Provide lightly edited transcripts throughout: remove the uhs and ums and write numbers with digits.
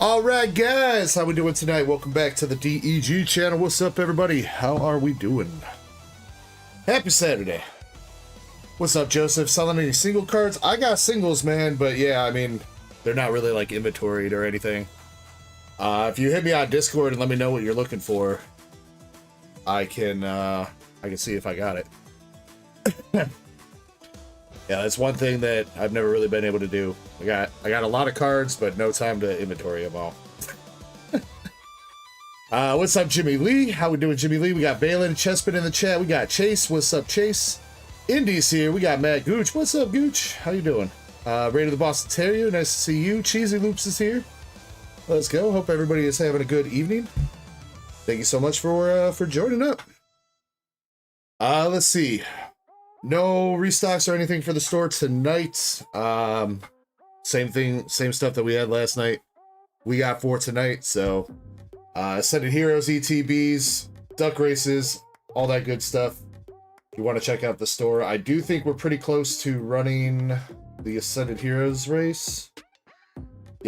All right, guys, how we doing tonight? Welcome back to the DEG channel. What's up, everybody? How are we doing? Happy Saturday. What's up, Joseph? Selling any single cards? I got singles, man, but yeah, I mean, they're not really like inventoried or anything. If you hit me on Discord and let me know what you're looking for, I can see if I got it. Yeah, that's one thing that I've never really been able to do. I got a lot of cards, but no time to inventory them all. What's up, Jimmy Lee? How we doing, Jimmy Lee? We got Balin Chespin in the chat. We got Chase. What's up, Chase? Indy's here. We got Matt Gooch. What's up, Gooch? How you doing? Raider the Boston Terrier. Nice to see you. Cheesy Loops is here. Let's go. Hope everybody is having a good evening. Thank you so much for joining up. Let's see. No restocks or anything for the store tonight. Same thing, same stuff that we had last night. We got for tonight. So, Ascended Heroes, ETBs, duck races, all that good stuff. If you want to check out the store, I do think we're pretty close to running the Ascended Heroes race.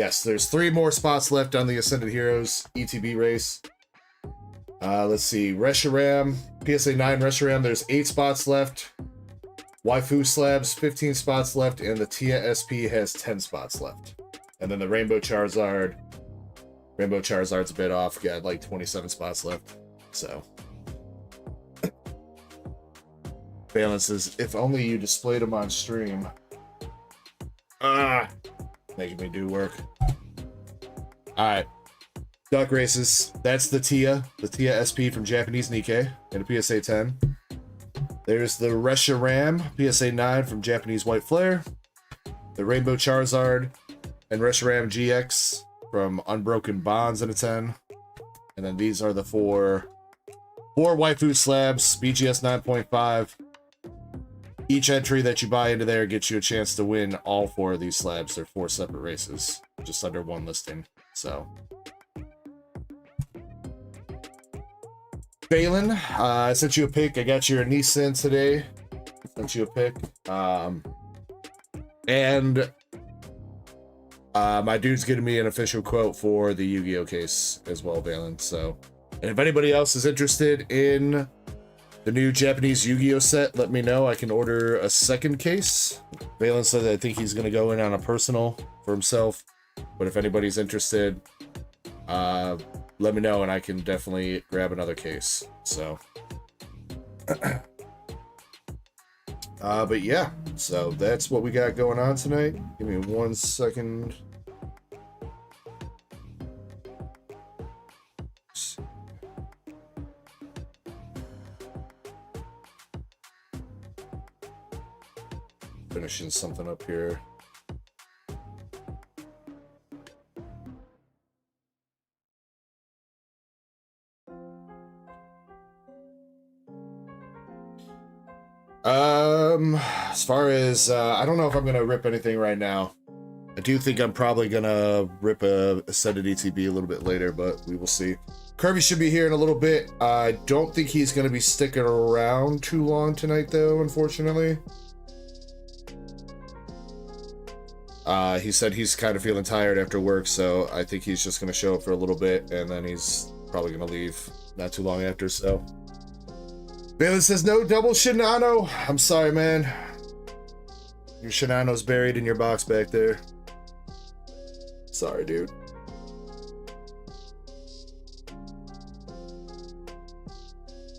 Yes, there's 3 more spots left on the Ascended Heroes ETB race. Let's see, Reshiram, PSA 9 Reshiram, there's 8 spots left. Waifu Slabs, 15 spots left, and the Tia SP has 10 spots left. And then the Rainbow Charizard's a bit off, got like 27 spots left. So Balance says, if only you displayed them on stream. Making me do work. Alright. Duck races. That's the Tia SP from Japanese Nikkei and a PSA 10. There's the Reshiram, PSA 9 from Japanese White Flare. The Rainbow Charizard and Reshiram GX from Unbroken Bonds in a 10. And then these are the four Waifu Slabs, BGS 9.5. Each entry that you buy into there gets you a chance to win all 4 of these slabs. They're 4 separate races, just under 1 listing. So, Balin, I sent you a pic. I got your Nissan today. Sent you a pic. And my dude's getting me an official quote for the Yu-Gi-Oh case as well, Balin. So, and if anybody else is interested in the new Japanese Yu-Gi-Oh set, let me know. I can order a second case. Valen said that I think he's going to go in on a personal for himself. But if anybody's interested, let me know and I can definitely grab another case. So, but yeah, so that's what we got going on tonight. Give me 1 second. Finishing something up here. As far as I don't know if I'm gonna rip anything right now. I do think I'm probably gonna rip a Ascended ETB a little bit later, but we will see. Kirby should be here in a little bit. I don't think he's gonna be sticking around too long tonight, though, unfortunately. He said he's kind of feeling tired after work, so I think he's just gonna show up for a little bit, and then he's probably gonna leave not too long after, so. Bailey says, no double Shinano. I'm sorry, man. Your Shinano's buried in your box back there. Sorry, dude.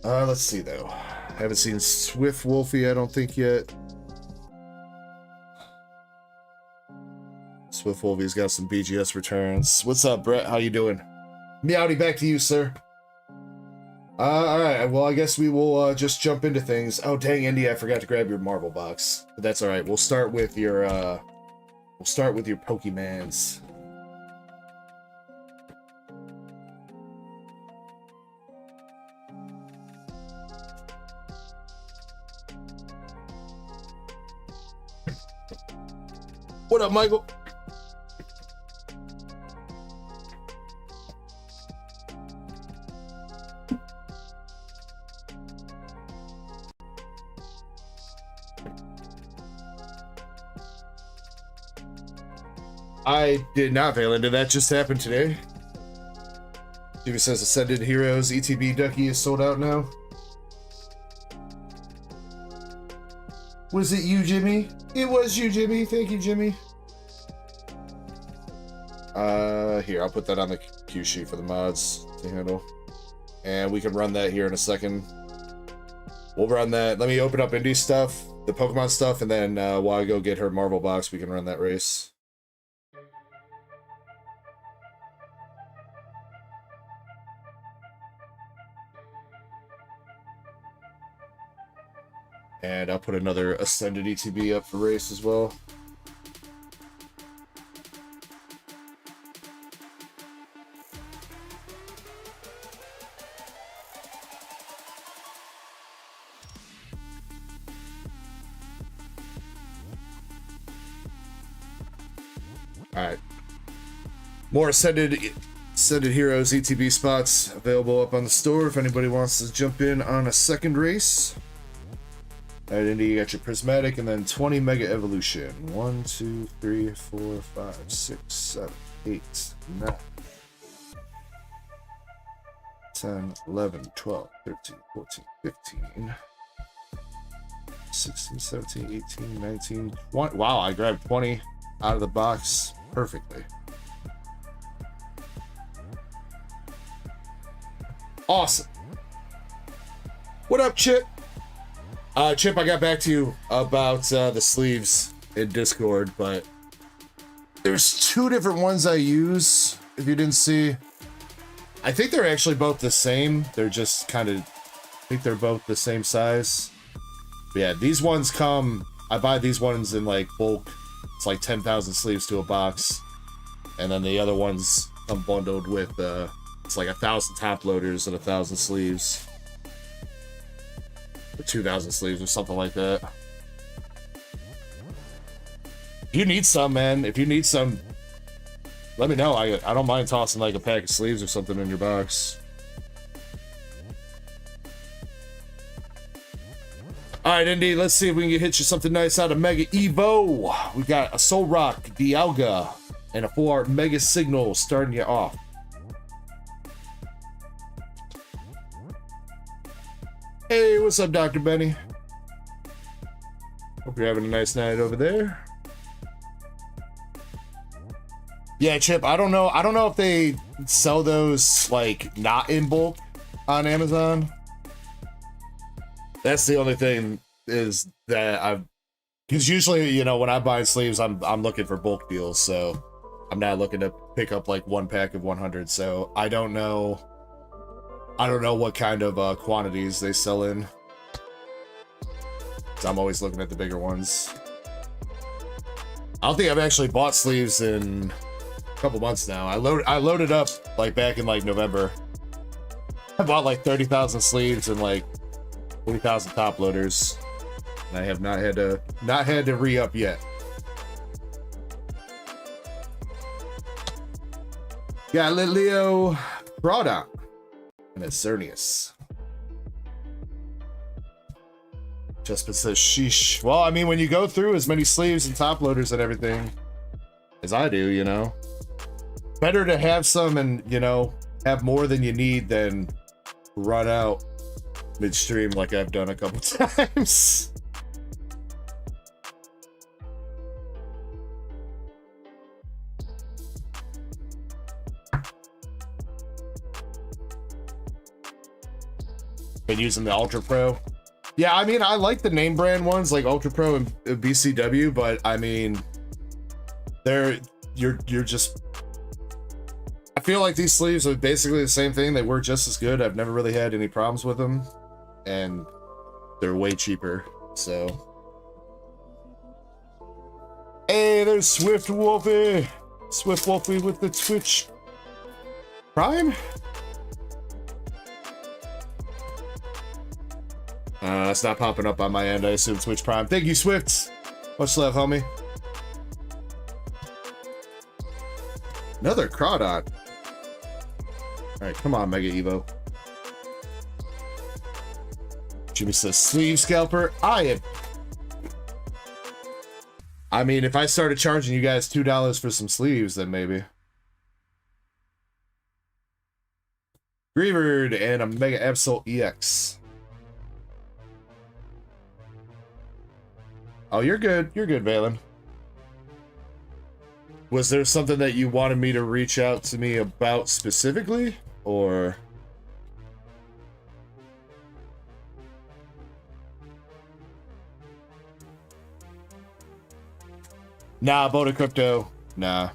Let's see, though. Haven't seen Swift Wolfie, I don't think, yet. Swift Wolfie's got some BGS returns. What's up, Brett? How you doing? Meowdy, back to you, sir. Alright, well, I guess we will just jump into things. Oh, dang, Indy, I forgot to grab your Marvel box. But that's alright. We'll start with your Pokemans. What up, Michael? I did not, Valen. Did that just happen today? Jimmy says Ascended Heroes ETB Ducky is sold out now. Was it you, Jimmy? It was you, Jimmy. Thank you, Jimmy. Here, I'll put that on the cue sheet for the mods to handle. And we can run that here in a second. We'll run that. Let me open up indie stuff, the Pokemon stuff, and then while I go get her Marvel box, we can run that race. And I'll put another Ascended ETB up for race as well. Alright. More Ascended Heroes ETB spots available up on the store if anybody wants to jump in on a second race. Alright, Indy, you got your Prismatic and then 20 Mega Evolution. 1, 2, 3, 4, 5, 6, 7. 8, 9, 10, 11, 12, 13, 14, 15, 16, 17, 18, 19, 20. Wow, I grabbed 20 out of the box perfectly. Awesome. What up, Chip? Chip, I got back to you about the sleeves in Discord, but there's 2 different ones I use, if you didn't see. I think they're actually both the same. They're just kind of, I think they're both the same size. But yeah, these ones come, I buy these ones in like bulk. It's like 10,000 sleeves to a box. And then the other ones come bundled with, it's like 1,000 top loaders and 1,000 sleeves. Or 2,000 sleeves or something like that. If you need some, man, if you need some, let me know. I don't mind tossing like a pack of sleeves or something in your box. All right, Indy, let's see if we can hit you something nice out of Mega Evo. We got a Soul Rock, Dialga, and a 4 Mega Signal starting you off. Hey, what's up, Dr. Benny? Hope you're having a nice night over there. Yeah, Chip, I don't know if they sell those like not in bulk on Amazon. That's the only thing is that because usually, you know, when I buy sleeves, I'm looking for bulk deals, so I'm not looking to pick up like 1 pack of 100. So I don't know what kind of quantities they sell in. So I'm always looking at the bigger ones. I don't think I've actually bought sleeves in a couple months now. I loaded up like back in like November. I bought like 30,000 sleeves and like 40,000 top loaders, and I have not had to re-up yet. Got Leo Prada and it's Cernius. Just says sheesh. Well, I mean, when you go through as many sleeves and top loaders and everything as I do, you know, better to have some and, you know, have more than you need than run out midstream like I've done a couple times. Been using the Ultra Pro. Yeah, I mean, I like the name brand ones like Ultra Pro and BCW, but I mean, you're just, I feel like these sleeves are basically the same thing. They work just as good. I've never really had any problems with them, and they're way cheaper. So, hey, there's Swift Wolfie with the Twitch Prime. It's not popping up on my end. I assume Twitch Prime. Thank you, Swift. Much love, homie. Another Crawdot. Alright, come on, Mega Evo. Jimmy says, sleeve scalper. I mean, if I started charging you guys $2 for some sleeves, then maybe. Greavard and a Mega Absol EX. Oh, you're good. You're good, Valen. Was there something that you wanted me to reach out to me about specifically, or? Nah, Boda Crypto. Nah.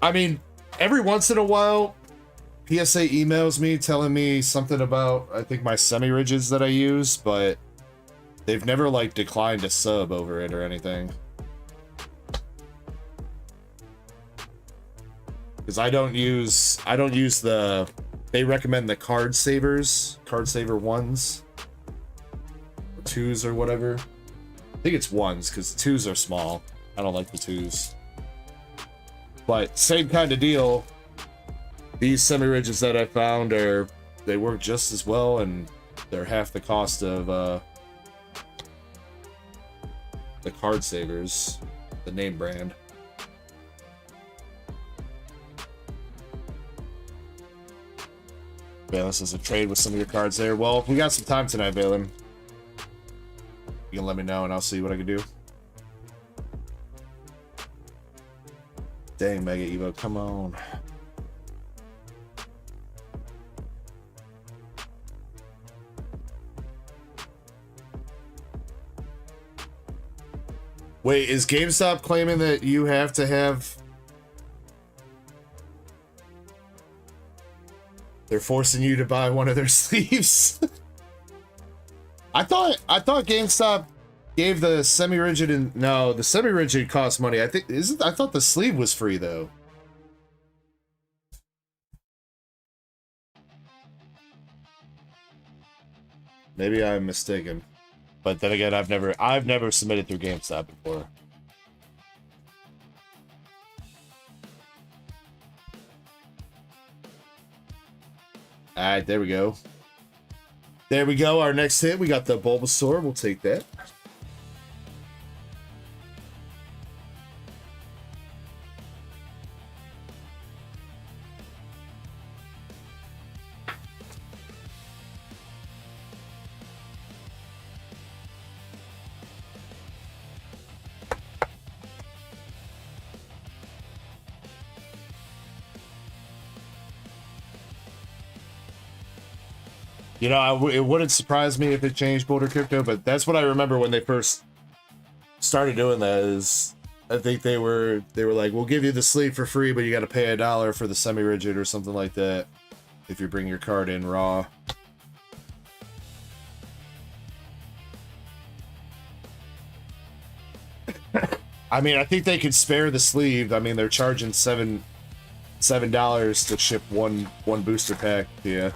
I mean, every once in a while, PSA emails me telling me something about, I think, my semi-rigids that I use, but they've never, like, declined a sub over it or anything. Because I don't use the, they recommend the card saver ones. Or 2s or whatever. I think it's 1s, because 2s are small. I don't like the 2s. But same kind of deal. These semi-rigids that I found they work just as well, and they're half the cost of the card savers, the name brand. Valen says a trade with some of your cards there. Well, we got some time tonight, Valen. You can let me know and I'll see what I can do. Dang, Mega Evo, come on. Wait, is GameStop claiming that you have to have... They're forcing you to buy one of their sleeves? I thought GameStop gave the semi-rigid and... No, the semi-rigid costs money. I thought the sleeve was free, though. Maybe I'm mistaken. But then again, I've never submitted through GameStop before. Alright, there we go. There we go, our next hit. We got the Bulbasaur. We'll take that. You know, it wouldn't surprise me if it changed Boulder Crypto, but that's what I remember when they first started doing that. Is I think they were like, we'll give you the sleeve for free, but you got to pay $1 for the semi-rigid or something like that if you bring your card in raw. I mean, I think they could spare the sleeve. I mean, they're charging $7 to ship one booster pack. Yeah.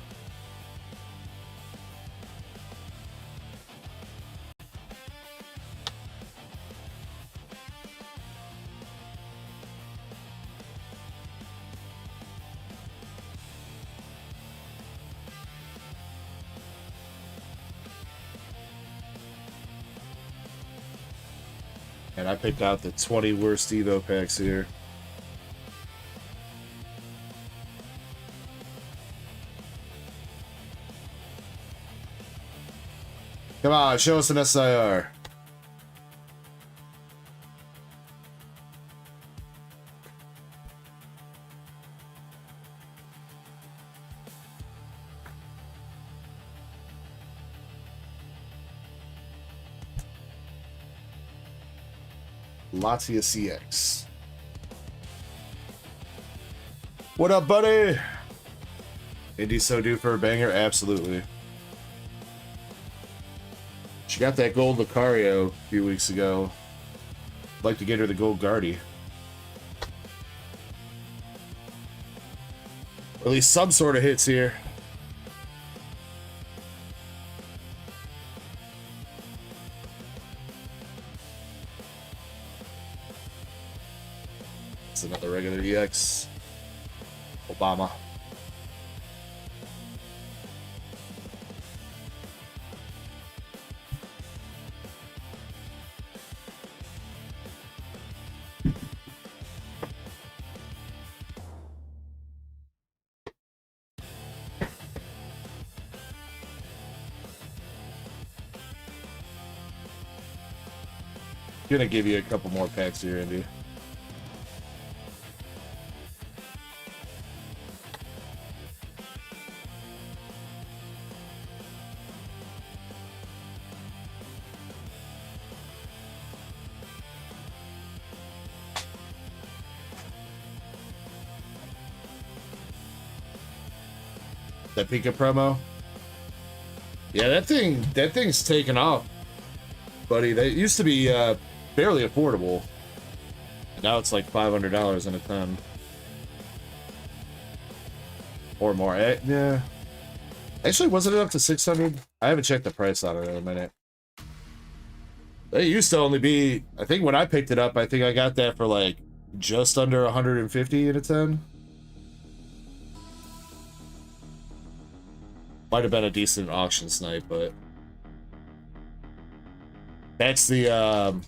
And I picked out the 20 worst Evo packs here. Come on, show us an SIR. Latia CX. What up, buddy? Indy so due for a banger? Absolutely. She got that gold Lucario a few weeks ago. I'd like to get her the gold Guardy. Or at least some sort of hits here. Another regular EX. Obama. Gonna give you a couple more packs here, Indy. That Pika promo? Yeah, that thing's taken off, buddy. That used to be barely affordable. Now it's like $500 in a ton. Or more. Yeah. Actually, wasn't it up to 600? I haven't checked the price on it in a minute. They used to only be, I think when I picked it up, I think I got that for like just under 150 in a ton. Might have been a decent auction snipe, but that's the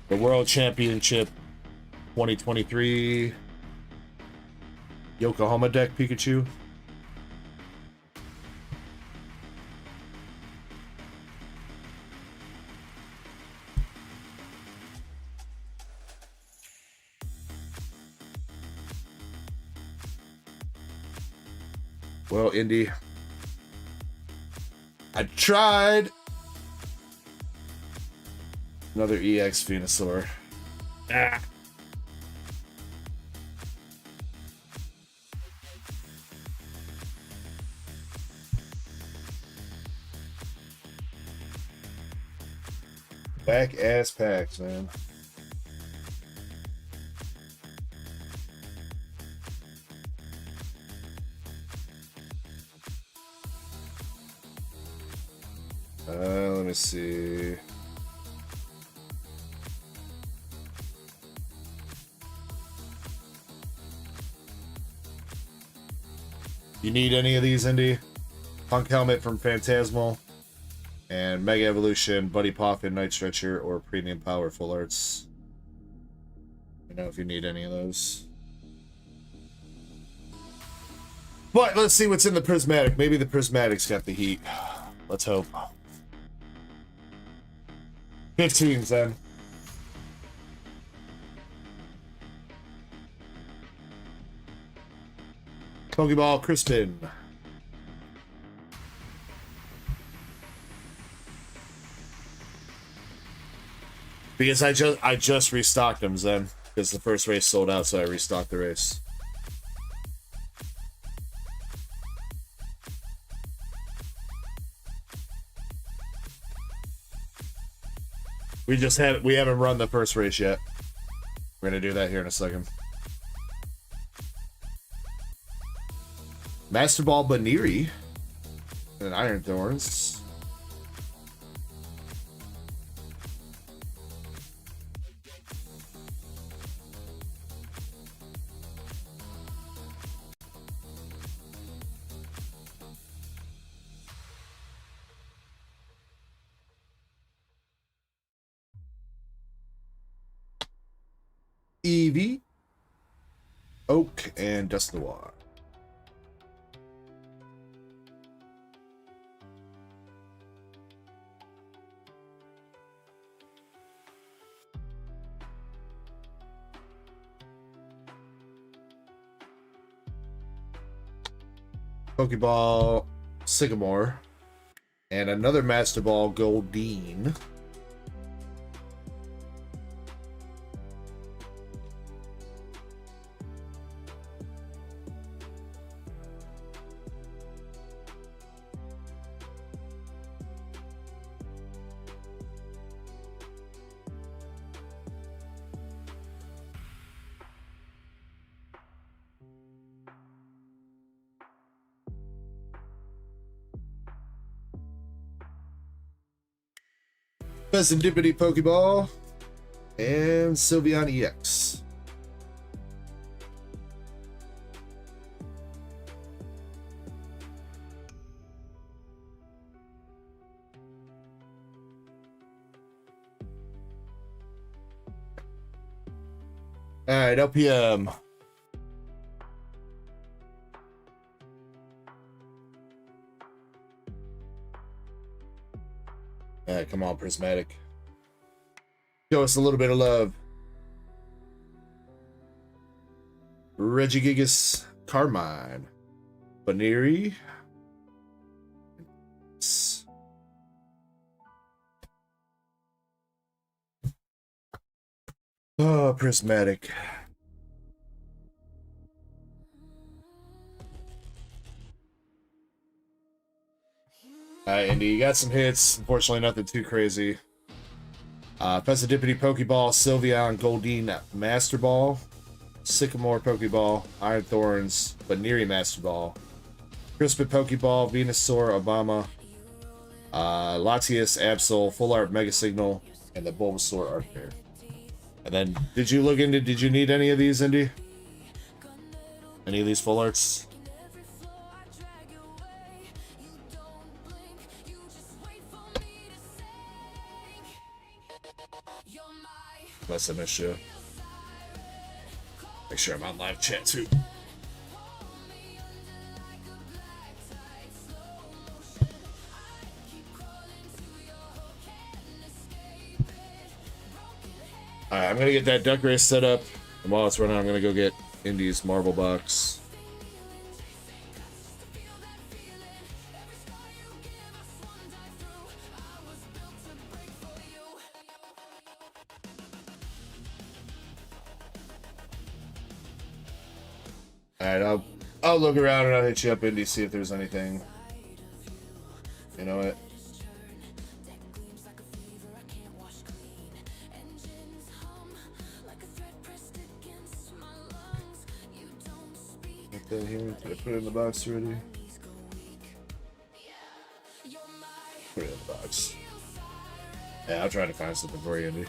World Championship 2023 Yokohama deck Pikachu. Well, Indy, I tried. Another EX Venusaur. Ah. Whack ass packs, man. Let me see. You need any of these, Indy? Punk Helmet from Phantasmal, and Mega Evolution, Buddy Poffin, Night Stretcher, or Premium Power Full Arts. I don't know if you need any of those. But let's see what's in the Prismatic. Maybe the Prismatic's got the heat. Let's hope. 15s then. Pokeball Crispin. Because I just restocked them, Zen. Because the first race sold out, so I restocked the race. We haven't run the first race yet. We're gonna do that here in a second. Master Ball Baniri and Iron Thorns. Eevee, Oak, and Dust Noir. Pokeball Sycamore, and another Master Ball Goldeen. Serendipity Pokeball, and Sylveon EX. Alright, LPM. Alright, come on, Prismatic. Show us a little bit of love. Regigigas Carmine. Baniri. Oh, Prismatic. Alright, Indy, you got some hits. Unfortunately, nothing too crazy. Serendipity Pokeball, Sylveon Goldeen Master Ball, Sycamore Pokeball, Iron Thorns, Baniri Master Ball, Crispin Pokeball, Venusaur, Obama, Latias, Absol, Full Art Mega Signal, and the Bulbasaur Art Pair. And then, did you need any of these, Indy? Any of these Full Arts? Unless I missed you. Make sure I'm on live chat too. Alright, I'm gonna get that duck race set up. And while it's running, I'm gonna go get Indy's marble box. Alright, I'll look around and I'll hit you up, Indy, see if there's anything. You know what? Put that here. Did I put it in the box already? Put it in the box. Yeah, I'll try to find something for you, Indy.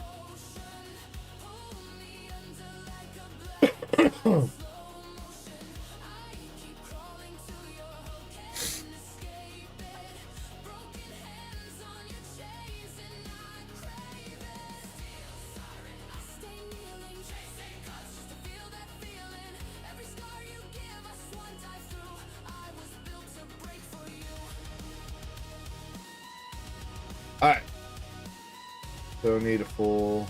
Alright. Don't need a full.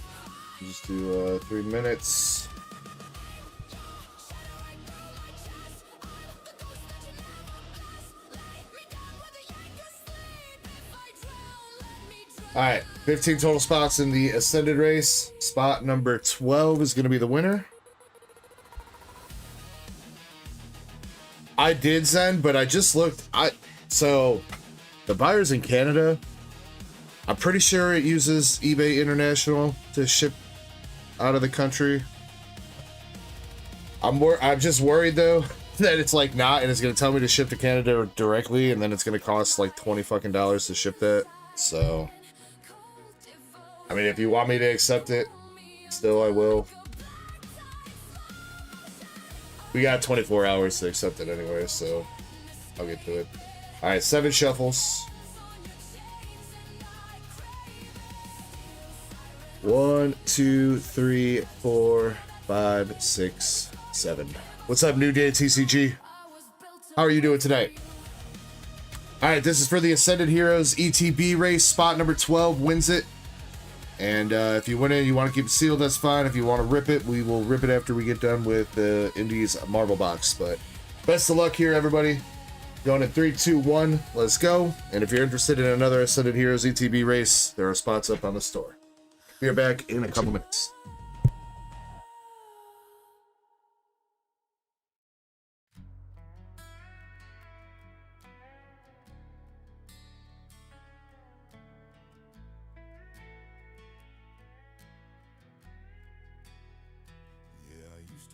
Just do 3 minutes. Alright, 15 total spots in the Ascended race. Spot number 12 is going to be the winner. I did send, but I just looked. So, the buyer's in Canada. I'm pretty sure it uses eBay International to ship out of the country. I'm just worried though that it's like not, and it's gonna tell me to ship to Canada directly, and then it's gonna cost like $20 fucking to ship that. So, I mean, if you want me to accept it, still I will. We got 24 hours to accept it anyway, so I'll get to it. All right, 7 shuffles. 1, 2, 3, 4, 5, 6, 7. What's up, New Day TCG? How are you doing tonight? All right, this is for the Ascended Heroes ETB race. Spot number 12 wins it. And if you win it, you want to keep it sealed, that's fine. If you want to rip it, we will rip it after we get done with the Indies Marble Box. But best of luck here, everybody. Going in 3, 2, 1, let's go. And if you're interested in another Ascended Heroes ETB race, there are spots up on the store. Be back in a couple minutes.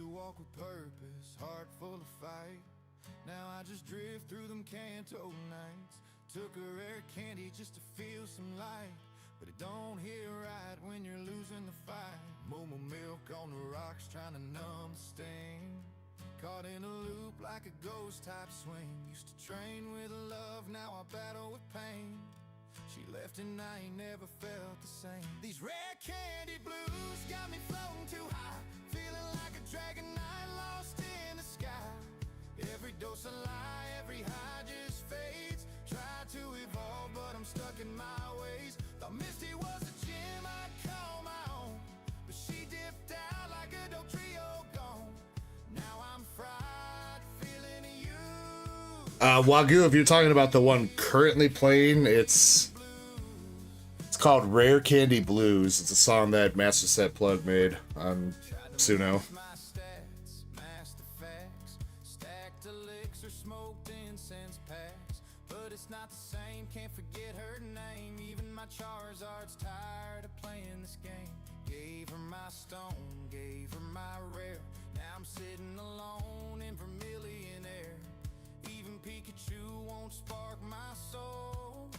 Walk with purpose, heart full of fight. Now I just drift through them Canto nights. Took a rare candy just to feel some light, but it don't hit right when you're losing the fight. Momo milk on the rocks, trying to numb the sting. Caught in a loop like a ghost type swing. Used to train with love, now I battle with pain. She left and I ain't never felt the same. These rare candy blues got me floating too high, feeling like a dragon I lost in the sky. Every dose of lie, every high just fades. Try to evolve, but I'm stuck in my ways. Thought Misty was a gem I'd call my own, but she dipped out like a dope trio gone. Now I'm fried, feeling you. Wagyu, if you're talking about the one currently playing, it's called Rare Candy Blues. It's a song that Master Set Plug made on Suno. Charizard's tired of playing this game. Gave her my stone, gave her my rare. Now I'm sitting alone in Vermilion air. Even Pikachu won't spark my soul.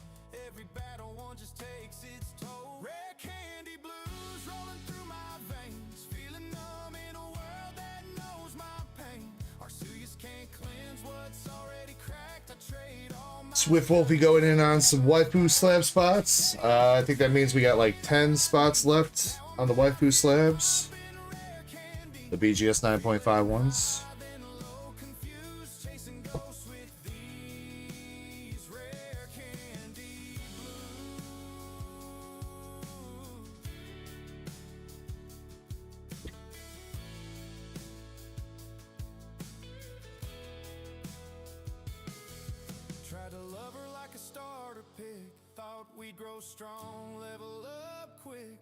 Every battle one just takes its toll. Rare candy blues rolling through my veins, feeling numb in a world that knows my pain. Arceus can't cleanse what's already cracked. I trade all my Swift Wolfie going in on some waifu slab spots. I think that means we got like 10 spots left on the waifu slabs. The BGS 9.5 ones.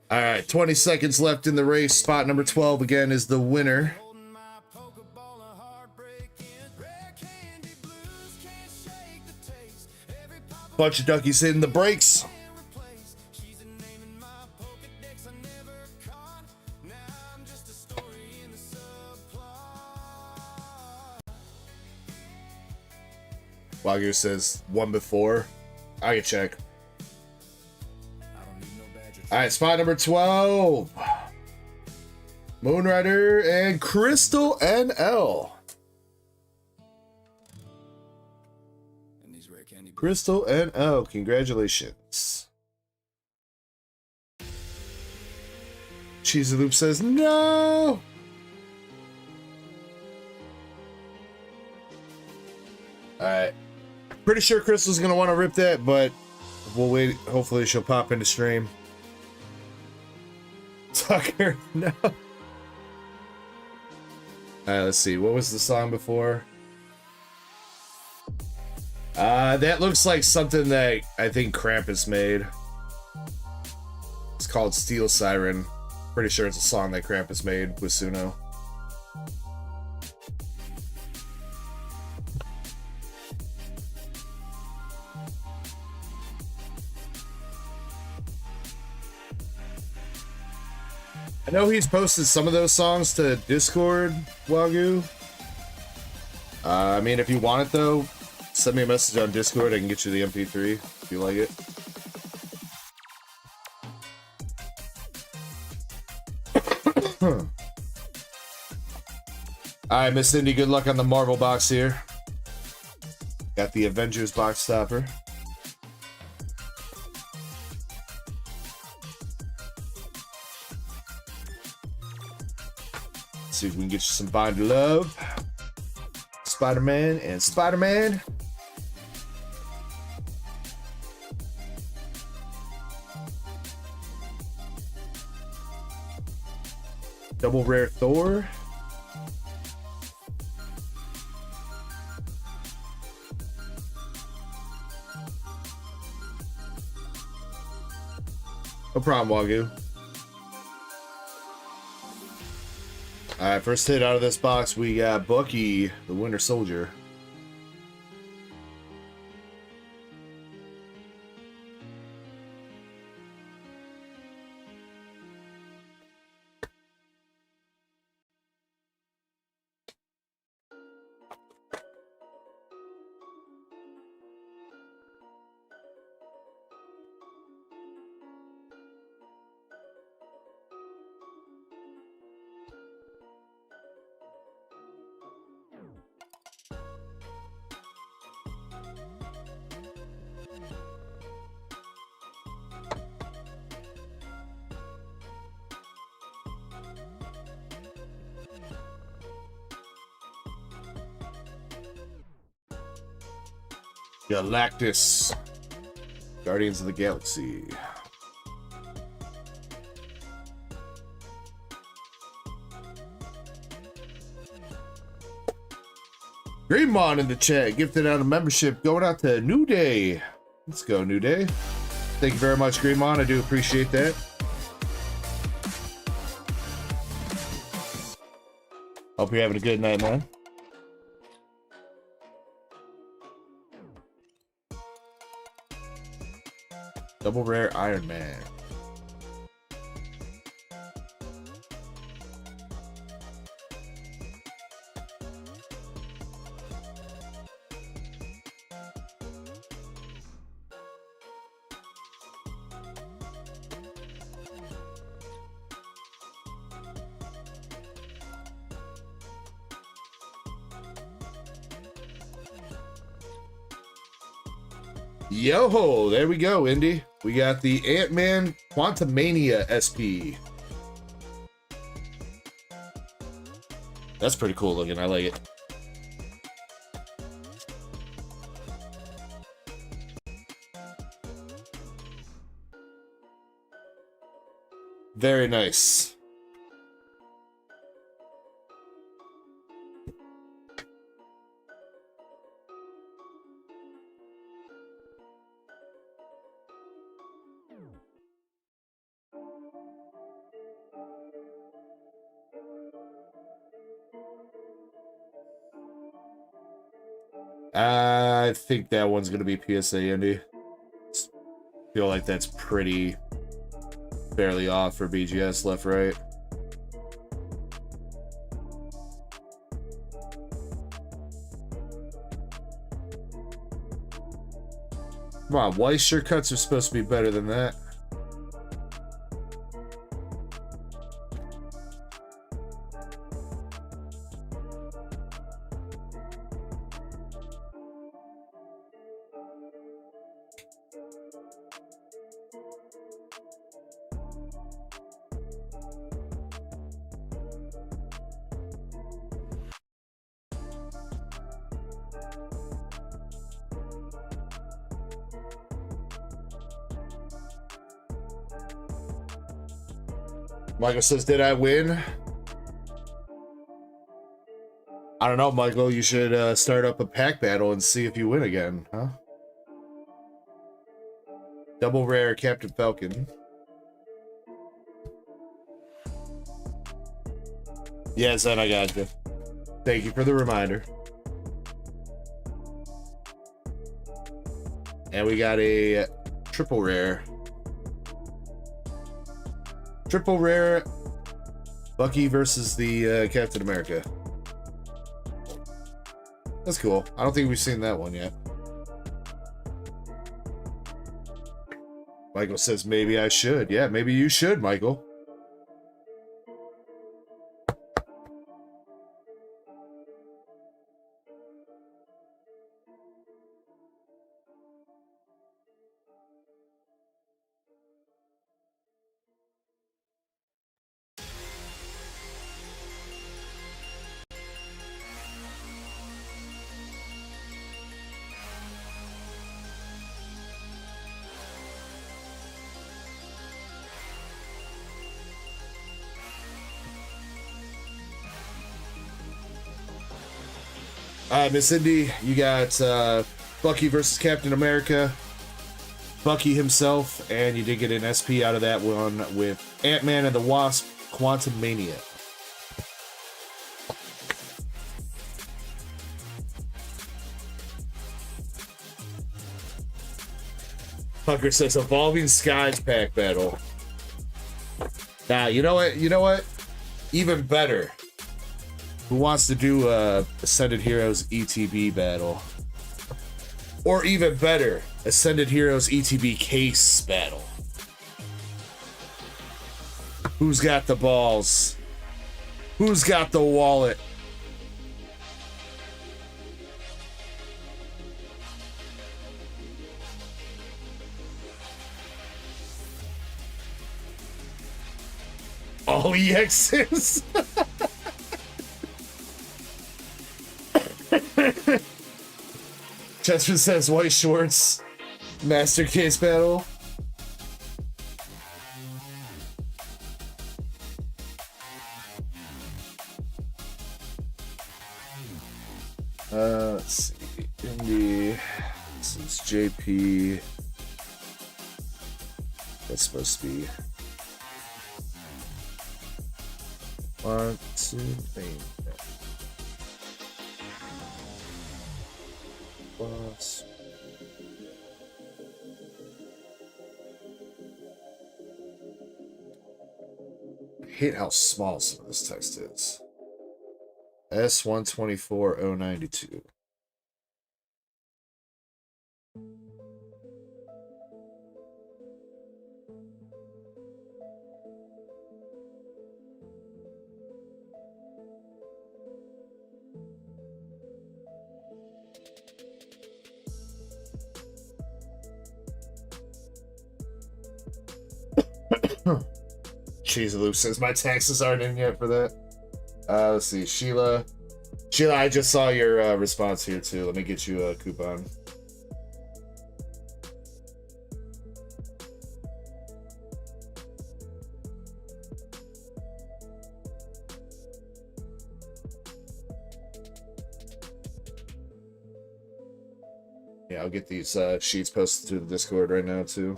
All right, 20 seconds left in the race. Spot number 12 again is the winner. Bunch of duckies hitting the brakes. Wagyu says one before. I can check. All right, spot number 12. Moonrider and Crystal NL. Crystal NL, congratulations. Cheesy Loop says no. All right. Pretty sure Crystal's going to want to rip that, but we'll wait. Hopefully she'll pop into stream. Tucker, no. All right, let's see. What was the song before? That looks like something that I think Krampus made. It's called Steel Siren. Pretty sure it's a song that Krampus made with Suno. I know he's posted some of those songs to Discord, Wagyu. I mean, if you want it though, send me a message on Discord. I can get you the MP3 if you like it. Alright, Miss Indy, good luck on the Marvel box here. Got the Avengers box stopper. See if we can get you some Bond love. Spider-Man and Spider-Man. Double rare Thor. No problem, Wagyu. Alright, first hit out of this box, we got Bucky, the Winter Soldier. Galactus, Guardians of the Galaxy. Greenmon in the chat, gifted out a membership going out to New Day. Let's go, New Day. Thank you very much, Greenmon. I do appreciate that. Hope you're having a good night, man. Double rare Iron Man. Yo-ho, there we go, Indy. We got the Ant-Man Quantumania SP. That's pretty cool looking. I like it. Very nice. I think that one's going to be PSA, Indy. Feel like that's pretty fairly off for BGS left, right. Come on, Weiss, your cuts are supposed to be better than that. Michael says, did I win? I don't know, Michael. You should start up a pack battle and see if you win again, huh? Double rare Captain Falcon. Yeah, son, I got you. Thank you for the reminder. And we got a triple rare. Triple rare Bucky versus the Captain America. That's cool. I don't think we've seen that one yet. Michael says maybe I should. Yeah, maybe you should, Michael. Miss Indy, you got Bucky versus Captain America. Bucky himself, and you did get an SP out of that one with Ant-Man and the Wasp, Quantum Mania. Tucker says Evolving Skies pack battle. Nah, you know what? You know what? Even better. Who wants to do a Ascended Heroes ETB battle? Or even better, Ascended Heroes ETB case battle. Who's got the balls? Who's got the wallet? All EXs? Chester says white shorts. Master case battle. Let's see. Indy. This is JP. That's supposed to be 1, 2, 3. Plus. I hate how small some of this text is. S124092. Cheese Loop says my taxes aren't in yet for that. Let's see, Sheila. Sheila, I just saw your response here too. Let me get you a coupon. Yeah, I'll get these sheets posted to the Discord right now too.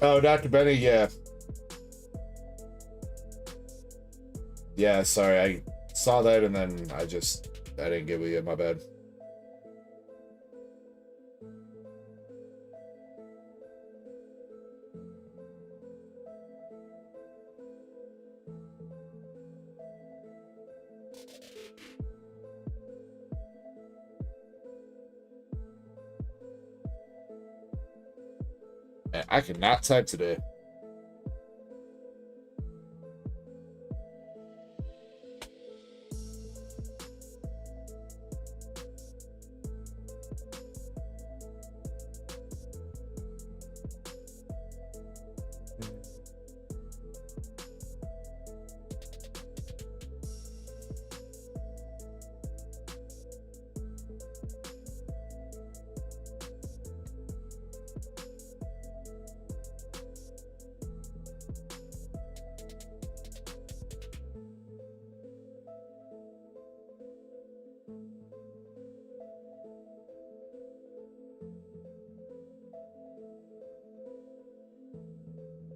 Oh, Dr. Benny, yeah. Yeah, sorry, I saw that and then I didn't give it yet, my bad. Man, I cannot type today.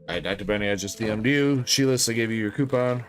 Alright, Dr. Benny, I just DM'd you. Sheila, I gave you your coupon.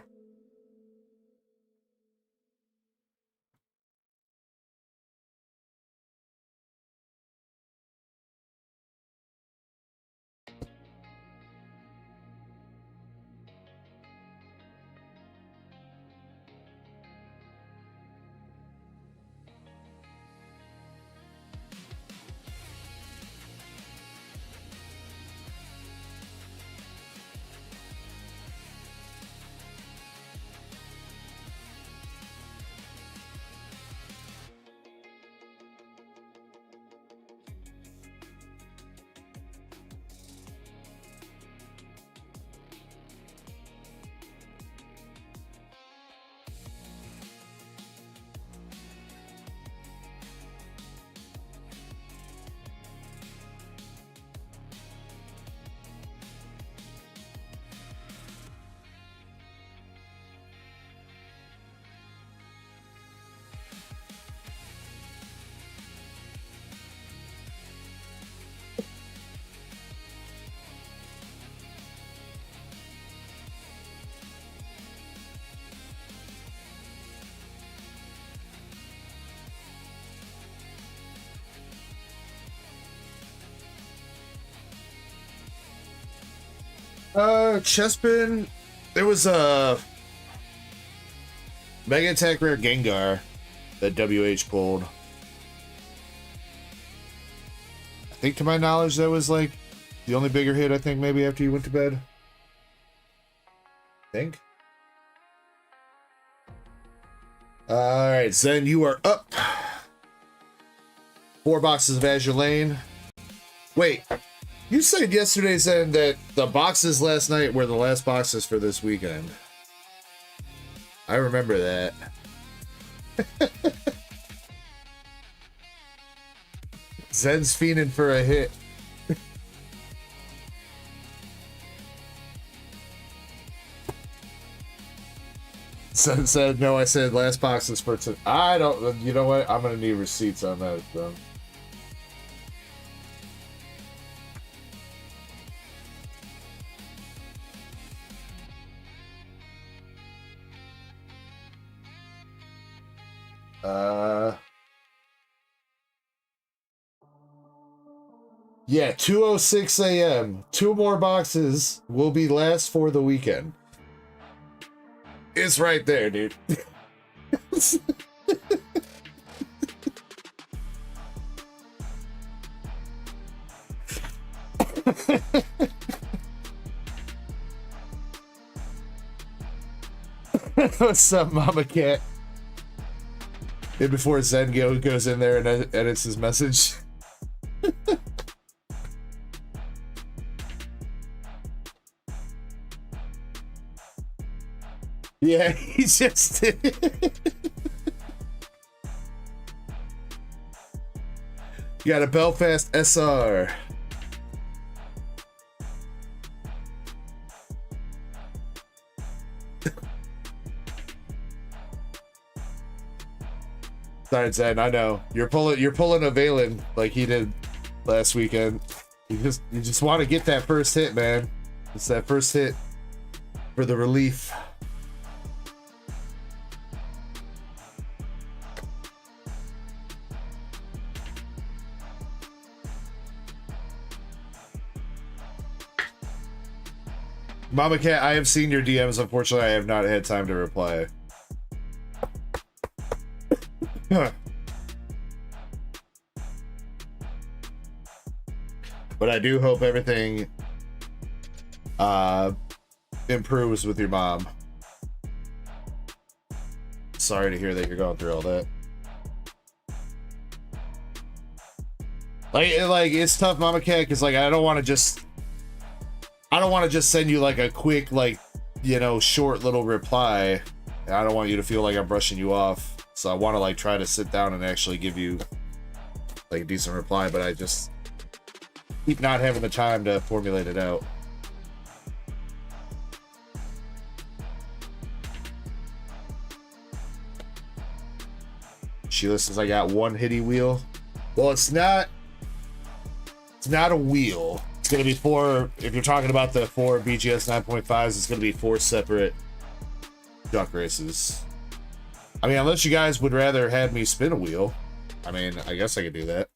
Chespin, there was a Mega Attack Rare Gengar that WH pulled. I think to my knowledge that was like the only bigger hit, I think, maybe after you went to bed. I think. Alright, Zen, you are up. 4 boxes of Azure Lane. Wait. You said yesterday, Zen, that the boxes last night were the last boxes for this weekend. I remember that. Zen's fiending for a hit. Zen said, no, I said last boxes for today. I don't, you know what? I'm going to need receipts on that, though. Yeah, 2:06 a.m. 2 more boxes will be last for the weekend. It's right there, dude. What's up, Mama Cat? And before Zen goes in there and edits his message. Yeah, he just did. You got a Belfast SR. Sorry, Zen, I know. You're pulling a Valen like he did last weekend. You just want to get that first hit, man. It's that first hit for the relief. Mama Cat, I have seen your DMs. Unfortunately, I have not had time to reply. But I do hope everything improves with your mom. Sorry to hear that you're going through all that. Like it's tough, Mama Cat, because like I don't want to just send you like a quick, like, you know, short little reply. I don't want you to feel like I'm brushing you off. So I want to like try to sit down and actually give you like a decent reply, but I just keep not having the time to formulate it out. Sheila says I got one hitty wheel. Well, it's not a wheel. It's gonna be four. If you're talking about the 4 BGS 9.5s, it's gonna be 4 separate duck races. I mean, unless you guys would rather have me spin a wheel, I mean, I guess I could do that.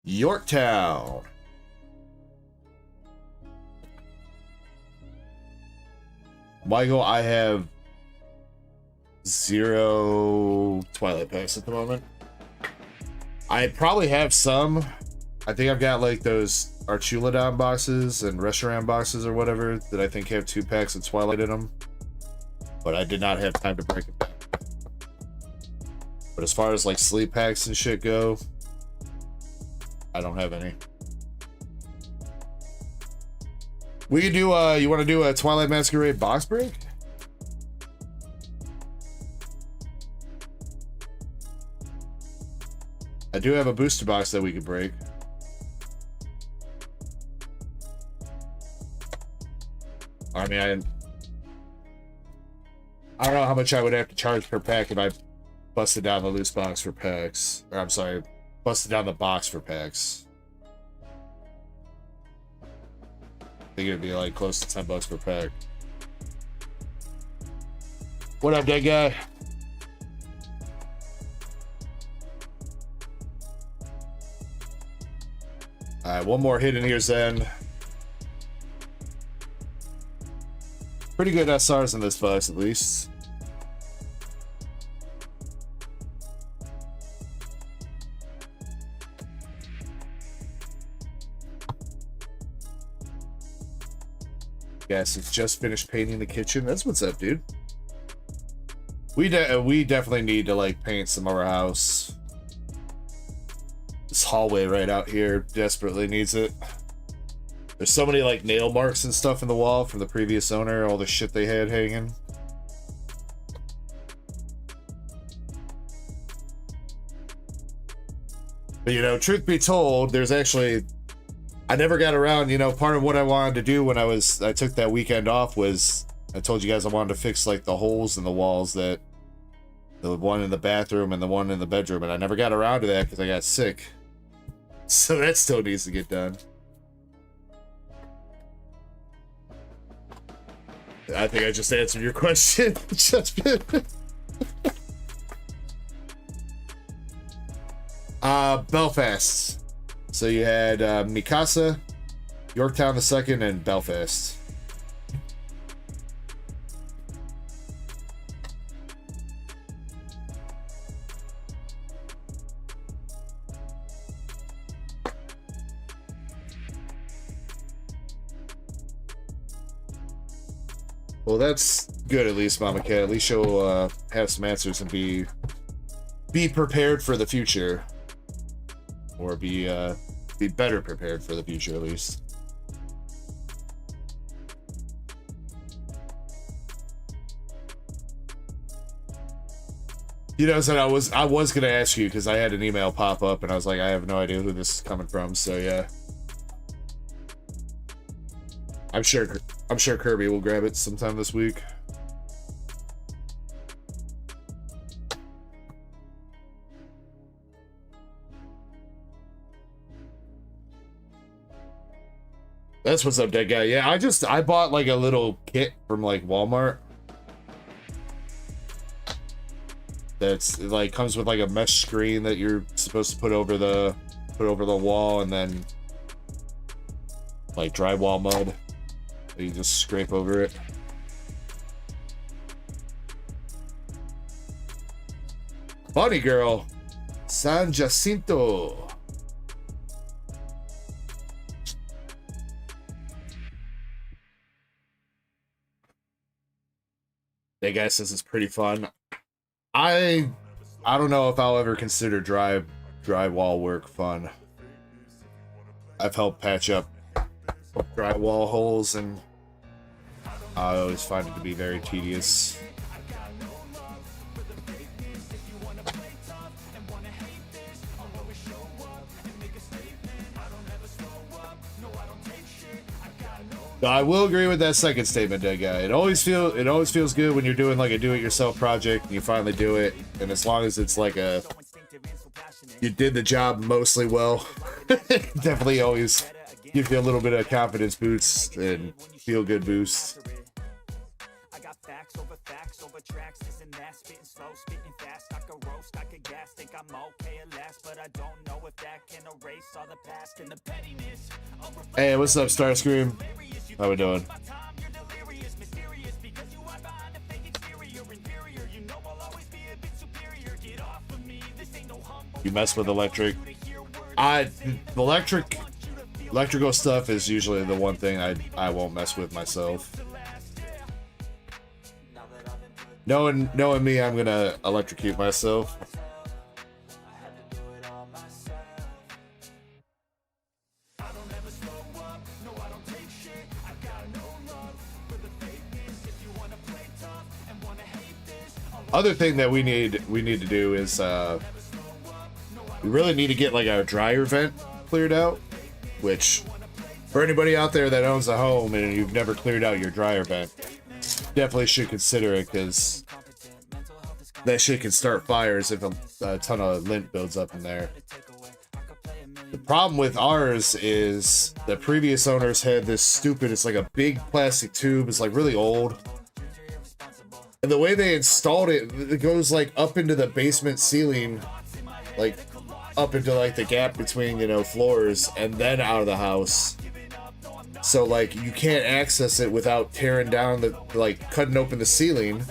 Yorktown. Michael, I have 0 Twilight packs at the moment. I probably have some. I think I've got like those Archuladon boxes and Reshiram boxes or whatever that I think have 2 packs of Twilight in them. But I did not have time to break it down. But as far as like sleep packs and shit go, I don't have any. We can do you want to do a Twilight Masquerade box break? I do have a booster box that we could break. I mean, I don't know how much I would have to charge per pack if I busted down the loose box for packs. Or I'm sorry, busted down the box for packs. I think it'd be like close to $10 per pack. What up, dead guy? Alright, one more hit in here, Zen. Pretty good SRs in this box, at least. Yes, it's just finished painting the kitchen. That's what's up, dude. We definitely need to like paint some of our house. This hallway right out here desperately needs it. There's so many like nail marks and stuff in the wall from the previous owner, all the shit they had hanging. But you know, truth be told, there's actually, I never got around, you know, part of what I wanted to do when I took that weekend off was, I told you guys I wanted to fix like the holes in the walls, that the one in the bathroom and the one in the bedroom, and I never got around to that because I got sick. So that still needs to get done. I think I just answered your question. Belfast. So you had Mikasa, Yorktown the second, and Belfast. Well, that's good, at least, Mama Cat. At least you'll have some answers and be prepared for the future, or be better prepared for the future, at least. You know, so I was gonna ask you because I had an email pop up and I was like, I have no idea who this is coming from. So yeah, I'm sure Kirby will grab it sometime this week. That's what's up, dead guy. Yeah, I bought like a little kit from like Walmart. That's like comes with like a mesh screen that you're supposed to put over the wall, and then like drywall mud that you just scrape over it. Bunny girl, San Jacinto. That guy says it's pretty fun. I don't know if I'll ever consider drywall work fun. I've helped patch up drywall holes, and I always find it to be very tedious. I will agree with that second statement, dead guy. It always feels good when you're doing like a do-it-yourself project and you finally do it, and as long as it's like you did the job mostly well, definitely always gives you a little bit of confidence boost and feel good boost. I got facts over tracks, this and that, spitting slow, spitting fast, I could roast, I could gas, think I'm okay at last, but I don't know if that can erase all the past and the pettiness. Hey, what's up, Starscream? How we doing? You mess with electric. Electrical stuff is usually the one thing I won't mess with myself. Knowing me, I'm gonna electrocute myself. Other thing that we need to do is we really need to get like our dryer vent cleared out, which for anybody out there that owns a home and you've never cleared out your dryer vent, definitely should consider it, because that shit can start fires if a ton of lint builds up in there. The problem with ours is the previous owners had this stupid, it's like a big plastic tube, it's like really old. And the way they installed it, it goes like up into the basement ceiling, like up into like the gap between, you know, floors, and then out of the house. So like you can't access it without tearing down the, like cutting open the ceiling.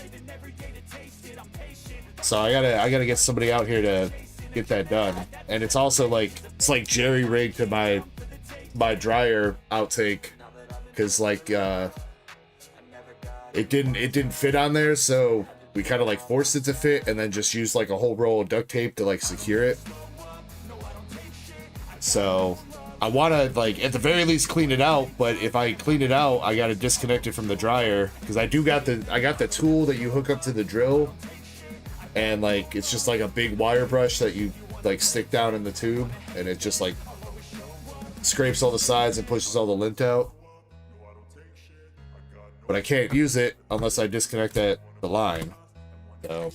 So I gotta get somebody out here to get that done. And it's also like, it's like jerry rigged to my dryer outtake, because like it didn't fit on there, so we kind of like forced it to fit and then just used like a whole roll of duct tape to like secure it. So I want to like at the very least clean it out, but if I clean it out, I got to disconnect it from the dryer, because I got the tool that you hook up to the drill, and like it's just like a big wire brush that you like stick down in the tube, and it just like scrapes all the sides and pushes all the lint out. But I can't use it unless I disconnect the line. So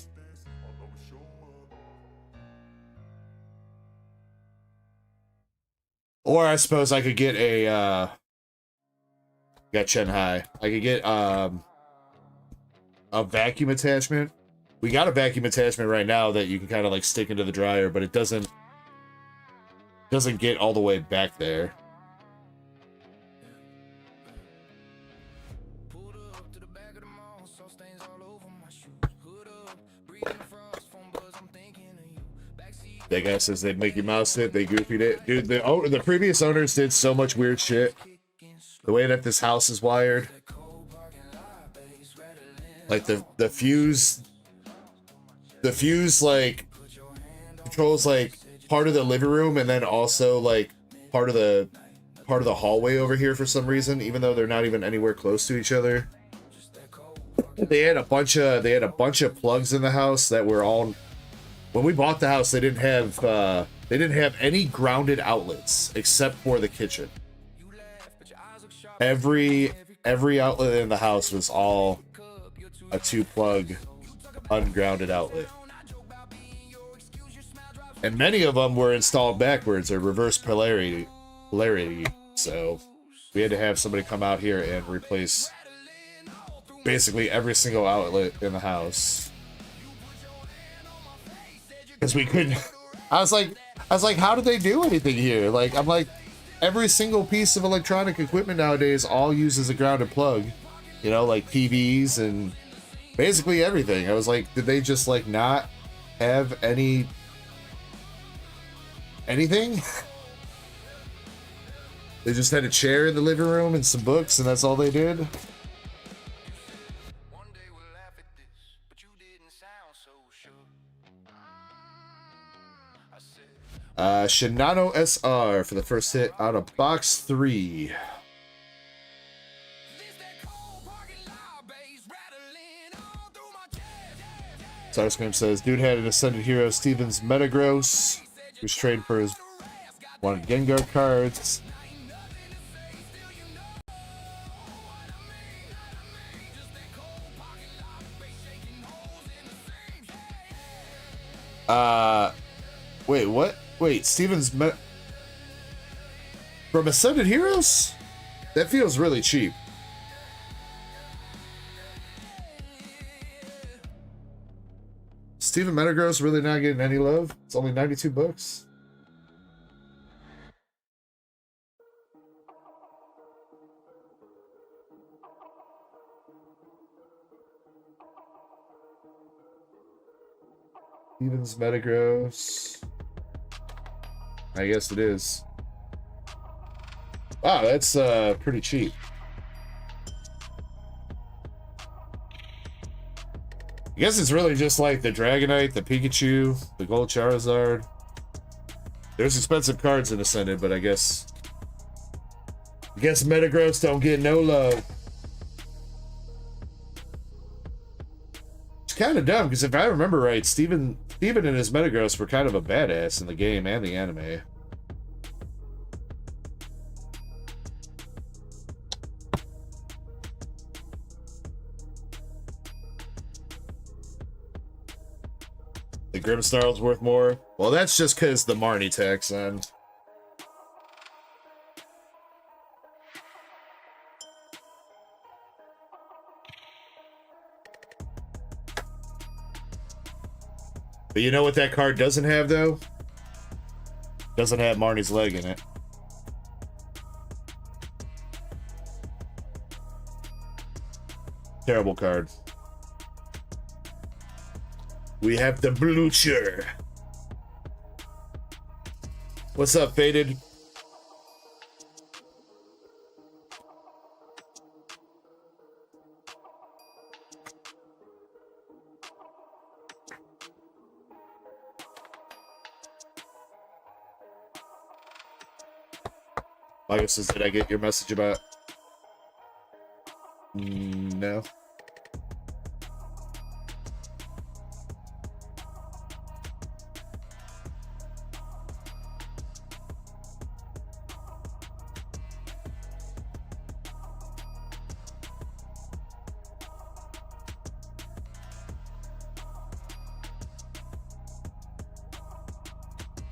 or I suppose I could get a got Chen Hai. I could get a vacuum attachment. We got a vacuum attachment right now that you can kind of like stick into the dryer, but it doesn't get all the way back there. That guy says they'd Mickey Mouse it, they goofied it. Dude, the previous owners did so much weird shit. The way that this house is wired. Like the fuse like controls like part of the living room, and then also like part of the hallway over here for some reason, even though they're not even anywhere close to each other. They had a bunch of plugs in the house that were all, when we bought the house, they didn't have any grounded outlets except for the kitchen. Every outlet in the house was all a 2-plug ungrounded outlet. And many of them were installed backwards or reverse polarity. So We had to have somebody come out here and replace basically every single outlet in the house. Because we couldn't. I was like, how did they do anything here? Like, I'm like, every single piece of electronic equipment nowadays all uses a grounded plug. You know, like TVs and basically everything. I was like, did they just like not have anything? They just had a chair in the living room and some books, and that's all they did. Shinano SR for the first hit out of box 3. Starscream says, dude had an Ascended Hero, Stevens Metagross, who's trading for his wanted Gengar cards. Wait, what? Wait, Stevens from Ascended Heroes? That feels really cheap. Steven Metagross really not getting any love? It's only 92 bucks. Stevens Metagross. I guess it is. Wow, that's pretty cheap. I guess it's really just like the Dragonite, the Pikachu, the Gold Charizard. There's expensive cards in Ascended, but I guess Metagross don't get no love. It's kind of dumb because if I remember right, Steven and his Metagross were kind of a badass in the game and the anime. The Grimmsnarl's worth more. Well, that's just because the Marnie tax on. But you know what that card doesn't have, though? Doesn't have Marnie's leg in it. Terrible card. We have the Blucher. What's up, Faded? Michael says, did I get your message about? No.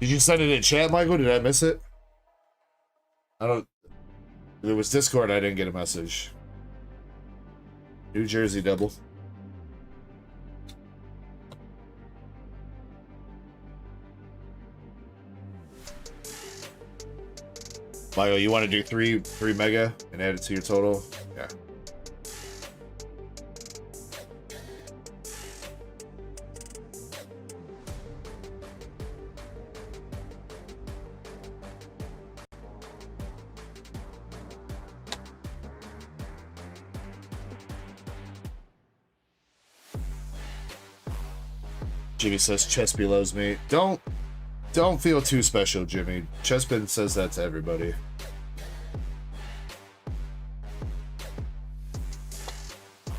Did you send it in chat, Michael? Did I miss it? I don't... If it was Discord, I didn't get a message. New Jersey double. Michael, you want to do three mega and add it to your total? Yeah. Jimmy says Chespy loves me. Don't feel too special, Jimmy. Chespin says that to everybody.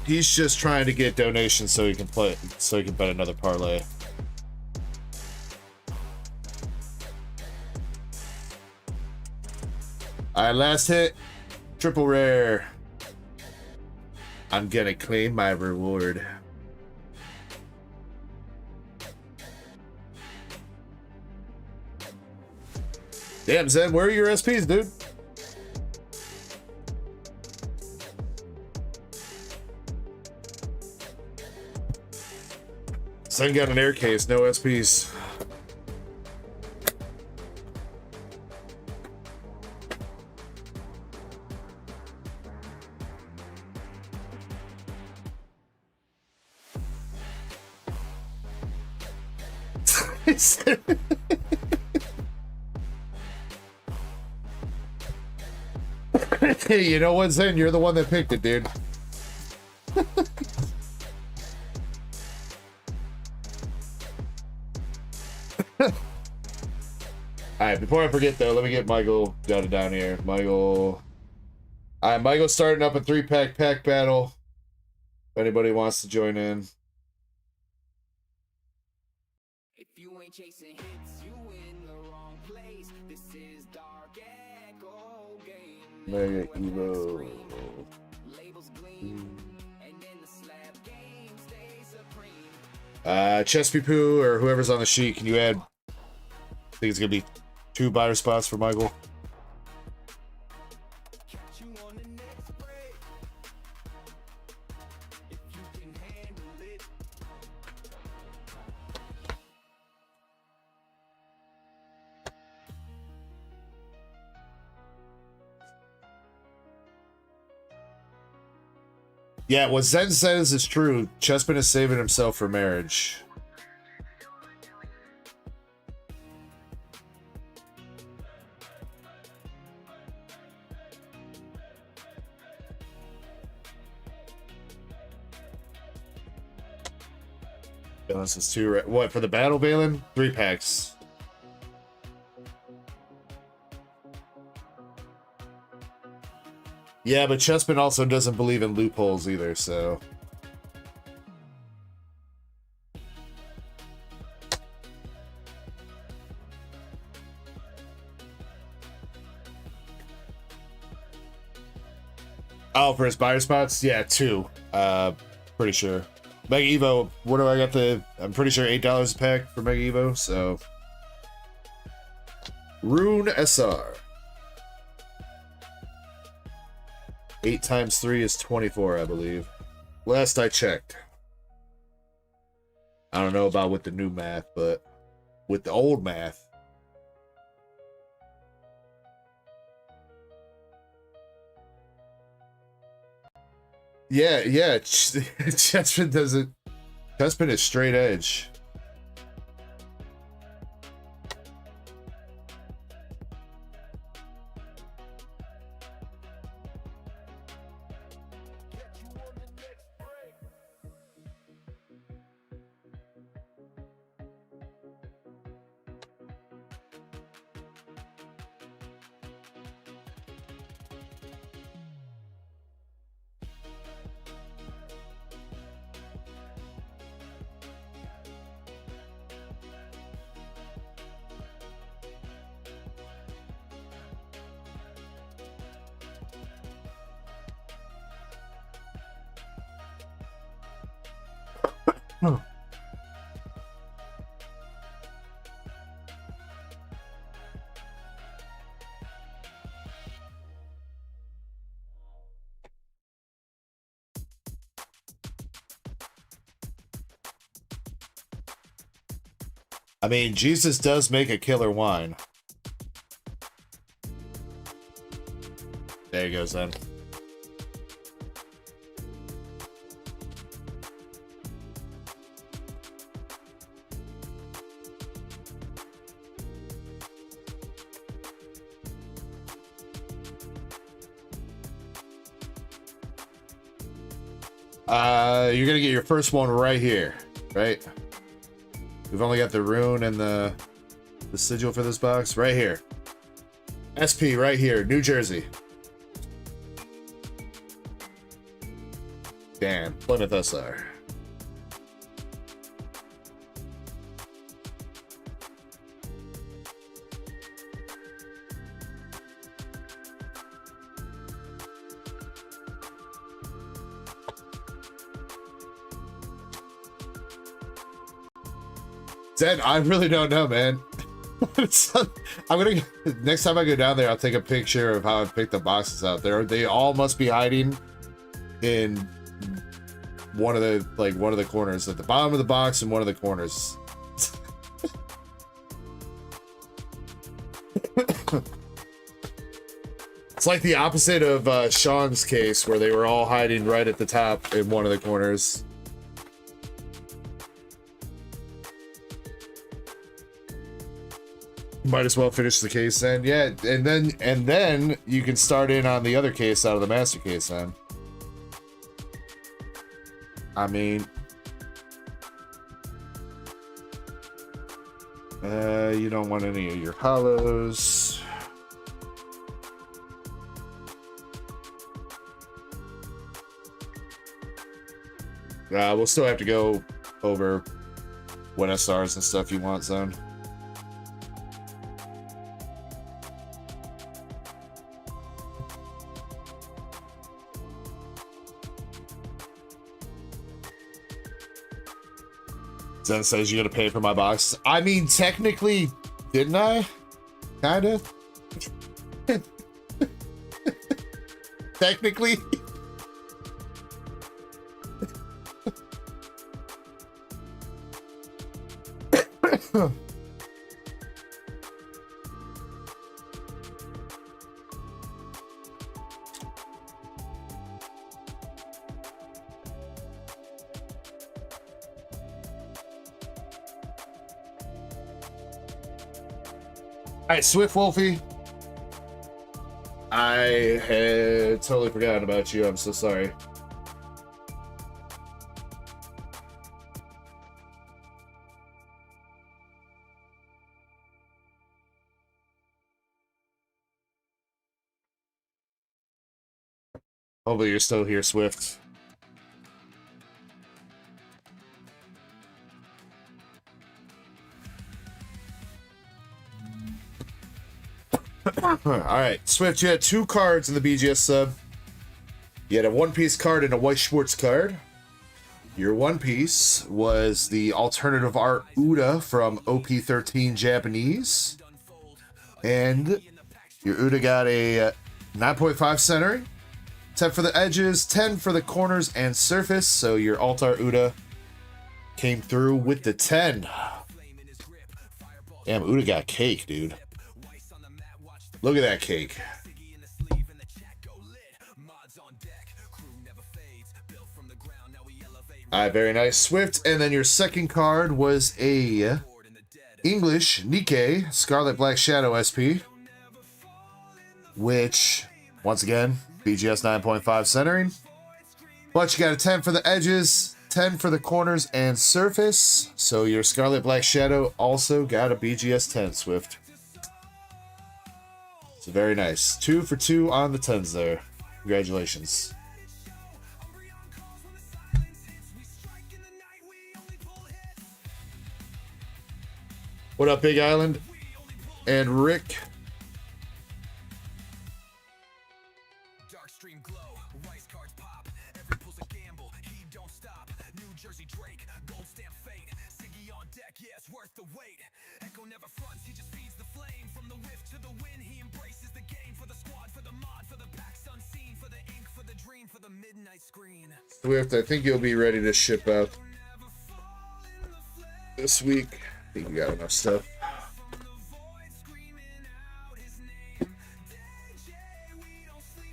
He's just trying to get donations so he can bet another parlay. Alright, last hit. Triple rare. I'm gonna claim my reward. Damn, Zen, where are your SPs, dude? Zen got an air case, no SPs. Hey, you know what, Zen? You're the one that picked it, dude. Alright, before I forget though, let me get Michael jotted down here. Michael. Alright, Michael's starting up a 3-pack pack battle. If anybody wants to join in. If you ain't chasing hits, you in the wrong place. This is DarkEckoGaming. Mega Evo. Labels gleam, and in the slab game stay supreme. Chespy Poo or whoever's on the sheet, can you add? I think it's gonna be 2 buyer spots for Michael. Catch you on the next break. If you can handle it. Yeah, what Zen says is true. Chespin is saving himself for marriage. This is 2. What for the battle, Balin? 3 packs. Yeah, but Chespin also doesn't believe in loopholes either, so. Oh, for his buyer spots? Yeah, 2. Pretty sure. Mega Evo, what do I got I'm pretty sure $8 a pack for Mega Evo, so. Rune SR. 8 times 3 is 24, I believe. Last I checked. I don't know about with the new math, but with the old math. Yeah, Chespin doesn't. Chespin is straight edge. Oh. I mean, Jesus does make a killer wine. There he goes then. You're gonna get your first one right here, right? We've only got the rune and the sigil for this box right here. SP right here, New Jersey. Damn, Plymouth SR. Zed, I really don't know, man. I'm gonna next time I go down there, I'll take a picture of how I picked the boxes out there. They all must be hiding in one of the corners at the bottom of the box and one of the corners. It's like the opposite of Sean's case, where they were all hiding right at the top in one of the corners. Might as well finish the case then. Yeah, and then you can start in on the other case out of the master case then. I mean, you don't want any of your hollows. We'll still have to go over what SRs and stuff you want, Zone. Zen says you gotta pay for my box. I mean, technically, didn't I? Kinda. Technically. Alright, Swift Wolfie. I had totally forgotten about you. I'm so sorry. Hopefully you're still here, Swift. Alright, Swift, you had 2 cards in the BGS sub. You had a One Piece card and a White Schwartz card. Your One Piece was the alternative art Uda from OP13 Japanese. And your Uda got a 9.5 centering, 10 for the edges, 10 for the corners and surface. So your alt art Uda came through with the 10. Damn, Uda got cake, dude. Look at that cake. Alright, very nice, Swift. And then your second card was a English Nikkei Scarlet Black Shadow SP, which, once again, BGS 9.5 centering. But you got a 10 for the edges, 10 for the corners and surface. So your Scarlet Black Shadow also got a BGS 10, Swift. So very nice. 2 for 2 on the 10s there. Congratulations. What up, Big Island? And Rick. Swift, I think you'll be ready to ship out this week. I think you got enough stuff.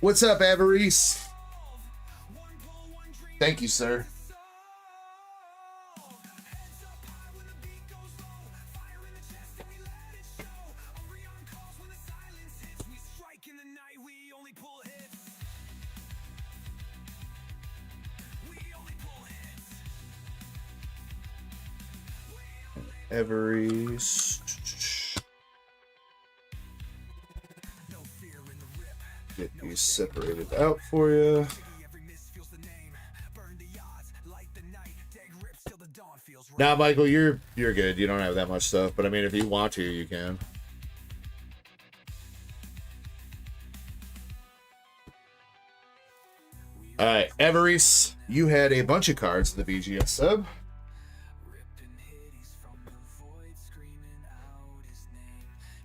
What's up, Avarice? Thank you, sir. Everest. Get these separated out for you. Now, Michael, you're good. You don't have that much stuff, but I mean, if you want to, you can. All right, Everest, you had a bunch of cards in the BGS sub.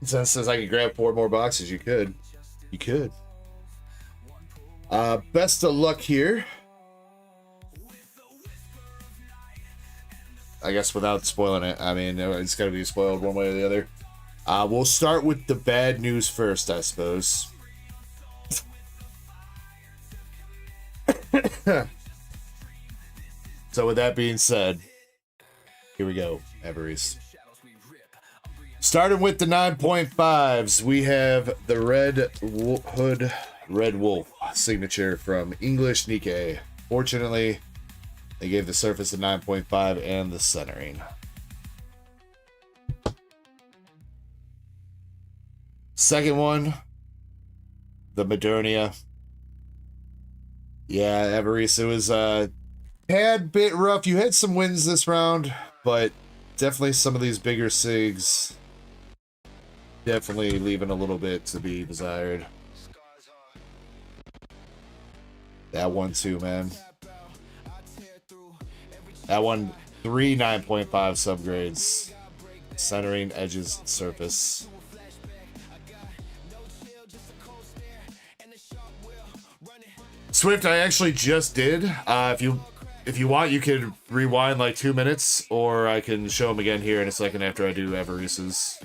Zen says I could grab 4 more boxes. You could. You could. Best of luck here. I guess without spoiling it. I mean, it's got to be spoiled one way or the other. We'll start with the bad news first, I suppose. So with that being said, here we go, Everest. Starting with the 9.5s, we have the Red Wolf signature from English Nikkei. Fortunately, they gave the surface a 9.5 and the centering. Second one, the Modernia. Yeah, Everest, it was a tad bit rough. You had some wins this round, but definitely some of these bigger SIGs definitely leaving a little bit to be desired. That one too, man. That one, 3 9.5 subgrades. Centering, edges, surface. Swift, I actually just did. If you want, you can rewind like 2 minutes, or I can show them again here in a second after I do Everest's.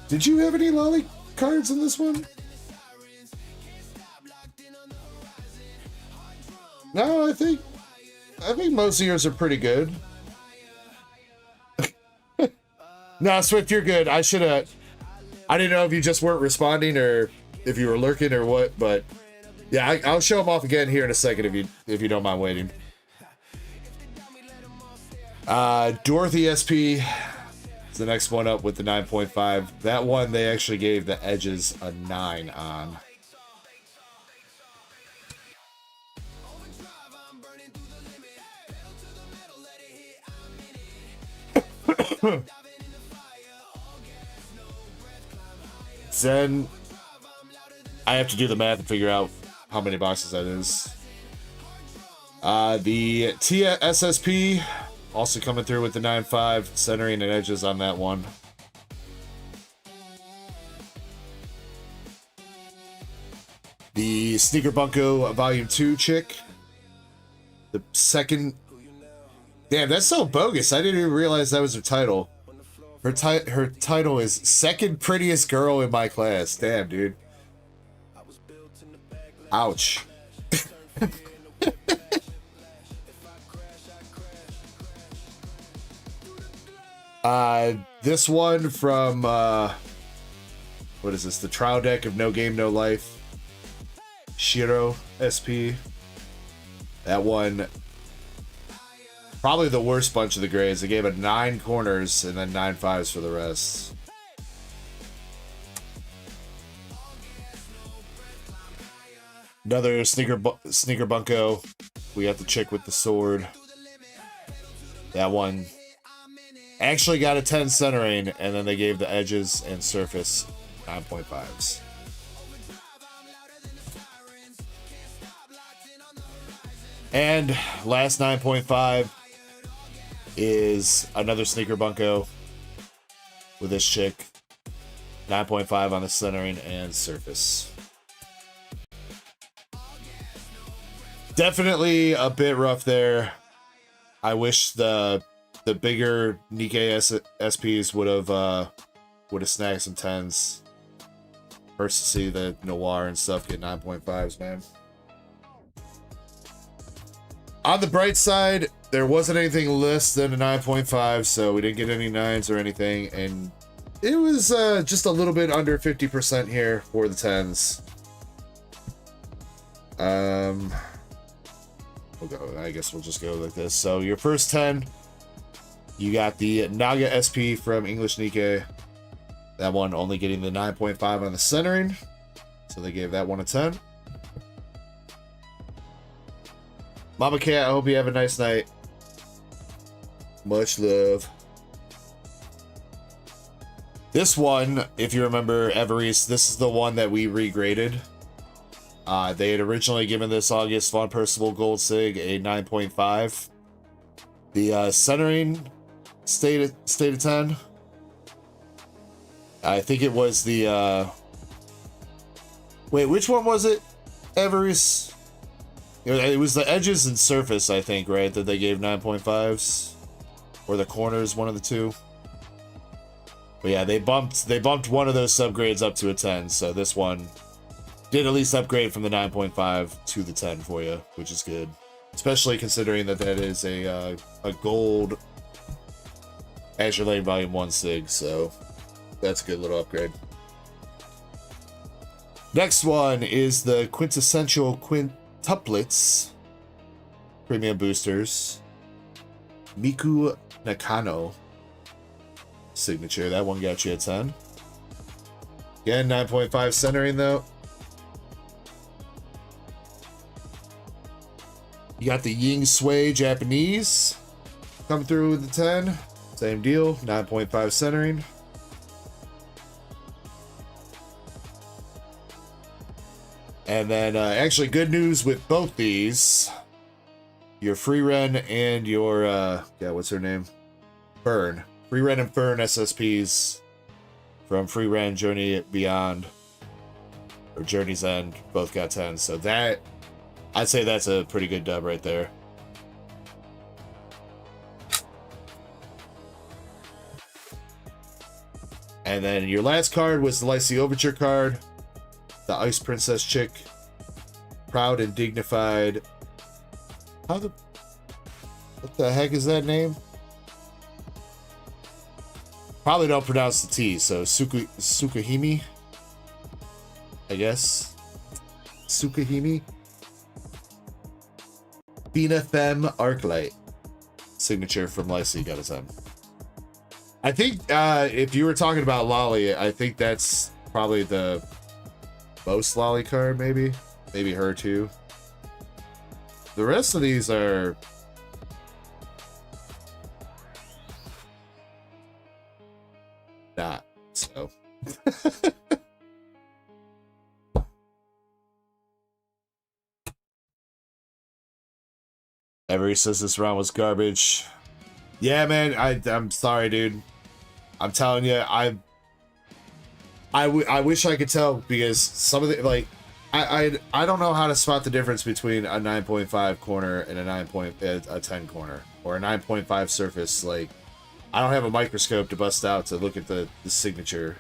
Did you have any lolly cards in this one? No, I think most of yours are pretty good. No, Swift, you're good. I didn't know if you just weren't responding or if you were lurking or what, but yeah, I'll show them off again here in a second if you don't mind waiting. Dorothy SP is the next one up with the 9.5. That one they actually gave the edges a 9 on. Then I have to do the math and figure out how many boxes that is. The TSSP also coming through with the 9.5, centering and edges on that one. The Sneaker Bunko Volume 2 chick. The second... Damn, that's so bogus. I didn't even realize that was her title. Her title is Second Prettiest Girl in My Class. Damn, dude. Ouch. This one from, what is this? The Trial Deck of No Game, No Life. Shiro SP. That one... Probably the worst bunch of the grades. They gave it 9 corners and then 9 5s for the rest. Another sneaker bunko. We got the chick with the sword. That one actually got a 10 centering, and then they gave the edges and surface 9.5s. And last 9.5 is another sneaker bunko with this chick. 9.5 on the centering and surface. Definitely a bit rough there. I wish the bigger Nikkei SPs would have snagged some 10s. First to see the Noir and stuff get 9.5s, man. On the bright side, there wasn't anything less than a 9.5, so we didn't get any 9s or anything, and it was just a little bit under 50% here for the 10s. We'll go. I guess we'll just go like this. So your first 10, you got the Naga SP from English Nikkei. That one only getting the 9.5 on the centering, so they gave that one a 10. Mama Cat, I hope you have a nice night. Much love. This one, if you remember, Everest, this is the one that we regraded. They had originally given this August Von Percival Gold Sig a 9.5. The centering stayed at 10. I think it was the... Wait, which one was it? Everest. It was the edges and surface, I think, right, that they gave 9.5s, or the corners, one of the two. But yeah, they bumped one of those subgrades up to a 10, so this one did at least upgrade from the 9.5 to the 10 for you, which is good, especially considering that is a gold Azure Lane Volume 1 Sig, so that's a good little upgrade. Next one is the quintessential quintuplets premium boosters. Miku Nakano signature. That one got you a 10. Again, 9.5 centering though. You got the Ying Sui Japanese come through with the 10. Same deal, 9.5 centering. And then actually good news with both these. Your Free Ren and your yeah, what's her name? Fern. Free Ren and Fern SSPs from Free Ren Journey Beyond or Journey's End both got 10. So that, I'd say that's a pretty good dub right there. And then your last card was the Lycée Overture card. The Ice Princess chick. Proud and dignified. What the heck is that name? Probably don't pronounce the T, so Tsukahime, I guess. Tsukahime. Bina Femme Arclight. Signature from Lycée got a 10. I think if you were talking about Lolly, I think that's probably the most Lolly card, maybe. Maybe her too. The rest of these are not, so. Every says this round was garbage. Yeah, man, I'm sorry, dude. I'm telling you, I wish I could tell, because some of the, like, I don't know how to spot the difference between a 9.5 corner and a 10 corner, or a 9.5 surface. Like, I don't have a microscope to bust out to look at the signature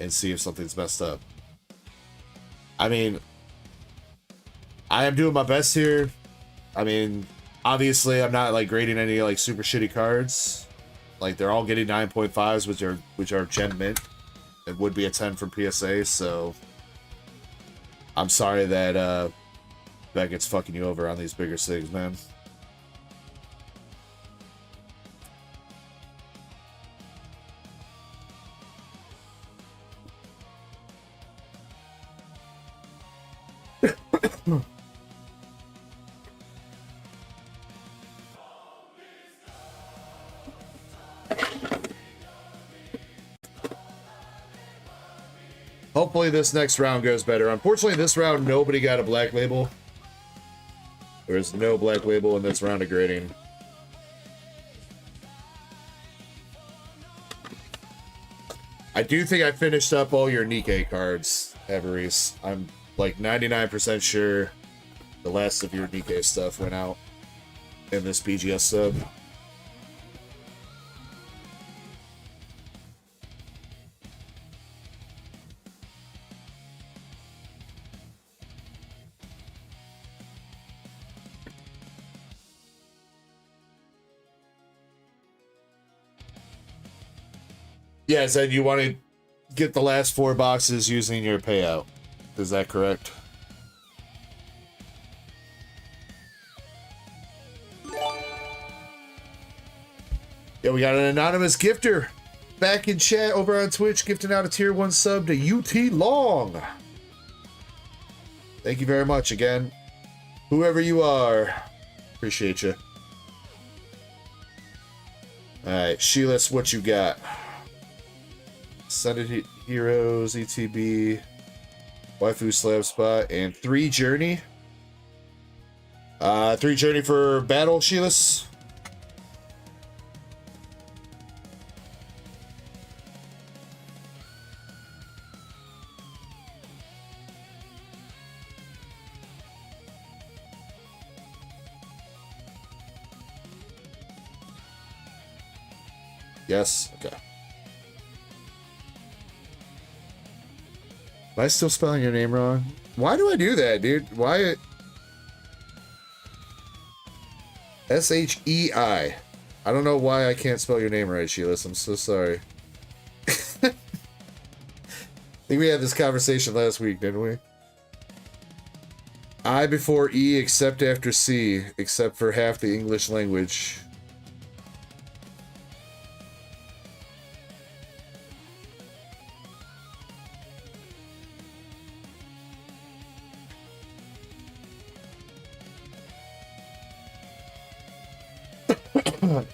and see if something's messed up. I mean, I am doing my best here. I mean, obviously I'm not like grading any like super shitty cards. Like, they're all getting 9.5s, which are Gen Mint. It would be a 10 from PSA, so I'm sorry that that gets fucking you over on these bigger SIGs, man. Hopefully this next round goes better. Unfortunately, this round, nobody got a black label. There's no black label in this round of grading. I do think I finished up all your Nikkei cards, Everese. I'm like 99% sure the last of your Nikkei stuff went out in this BGS sub. Yeah, Zed, you want to get the last 4 boxes using your payout. Is that correct? Yeah, we got an anonymous gifter back in chat over on Twitch, gifting out a tier 1 sub to UT Long. Thank you very much again. Whoever you are, appreciate you. Alright, Sheilas, what you got? Sunday Heroes, ETB, Waifu Slab Spot, and 3 Journey. 3 Journey for Battle, Sheilas. Yes? Okay. Am I still spelling your name wrong? Why do I do that, dude? Why? S-H-E-I. I don't know why I can't spell your name right, Sheila. I'm so sorry. I think we had this conversation last week, didn't we? I before E except after C, except for half the English language.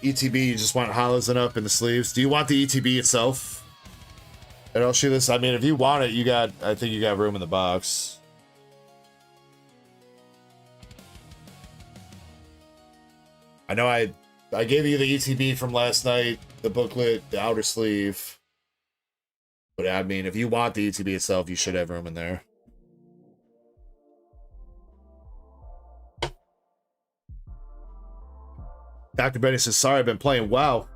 ETB, you just want hollows and up in the sleeves. Do you want the ETB itself? And I'll show this. I mean, if you want it, you got, I think you got room in the box. I know I gave you the ETB from last night, the booklet, the outer sleeve. But I mean, if you want the ETB itself, you should have room in there. Dr. Benny says, sorry, I've been playing WoW.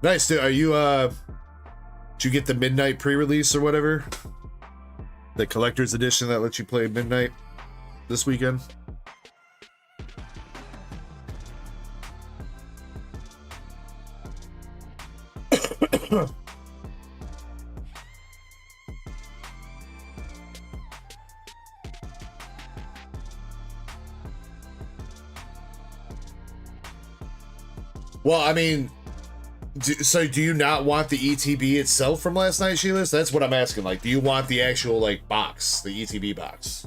Nice, dude. Are you, did you get the Midnight pre-release or whatever? The collector's edition that lets you play Midnight this weekend? Well, I mean, so do you not want the ETB itself from last night, Sheila? That's what I'm asking. Like, do you want the actual, like, box, the ETB box?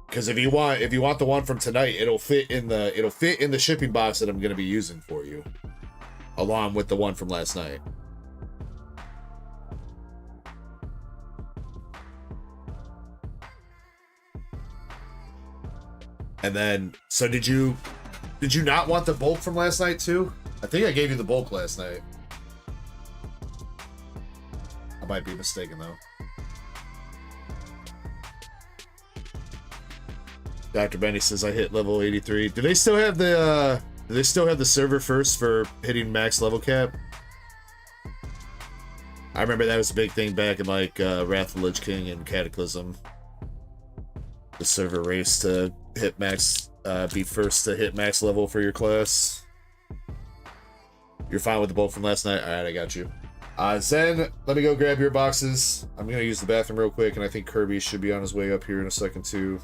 Because if you want the one from tonight, it'll fit in the shipping box that I'm going to be using for you, along with the one from last night. And then, so did you not want the bulk from last night too? I think I gave you the bulk last night. I might be mistaken though. Dr. Benny says I hit level 83. Do they still have the server first for hitting max level cap? I remember that was a big thing back in like Wrath of the Lich King and Cataclysm. The server race to hit max, be first to hit max level for your class. You're fine with the bulk from last night? Alright, I got you. Zen, let me go grab your boxes. I'm gonna use the bathroom real quick, and I think Kirby should be on his way up here in a second too.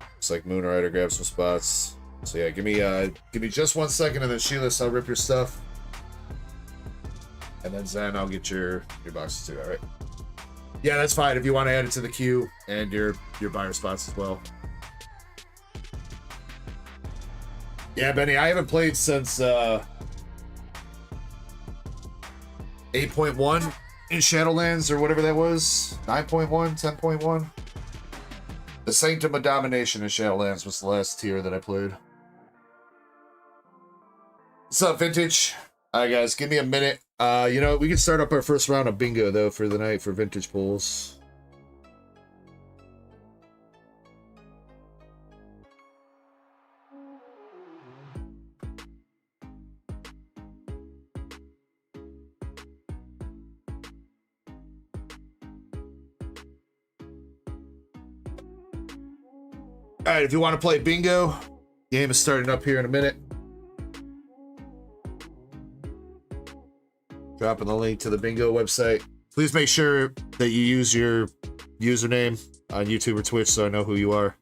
Looks like Moonrider grabbed some spots. So yeah, give me just 1 second, and then Sheila, I'll rip your stuff. And then Zen, I'll get your boxes too, alright? Yeah, that's fine if you want to add it to the queue and your buyer spots as well. Yeah, Benny, I haven't played since 8.1 in Shadowlands or whatever that was. 9.1, 10.1. The Sanctum of Domination in Shadowlands was the last tier that I played. What's up, Vintage? Alright, guys, give me a minute. You know, we can start up our first round of bingo, though, for the night for Vintage pools. Alright, if you want to play bingo, game is starting up here in a minute. Dropping the link to the bingo website. Please make sure that you use your username on YouTube or Twitch so I know who you are.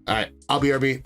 Alright, I'll be RB.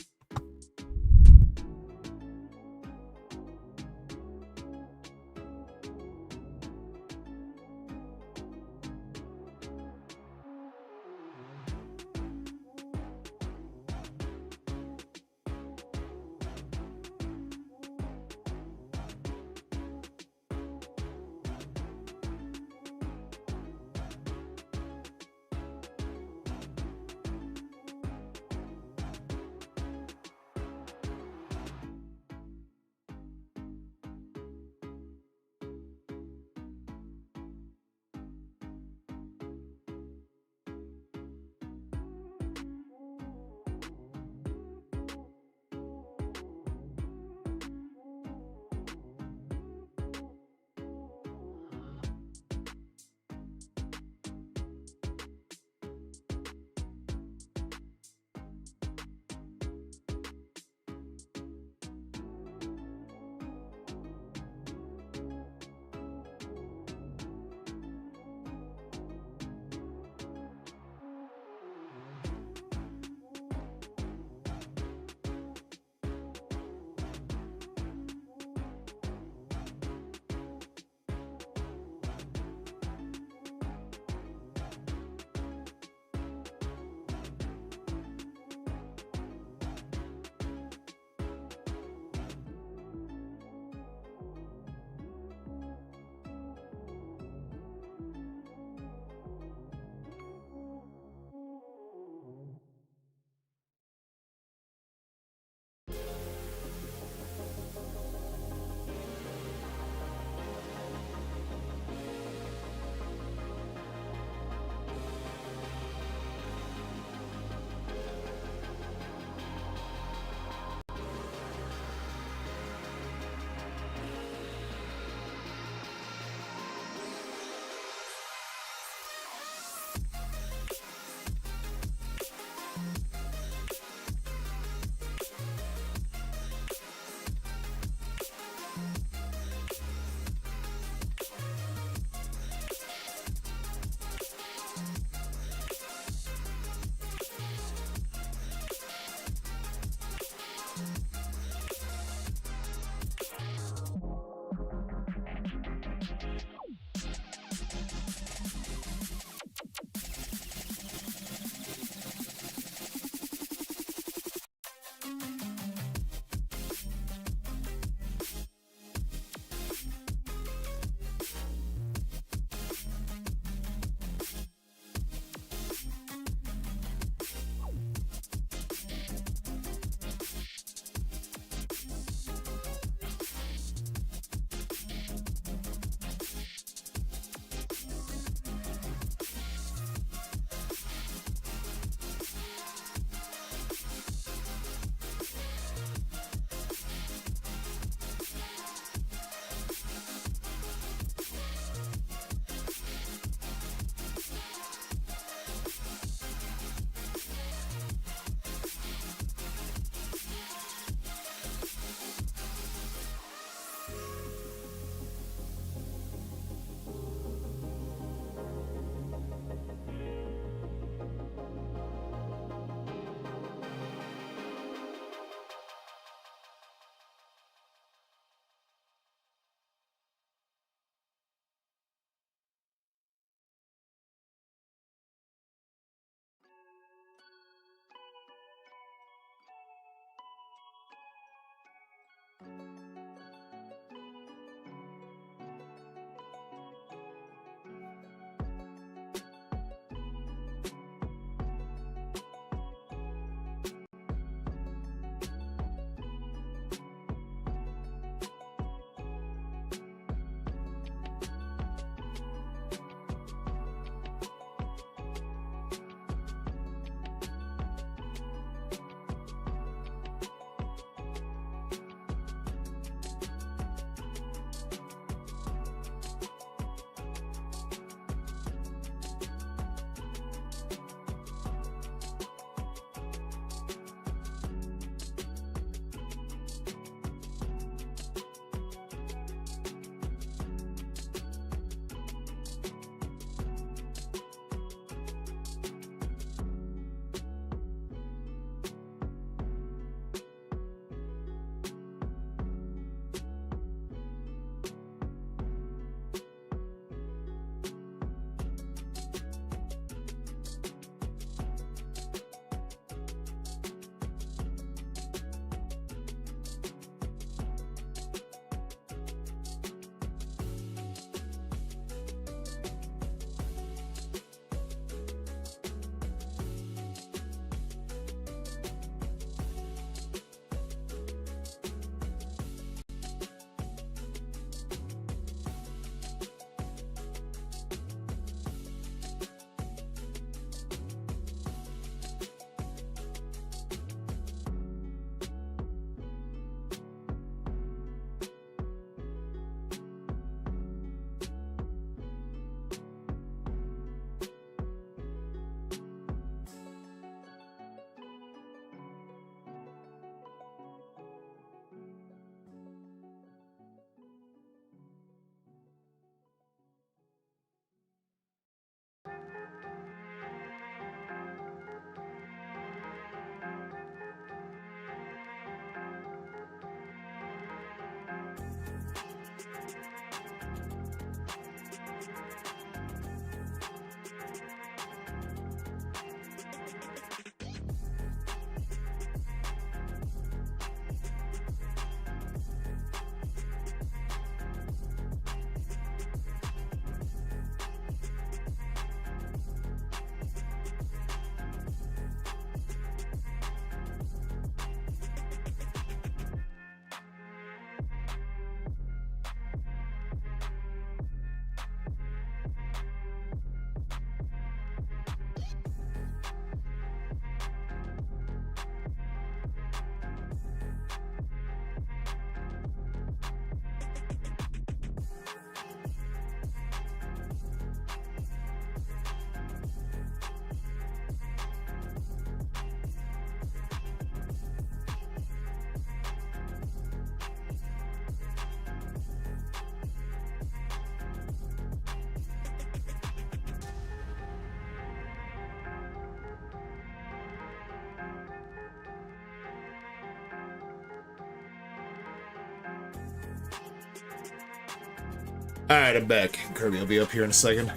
Alright, I'm back. Kirby will be up here in a second.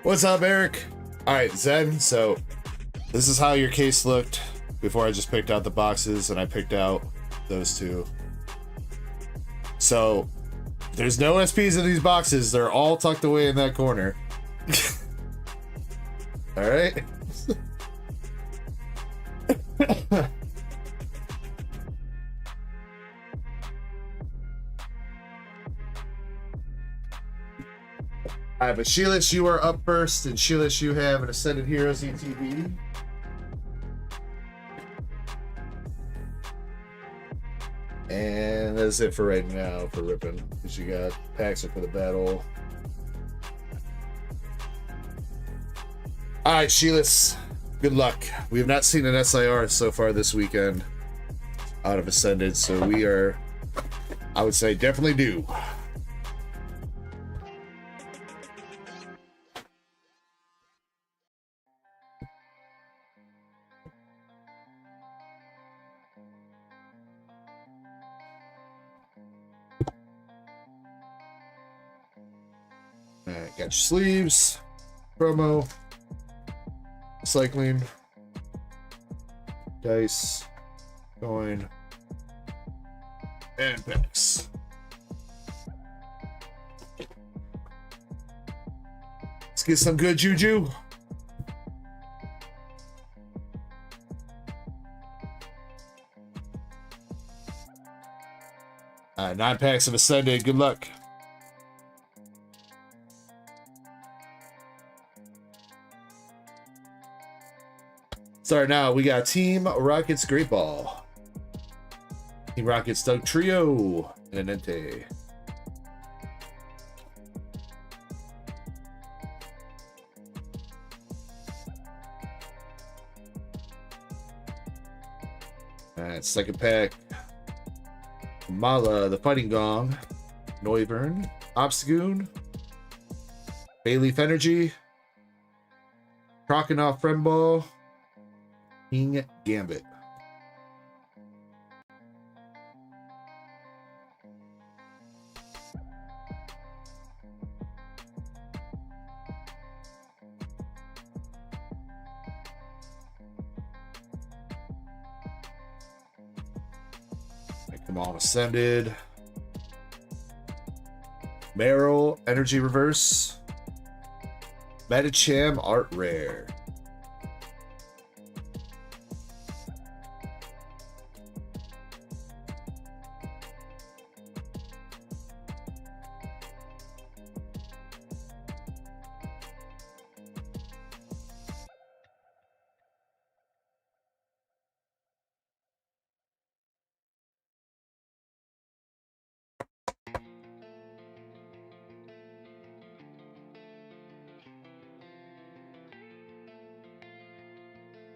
What's up, Eric? Alright, Zen, so this is how your case looked before I just picked out the boxes and I picked out those two. So there's no SPs in these boxes. They're all tucked away in that corner. Alright. Alright, but Sheilash, you are up first, and Sheilash, you have an Ascended Heroes ETB. And that's it for right now for ripping, because you got packs are for the battle. Alright, Sheilash, good luck. We have not seen an SIR so far this weekend out of Ascended, so we are, I would say, definitely due. Alright, got your sleeves, promo, cycling, dice, coin, and packs. Let's get some good juju. Alright, 9 packs of Ascended. Good luck. Starting out, we got Team Rockets Great Ball, Team Rockets Doug Trio, and an Entei. Alright, second pack. Mala, the Fighting Gong, Noivern, Obstagoon, Bayleaf Energy, Crocodile Friendball, King Gambit. Make them all Ascended. Meryl, Energy Reverse. Medicham, Art Rare.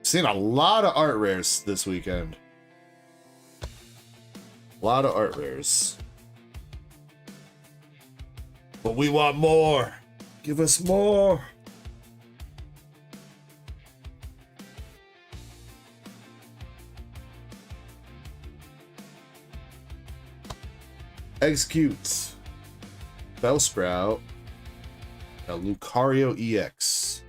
Seen a lot of art rares this weekend. A lot of art rares. But we want more. Give us more. Execute. Bellsprout. A Lucario EX.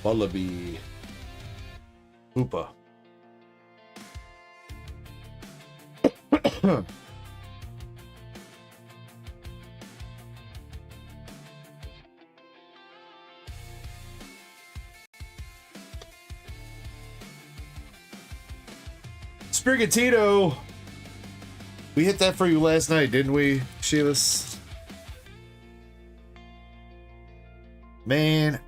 Wallaby. Hoopa. Sprigatito. We hit that for you last night, didn't we, Sheilas? Man.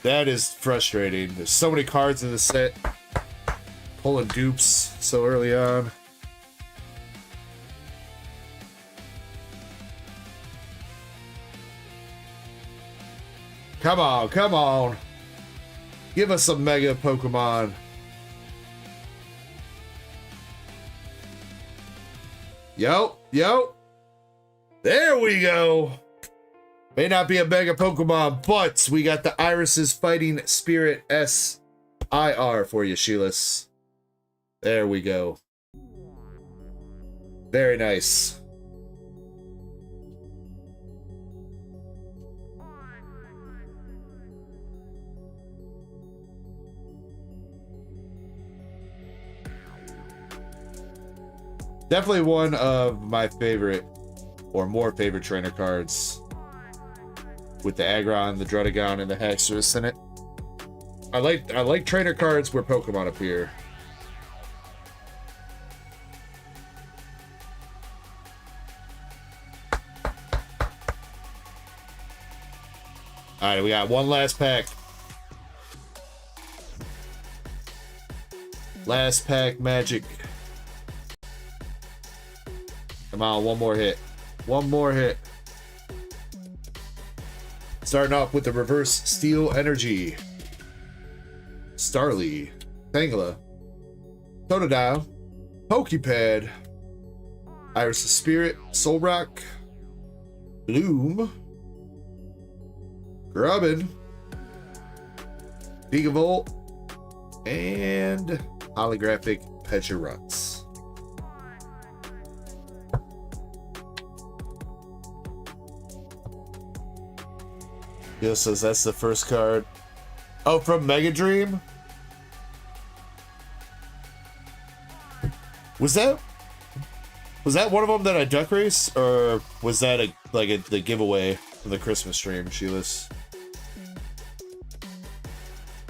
That is frustrating. There's so many cards in the set. Pulling dupes so early on. Come on, come on. Give us some mega Pokemon. Yo, yo. There we go. May not be a mega Pokemon, but we got the Iris's Fighting Spirit SIR for you, Sheilas. There we go. Very nice. Definitely one of my favorite, or more favorite trainer cards. With the Aggron, the Druddigon, and the Haxorus in it. I like trainer cards where Pokemon appear. Alright, we got one last pack. Last pack magic. Come on, one more hit. One more hit. Starting off with the reverse steel energy. Starly, Tangela, Totodile, Pokepad, Iris' Spirit, Solrock, Bloom, Grubbin, Gigavolt, and holographic Pecharuts. Yo says that's the first card. Oh, from Mega Dream? Was that one of them that I duck race, or was that the giveaway for the Christmas stream, Sheila's?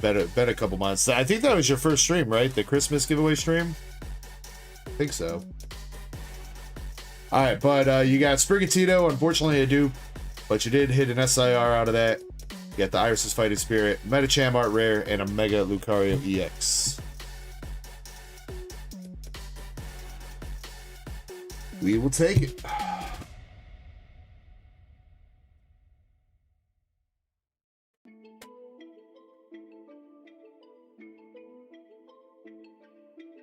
Been a couple months. I think that was your first stream, right? The Christmas giveaway stream? I think so. Alright, but you got Sprigatito, unfortunately a dupe, but you did hit an SIR out of that. You got the Iris' Fighting Spirit, Medicham Art Rare, and a Mega Lucario EX. We will take it.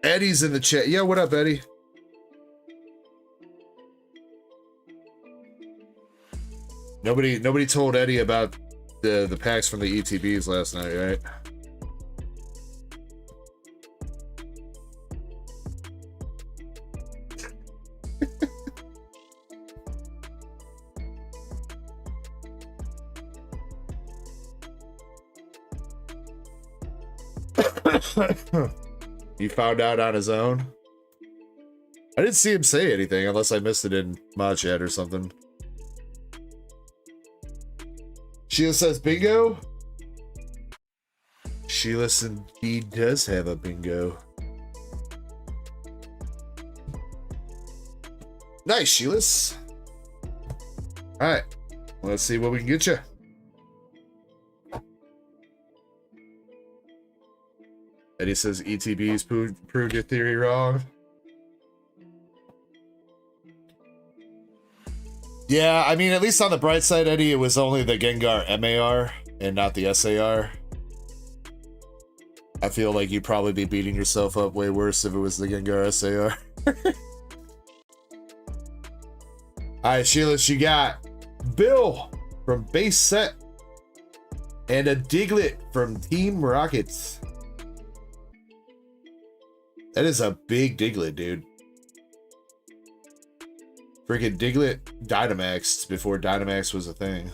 Eddie's in the chat. Yeah, what up, Eddie? Nobody told Eddie about the packs from the ETBs last night, right? He found out on his own. I didn't see him say anything unless I missed it in mod chat or something. Sheila says bingo. Sheila indeed does have a bingo. Nice, Sheila's. Alright. Let's see what we can get you. Eddie says ETB's proved your theory wrong. Yeah, I mean, at least on the bright side, Eddie, it was only the Gengar MAR and not the SAR. I feel like you'd probably be beating yourself up way worse if it was the Gengar SAR. Alright, Sheila, you got Bill from Base Set and a Diglett from Team Rockets. That is a big Diglett, dude. Freaking Diglett Dynamaxed before Dynamax was a thing.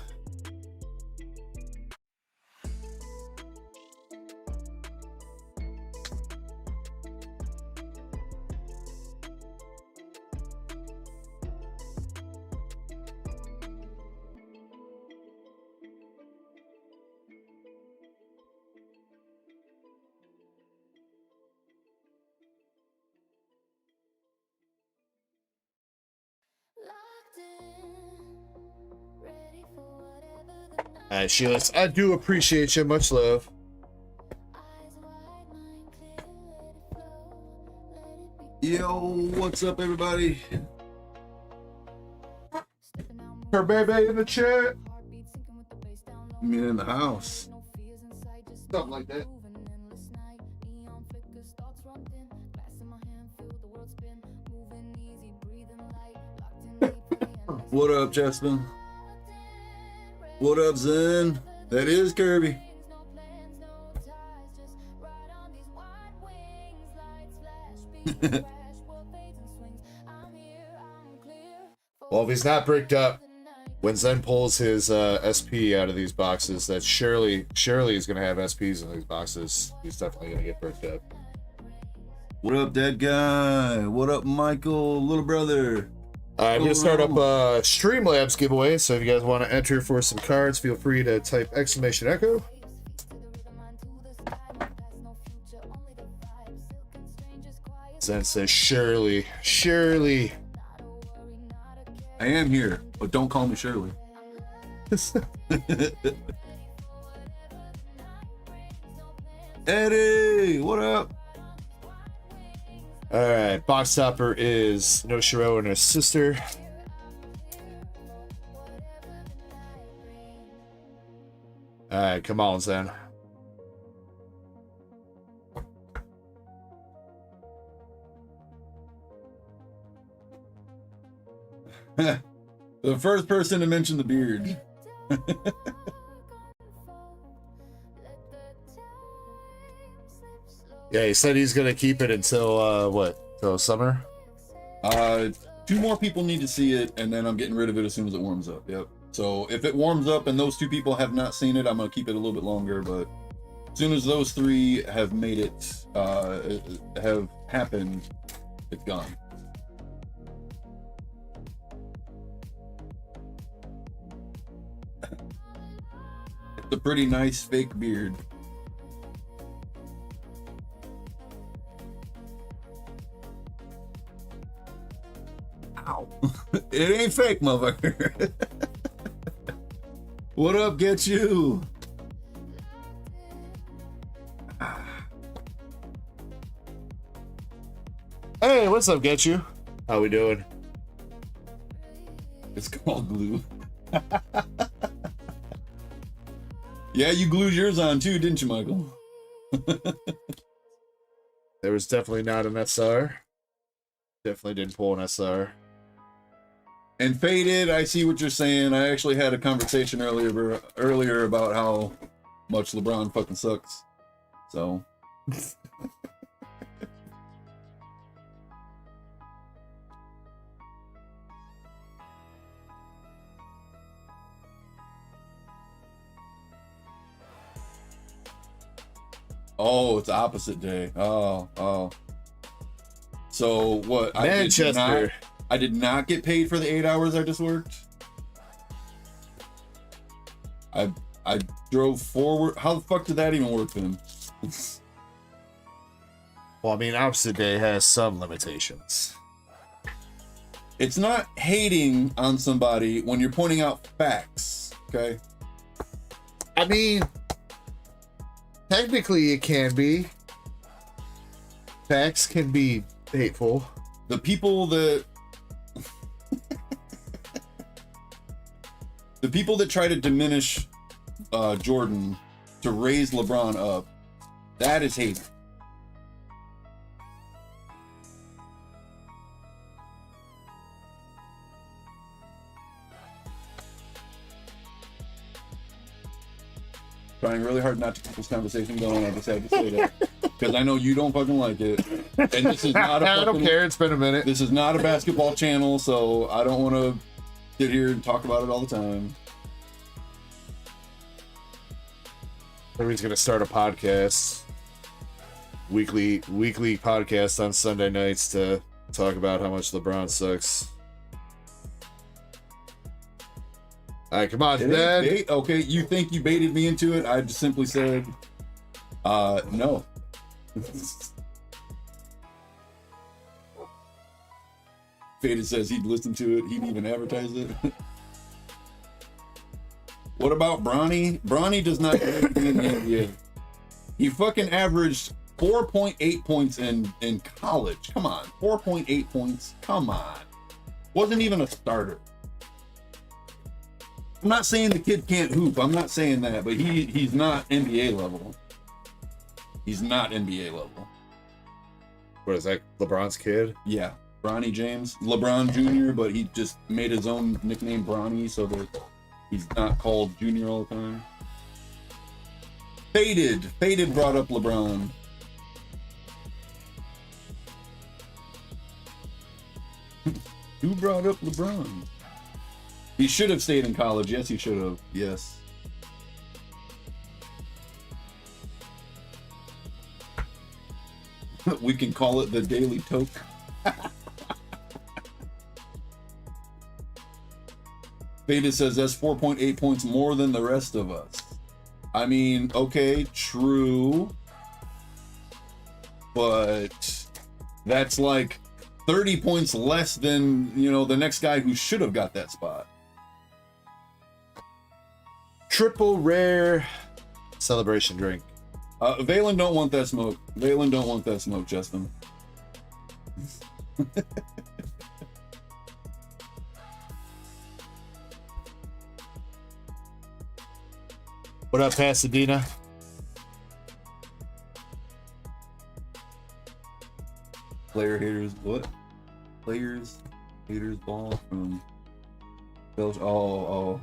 Alright, Sheila, I do appreciate you. Much love. Yo, what's up, everybody? Her baby in the chat. Me in the house. Something like that. What up, Chespin? What up, Zen? That is Kirby. Well, if he's not bricked up, when Zen pulls his SP out of these boxes, that surely he's gonna have SPs in these boxes. He's definitely gonna get bricked up. What up, dead guy? What up, Michael, little brother? I'm gonna start up a Streamlabs giveaway, so if you guys want to enter for some cards, feel free to type exclamation echo. Zen says, surely. I am here, but don't call me Shirley. Eddie, what up? All right, box topper is No Shiro and her sister. All right, come on, Zen. The first person to mention the beard. Yeah, he said he's gonna keep it until what? Till summer? 2 more people need to see it, and then I'm getting rid of it as soon as it warms up. Yep. So if it warms up and those 2 people have not seen it, I'm gonna keep it a little bit longer. But as soon as those 3 have made it, have happened, it's gone. It's a pretty nice fake beard. Ow. It ain't fake, motherfucker. What up, get you? Hey, what's up, get you? How we doing? It's called glue. Yeah, you glued yours on too, didn't you, Michael? There was definitely not an SR. Definitely didn't pull an SR. And Faded, I see what you're saying. I actually had a conversation earlier about how much LeBron fucking sucks. So. Oh, it's opposite day. Oh. So what? Manchester. I did not get paid for the 8 hours I just worked. I drove forward. How the fuck did that even work then? Well, I mean, opposite day has some limitations. It's not hating on somebody when you're pointing out facts, okay? I mean, technically it can be. Facts can be hateful. The people that the people that try to diminish Jordan to raise LeBron up, that is hate. Trying really hard not to keep this conversation going. I just had to say that because I know you don't fucking like it. And this is not a I don't care. It's been a minute. This is not a basketball channel, so I don't want to sit here and talk about it all the time. Everybody's gonna start a podcast, weekly podcast on Sunday nights to talk about how much LeBron sucks. All right, come on, Dad. Okay, you think you baited me into it? I just simply said, no. Faded says he'd listen to it. He'd even advertise it. What about Bronny? Bronny does not get anything in the NBA. He fucking averaged 4.8 points in college. Come on, 4.8 points. Come on. Wasn't even a starter. I'm not saying the kid can't hoop. I'm not saying that, but he's not NBA level. He's not NBA level. What is that? LeBron's kid? Yeah, Bronny James, LeBron Jr., but he just made his own nickname Bronny, so that he's not called Junior all the time. Faded brought up LeBron. Who brought up LeBron? He should have stayed in college. Yes, he should have. Yes. We can call it the Daily Toke. Beta says that's 4.8 points more than the rest of us. I mean, okay, true. But that's like 30 points less than, you know, the next guy who should have got that spot. Triple rare celebration drink. Valen don't want that smoke. Valen don't want that smoke, Justin. What up, Pasadena? Player haters, what? Players haters ball from Belgium. Oh.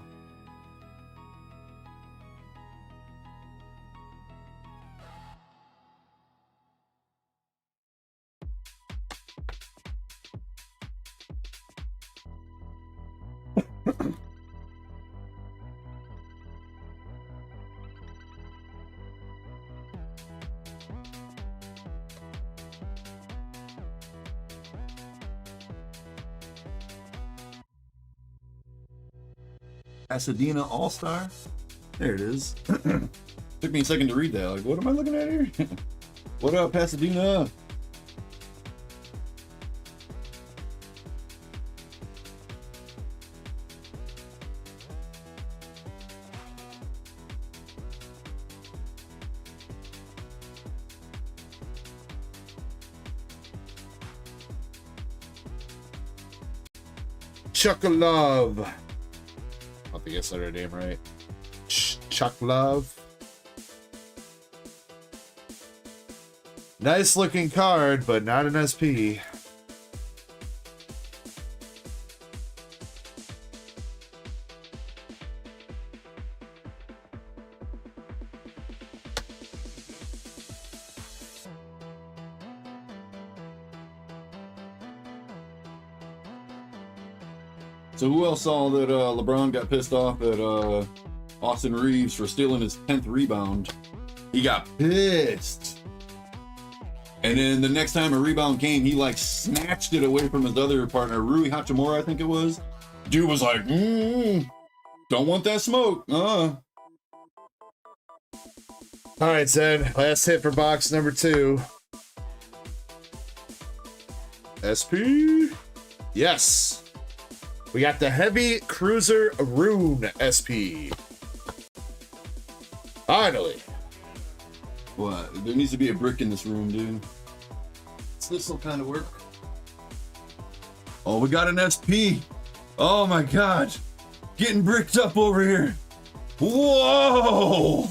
Pasadena All-Star? There it is. Took me a second to read that. Like, what am I looking at here? What up, Pasadena? Chuck Love. I don't think I said her name right. Chuck Love. Nice looking card, but not an SP. So who else saw that LeBron got pissed off at Austin Reeves for stealing his 10th rebound? He got pissed. And then the next time a rebound came, he like snatched it away from his other partner, Rui Hachimura, I think it was. Dude was like, don't want that smoke. All right, Zed. Last hit for box number 2. SP. Yes. We got the Heavy Cruiser Rune SP. Finally. What? There needs to be a brick in this room, dude. This will kind of work. Oh, we got an SP. Oh my God. Getting bricked up over here. Whoa.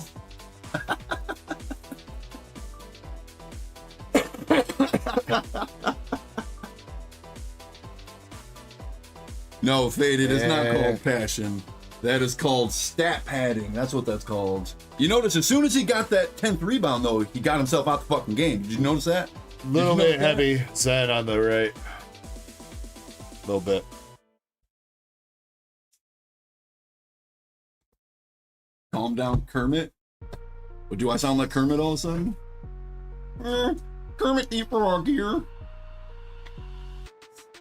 No, Faded is not called passion. That is called stat padding. That's what that's called. You notice as soon as he got that 10th rebound, though, he got himself out the fucking game. Did you notice that? A little bit heavy, Zen on the right. A little bit. Calm down, Kermit. But do I sound like Kermit all of a sudden? Kermit the Frog here.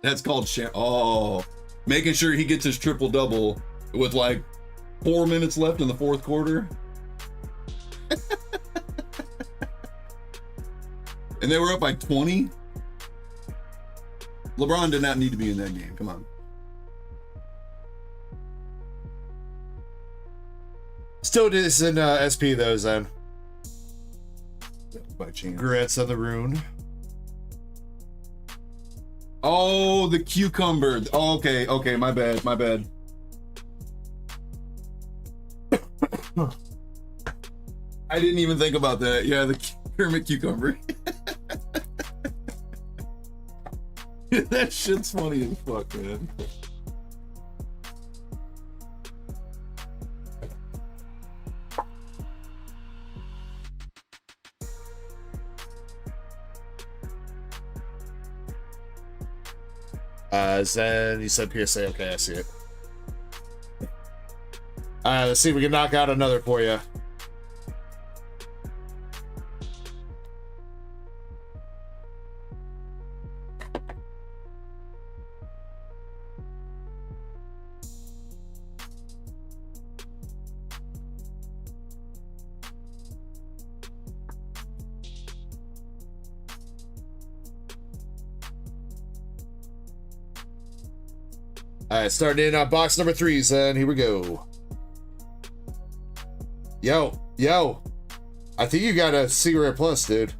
That's called making sure he gets his triple-double with like 4 minutes left in the fourth quarter. And they were up by 20. LeBron did not need to be in that game. Come on. Still is in SP though, Zen. By chance. Congrats on the rune. Oh, the cucumber. Oh, okay, my bad. I didn't even think about that. Yeah, the Kermit cucumber. That shit's funny as fuck, man. Zen, you said PSA. Okay, I see it. Let's see if we can knock out another for you. All right, starting in on box number 3, Zen. Here we go. Yo. I think you got a Cigarette Plus, dude.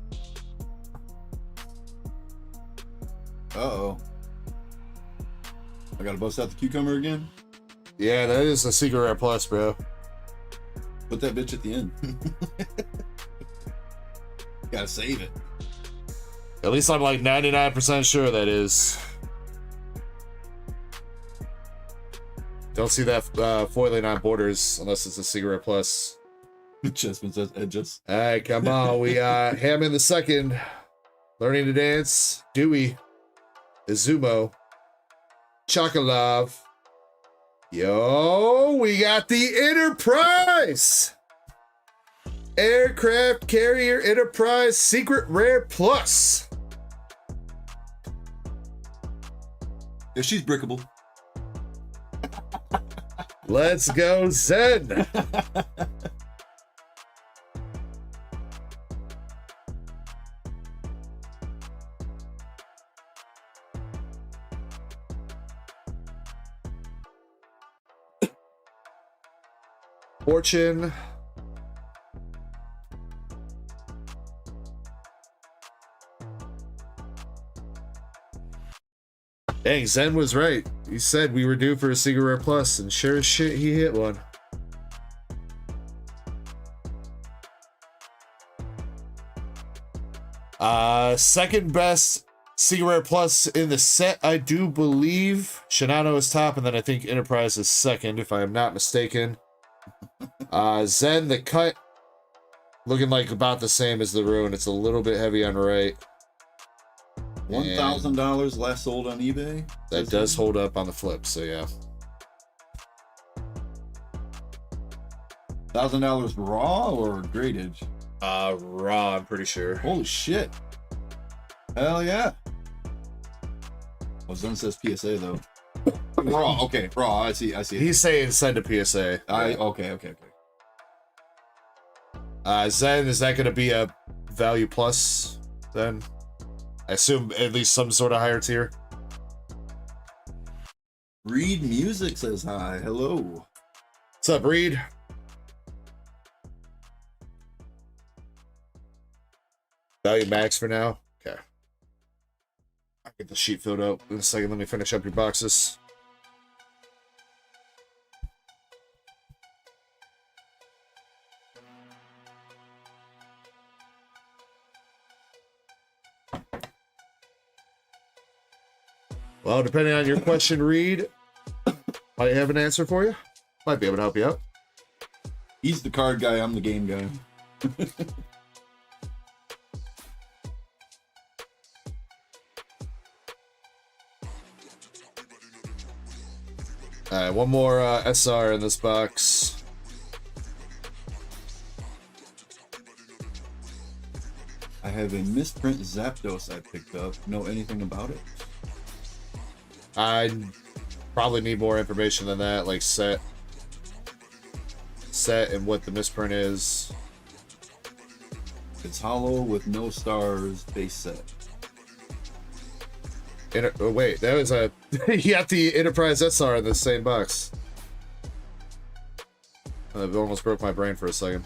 Uh-oh. I gotta bust out the cucumber again? Yeah, that is a Cigarette Plus, bro. Put that bitch at the end. Gotta save it. At least I'm like 99% sure that is. Don't see that foiling on borders unless it's a Cigarette Plus. Chessman says edges. All right, come on. We Ham in the second. Learning to dance. Dewey. Izumo. Chocolove. Yo, we got the Enterprise. Aircraft Carrier Enterprise Secret Rare Plus. If she's brickable. Let's go, Zen. Fortune. Dang, Zen was right. He said we were due for a Cigarette Plus, and sure as shit, he hit one. Second best Cigarette Plus in the set, I do believe. Shinano is top, and then I think Enterprise is second, if I am not mistaken. Zen, the cut, looking like about the same as the Rune. It's a little bit heavy on right. $1,000 last sold on eBay. That does hold up on the flip, so yeah. $1,000 raw or gradage? Raw, I'm pretty sure. Holy shit. Hell yeah. Well, Zen says PSA though. Raw, okay, raw. I see. He's saying send a PSA. Okay. Zen, is that going to be a value plus then? I assume at least some sort of higher tier. Reed Music says hi. Hello. What's up, Reed? Value max for now. Okay. I'll get the sheet filled up in a second. Let me finish up your boxes. Well, depending on your question, Reed, might have an answer for you. Might be able to help you out. He's the card guy. I'm the game guy. All right, one more SR in this box. I have a misprint Zapdos I picked up. Know anything about it? I probably need more information than that, like set and what the misprint is. It's hollow with no stars, base set. Oh, wait, that was a... you got the Enterprise SR in the same box. It almost broke my brain for a second.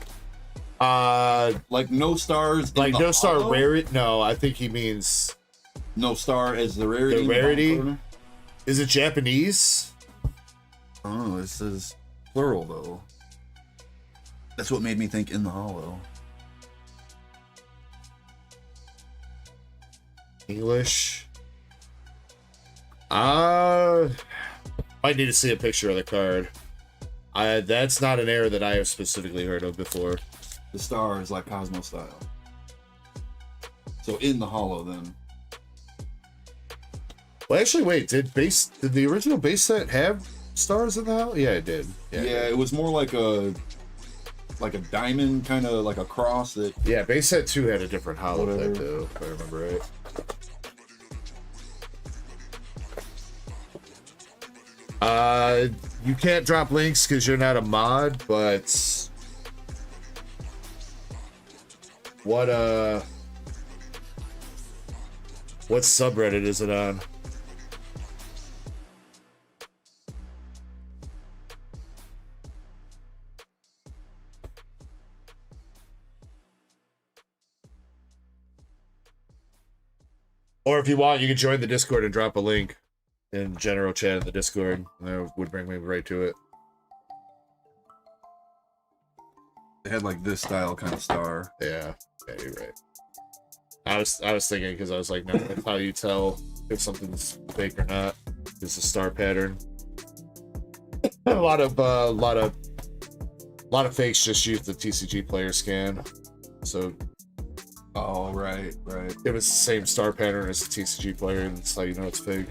Like no stars. Like no star rarity? No, I think he means... No star as the rarity. The rarity? Is it Japanese? Oh, it says plural though. That's what made me think in the hollow. English. Might need to see a picture of the card. That's not an error that I have specifically heard of before. The star is like Cosmo style. So in the hollow then. Well, actually, wait. Did the original base set have stars in the house? Yeah, it did. Yeah, it was more like a diamond, kind of like a cross that. Yeah, base set 2 had a different hollow Whatever. type though, if I remember right. You can't drop links because you're not a mod, but what subreddit is it on? Or if you want, you can join the Discord and drop a link in general chat in the Discord, and that would bring me right to it. They had like this style kind of star. Yeah, you're right. I was thinking because I was like, no, that's how you tell if something's fake or not. It's a star pattern. a lot of fakes just use the TCG player scan. So Oh, right. if it's the same star pattern as the TCG player, that's how you know it's fake.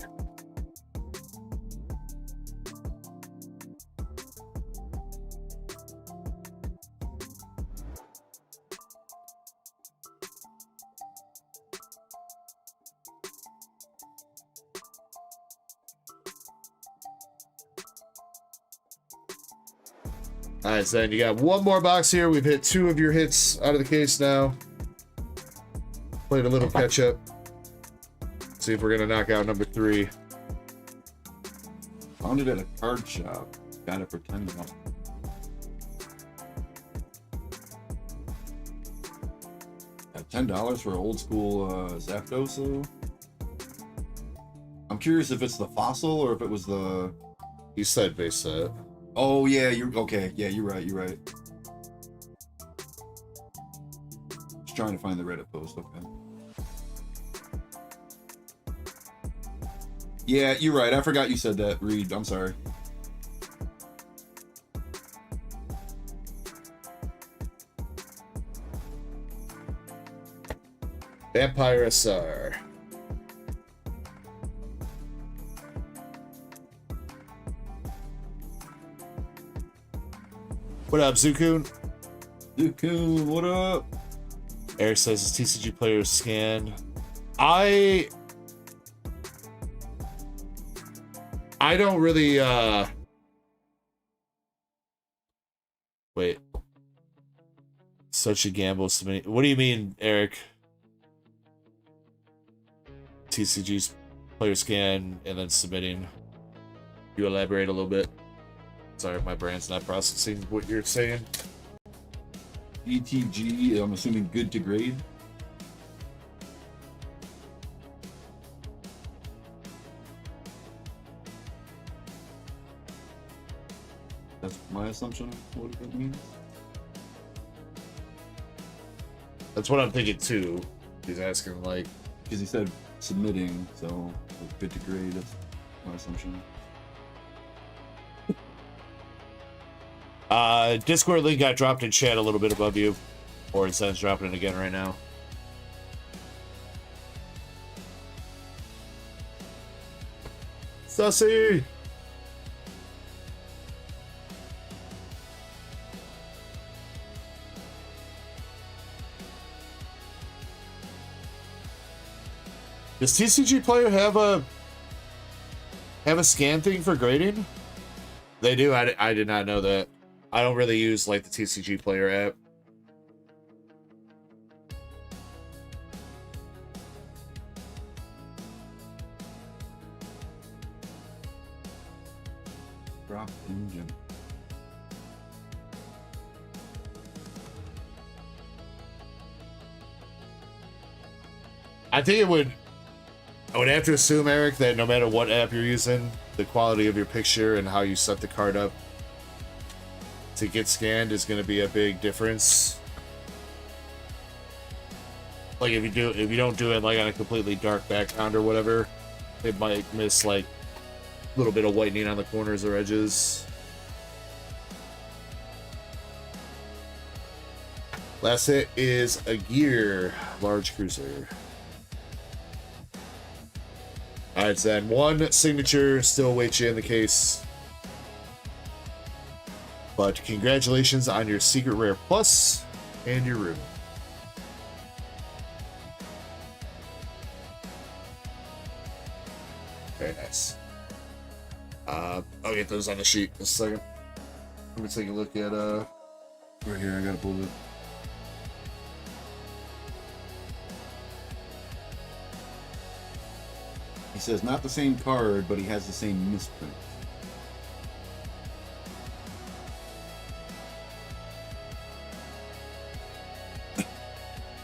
Alright, so then you got one more box here. We've hit 2 of your hits out of the case now. Played a little catch up. See if we're gonna knock out number 3. Found it at a card shop. Got it for $10. At $10 for old school Zapdos, though. I'm curious if it's the fossil or if it was the. You said base set. Oh yeah, you're okay. Yeah, you're right. Just trying to find the Reddit post. Okay. Yeah, you're right. I forgot you said that, Reed. I'm sorry. Vampire SR. What up, Zukun? Duckies, what up? Eric says his TCG player is scanned. I don't really wait. Such a gamble submitting. What do you mean, Eric? TCG's player scan and then submitting. You elaborate a little bit. Sorry, my brain's not processing what you're saying. ETG, I'm assuming good to grade. That's my assumption of what it means. That's what I'm thinking too. He's asking like, Because he said submitting, so like, good to grade, that's my assumption. Discord link got dropped in chat a little bit above you. Or it says dropping it again right now. Sussy! Does TCG Player have a scan thing for grading? They do. I did not know that. I don't really use like the TCG Player app. Drop engine. I think I would have to assume, Eric, that no matter what app you're using, the quality of your picture and how you set the card up to get scanned is going to be a big difference. Like if you don't do it like on a completely dark background or whatever, it might miss like a little bit of whitening on the corners or edges. Last hit is a gear large cruiser. Alright, so then one signature still awaits you in the case. But congratulations on your Secret Rare Plus and your room. Very nice. I'll get those on the sheet in a second. Let me take a look at Right here, I gotta pull it. He says not the same card, but he has the same misprint.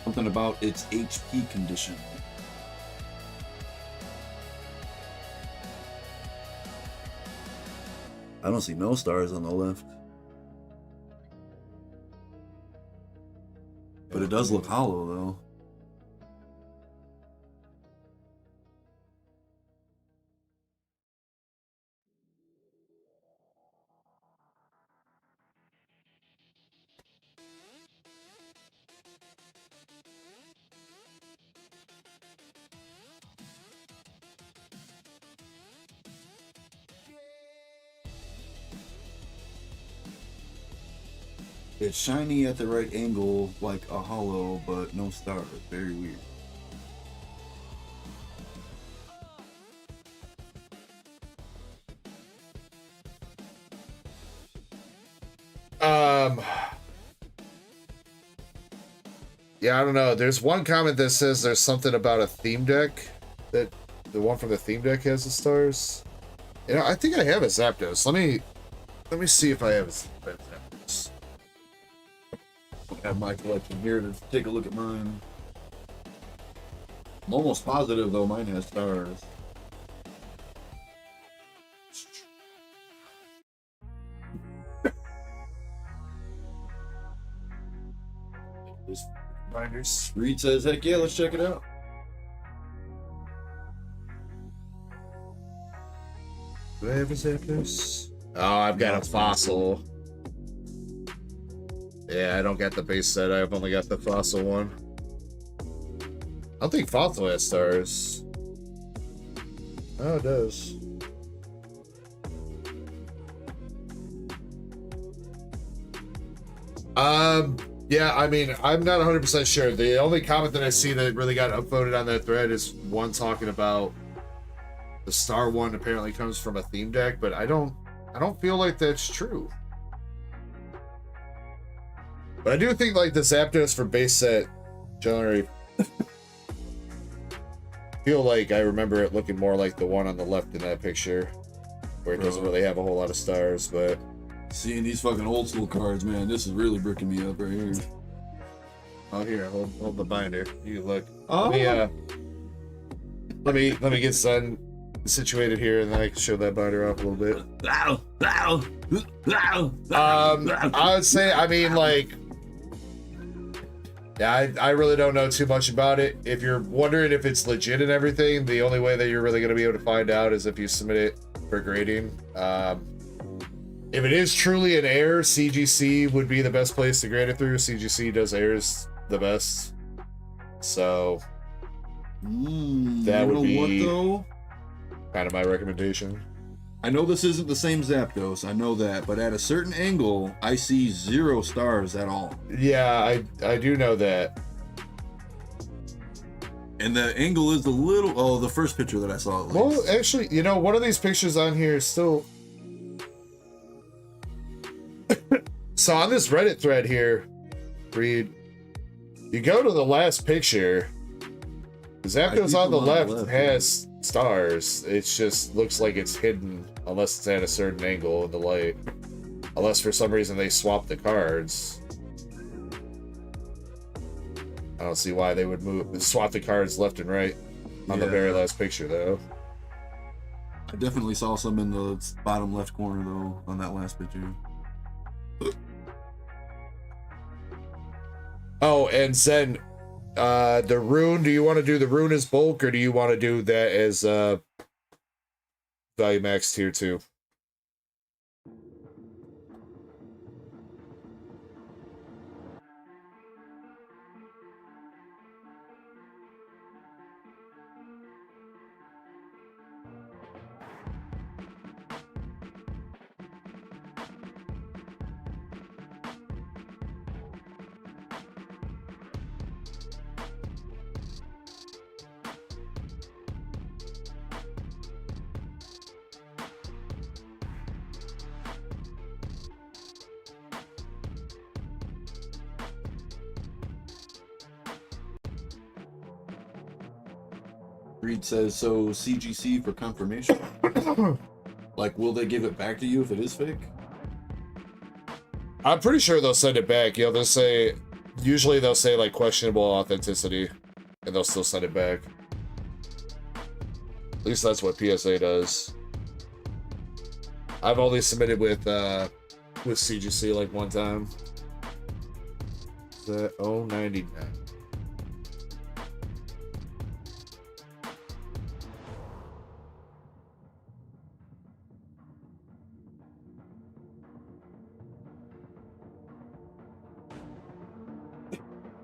Something about its HP condition. I don't see no stars on the left. But it does look hollow, though. It's shiny at the right angle, like a hollow, but no stars. Very weird. Yeah, I don't know. There's one comment that says there's something about a theme deck that the one from the theme deck has the stars. You know, I think I have a Zapdos. Let me see if I have a Zapdos. I have my collection here to take a look at mine. I'm almost positive though mine has stars. Binders. Reed says, heck yeah, let's check it out. Do I have a Zapdos? Oh, I've got a fossil. Yeah, I don't got the base set. I've only got the fossil one. I don't think fossil has stars. Oh, it does. Yeah, I mean, I'm not 100% sure. The only comment that I see that really got upvoted on that thread is one talking about the star one apparently comes from a theme deck, but I don't feel like that's true. But I do think like the Zapdos for base set generally feel like I remember it looking more like the one on the left in that picture, where it doesn't really have a whole lot of stars, but Seeing these fucking old school cards, man, this is really bricking me up right here. oh here, hold the binder. You look. Oh. Let me get sun situated here, and then I can show that binder off a little bit. I would say, I mean, like, yeah, I really don't know too much about it. If you're wondering if it's legit and everything, the only way that you're really going to be able to find out is if you submit it for grading. If it is truly an error, CGC would be the best place to grade it through. CGC does errors the best. So that would be kind of my recommendation. I know this isn't the same Zapdos, I know that, but at a certain angle, I see 0 stars at all. Yeah, I do know that. And the angle is a little, oh, the first picture that I saw at least. Well, actually, you know, one of these pictures on here is still... So on this Reddit thread here, Reed, you go to the last picture, the Zapdos on the left has stars. It just looks like it's hidden unless it's at a certain angle in the light. Unless for some reason they swap the cards. I don't see why they would swap the cards left and right on the very last picture though. I definitely saw some in the bottom left corner though on that last picture. Oh, and Zen, the rune, do you want to do the rune as bulk, or do you want to do that as value max tier 2? Reed says, so CGC for confirmation? Like, will they give it back to you if it is fake? I'm pretty sure they'll send it back. You know, they'll say, usually they'll say like questionable authenticity, and they'll still send it back. At least that's what PSA does. I've only submitted with CGC like one time. Is that 099?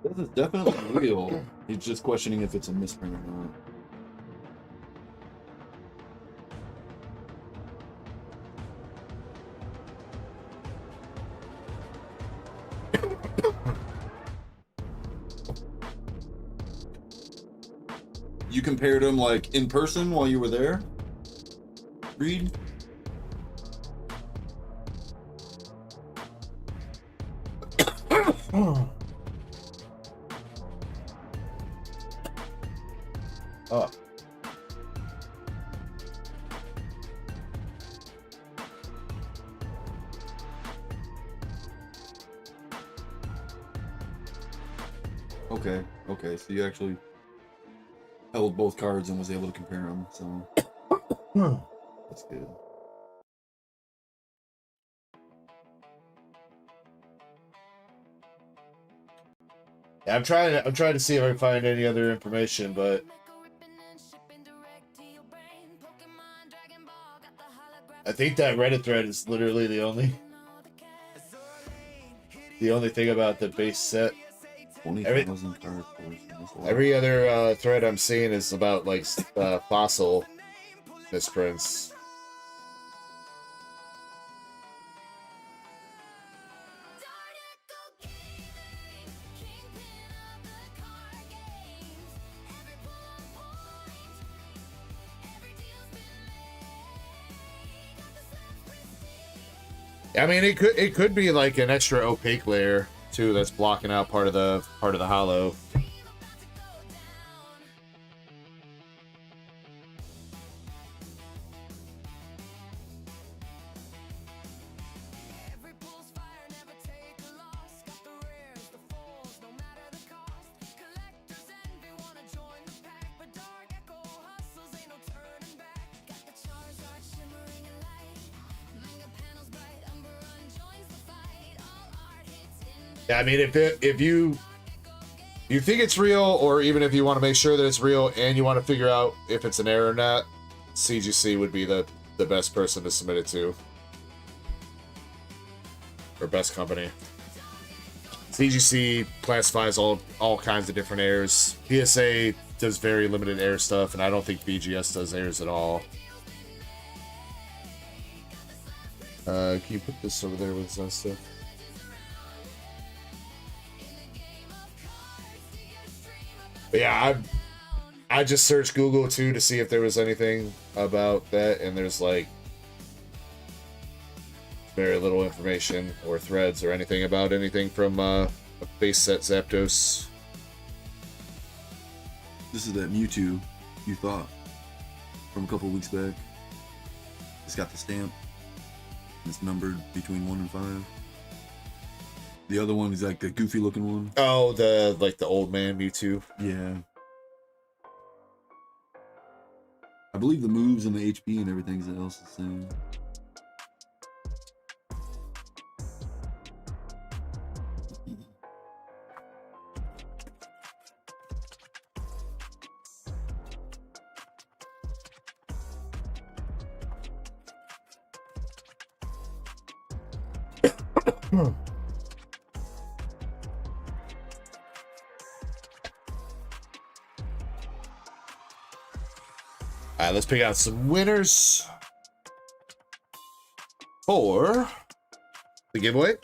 This is definitely real. He's just questioning if it's a misprint or not. You compared them like in person while you were there? Reed? Oh. Okay, so you actually held both cards and was able to compare them, so that's good. Yeah, I'm trying to see if I can find any other information, but I think that Reddit thread is literally the only thing about the base set. 20,000 cards. Every other thread I'm seeing is about like fossil misprints. I mean, it could be like an extra opaque layer too that's blocking out part of the hollow. Yeah, I mean, if you think it's real, or even if you want to make sure that it's real and you want to figure out if it's an error or not, CGC would be the best person to submit it to, or best company. CGC classifies all kinds of different errors. PSA does very limited error stuff, and I don't think BGS does errors at all. Can you put this over there with some stuff? But yeah, I just searched Google too to see if there was anything about that, and there's like very little information or threads or anything about anything from a base set Zapdos. This is that Mewtwo you thought from a couple weeks back. It's got the stamp. It's numbered between 1 and 5. The other one is like the goofy looking one. Oh, the old man Mewtwo. Yeah. I believe the moves and the HP and everything else is the same. Alright, let's pick out some winners for the giveaway.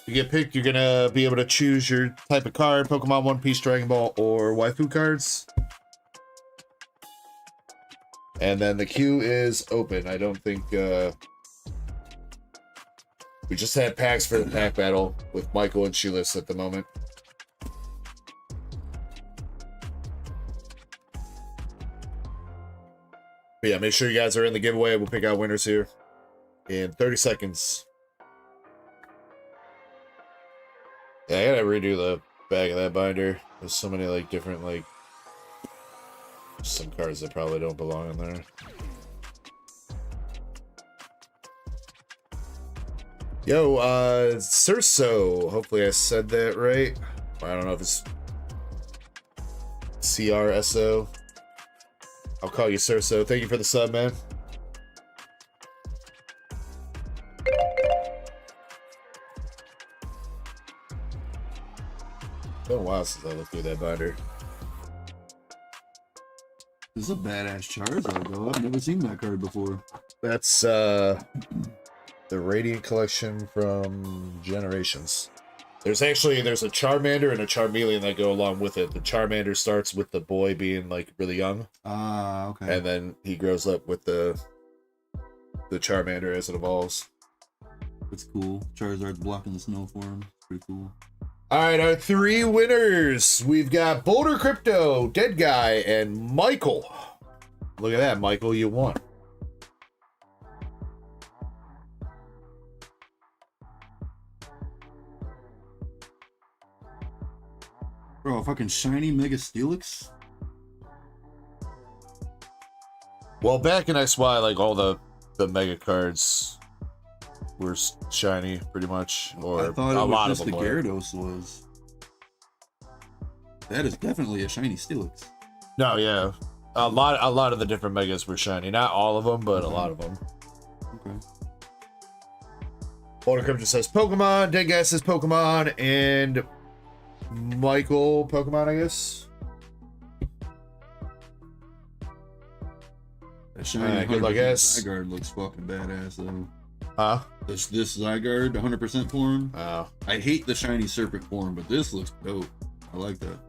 You get picked, you're gonna be able to choose your type of card, Pokemon, One Piece, Dragon Ball, or waifu cards. And then the queue is open. I don't think we just had packs for the pack battle with Michael and Sheila at the moment. But yeah, make sure you guys are in the giveaway. We'll pick out winners here in 30 seconds. Yeah, I gotta redo the back of that binder. There's so many like different like some cards that probably don't belong in there. Yo, Cerso. Hopefully I said that right. I don't know if it's CRSO. I'll call you Cerso. Thank you for the sub, man. It's been a while since I looked through that binder. This is a badass Charizard, though. I've never seen that card before. That's the Radiant Collection from Generations. There's a Charmander and a Charmeleon that go along with it. The Charmander starts with the boy being like really young. Ah, okay. And then he grows up with the Charmander as it evolves. That's cool. Charizard's blocking the snow for him. Pretty cool. All right, our 3 winners. We've got Boulder Crypto, Dead Guy, and Michael. Look at that, Michael, you won. Bro, a fucking shiny Mega Steelix? Well, back in XY, like all the mega cards were shiny, pretty much, or I thought a it was lot just of them the were. Gyarados was. That is definitely a shiny Steelix. No, yeah, a lot of the different megas were shiny. Not all of them, but a lot of them. Okay. Boulder Crypto says Pokemon. Dead Guy says Pokemon, and Michael Pokemon, I guess. That shiny Alright, good luck, guys. Zygarde looks fucking badass though. Huh? This Zygarde, 100% form. Oh. I hate the shiny Serpent form, but this looks dope. I like that.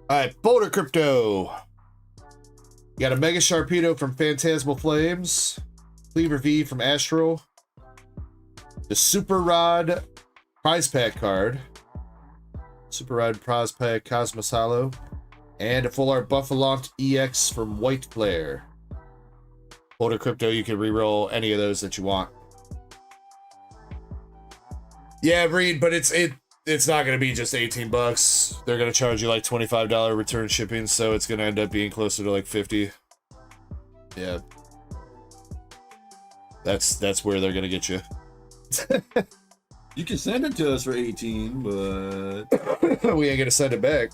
Alright, Boulder Crypto. You got a Mega Sharpedo from Phantasmal Flames. Cleaver V from Astral. The Super Rod Prize Pack card. Super Rod Prize Pack Cosmos Hollow. And a Full Art Buffalont EX from White Flare. Boulder Crypto, you can reroll any of those that you want. Yeah, Reed, but it's not going to be just 18 bucks. They're going to charge you like $25 return shipping, so it's going to end up being closer to like 50. Yeah. That's where they're going to get you. You can send it to us for 18, but we ain't going to send it back.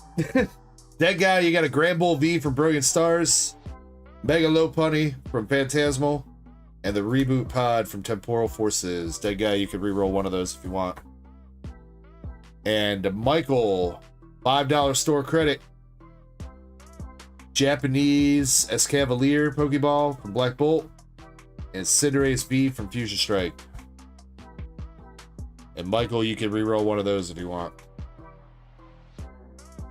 Dead Guy, you got a Grand Bull V from Brilliant Stars, Mega Lopunny from Phantasmal, and the Reboot Pod from Temporal Forces. Dead Guy, you can reroll one of those if you want. And Michael, $5 store credit. Japanese Escavalier Pokeball from Black Bolt. And Cinderace V from Fusion Strike. And Michael, you can reroll one of those if you want.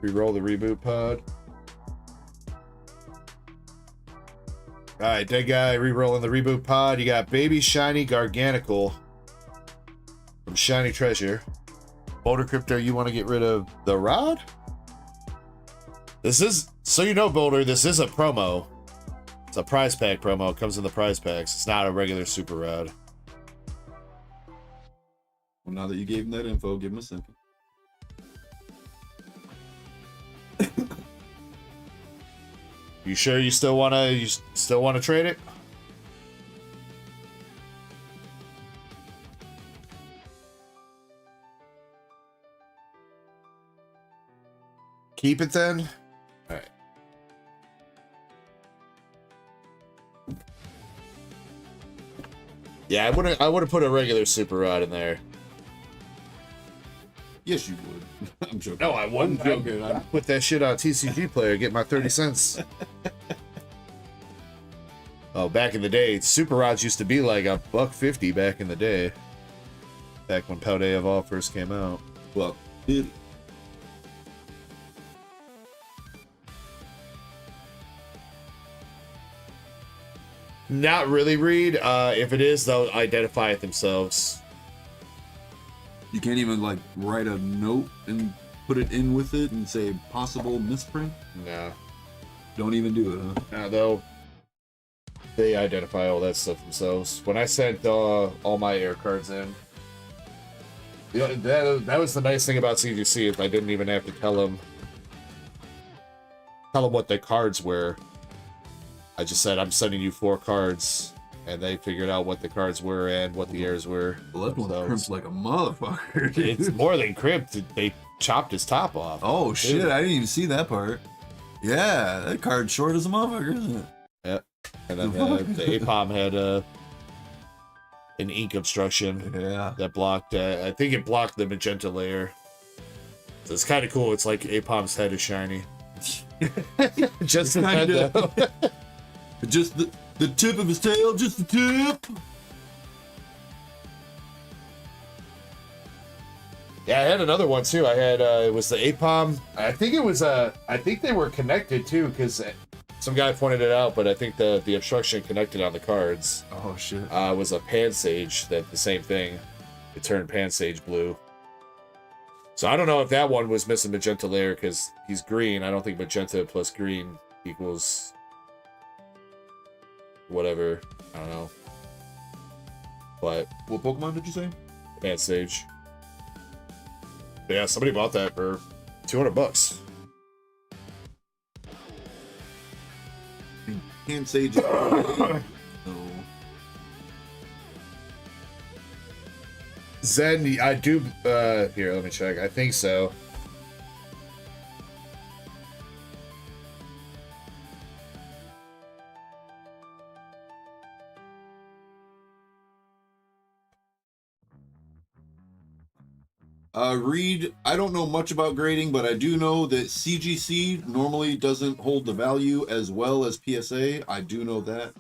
Reroll the Reboot Pod. Alright, Dead Guy, rerolling the Reboot Pod. You got Baby Shiny Garganacl from Shiny Treasure. Boulder Crypto, you want to get rid of the Rod? This is, so you know, Boulder, this is a promo. It's a prize pack promo. It comes in the prize packs. It's not a regular Super Rod. well, now that you gave him that info, give him a second. You sure you still wanna trade it? Keep it then. All right. Yeah, I would have put a regular super rod in there. Yes, you would. I'm joking. No, I wouldn't. I'm joking. I'd put that shit on TCG player, get my 30 cents. Oh, back in the day, super rods used to be like $1.50 back in the day. Back when Paldea Evolve first came out. Well, it. Not really, Reed. If it is, they'll identify it themselves. You can't even like write a note and put it in with it and say possible misprint. No. Don't even do it, huh? No, they identify all that stuff themselves. When I sent all my air cards in, that was the nice thing about CGC. If I didn't even have to tell them what the cards were. I just said I'm sending you 4 cards, and they figured out what the cards were and what the airs were. Well, that one crimps like a motherfucker. It's more than crimped. They chopped his top off. Oh shit! I didn't even see that part. Yeah, that card's short as a motherfucker, isn't it? Yeah. And then the APOM had an ink obstruction. Yeah. That blocked. I think it blocked the magenta layer. So it's kind of cool. It's like APOM's head is shiny. Just the head, though. Just the tip of his tail, just the tip. Yeah, I had another one too. I had it was the APOM. I think they were connected too, because some guy pointed it out. But I think the obstruction connected on the cards. Oh shit. Was a Pansage, that the same thing. It turned Pansage blue. So I don't know if that one was missing magenta layer because he's green. I don't think magenta plus green equals whatever. I don't know. But What Pokemon did you say? Pansage. But yeah, somebody bought that for $200. Can't say just. No. Zen, I do. Here, let me check. I think so. Reed, I don't know much about grading, but I do know that CGC normally doesn't hold the value as well as PSA. I do know that.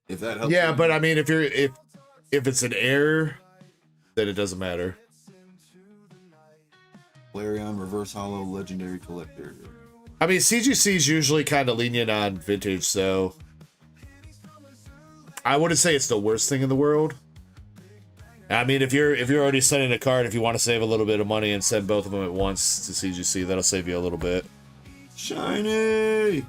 If that helps. Yeah, but I mean, if it's an error, then it doesn't matter. Flareon Reverse Hollow Legendary Collector. I mean, CGC is usually kind of lenient on vintage, so I wouldn't say it's the worst thing in the world. I mean, if you're already sending a card, if you want to save a little bit of money and send both of them at once to CGC, that'll save you a little bit. Shiny.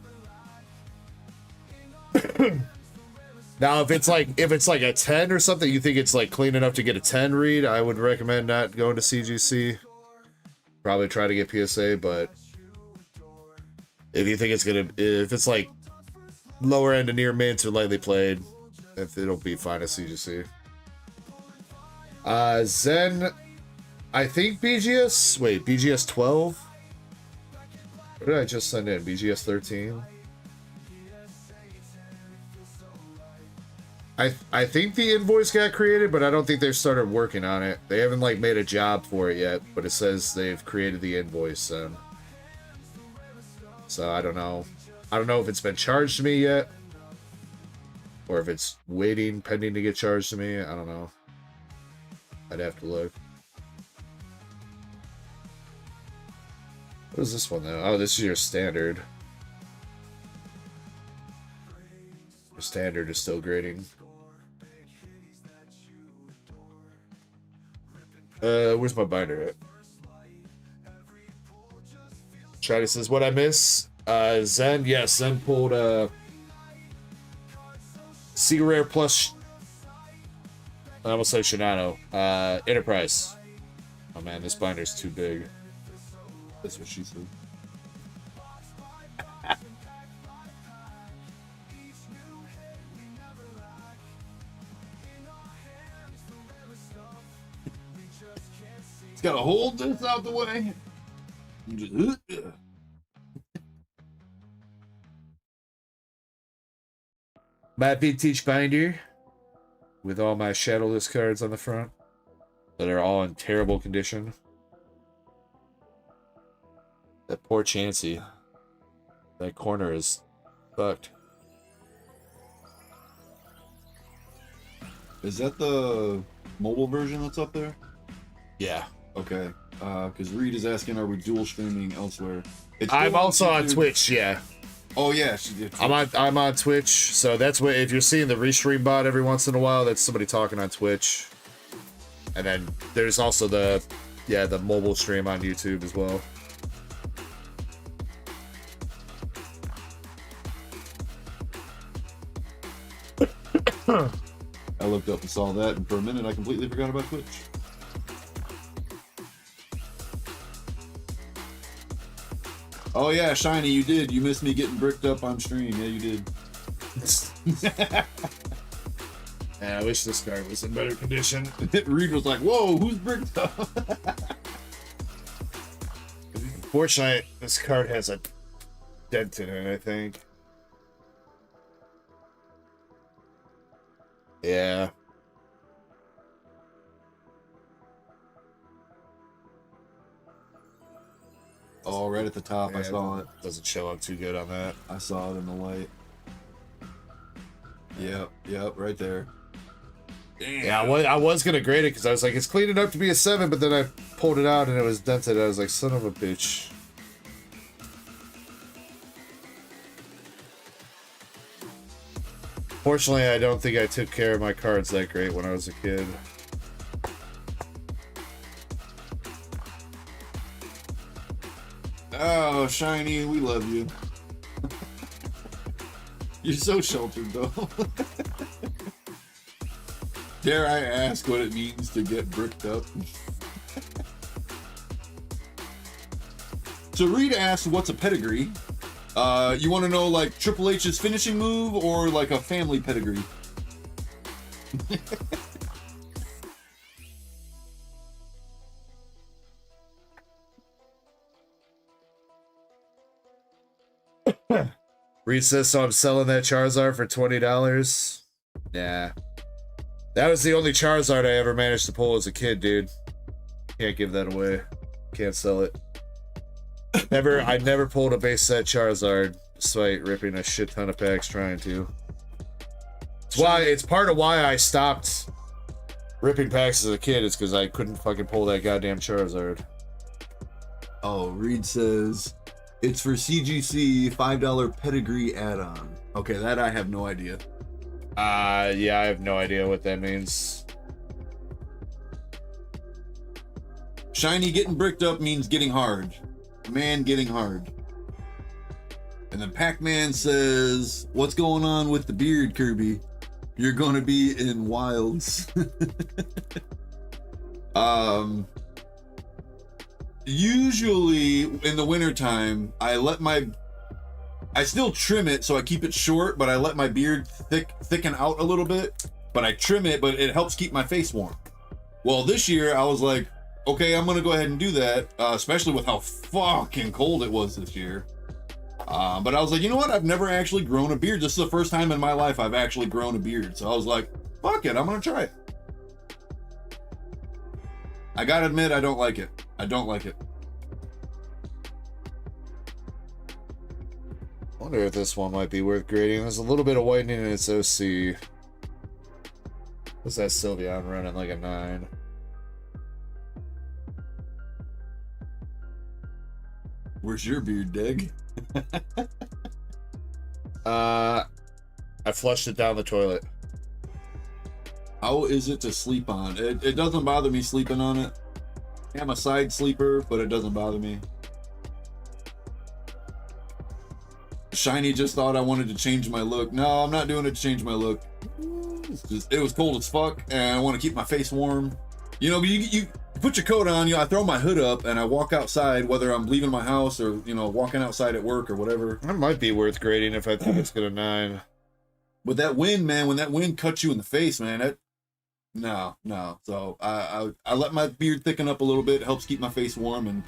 Now, if it's like a 10 or something, you think it's like clean enough to get a 10 read, I would recommend not going to CGC. Probably try to get PSA, but if you think if it's like lower end to near mint or lightly played, if it'll be fine at CGC. Zen, I think BGS. Wait, BGS 12. What did I just send in? BGS 13. I think the invoice got created, but I don't think they've started working on it. They haven't like made a job for it yet, but it says they've created the invoice. So I don't know. I don't know if it's been charged to me yet, or if it's waiting, pending to get charged to me. I don't know. I'd have to look. What is this one though? Oh, this is your standard. Your standard is still grading. Where's my binder at? Shady says, what I miss? Zen, yes, Zen pulled Sea Rare plus I almost said Shinano. Enterprise. Oh man, this binder's too big. That's what she said. It's gotta hold this out the way. You just, My vintage binder with all my shadowless cards on the front that are all in terrible condition. That poor Chansey. That corner is fucked. Is that the mobile version that's up there? Yeah. Okay. Because Reed is asking, are we dual streaming elsewhere? I'm also on Twitch, yeah. Oh yeah, she did. I'm on Twitch, so that's what, if you're seeing the restream bot every once in a while, that's somebody talking on Twitch. And then there's also the mobile stream on YouTube as well. I looked up and saw that, and for a minute I completely forgot about Twitch. Oh yeah, Shiny, you did. You missed me getting bricked up on stream. Yeah, you did. Yeah, I wish this card was in better condition. Reed was like, whoa, who's bricked up? Unfortunately, this card has a dent in it, I think. Yeah. Oh, right at the top, Yeah, I saw it. Doesn't show up too good on that. I saw it in the light. Yep, right there. Damn. Yeah, I was gonna grade it because I was like, it's clean enough to be a 7, but then I pulled it out and it was dented. I was like, son of a bitch. Fortunately, I don't think I took care of my cards that great when I was a kid. Oh, Shiny, we love you. You're so sheltered, though. Dare I ask what it means to get bricked up? So Reed asked, what's a pedigree? You want to know, like, Triple H's finishing move or, like, a family pedigree? Reed says, so I'm selling that Charizard for $20. Nah. That was the only Charizard I ever managed to pull as a kid, dude. Can't give that away. Can't sell it. I never pulled a base set Charizard, despite ripping a shit ton of packs trying to. It's part of why I stopped ripping packs as a kid, is because I couldn't fucking pull that goddamn Charizard. Oh, Reed says, it's for CGC $5 pedigree add-on. Okay, that I have no idea. Yeah, I have no idea what that means. Shiny getting bricked up means getting hard. Man getting hard. And then Pac-Man says, what's going on with the beard, Kirby? You're gonna be in Wilds. Usually in the wintertime, I still trim it, so I keep it short, but I let my beard thicken out a little bit. But I trim it, but it helps keep my face warm. Well, this year I was like, okay, I'm gonna go ahead and do that, especially with how fucking cold it was this year. But I was like, you know what? I've never actually grown a beard. This is the first time in my life I've actually grown a beard. So I was like, fuck it, I'm gonna try it. I gotta admit, I don't like it. I don't like it. I wonder if this one might be worth grading. There's a little bit of whitening in its OC. What's that Sylveon running like a 9? Where's your beard, Dig? I flushed it down the toilet. How is it to sleep on? It doesn't bother me sleeping on it. I'm a side sleeper, but it doesn't bother me. Shiny just thought I wanted to change my look. No, I'm not doing it to change my look. It was cold as fuck, and I want to keep my face warm. You know, you put your coat on, I throw my hood up, and I walk outside, whether I'm leaving my house or, walking outside at work or whatever. That might be worth grading if I think it's got a 9. With that wind, man, when that wind cuts you in the face, man, no. So I let my beard thicken up a little bit, helps keep my face warm, and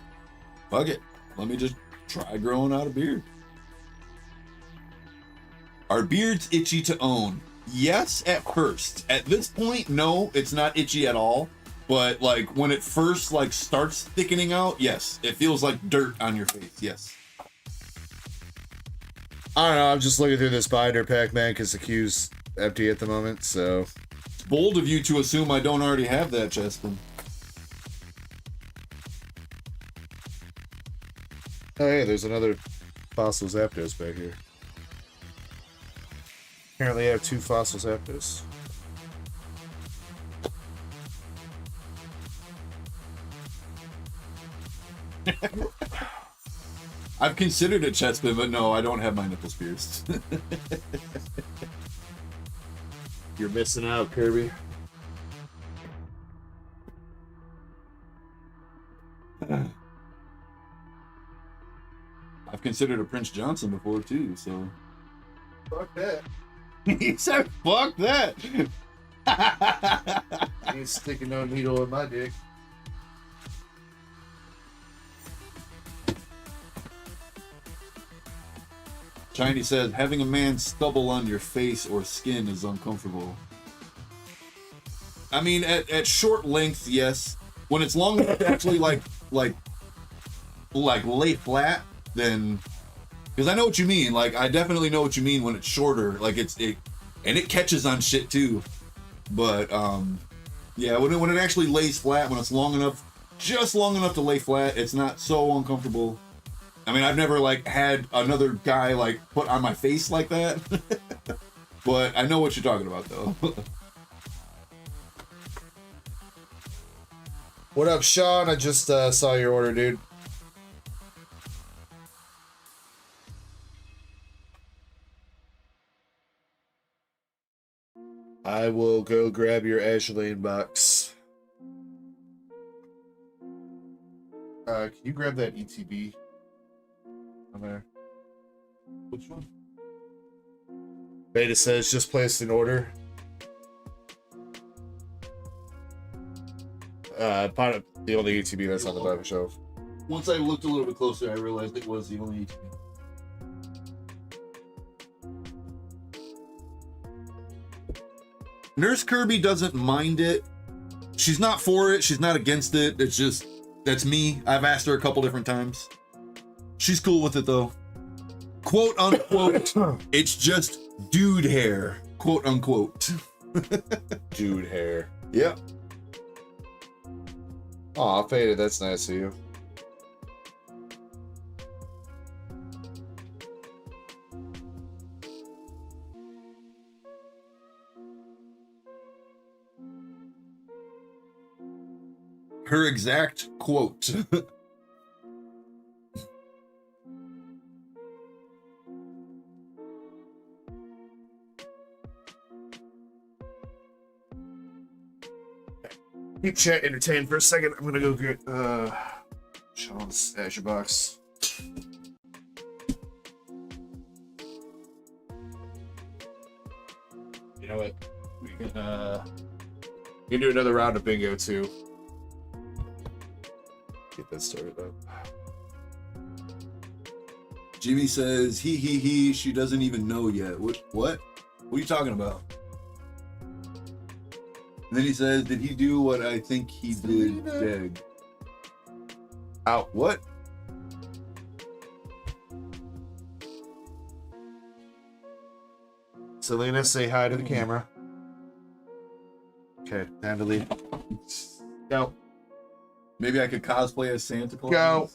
fuck it. let me just try growing out a beard. Are beards itchy to own? Yes, at first. At this point, no, it's not itchy at all. But like when it first like starts thickening out, yes, it feels like dirt on your face. Yes. I don't know. I'm just looking through this binder pack, man, because the queue's empty at the moment. So It's bold of you to assume I don't already have that, Chespin. oh hey, there's another Fossil Zapdos back here. Apparently, I have 2 Fossil Zapdos. I've considered it, Chespin, but no, I don't have my nipples pierced. You're missing out, Kirby. I've considered a Prince Johnson before too, so. Fuck that. He said, "Fuck that." Ain't sticking no needle in my dick. Shiny says, having a man stubble on your face or skin is uncomfortable. I mean, at short length, yes. When it's long enough to actually like lay flat, then, because I know what you mean. Like, I definitely know what you mean when it's shorter. Like and it catches on shit too. But yeah, when it actually lays flat, when it's long enough, just long enough to lay flat, it's not so uncomfortable. I mean, I've never like had another guy like put on my face like that, but I know what you're talking about though. What up, Sean? I just saw your order, dude. I will go grab your Azulane box. Can you grab that ETB? On there. Which one? Beta says just placed an order. Part of the only ETB that's on the bottom shelf. Once I looked a little bit closer, I realized it was the only ETB. Nurse Kirby doesn't mind it. She's not for it. She's not against it. It's just, that's me. I've asked her a couple different times. She's cool with it though. Quote unquote, it's just dude hair. Quote unquote. Dude hair. Yep. Aw, Faded, that's nice of you. Her exact quote. Keep chat entertained for a second. I'm gonna go get Sean's Azure box. You know what? We can do another round of bingo too. Get that started up. Jimmy says, he, she doesn't even know yet. What? What are you talking about? And then he says, did he do what I think he did? Dead. Out. What? Selena, say hi to the camera. Okay, time to leave. Go. Maybe I could cosplay as Santa Claus? Go.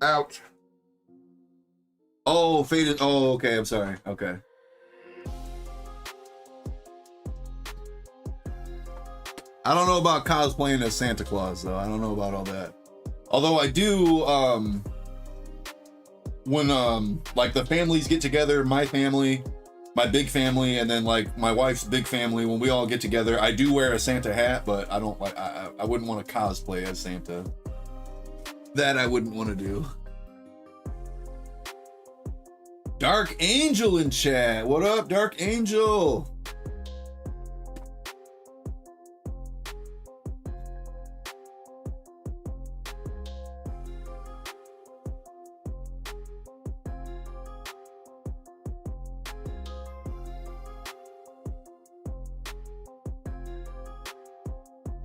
Out. Oh, Faded. Oh, okay. I'm sorry. Okay. I don't know about cosplaying as Santa Claus, though. I don't know about all that. Although I do, when, like, the families get together, my family, my big family, and then, like, my wife's big family, when we all get together, I do wear a Santa hat, but I don't, like, I wouldn't want to cosplay as Santa. That I wouldn't want to do. Dark Angel in chat. What up, Dark Angel?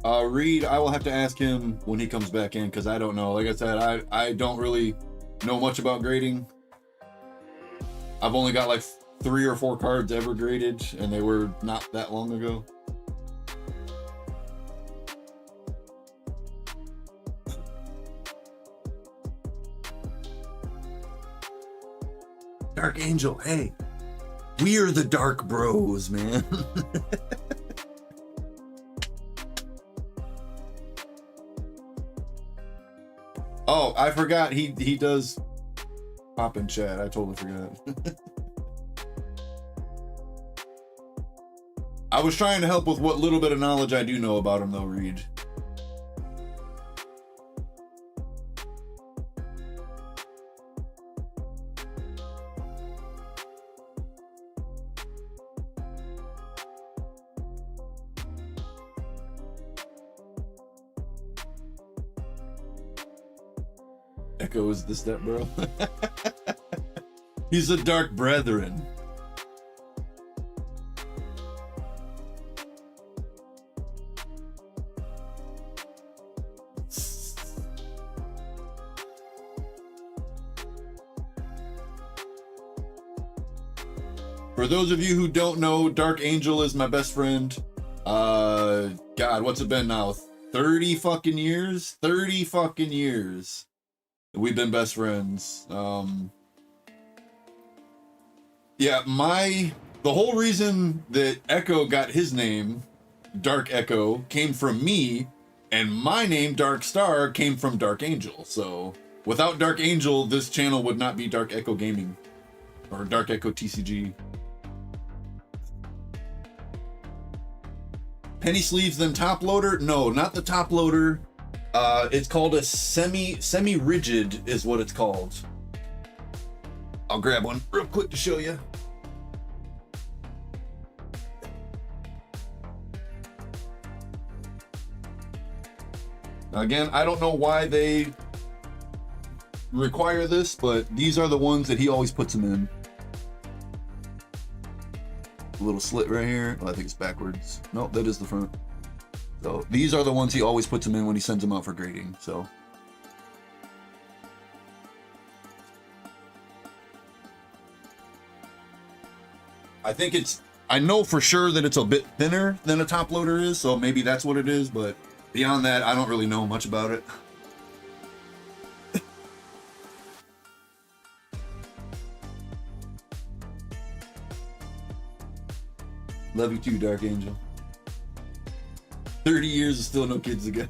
Reed, I will have to ask him when he comes back in because I don't know. Like I said, I don't really know much about grading. I've only got like 3 or 4 cards ever graded, and they were not that long ago. Dark Angel, hey, we are the Dark Bros, man. Oh, I forgot he does pop in chat. I totally forgot. I was trying to help with what little bit of knowledge I do know about him, though, Reed. Echo is the step bro. He's a dark brethren. For those of you who don't know, Dark Angel is my best friend. God, what's it been now? 30 fucking years? 30 fucking years. We've been best friends. Yeah, the whole reason that Echo got his name, Dark Echo, came from me, and my name, Dark Star, came from Dark Angel. So without Dark Angel, this channel would not be DarkEckoGaming or Dark Echo TCG. Penny sleeves, then top loader? No, not the top loader. It's called a semi-rigid is what it's called. I'll grab one real quick to show you. Again, I don't know why they require this, but these are the ones that he always puts them in. A little slit right here. Oh, I think it's backwards. No, that is the front. So these are the ones he always puts them in when he sends them out for grading. So I know for sure that it's a bit thinner than a top loader is, so maybe that's what it is, but beyond that, I don't really know much about it. Love you too, Dark Angel. 30 years and still no kids again.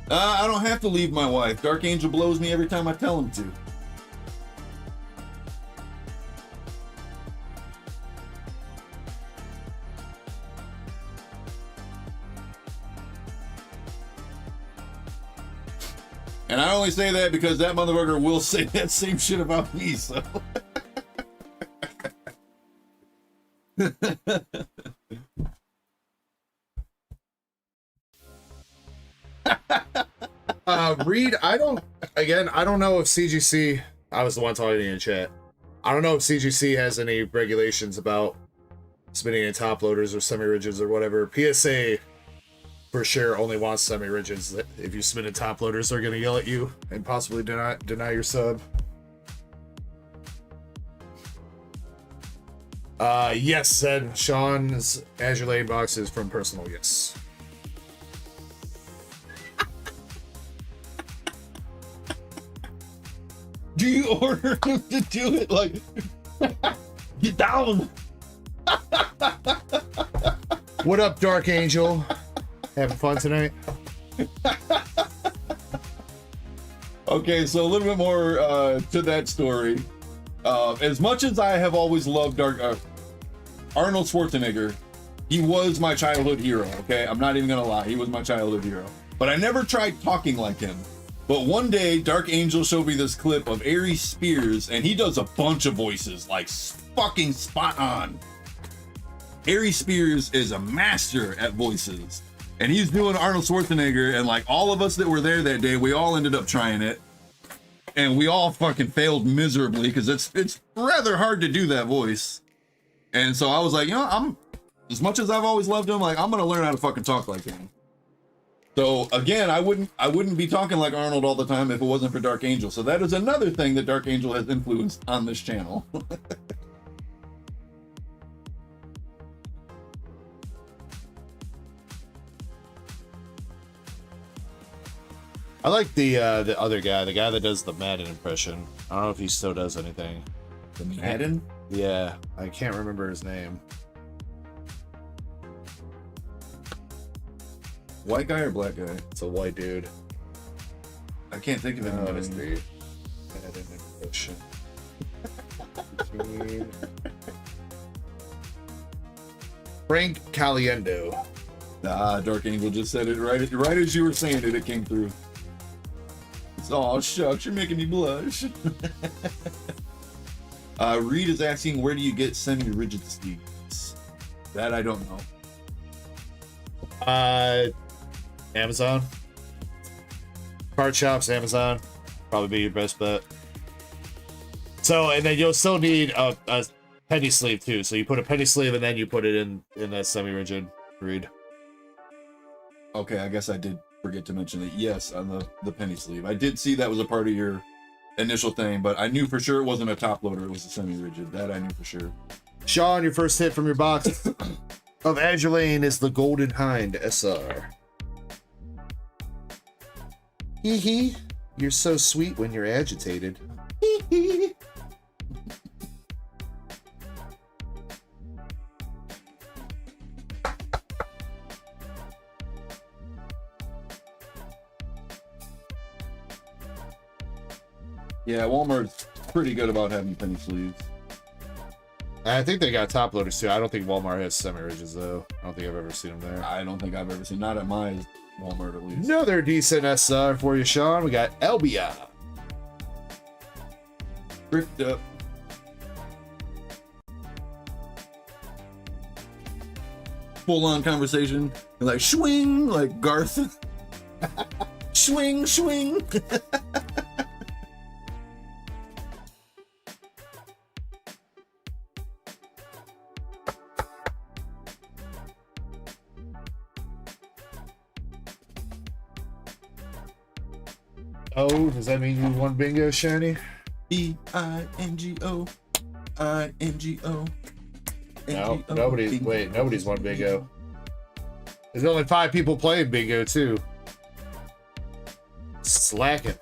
I don't have to leave my wife. Dark Angel blows me every time I tell him to. And I only say that because that motherfucker will say that same shit about me, so. Reed, I don't know if CGC, I was the one talking in chat. I don't know if CGC has any regulations about spinning in top loaders or semi-rigids or whatever. PSA for sure only wants semi-rigids. If you spin in top loaders, they're going to yell at you and possibly deny your sub. Yes, said Sean's Azure Lane box is from personal, yes. Do you order him to do it? Like, get down. What up, Dark Angel? Having fun tonight? Okay, so a little bit more to that story. As much as I have always loved Arnold Schwarzenegger, he was my childhood hero, okay? I'm not even gonna lie, he was my childhood hero. But I never tried talking like him. But one day, Dark Angel showed me this clip of Aries Spears, and he does a bunch of voices, like fucking spot on. Aries Spears is a master at voices. And he's doing Arnold Schwarzenegger, and like all of us that were there that day, we all ended up trying it. and we all fucking failed miserably because it's rather hard to do that voice. And so I was like, you know, I'm as much as I've always loved him, like I'm gonna learn how to fucking talk like him. So again, I wouldn't be talking like Arnold all the time if it wasn't for Dark Angel. So that is another thing that Dark Angel has influenced on this channel. I like the other guy, the guy that does the Madden impression. I don't know if he still does anything. The Madden? Yeah, I can't remember his name. White guy or black guy? It's a white dude. I can't think of him. What is the Madden impression? Frank Caliendo. Ah, Dark Angel just said it right as you were saying it. It came through. Oh shucks, you're making me blush. Reed is asking, where do you get semi-rigid sleeves? That I don't know. Amazon. Card shops, Amazon. Probably be your best bet. So, and then you'll still need a penny sleeve too. So you put a penny sleeve and then you put it in that semi-rigid Reed. Okay, I guess I did forget to mention that. Yes, on the penny sleeve. I did see that was a part of your initial thing, but I knew for sure it wasn't a top loader. It was a semi-rigid. That I knew for sure. Sean, your first hit from your box of Azure Lane is the Golden Hind SR. Hee hee. You're so sweet when you're agitated. Hee hee. Yeah, Walmart's pretty good about having penny sleeves. I think they got top loaders too. I don't think Walmart has semi-rigids though. I don't think I've ever seen them there. I don't think I've ever seen, not at my Walmart at least. Another decent SR for you, Sean. We got Elbia. Bricked up. Full on conversation. Like swing, like Garth. Swing, swing. Oh, does that mean you won bingo, Shani? B-I-N-G-O. I-N-G-O. No, nobody's won bingo. There's only 5 people playing bingo too. Slacking.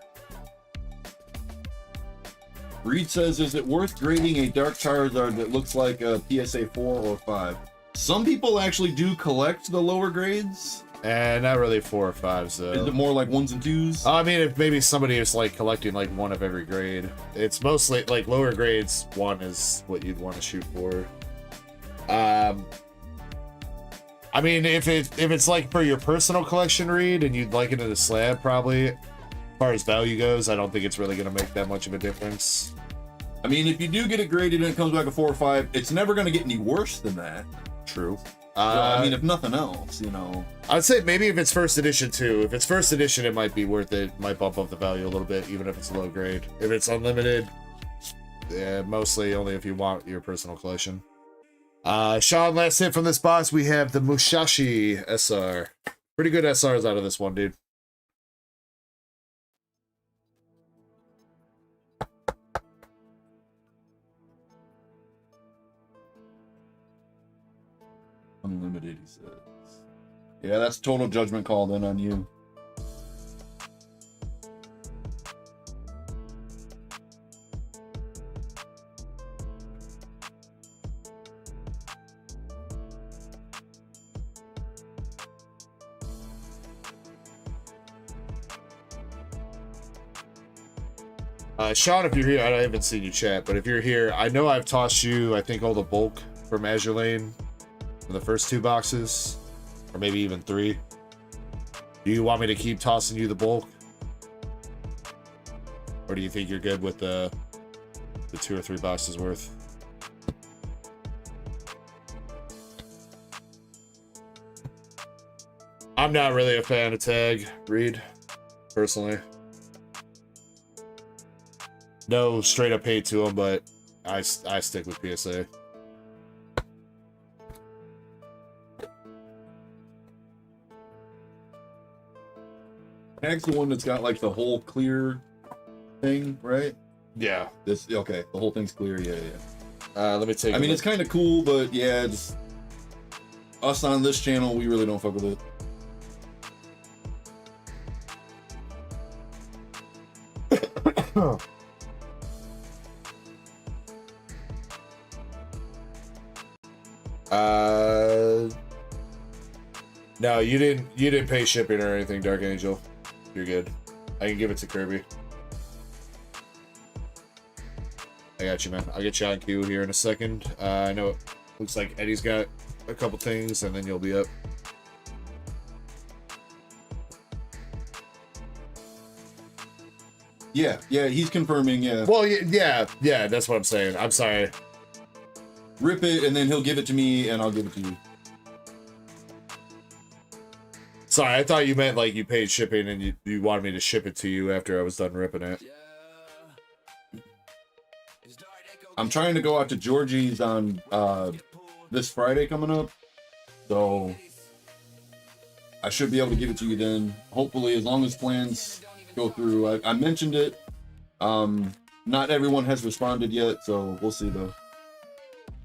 Reed says, is it worth grading a Dark Charizard that looks like a PSA 4 or 5? Some people actually do collect the lower grades. And not really 4 or 5, so. Is it more like 1s and 2s? I mean, if maybe somebody is like collecting like 1 of every grade. It's mostly like lower grades, 1 is what you'd want to shoot for. I mean, if it's like for your personal collection read and you'd like it in a slab, probably, as far as value goes, I don't think it's really going to make that much of a difference. I mean, if you do get it graded and it comes back a 4 or 5, it's never going to get any worse than that. True. I mean, if nothing else, you know. I'd say maybe if it's first edition too. If it's first edition, it might be worth it. Might bump up the value a little bit, even if it's low grade. If it's unlimited, yeah, mostly only if you want your personal collection. Sean, last hit from this box, we have the Musashi SR. Pretty good SRs out of this one, dude. Unlimited, he says. Yeah, that's total judgment call then on you. Sean, if you're here, I haven't seen you chat, but if you're here, I know I've tossed you, I think, all the bulk from Azure Lane for the first 2 boxes, or maybe even 3. Do you want me to keep tossing you the bulk? Or do you think you're good with the 2 or 3 boxes worth? I'm not really a fan of tag, Reed, personally. no straight up hate to them, but I stick with PSA. Tag's the one that's got like the whole clear thing, right? Yeah. This okay. The whole thing's clear. Yeah, yeah. Let me take. I mean, it's kind of cool, but yeah, just us on this channel, we really don't fuck with it. No, you didn't pay shipping or anything, Dark Angel. You're good. I can give it to Kirby. I got you, man. I'll get you on queue here in a second. I know it looks like Eddie's got a couple things, and then you'll be up. Yeah, he's confirming, yeah. Well, yeah, that's what I'm saying. I'm sorry. Rip it, and then he'll give it to me, and I'll give it to you. Sorry, I thought you meant like you paid shipping and you wanted me to ship it to you after I was done ripping it. I'm trying to go out to Georgie's on this Friday coming up, so I should be able to give it to you then. Hopefully, as long as plans go through. I mentioned it. Not everyone has responded yet, so we'll see though.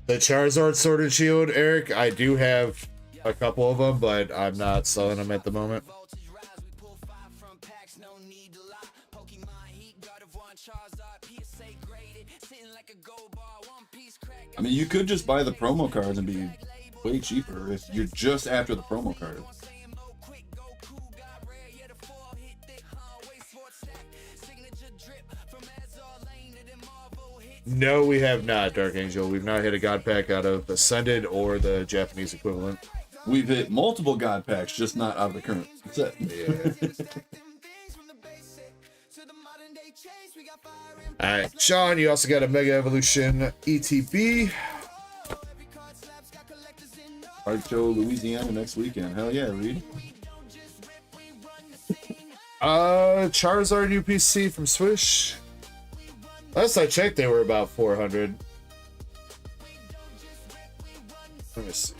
The Charizard Sword and Shield, Eric, I do have a couple of them, but I'm not selling them at the moment. I mean, you could just buy the promo cards and be way cheaper if you're just after the promo cards. No, we have not, Dark Angel. We've not hit a God Pack out of Ascended or the Japanese equivalent. We've hit multiple God Packs, just not out of the current set. Yeah. Alright, Sean, you also got a Mega Evolution ETB. Art Show Louisiana next weekend. Hell yeah, Reed. Charizard UPC from Swish. Last I checked, they were about 400. Let me see.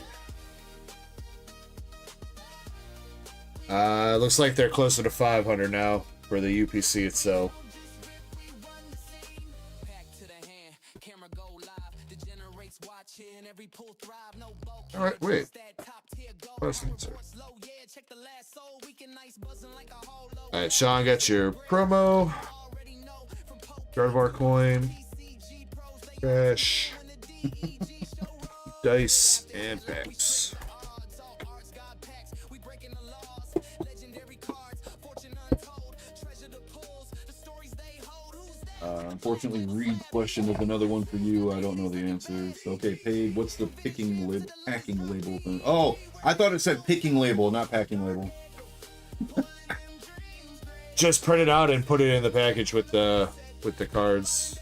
Looks like they're closer to 500 now for the UPC itself. All right, wait. All right, Sean, got your promo. Gardevoir coin, cash, dice, and packs. Unfortunately, Reed question is another one for you. I don't know the answers. Okay, paid. What's the packing label thing? Oh, I thought it said picking label, not packing label. Just print it out and put it in the package with the cards.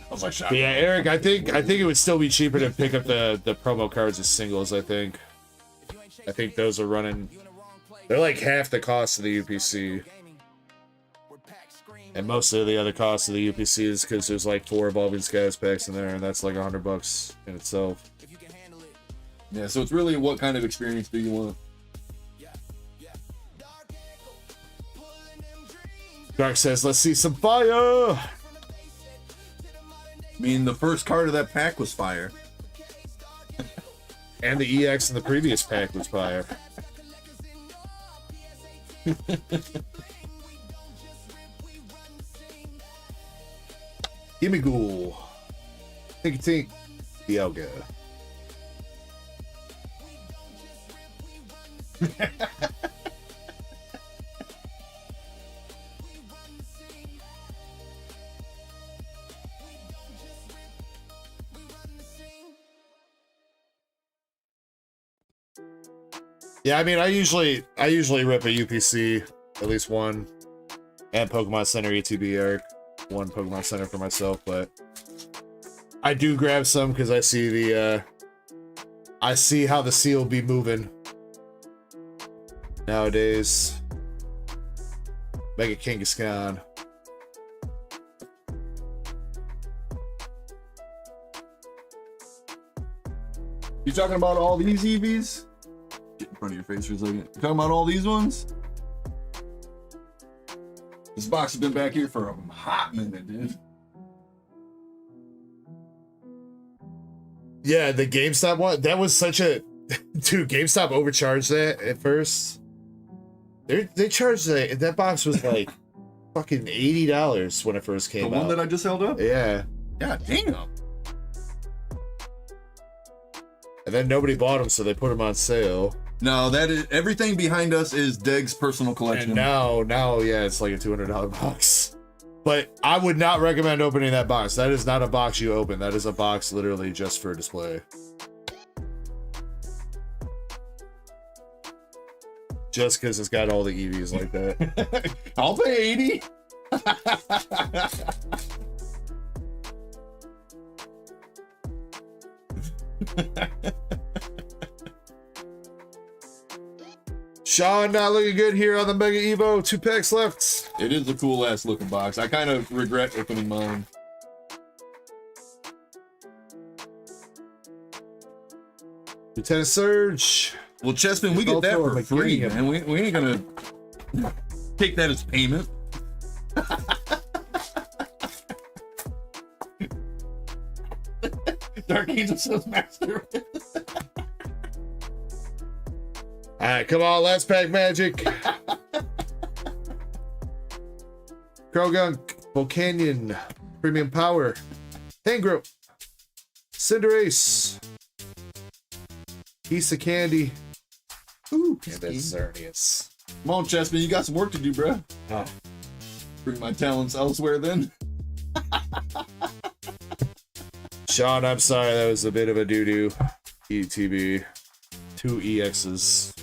I was like, But yeah, Eric, I think it would still be cheaper to pick up the promo cards as singles. I think those are running. They're like half the cost of the UPC, and most of the other cost of the UPC is because there's like 4 Evolving Skies packs in there, and that's like $100 in itself. Yeah, so it's really what kind of experience do you want? Dark says, "Let's see some fire." I mean, the first card of that pack was fire. And the EX in the previous pack was fire. Gimme Ghoul. Tink. Dialga. Yeah, I mean, I usually rip a UPC, at least one, and Pokemon Center ETB, Eric. One Pokemon Center for myself, but I do grab some because I see how the seal be moving. nowadays. Mega Kangaskhan. You talking about all these EVs? Get in front of your face for a second. You talking about all these ones? This box has been back here for a hot minute, dude. Yeah, the GameStop one. That was such a dude. GameStop overcharged that at first. They charged that box was like fucking $80 when it first came out. The one that I just held up? Yeah. God damn. And then nobody bought them, so they put them on sale. No, that is everything behind us is Deg's personal collection. And now, yeah, it's like a $200 box. But I would not recommend opening that box. That is not a box you open. That is a box literally just for display. Just because it's got all the EVs like that. I'll pay 80. Sean not looking good here on the Mega Evo. 2 packs left. It is a cool ass looking box. I kind of regret opening mine. Lieutenant Surge. Well, Chespin, we get that for free, man. We ain't gonna take that as payment. Dark Angel says master. All right, come on, last pack magic. Krogunk, Volcanion, Premium Power, Hangro, Cinderace, Piece of Candy. Ooh, and that's Xerneas. Come on, Chespin, you got some work to do, bro. Oh. Bring my talents elsewhere then. Sean, I'm sorry, that was a bit of a doo-doo. ETB. 2 EXs.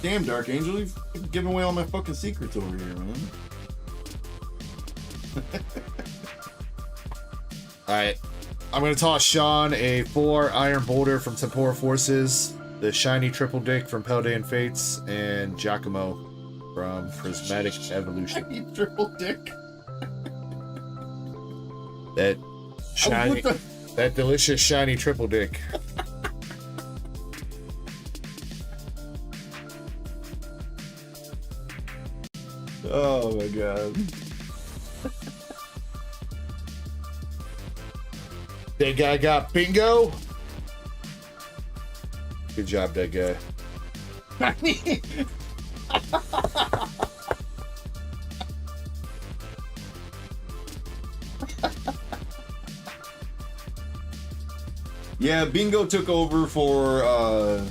Damn, Dark Angel, you've given away all my fucking secrets over here, man. Alright. I'm going to toss Sean a 4 Iron Boulder from Tempora Forces, the Shiny Triple Dick from Paldean Fates, and Giacomo from Prismatic Evolution. Shiny Triple Dick. That shiny, that delicious shiny Triple Dick. Oh my god. That guy got bingo. Good job, that guy. Yeah, Bingo took over for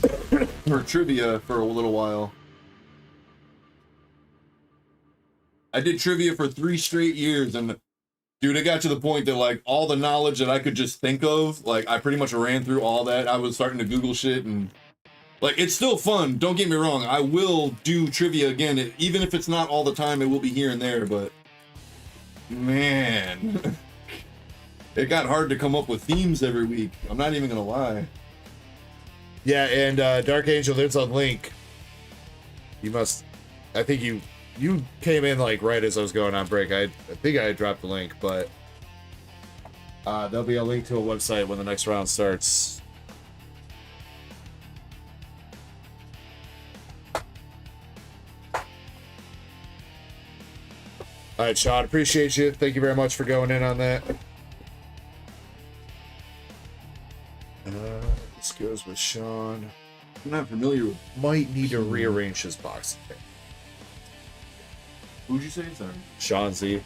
trivia for a little while. I did trivia for 3 straight years, and dude, it got to the point that like all the knowledge that I could just think of, like I pretty much ran through all that. I was starting to Google shit, and like it's still fun. Don't get me wrong. I will do trivia again, even if it's not all the time. It will be here and there, but man, it got hard to come up with themes every week. I'm not even gonna lie. Yeah, and Dark Angel, there's a link. You must, I think you came in like right as I was going on break. I think I had dropped the link, but there'll be a link to a website when the next round starts. All right, Sean, appreciate you. Thank you very much for going in on that. This goes with Sean. I'm not familiar with. Might need to rearrange his box. Who'd you say? Sorry. Sean Z.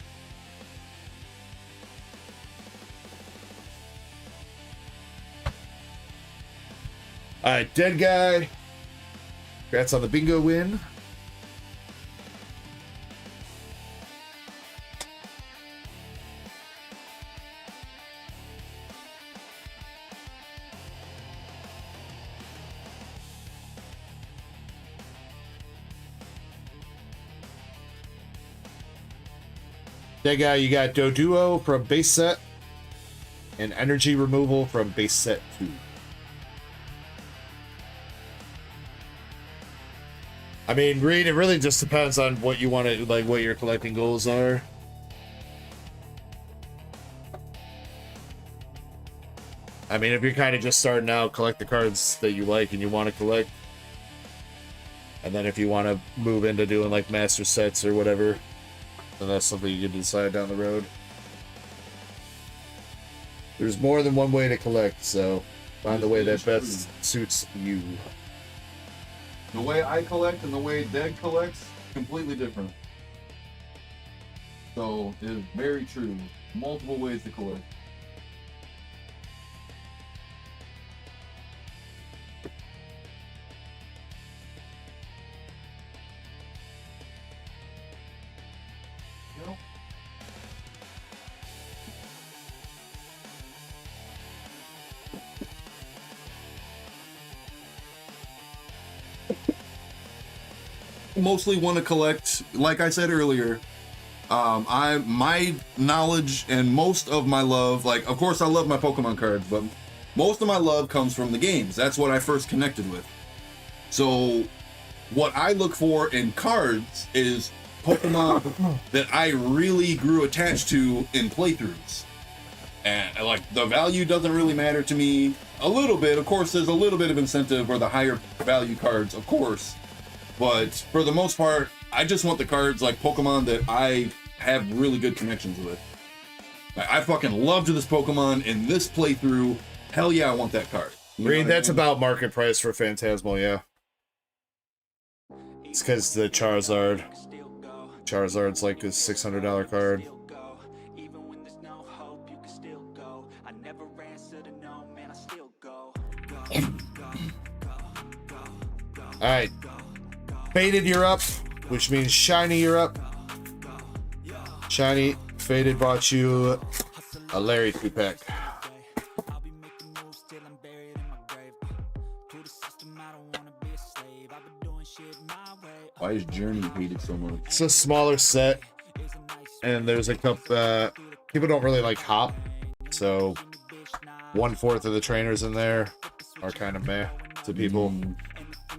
Alright, dead guy. Congrats on the bingo win. That guy, you got Doduo from base set and energy removal from base set 2. I mean, Reed, it really just depends on what you want to, like, what your collecting goals are. I mean, if you're kind of just starting out, collect the cards that you like and you want to collect. And then if you want to move into doing, like, master sets or whatever, then that's something you can decide down the road. There's more than one way to collect, so find the way that best suits you. The way I collect and the way Deg collects, completely different. So, it is very true. Multiple ways to collect. Mostly want to collect, like I said earlier, my knowledge and most of my love, like, of course I love my Pokemon cards, but most of my love comes from the games. That's what I first connected with. So what I look for in cards is Pokemon that I really grew attached to in playthroughs. And like, the value doesn't really matter to me. A little bit, of course, there's a little bit of incentive for the higher value cards, of course. But for the most part, I just want the cards like Pokemon that I have really good connections with. I fucking loved this Pokemon in this playthrough. Hell yeah, I want that card. Reed, that's about market price for Phantasmal, yeah. It's because the Charizard. Charizard's like a $600 card. Alright. Faded, you're up, which means Shiny, you're up. Shiny, Faded bought you a Larry 2-pack. Why is Journey hated so much? It's a smaller set, and there's a couple, people don't really like Hop, so 1/4 of the trainers in there are kind of meh to people.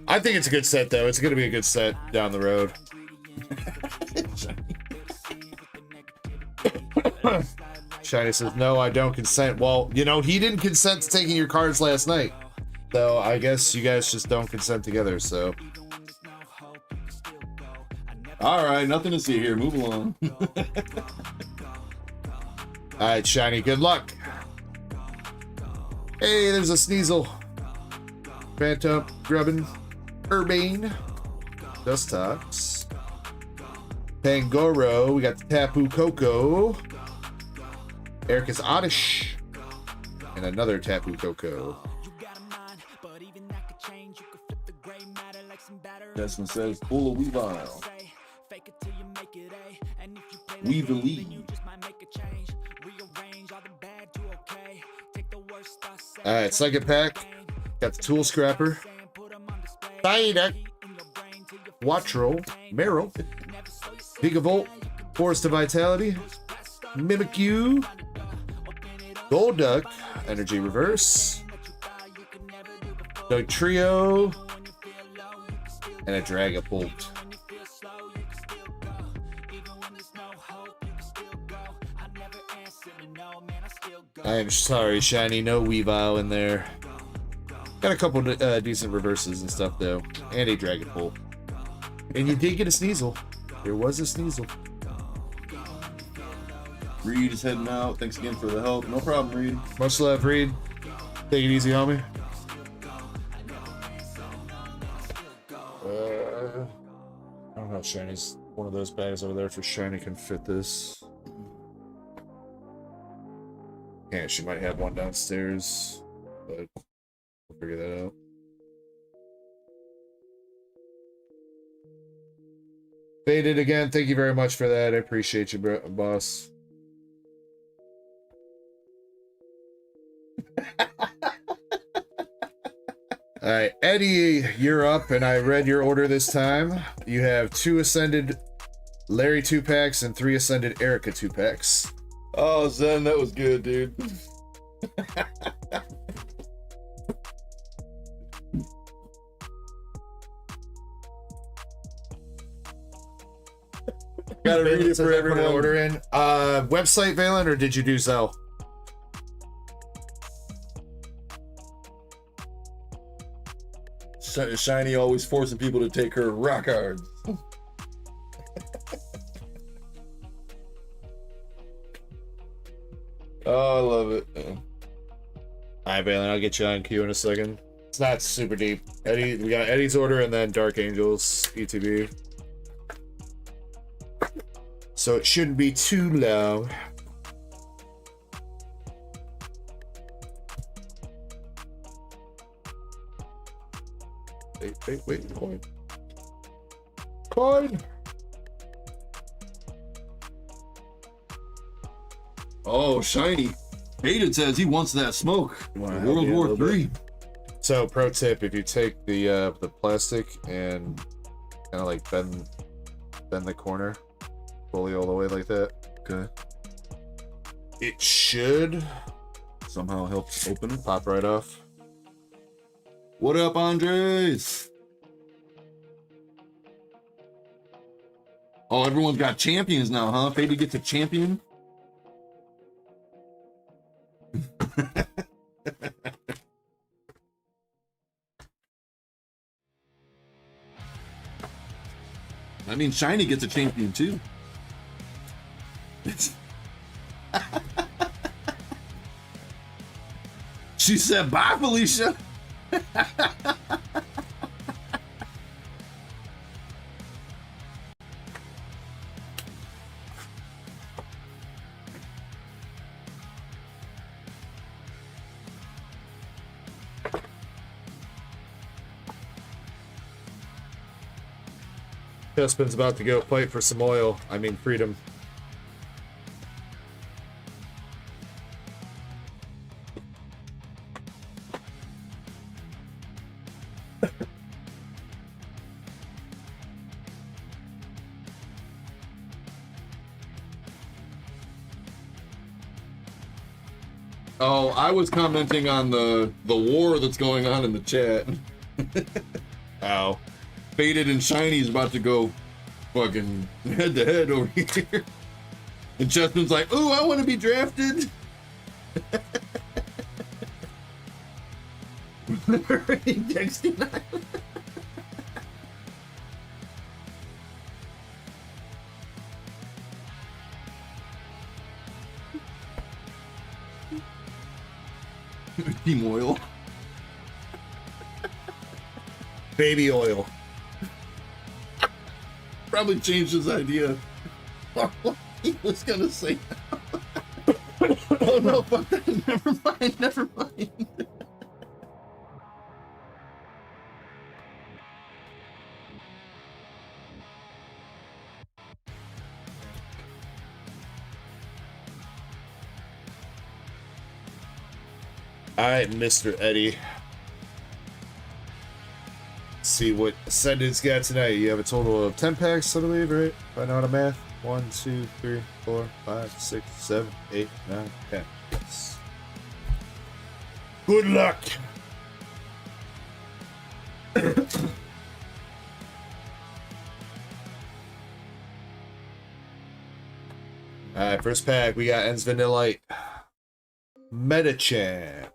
I think it's a good set, though. It's going to be a good set down the road. Shiny says, no, I don't consent. Well, you know, he didn't consent to taking your cards last night. So I guess you guys just don't consent together, so. All right, nothing to see here. Move along. All right, Shiny, good luck. Hey, there's a Sneasel. Phantom, Grubbin, Urbane, Dustox, Pangoro, we got the Tapu Koko, Erika's Oddish, and another Tapu Koko. Desmond says, pull a Weavile. Weavile. Alright, second pack. Got the Tool Scrapper, Psyduck, Wattrel, Meryl, Gigavolt, Forest of Vitality, Mimikyu, Golduck, Energy Reverse, Dugtrio, and a Dragapult. I am sorry, Shiny, no Weavile in there. Got a couple decent reverses and stuff, though. And a Dragapult. And you did get a Sneasel. There was a Sneasel. Reed is heading out. Thanks again for the help. No problem, Reed. Much love, Reed. Take it easy, homie. I don't know if Shiny's one of those bags over there for Shiny can fit this. Yeah, she might have one downstairs, but we'll figure that out. Faded again. Thank you very much for that. I appreciate you, boss. All right, Eddie, you're up, and I read your order this time. You have 2 Ascended Larry 2-packs and 3 Ascended Erica 2-packs. Oh, Zen, that was good, dude. Gotta read it for everyone. Order in. Website, Valen, or did you do Zelle? Shiny always forcing people to take her rock cards. Oh, I love it. Alright, Valen, I'll get you on queue in a second. It's not super deep. Eddie, we got Eddie's order and then Dark Angels, ETB. So it shouldn't be too long. Wait, coin. Coin! Oh, Shiny. Hayden says he wants that smoke. World War III. So, pro tip: if you take the plastic and kind of like bend the corner fully all the way like that, Okay. it should Somehow helps open it. pop right off. What up, Andres? Oh, everyone's got champions now, huh? Fady gets a champion. I mean, Shiny gets a champion too. She said, bye, Felicia. Husband's about to go fight for some oil. I mean, freedom. Oh, I was commenting on the war that's going on in the chat. Oh. Faded and Shiny's about to go fucking head to head over here. And Chessman's like, ooh, I want to be drafted. Team oil. Baby oil. Probably changed his idea. He was gonna say oh no, fuck that. Never mind. Alright, Mr. Eddie. See what Ascendant's got tonight. You have a total of 10 packs, I believe, right? If I know how to math. 1, 2, 3, 4, 5, 6, 7, 8, 9, 10. Yes. Good luck. Alright, first pack. We got Ens Vanillite, Metachan,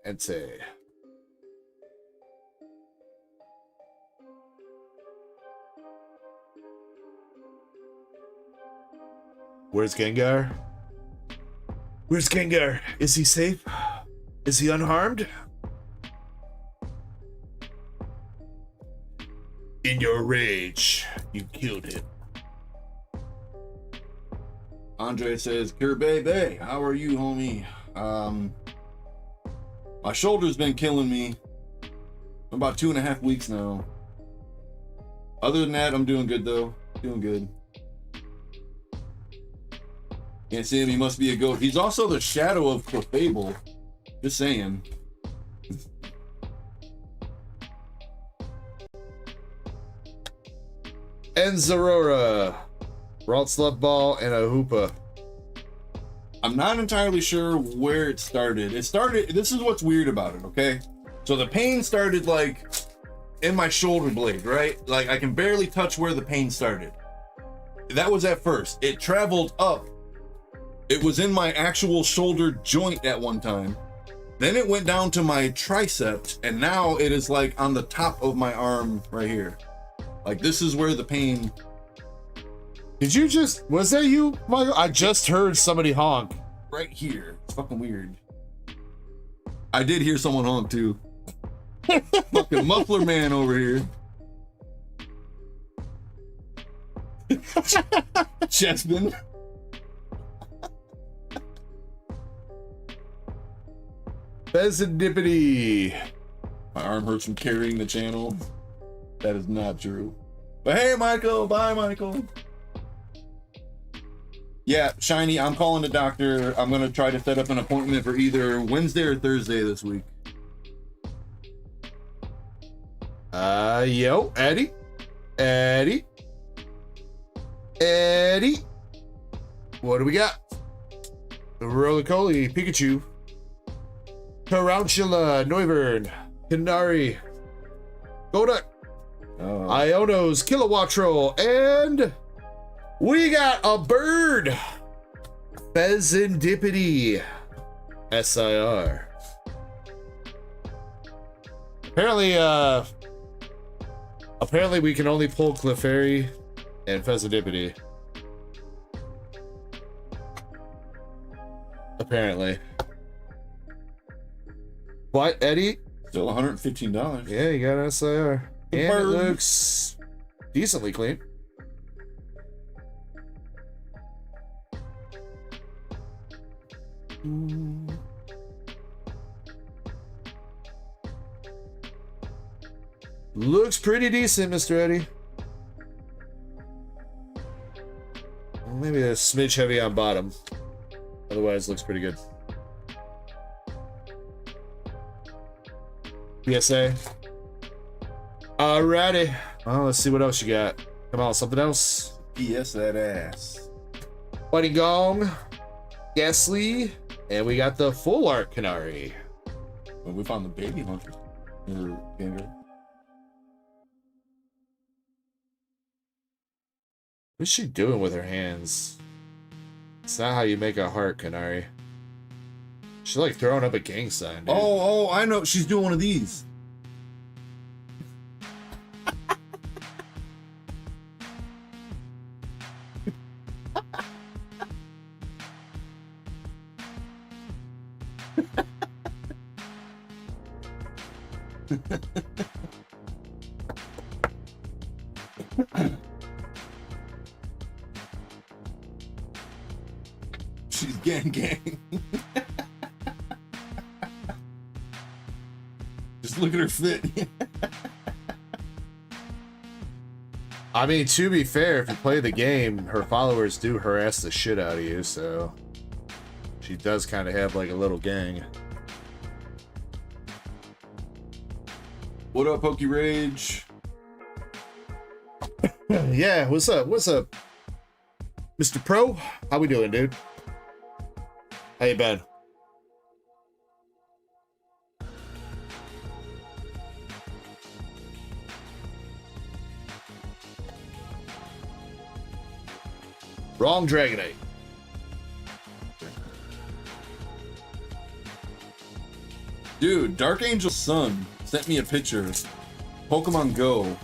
and Entei. Where's Gengar? Where's Gengar? Is he safe? Is he unharmed? In your rage, you killed him. Andre says, Kirby, how are you, homie? My shoulder's been killing me for about 2.5 weeks now. Other than that, I'm doing good though. Doing good. Can't see him, he must be a goat. He's also the shadow of Clefable. Just saying. Enzarora, Ralt's love ball and a hoopa. I'm not entirely sure where it started. This is what's weird about it, okay? So the pain started like in my shoulder blade, right? Like I can barely touch where the pain started. That was at first. It traveled up. It was in my actual shoulder joint at one time. Then it went down to my tricep, and now it is like on the top of my arm right here. Like this is where the pain. Did you just, was that you, Michael? I just heard somebody honk. Right here. It's fucking weird. I did hear someone honk too. Fucking muffler man over here. Chessman. Pheasantipity. My arm hurts from carrying the channel. That is not true. But hey, Michael. Bye, Michael. Yeah, Shiny, I'm calling the doctor. I'm going to try to set up an appointment for either Wednesday or Thursday this week. Yo, Eddie. What do we got? Roly-Coly, Pikachu, Tarantula, Noivern, Canary, Golduck, Ionos, Kilowattrol, and we got a bird. Pheasantipity. SIR. Apparently we can only pull Clefairy and Pheasantipity. Apparently. What, Eddie? Still $115. Yeah, you got an SIR. And it looks decently clean. Looks pretty decent, Mr. Eddie. Maybe a smidge heavy on bottom. Otherwise, looks pretty good. PSA. Alrighty. Well, let's see what else you got. Come on, something else. PS that ass. Fighting Gong, Ghastly, and we got the full art Canary. Well, we found the baby hunter. What's she doing with her hands? It's not how you make a heart, Canary. She's like throwing up a gang sign, dude. Oh, I know. She's doing one of these. She's gang. Just look at her fit. I mean, to be fair, if you play the game, her followers do harass the shit out of you, so she does kind of have like a little gang. What up, Pokey Rage? Yeah, what's up? Mr. Pro? How we doing, dude? How you been? Wrong Dragonite. Dude, Dark Angel's son sent me a picture. Pokemon Go.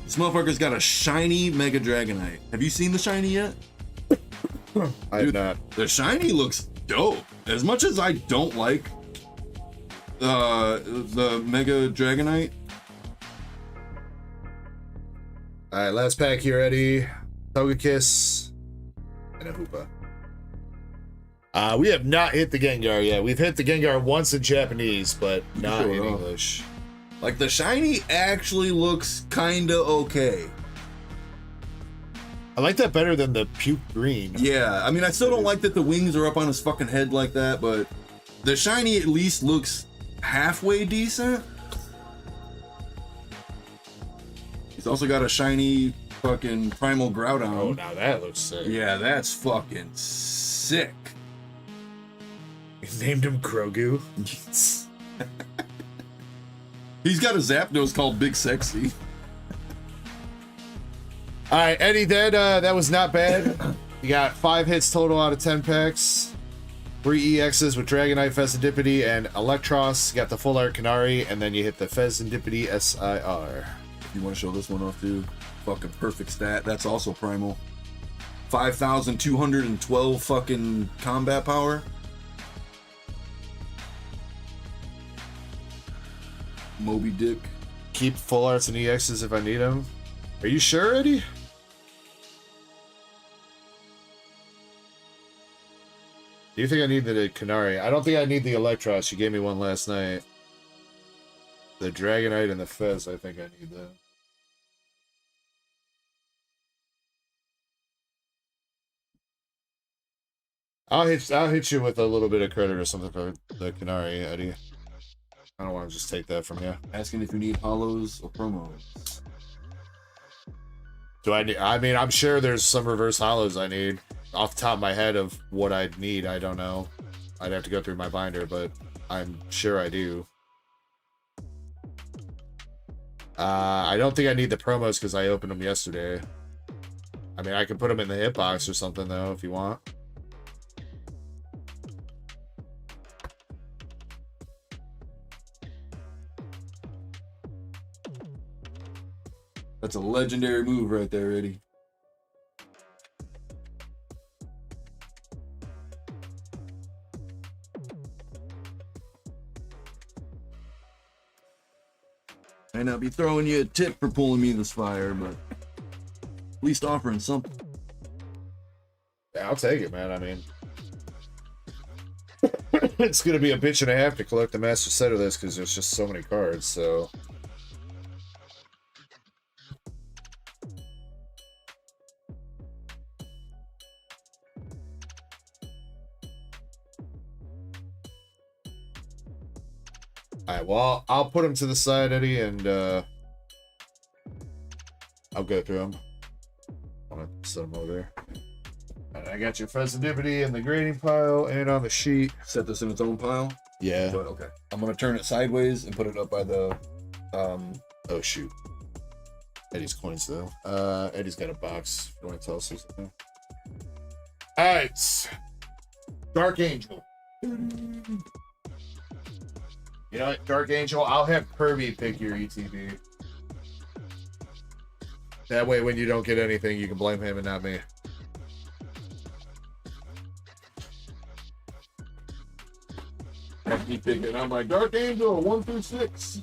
This motherfucker's got a shiny Mega Dragonite. Have you seen the shiny yet? I have not. The shiny looks dope. As much as I don't like the Mega Dragonite. Alright, last pack here, Eddie. Togekiss. And a Hoopa. We have not hit the Gengar yet. We've hit the Gengar once in Japanese, but not in English. Like, the shiny actually looks kinda okay. I like that better than the puke green. Yeah, I mean, I still don't like that the wings are up on his fucking head like that, but the shiny at least looks halfway decent. He's also got a shiny fucking Primal Groudon. Oh, now that looks sick. Yeah, that's fucking sick. He named him Grogu. He's got a Zapdos called Big Sexy. All right, Eddie, that was not bad. You got 5 hits total out of 10 packs. 3 EXs with Dragonite, Fezandipity, and Electros. You got the full art Canary, and then you hit the Fezandipity SIR. You want to show this one off too? Fucking perfect stat. That's also Primal. 5,212 fucking combat power. Moby Dick. Keep full arts and EXs if I need them. Are you sure, Eddie? Do you think I need the Canary? I don't think I need the Electros. You gave me one last night. The Dragonite and the Fez, I think I need that. I'll hit you with a little bit of credit or something for the Canary, Eddie. I don't want to just take that from you. Asking if you need hollows or promos. Do I need? I mean, I'm sure there's some reverse hollows I need. Off the top of my head of what I'd need, I don't know. I'd have to go through my binder, but I'm sure I do. I don't think I need the promos because I opened them yesterday. I mean, I can put them in the hitbox or something though if you want. That's a legendary move right there, Eddie. Might not be throwing you a tip for pulling me this fire, but at least offering something. Yeah, I'll take it, man. I mean, it's gonna be a bitch and a half to collect the master set of this because there's just so many cards. So. Alright, well, I'll put them to the side, Eddie, and I'll go through them. I want to set them over there. And I got your Fezandipity in the grading pile and on the sheet. Set this in its own pile? Yeah. But okay. I'm going to turn it sideways and put it up by the... Oh, shoot. Eddie's coins, though. Eddie's got a box. If you want to tell us something. Alright. Dark Angel. You know what, Dark Angel, I'll have Kirby pick your ETB. That way, when you don't get anything, you can blame him and not me. Have me pick it. I'm like, Dark Angel, 1 through 6.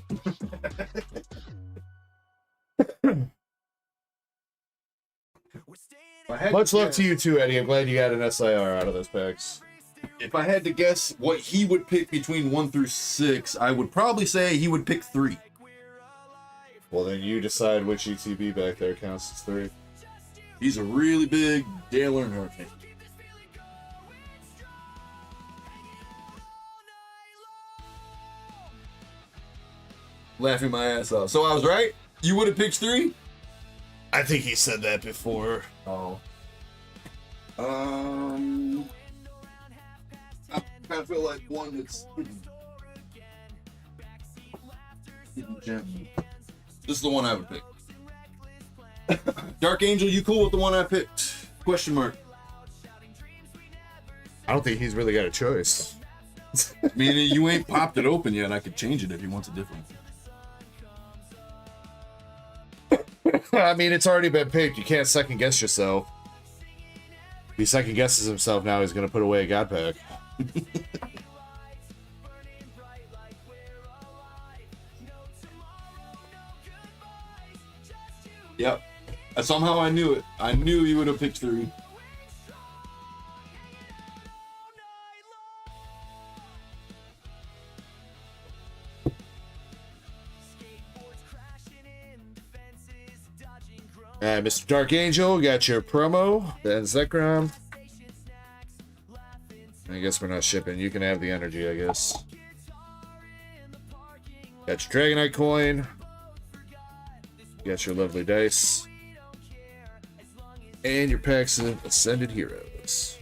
Much love to you too, Eddie. I'm glad you got an SIR out of those packs. If I had to guess what he would pick between 1 through 6, I would probably say he would pick 3. Well, then you decide which ETB back there counts as 3. He's a really big Dale Earnhardt fan. Laughing my ass off. So I was right? You would have picked 3? I think he said that before. Oh. I kind of feel like one that's hidden gem. This is the one I would pick. Dark Angel, you cool with the one I picked? Question mark. I don't think he's really got a choice. I mean, you ain't popped it open yet. I could change it if he wants a different one. I mean, it's already been picked. You can't second guess yourself. If he second guesses himself now, he's going to put away a God Pack. Yep. Somehow I knew it. I knew you would have picked 3. Mr. Dark Angel, got your promo, the Zekrom. I guess we're not shipping. You can have the energy, I guess. Got your Dragonite coin. Got your lovely dice. And your packs of Ascended Heroes.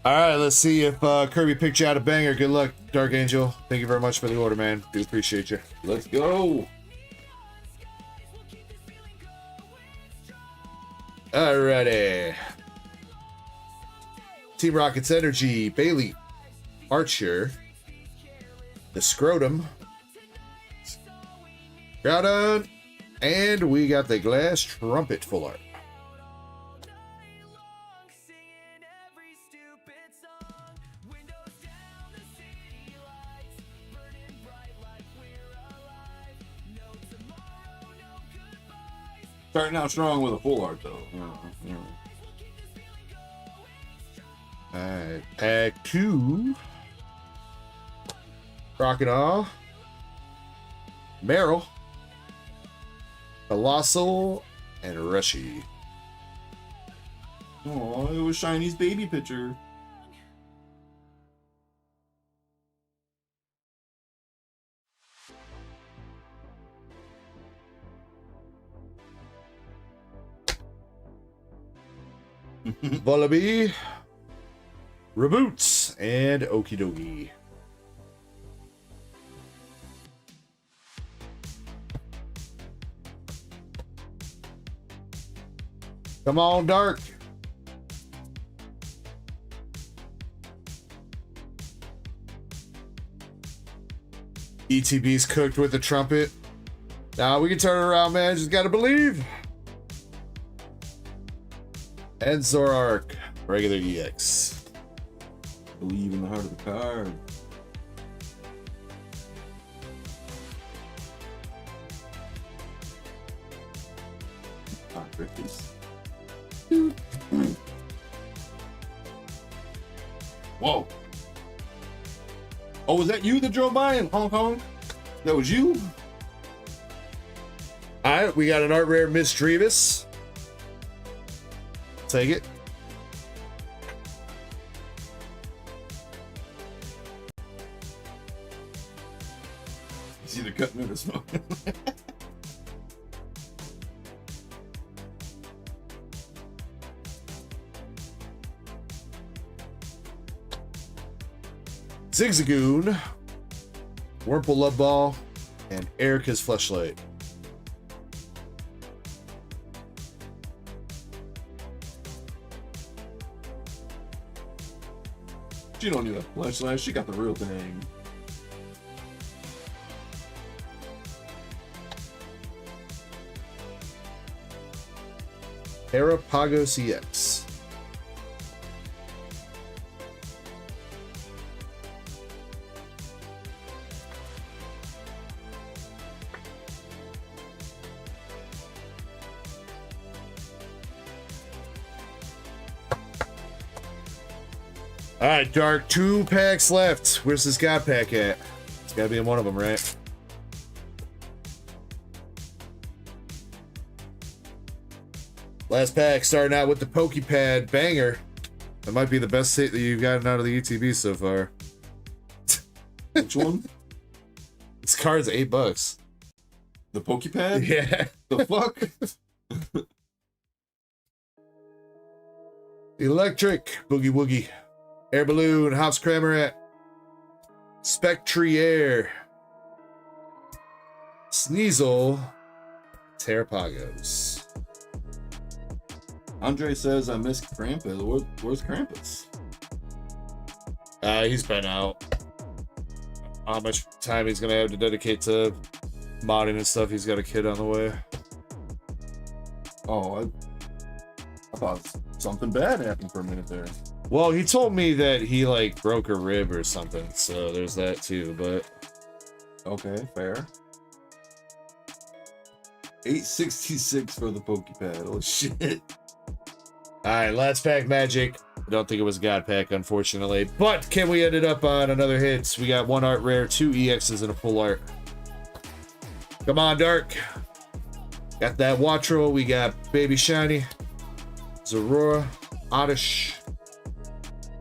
All right, let's see if Kirby picked you out a banger. Good luck, Dark Angel. Thank you very much for the order, man. Do appreciate you. Let's go. Alrighty. Team Rocket's Energy, Bailey, Archer, the Scrotum, Groudon, and we got the Glass Trumpet full art. Starting out strong with a full art, though. Yeah. Alright, pack 2. Crocodile, Meryl, Colossal, and Rushy. Oh, it was Shiny's baby picture. Vullaby, Reboots, and Okidogi. Come on, Dark. ETB's cooked with the trumpet. Now we can turn it around, man. Just gotta believe. And Zoroark, regular EX. Believe in the heart of the card. Whoa. Oh, was that you that drove by in Hong Kong? That was you? Alright, we got an art rare Miss Drevis. Take it. You see the cut in the smoke. Zigzagoon, Wurmple Love Ball, and Erica's Fleshlight. She don't need a flashlight. She got the real thing. Arapago CX. All right, Dark, 2 packs left. Where's this God pack at? It's gotta be in one of them, right? Last pack, starting out with the Pokepad banger. That might be the best hit that you've gotten out of the ETB so far. Which one? This card's $8. The Pokepad? Yeah. The fuck? Electric, Boogie Woogie, Air Balloon, Hops Cramorant, Spectrier, Sneasel, Terrapagos. Andre says I miss Krampus. Where's Krampus? He's been out. How much time he's gonna have to dedicate to modding and stuff? He's got a kid on the way. Oh, I thought something bad happened for a minute there. Well, he told me that he like broke a rib or something, so there's that too. But okay, fair. 866 for the Pokepad. Oh shit. all right, last pack magic. I don't think it was God pack, unfortunately. But can we end it up on another hit? We got 1 art rare, 2 EXs, and a full art. Come on, Dark. Got that Watro. We got Baby Shiny, Zorora, Oddish,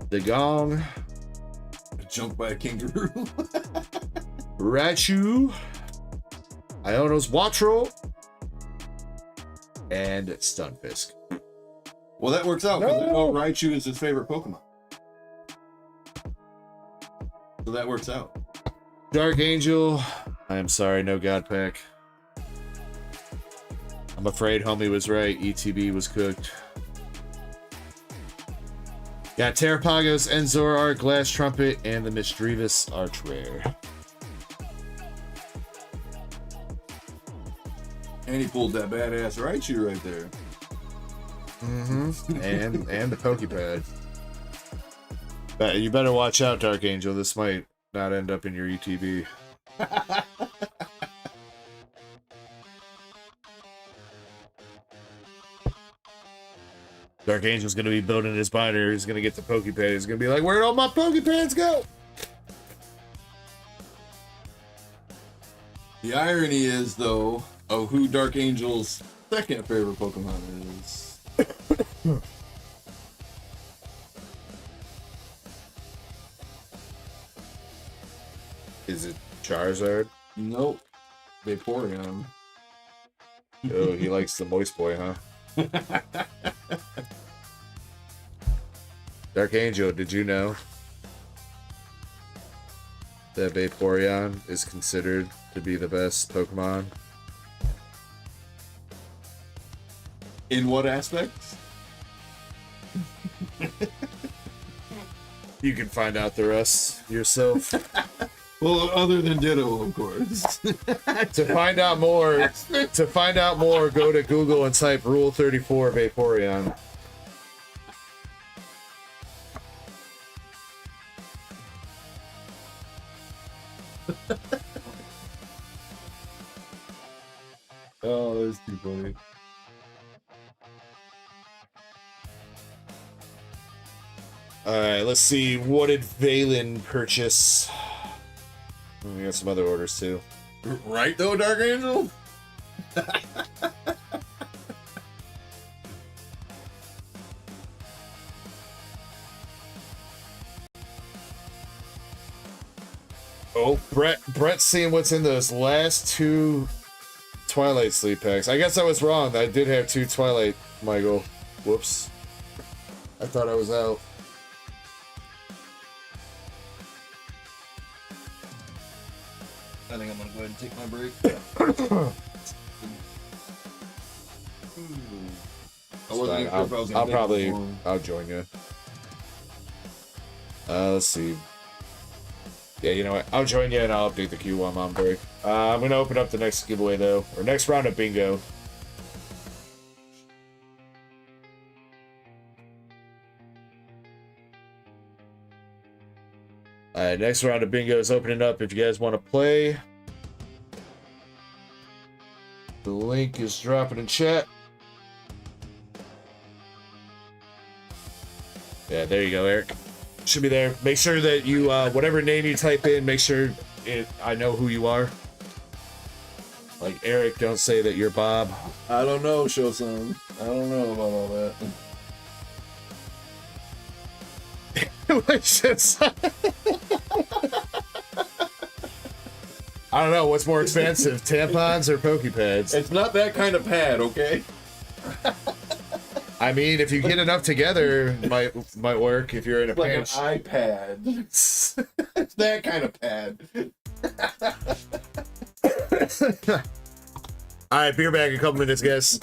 the Gong, Jumped by a kangaroo. Raichu, Iono's Wattrel, and Stunfisk. Well, that works out because No. I know Raichu is his favorite Pokemon. So that works out. Dark Angel, I am sorry, no God Pack. I'm afraid homie was right. ETB was cooked. Got Terrapagos, Enzor, Glass Trumpet, and the Misdreavus Arch Rare. And he pulled that badass Raichu right there. Mm-hmm. and the Pokepad. But you better watch out, Dark Angel. This might not end up in your ETB. Dark Angel's gonna be building his binder. He's gonna get the Pokepad. He's gonna be like, "Where'd all my Pokepads go?" The irony is, though, of who Dark Angel's second favorite Pokemon is. Is it Charizard? Nope. Vaporeon. Oh, he likes the moist boy, huh? Dark Angel, did you know that Vaporeon is considered to be the best Pokemon? In what aspects? You can find out the rest yourself. Well, other than Ditto, of course. To find out more, go to Google and type Rule 34 Vaporeon. Oh, that's too funny. Alright, let's see. What did Valen purchase? We got some other orders too. Right, though, Dark Angel? Oh, Brett's seeing what's in those last two Twilight Sleep packs. I guess I was wrong. I did have two Twilight, Michael. Whoops. I thought I was out. I think I'm gonna go ahead and take my break. I wasn't even sure if I was gonna take it long. I'll join you. Let's see. Yeah, you know what? I'll join you and I'll update the queue while I'm on break. I'm gonna open up the next giveaway though, or next round of bingo. Alright, next round of bingo is opening up if you guys want to play. The link is dropping in chat. Yeah, there you go, Eric. Should be there. Make sure that you, whatever name you type in, make sure I know who you are. Like Eric, don't say that you're Bob. I don't know, Shosun. I don't know about all that. I don't know, what's more expensive, tampons or Pokepads? It's not that kind of pad, okay? I mean, if you get enough together, it might work if you're in a Like pinch. an iPad. It's that kind of pad. Alright, beer bag in a couple minutes, guys.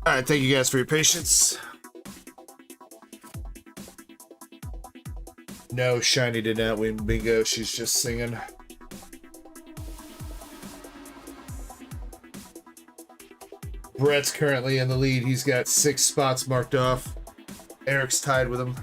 All right, thank you guys for your patience. No, Shiny did not win bingo. She's just singing. Brett's currently in the lead. He's got 6 spots marked off. Eric's tied with him.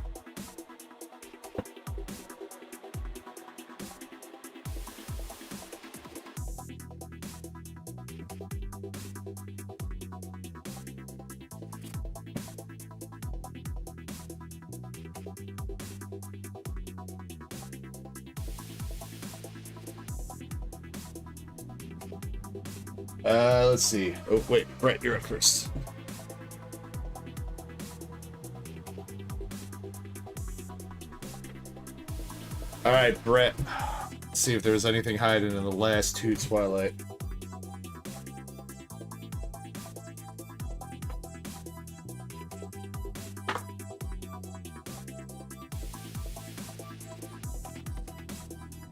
Let's see. Oh, wait. Brett, you're up first. All right, Brett. Let's see if there's anything hiding in the last 2 Twilight.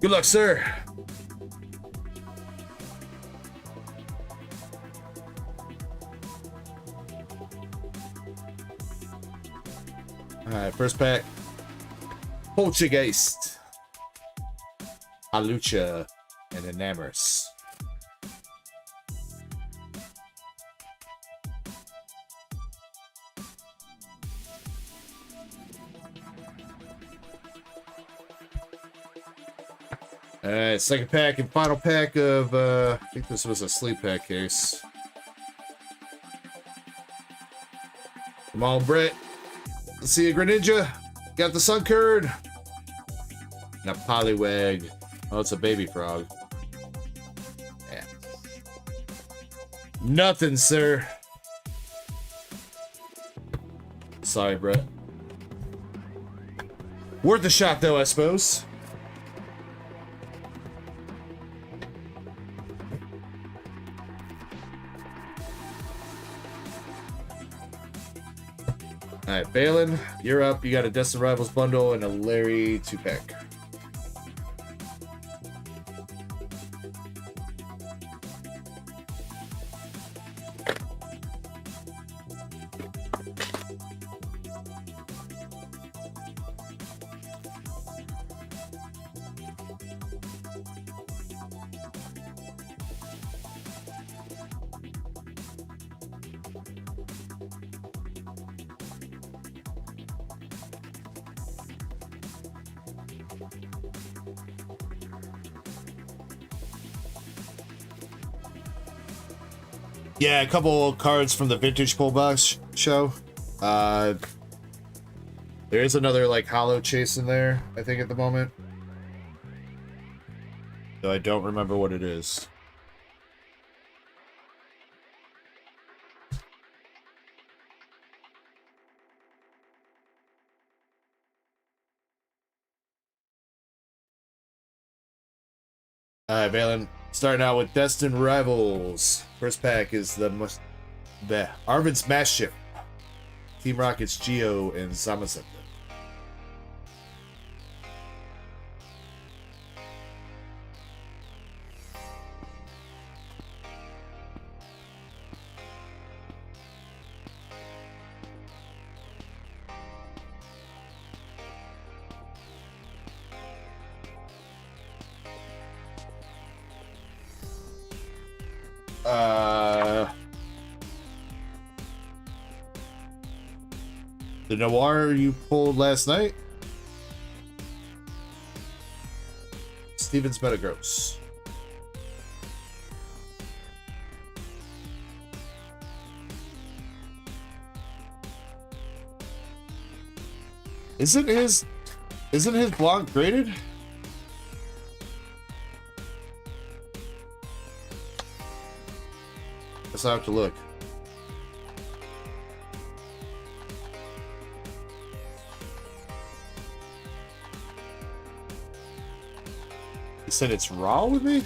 Good luck, sir. Alright, first pack. Poltergeist, Alucha, and Enamorous. Alright, second pack and final pack of, I think this was a sleep pack case. Come on, Brett. Let's see a Greninja. Got the Sunkern. And a Poliwag. Oh, it's a baby frog. Yeah. Nothing, sir. Sorry, Brett. Worth a shot, though, I suppose. Alright, Balin, you're up. You got a Destined Rivals bundle and a Larry 2-pack. Yeah, a couple cards from the Vintage Pull Box show. There is another like hollow chase in there, I think, at the moment. Though I don't remember what it is. Alright, Valen. Starting out with Destined Rivals. First pack is the Arvin's Mass Ship. Team Rocket's Geo and Zamazenta. The Noir you pulled last night? Steven's Metagross. Isn't his block graded? Guess I have to look. You said it's raw with me?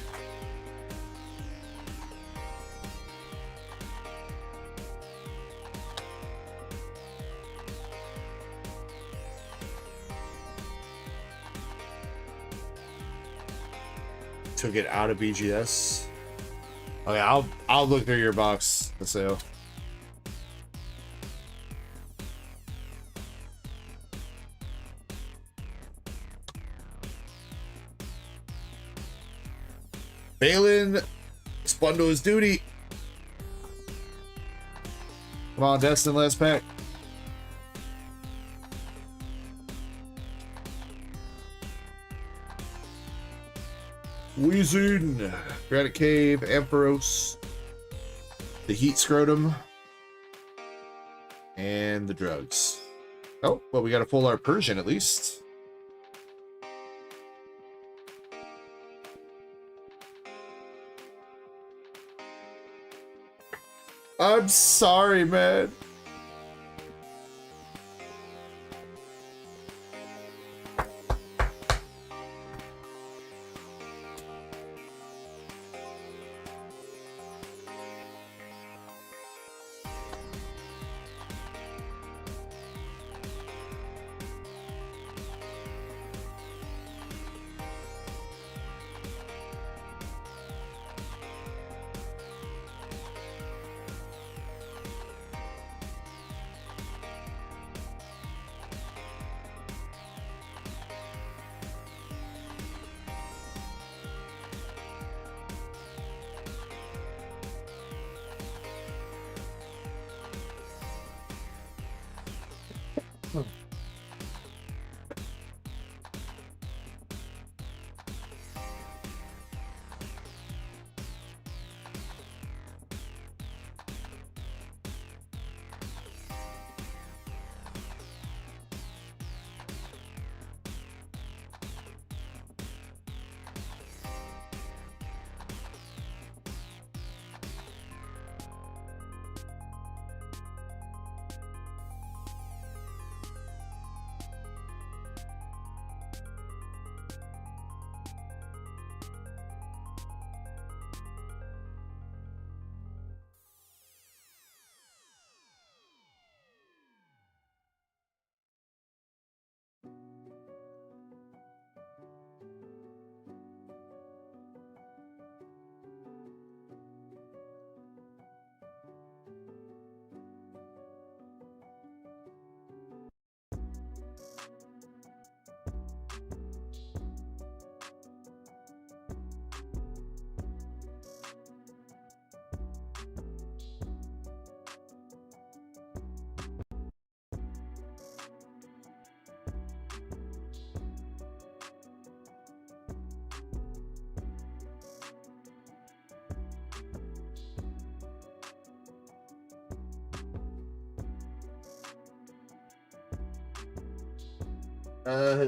Took it out of BGS. Okay, I'll look through your box. So. Balin, this bundle is duty. Come on, Destin, last pack. Wizard, Granite Cave, Ampharos, the Heat Scrotum, and the drugs. Oh, well, we got a full art Persian at least. I'm sorry, man.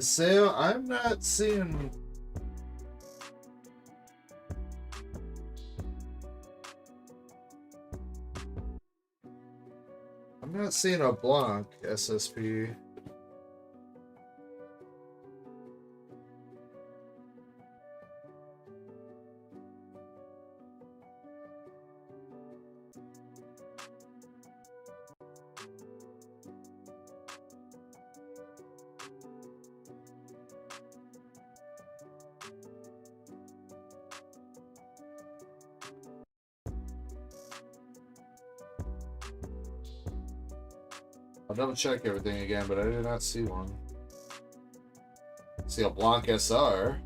Sale, I'm not seeing. I'm not seeing a Blanc SSP. I'll double check everything again, but I did not see one. See a Blanc SR.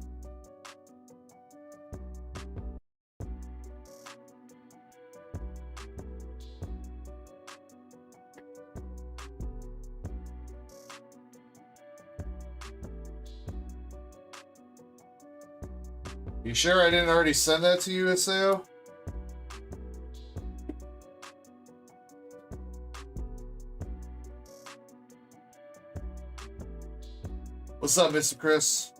You sure I didn't already send that to you, Sao? What's up, Mr. Chris?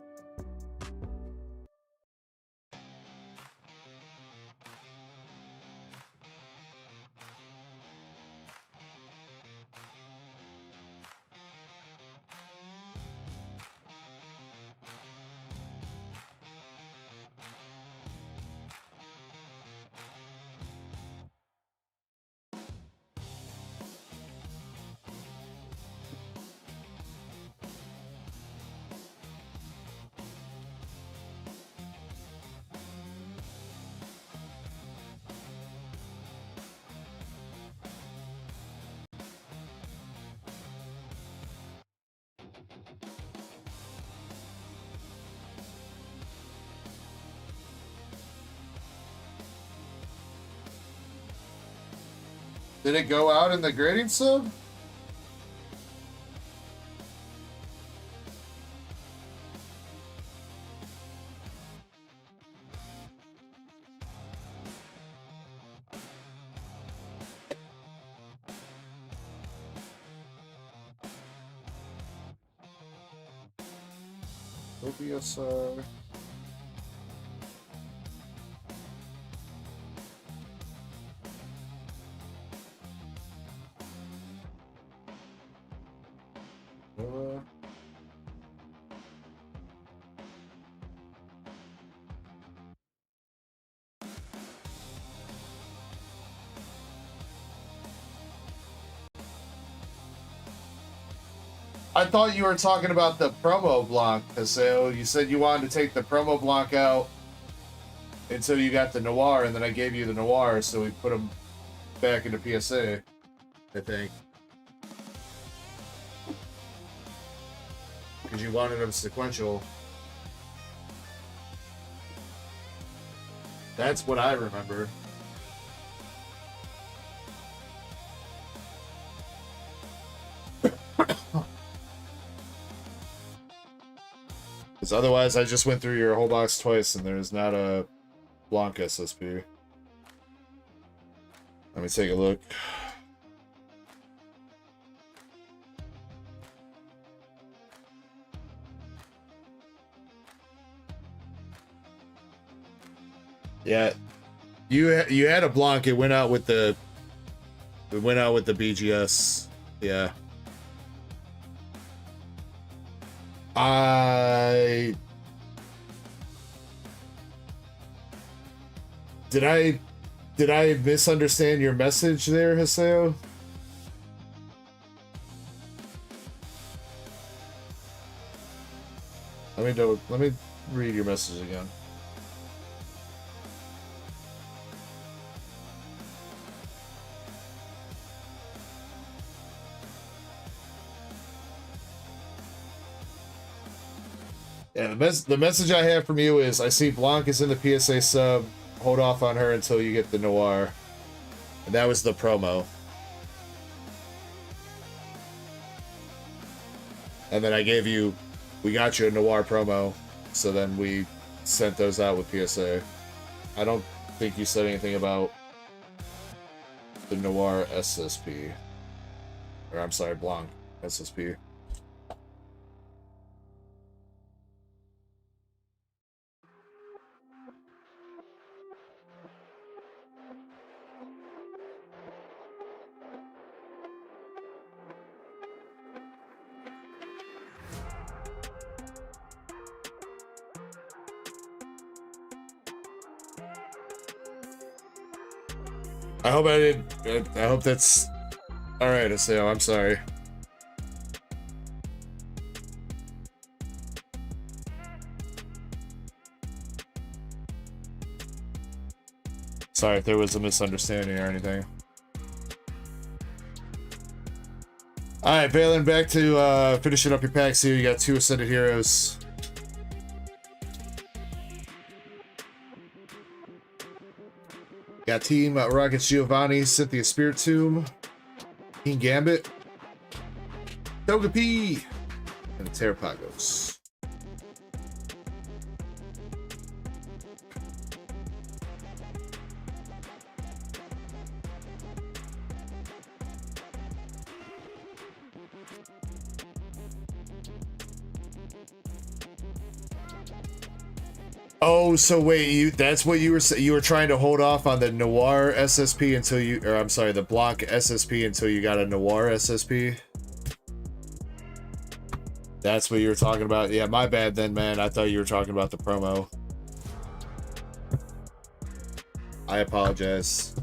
Did it go out in the grading sub? OBSR. I thought you were talking about the promo block, Haseo. You said you wanted to take the promo block out until you got the Noir, and then I gave you the Noir, so we put them back into PSA, I think. Because you wanted them sequential. That's what I remember. Because otherwise, I just went through your whole box twice, and there's not a Blanc SSP. Let me take a look. Yeah, you had a Blanc. It went out with the BGS. Yeah. Did I misunderstand your message there, Haseo? Let me read your message again. Yeah, the message I have from you is I see Blanc is in the PSA sub. Hold off on her until you get the Noir. And that was the promo. And then I gave you, we got you a Noir promo. So then we sent those out with PSA. I don't think you said anything about the Noir SSP. Or I'm sorry, Blanc SSP. I hope I didn't. I hope that's all right, Aseo. I'm sorry. Sorry if there was a misunderstanding or anything. All right, Balin, back to finishing up your packs here. You got 2 Ascended Heroes. Got Team Rockets Giovanni, Cynthia Spirit Tomb, King Gambit, Toga P, and Terrapagos. Oh, so wait, that's what you were saying? You were trying to hold off on the Noir SSP until you, or I'm sorry, the Blanc SSP until you got a Noir SSP? That's what you were talking about? Yeah, my bad then, man. I thought you were talking about the promo. I apologize.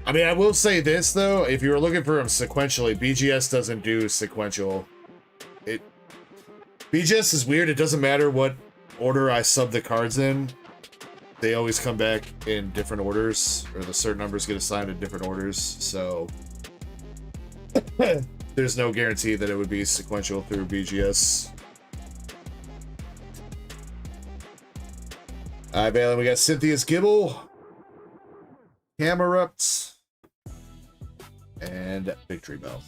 I mean, I will say this, though. If you were looking for them sequentially, BGS doesn't do sequential. BGS is weird. It doesn't matter what order I sub the cards in. They always come back in different orders, or the certain numbers get assigned in different orders, so there's no guarantee that it would be sequential through BGS. Alright, Balin, we got Cynthia's Gibble, Camerupt, and Victory Bell.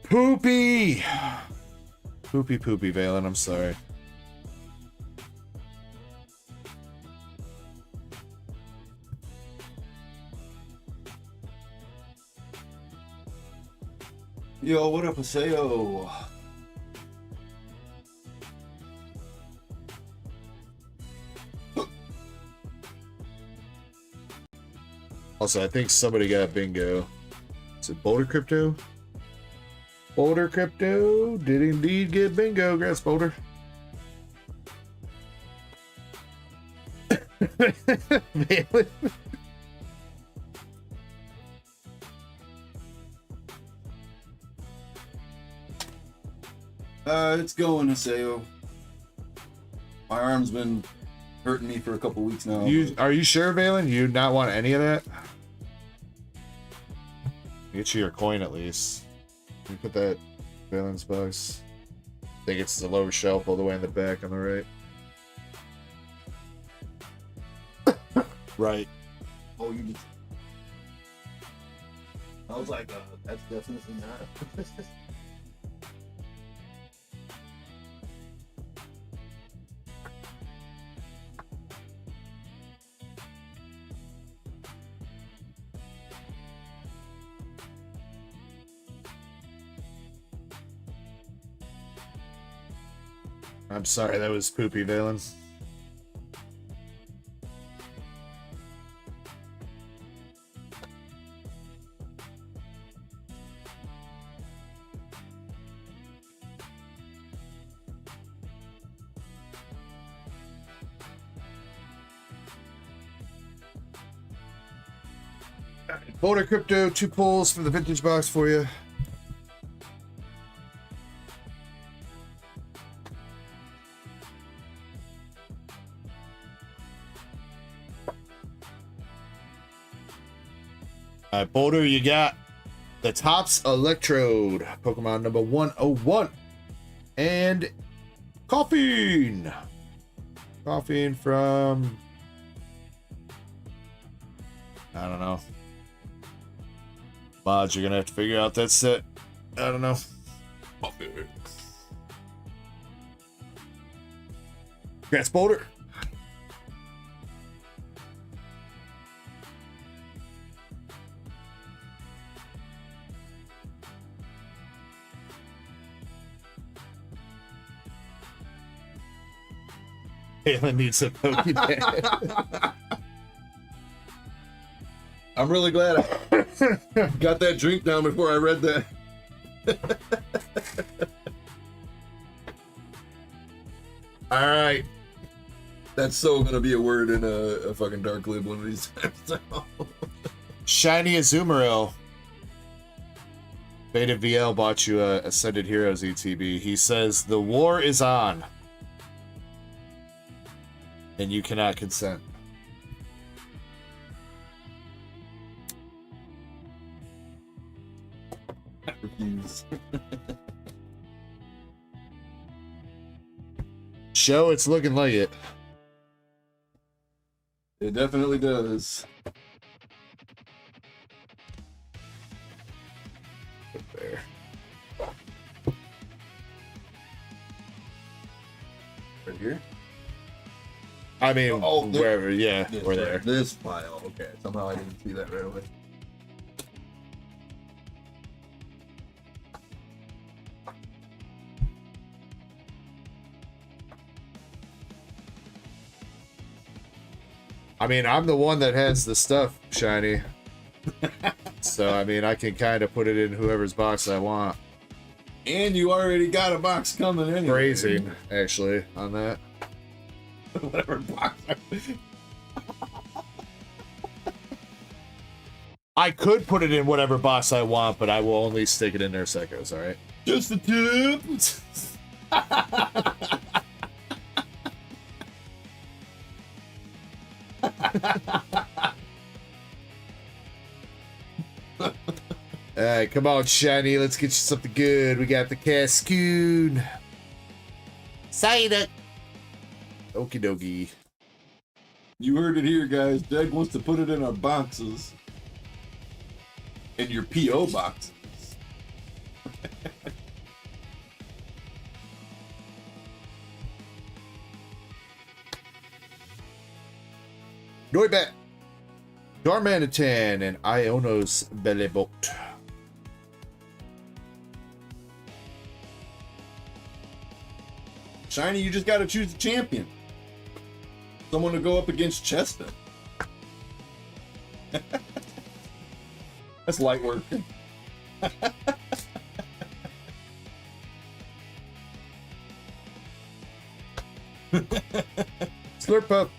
Poopy! Poopy, Valen, I'm sorry. Yo, what up, Paseo? Also, I think somebody got bingo. Is it Boulder Crypto? Boulder Crypto did indeed get bingo, Grass Boulder. Valen. It's going, Haseo. My arm's been hurting me for a couple weeks now. Are you sure, Valen? You not want any of that? Get you your coin at least. Can you put that Valen's box? I think it's the lower shelf all the way in the back on the right. Right. Oh, you just... I was like, that's definitely not. I'm sorry, that was poopy, Valen. Boulder Crypto, 2 pulls from the vintage box for you. All right, Boulder, you got the Topps Electrode, Pokemon number 101, and Coughing. Coughing from, I don't know. Mods, you're gonna have to figure out that set. I don't know. Congrats, Boulder. Halen needs a Pokemon. I'm really glad I got that drink down before I read that. All right. That's so gonna be a word in a fucking Dark Lib one of these times. Shiny Azumarill. Beta VL bought you a Ascended Heroes ETB. He says the war is on, and you cannot consent. I refuse. Show, it's looking like it. It definitely does. There. Right here? I mean, Oh, there- wherever, yeah, Yes, we're right. there. This file. Okay. Somehow I didn't see that right away. I mean, I'm the one that has the stuff, Shiny. So, I mean, I can kind of put it in whoever's box I want. And you already got a box coming anyway. Phrasing, actually, on that. Whatever box. I could put it in whatever box I want, but I will only stick it in their Psychos, alright? Just the tip. Alright, come on, Shiny. Let's get you something good. We got the Cascoon. Psyduck. Okie dokie. You heard it here, guys. Doug wants to put it in our boxes. In your P.O. boxes. Noibet, Darmanitan, and Ionos Belebot. Shiny, you just got to choose the champion. Someone to go up against Chester. That's light work. Slurp up,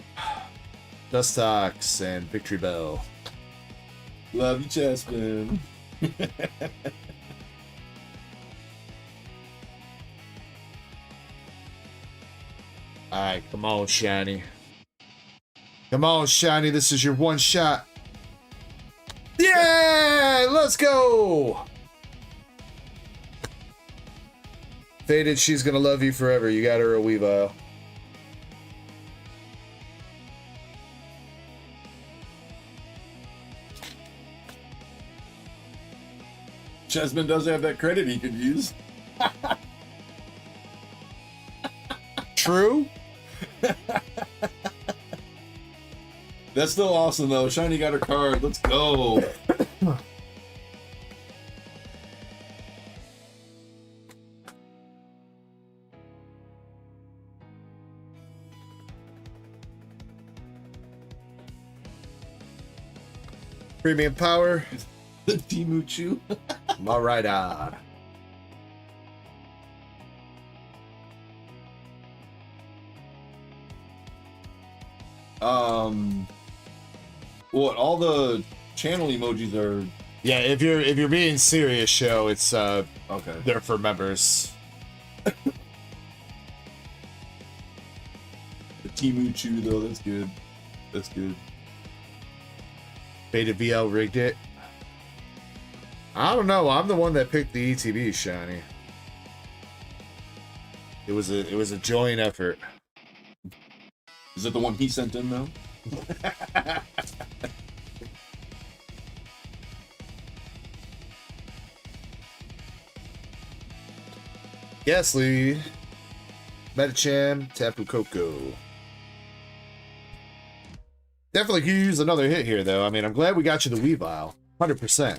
Dustox, and Victory Bell. Love you, Chespin. Alright, come on, Shiny. Come on, Shiny, this is your one shot. Yeah! Let's go! Faded, she's gonna love you forever. You got her a Weavile. Chespin does have that credit he could use. True? That's still awesome, though. Shiny got her card. Let's go. Premium power. The Timuchu. All right, What? All the channel emojis are. Yeah, if you're being serious, show it's Okay. they're for members. The Timuchu, though, that's good. That's good. Beta VL rigged it. I don't know. I'm the one that picked the ETB, Shiny. It was a joint effort. Is it the one he sent in, though? Gasly, Metacham, Tapu Koko. Definitely could use another hit here, though. I mean, I'm glad we got you the Weavile. 100%.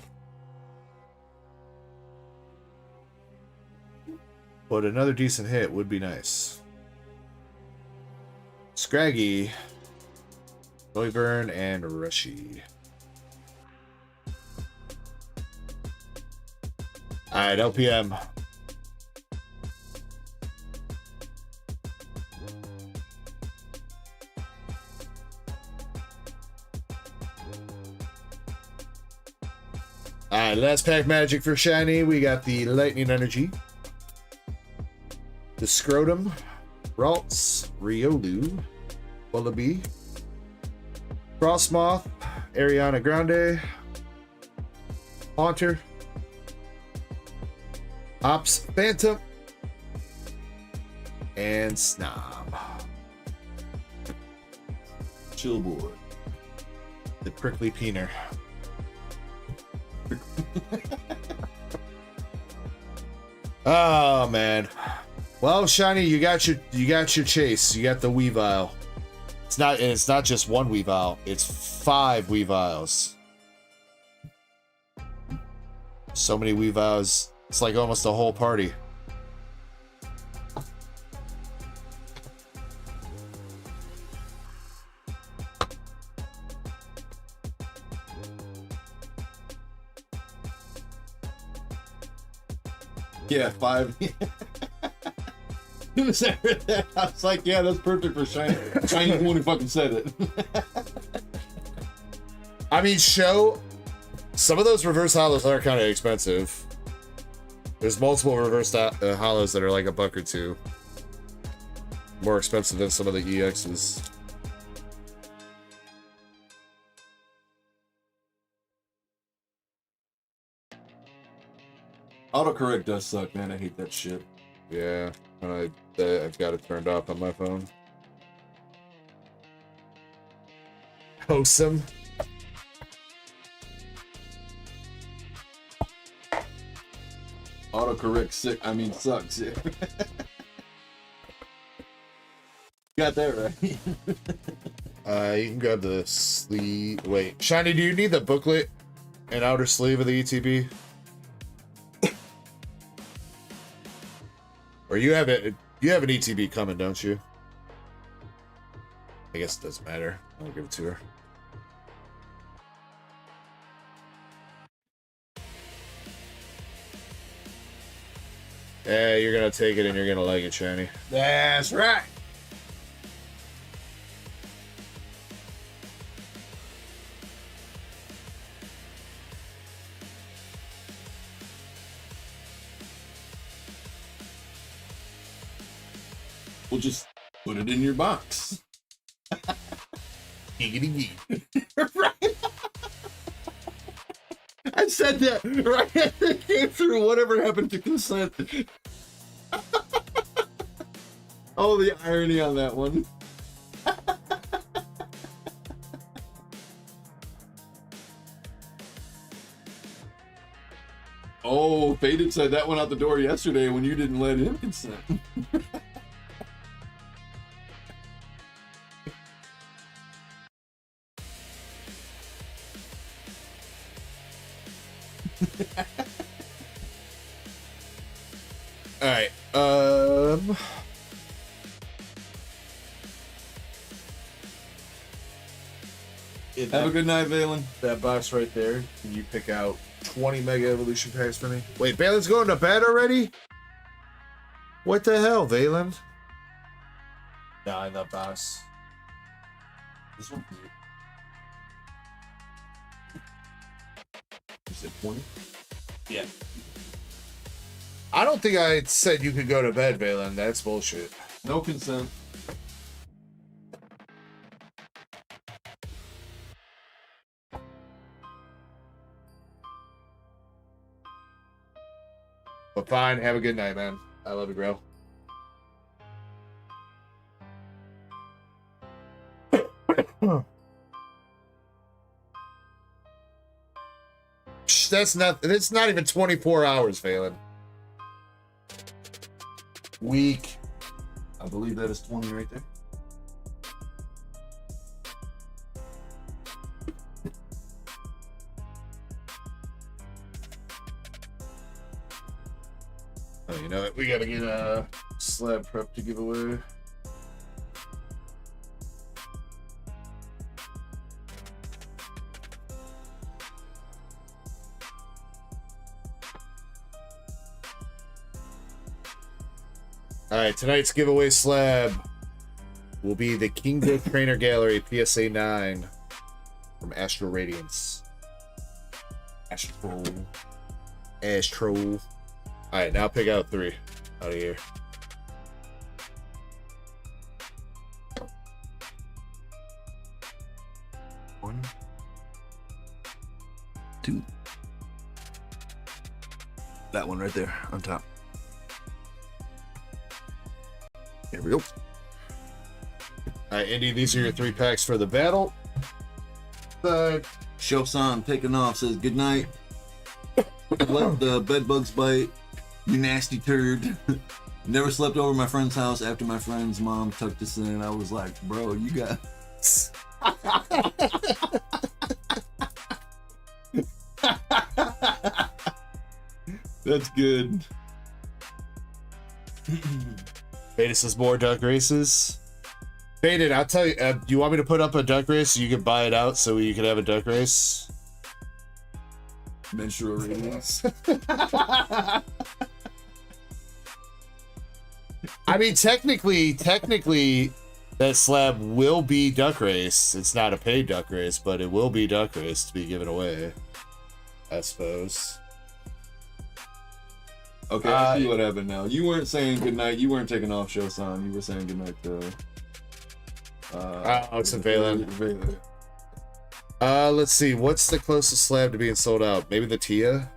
But another decent hit would be nice. Scraggy, Noivern, and Rushy. Alright, LPM. Alright, last pack magic for Shiny. We got the Lightning Energy, the Scrotum, Ralts, Riolu, Wallaby, Frostmoth, Ariana Grande, Haunter, Ops Phantom, and Snob. Chill boy. The Prickly Peener. Oh man. Well, Shiny, you got your chase. You got the Weavile. It's not just one Weavile. It's 5 Weaviles. So many Weaviles. It's like almost a whole party. Yeah, 5. Who was that? I was like, yeah, that's perfect for Shiny. Shiny's the one who fucking said it. I mean, show some of those reverse hollows are kind of expensive. There's multiple reverse hollows that are like $1 or $2. More expensive than some of the EXs. Autocorrect does suck, man. I hate that shit. Yeah, and I've got it turned off on my phone. Wholesome. Autocorrect sucks. Yeah. Got that right. You can grab the sleeve. Wait, Shiny, do you need the booklet and outer sleeve of the ETB? Or you have it? You have an ETB coming, don't you? I guess it doesn't matter. I'll give it to her. Yeah, you're gonna take it and you're gonna like it, Shiny. That's right. We'll just put it in your box. Giggity gee. Right. I said that right as it came through. Whatever happened to consent? Oh, the irony on that one. Oh, Faded said that went out the door yesterday when you didn't let him consent. All right. Have a good night, Valen. That box right there. Can you pick out 20 Mega Evolution packs for me? Wait, Valen's going to bed already? What the hell, Valen? Nah, in that box. This one. You said 20? Yeah. I don't think I said you could go to bed, Valen. That's bullshit. No consent. But fine. Have a good night, man. I love you, bro. That's not. It's not even 24 hours, Valen. Week. I believe that is 20 right there. Oh, you know what? We gotta get a slab prep to give away. All right, tonight's giveaway slab will be the Kingo Trainer Gallery PSA 9 from Astro Radiance. Astro. All right, now pick out 3 out of here. One, two. That one right there on top. Here we go. All right, Indy, these are your 3 packs for the battle. Shosan taking off says good night. Let the bed bugs bite. You nasty turd. Never slept over at my friend's house after my friend's mom tucked us in. I was like, bro, you got. That's good. Beta says more duck races. Baited, I'll tell you. Do you want me to put up a duck race so you can buy it out so you can have a duck race? Menstrual radiance. I mean, technically, that slab will be duck race. It's not a paid duck race, but it will be duck race to be given away, I suppose. Okay, I see what happened now. You weren't saying goodnight. You weren't taking off Shosan. You were saying goodnight to... Alex and Valen. Let's see. What's the closest slab to being sold out? Maybe the Tia?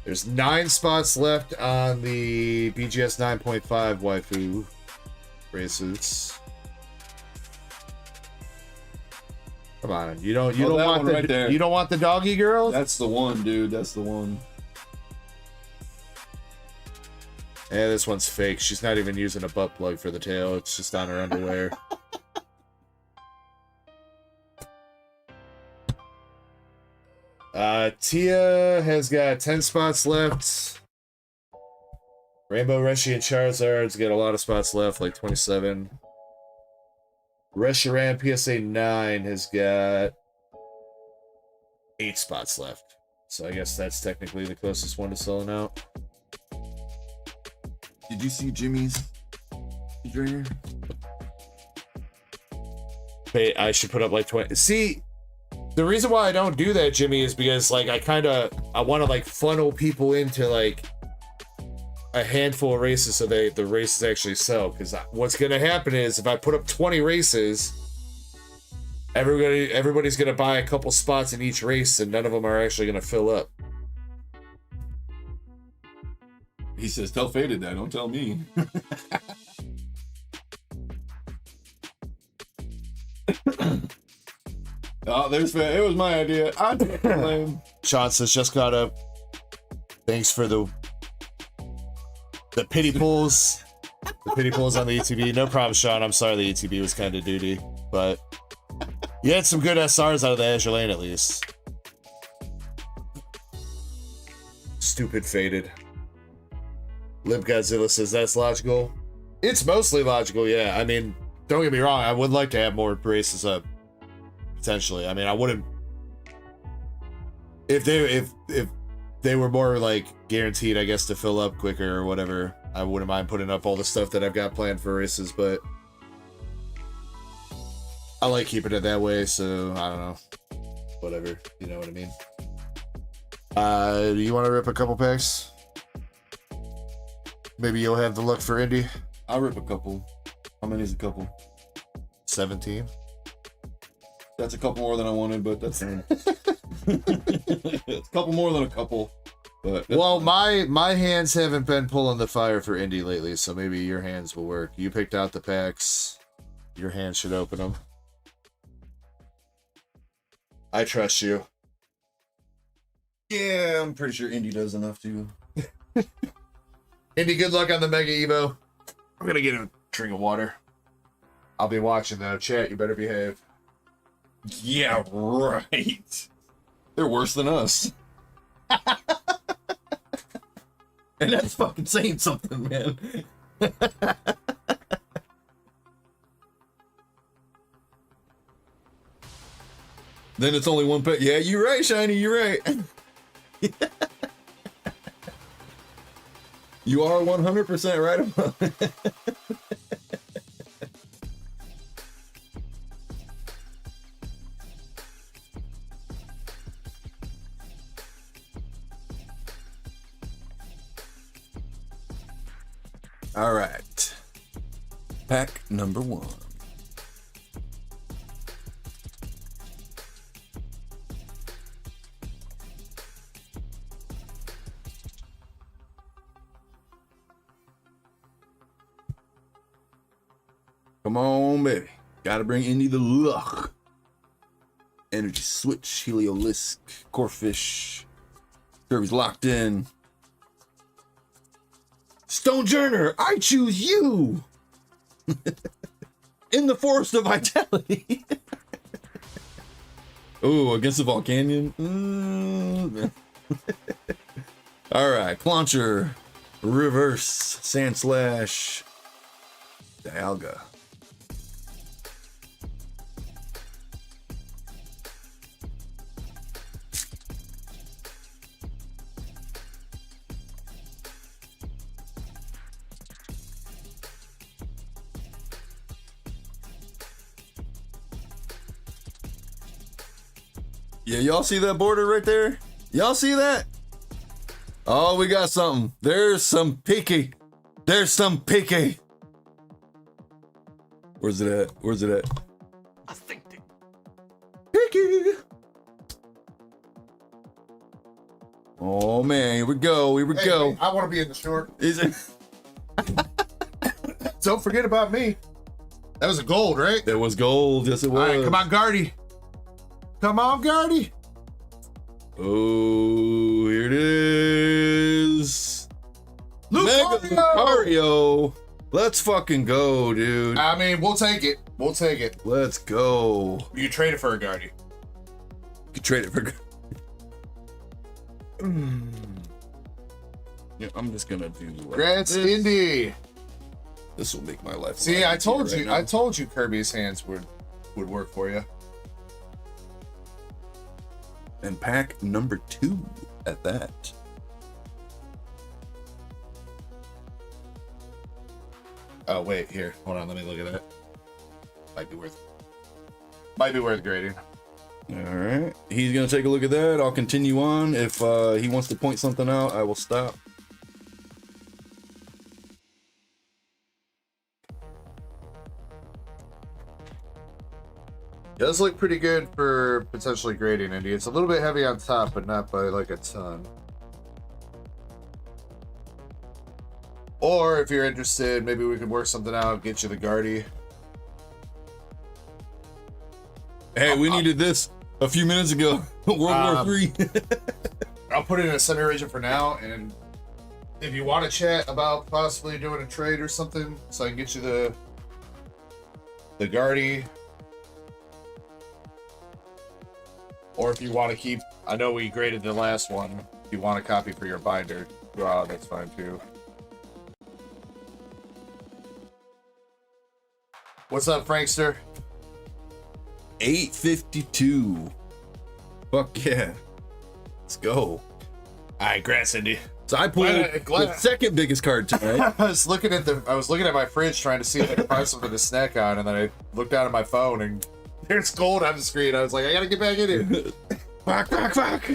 There's 9 spots left on the BGS 9.5 waifu races. Come on, you don't want the right there. You don't want the doggy girls? That's the one, dude. That's the one. Yeah, this one's fake. She's not even using a butt plug for the tail. It's just on her underwear. Tia has got 10 spots left. Rainbow Reshi and Charizard's got a lot of spots left, like 27. Reshiram PSA 9 has got 8 spots left. So I guess that's technically the closest one to selling out. Did you see Jimmy's trainer? Wait, I should put up like 20. See, the reason why I don't do that, Jimmy, is because like I want to like funnel people into like a handful of races so the races actually sell. Because what's gonna happen is if I put up 20 races, everybody's gonna buy a couple spots in each race, and none of them are actually gonna fill up. He says, "Tell Faded that. Don't tell me." Oh, there's Faded. It was my idea. I take the blame. Sean says, just got up. Thanks for the pity pulls. The pity pulls on the ETB. No problem, Sean. I'm sorry the ETB was kind of duty, but you had some good SRs out of the Azure lane at least. Stupid Faded. Limp Godzilla says that's logical. It's mostly logical, yeah. I mean, don't get me wrong. I would like to have more races up. Potentially. I mean, I wouldn't. If they were more like guaranteed, I guess, to fill up quicker or whatever, I wouldn't mind putting up all the stuff that I've got planned for races. But I like keeping it that way, so I don't know. Whatever, you know what I mean. Do you want to rip a couple packs? Maybe you'll have the luck for Indy. I'll rip a couple. How many is a couple? 17. That's a couple more than I wanted, but that's it's a couple more than a couple. But well, my hands haven't been pulling the fire for Indy lately, so maybe your hands will work. You picked out the packs. Your hands should open them. I trust you. Yeah, I'm pretty sure Indy does enough too. Indy, good luck on the Mega Evo. I'm gonna get a drink of water. I'll be watching though. Chat, you better behave. Yeah, right. They're worse than us. And that's fucking saying something, man. Then it's only one pet. Yeah, you're right, Shiny, you're right. You are 100% right about it. All right. Pack number 1. Come on, baby. Gotta bring Indy the luck. Energy Switch, Heliolisk, Corfish. Kirby's locked in. Stonejourner, I choose you. In the Forest of Vitality. Ooh, against the Volcanion. All right, Clauncher, Reverse, Sand Slash, Dialga. Yeah, y'all see that border right there? Y'all see that? Oh, we got something. There's some picky. There's some picky. Where's it at? Where's it at? I think they Picky. Oh man, here we go. Here we go. I want to be in the short. Is it? Don't forget about me. That was a gold, right? That was gold. Yes, it was. All right, come on, Guardy. Come on, Guardy. Oh, here it is. Lucario. Mega Lucario. Let's fucking go, dude. I mean, we'll take it. We'll take it. Let's go. You can trade it for a Guardy. You can trade it for. Yeah, I'm just gonna do. Grants Indy. This will make my life. See, I told easier you. right now. I told you Kirby's hands would work for you. And pack number 2 at that. Oh wait, here. Hold on, let me look at that. Might be worth grading. All right, he's gonna take a look at that. I'll continue on. If he wants to point something out, I will stop. It does look pretty good for potentially grading, Indy. It's a little bit heavy on top, but not by like a ton. Or if you're interested, maybe we could work something out, get you the Guardy. Hey, we needed this a few minutes ago. World War III. I'll put it in a semi-region for now, and if you want to chat about possibly doing a trade or something, so I can get you the Guardy. Or if you want to keep, I know we graded the last one. If you want a copy for your binder, that's fine too. What's up, Frankster? 852. Fuck yeah. Let's go. All right, grass, Indy. So I pulled the second biggest card tonight. I was looking at my fridge trying to see if I could find something to snack on, and then I looked down at my phone and there's gold on the screen. I was like, I gotta get back in here. Fuck, fuck, fuck.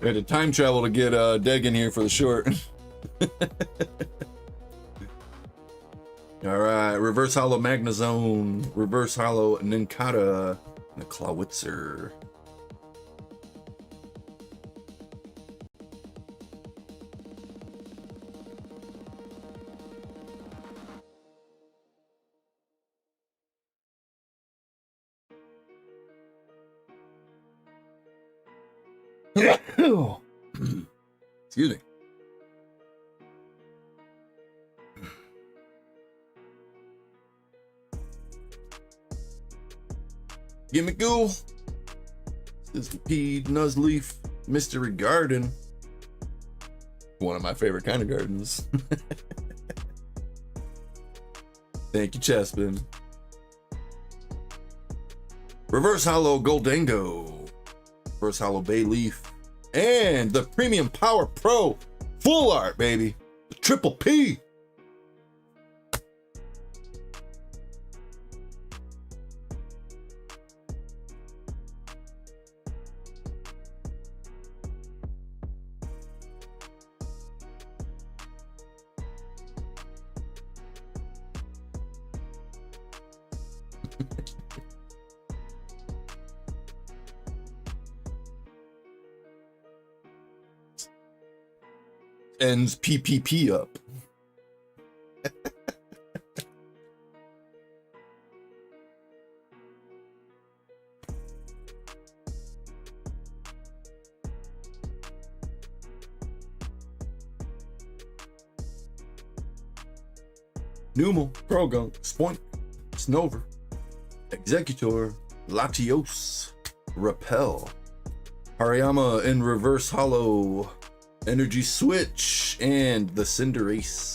We had to time travel to get Deg in here for the short. All right, reverse hollow Magnezone, reverse hollow Nincada, and a Clawitzer. Excuse me. Gimme Ghoul. This is the P Nuzleaf Mystery Garden. One of my favorite kind of gardens. Thank you, Chespin. Reverse hollow Goldango. Reverse hollow Bayleaf. And the Premium Power Pro Full Art, baby. The Triple P. Ends PPP up. Numel, Krogunk, Spoink, Snover, Executor, Latios, Repel, Hariyama in reverse hollow, Energy Switch, and the Cinderace.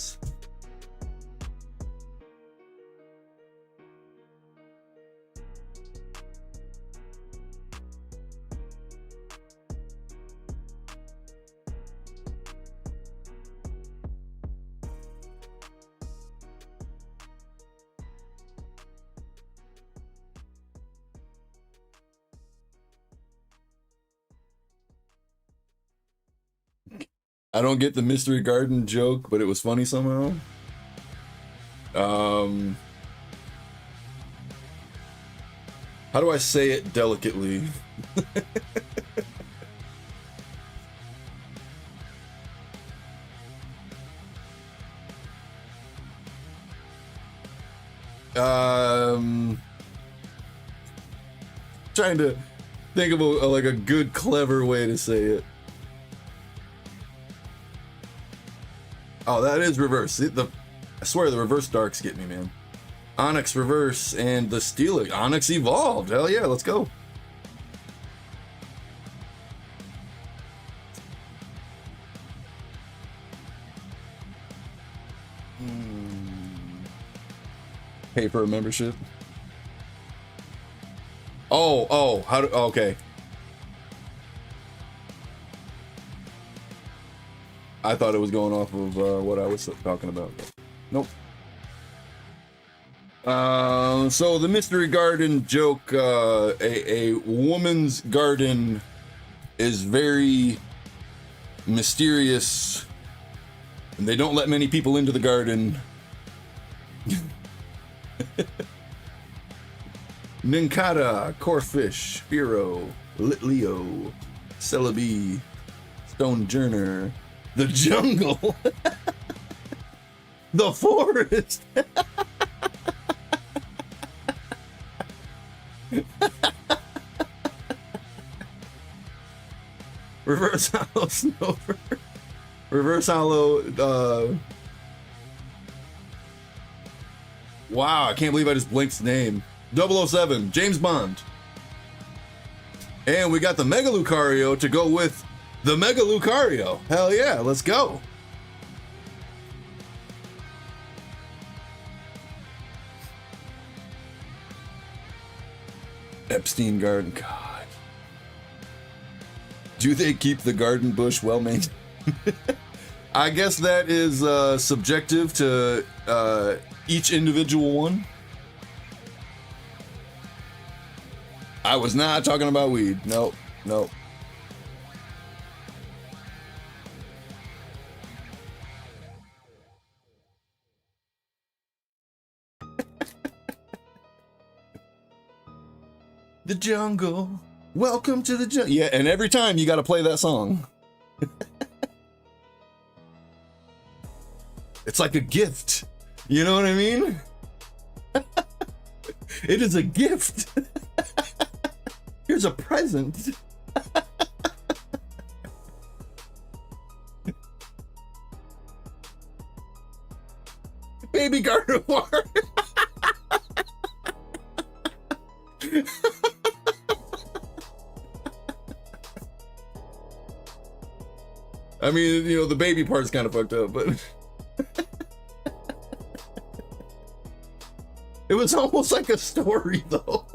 I don't get the mystery garden joke, but it was funny somehow. How do I say it delicately? Trying to think of like a good, clever way to say it. Oh, that is reverse. I swear the reverse darks get me, man. Onyx reverse and the steel. Onyx evolved. Hell yeah, let's go. Pay for a membership. Oh, how do, okay. I thought it was going off of what I was talking about. Nope. So the mystery garden joke, a woman's garden is very mysterious, and they don't let many people into the garden. Ninkata, Corfish, Spiro, Litleo, Celebi, Stonejourner, the jungle, the forest. Reverse Hollow Snover. Reverse Hollow, wow, I can't believe I just blinked his name. 007, James Bond. And we got the Mega Lucario to go with the Mega Lucario. Hell yeah, let's go. Epstein Garden, God. Do they keep the garden bush well maintained? I guess that is subjective to each individual one. I was not talking about weed. Nope, nope. The jungle. Welcome to the jungle. Yeah, and every time you got to play that song. It's like a gift. You know what I mean? It is a gift. Here's a present. Baby Gardevoir. I mean, you know, the baby part's kind of fucked up, but it was almost like a story, though.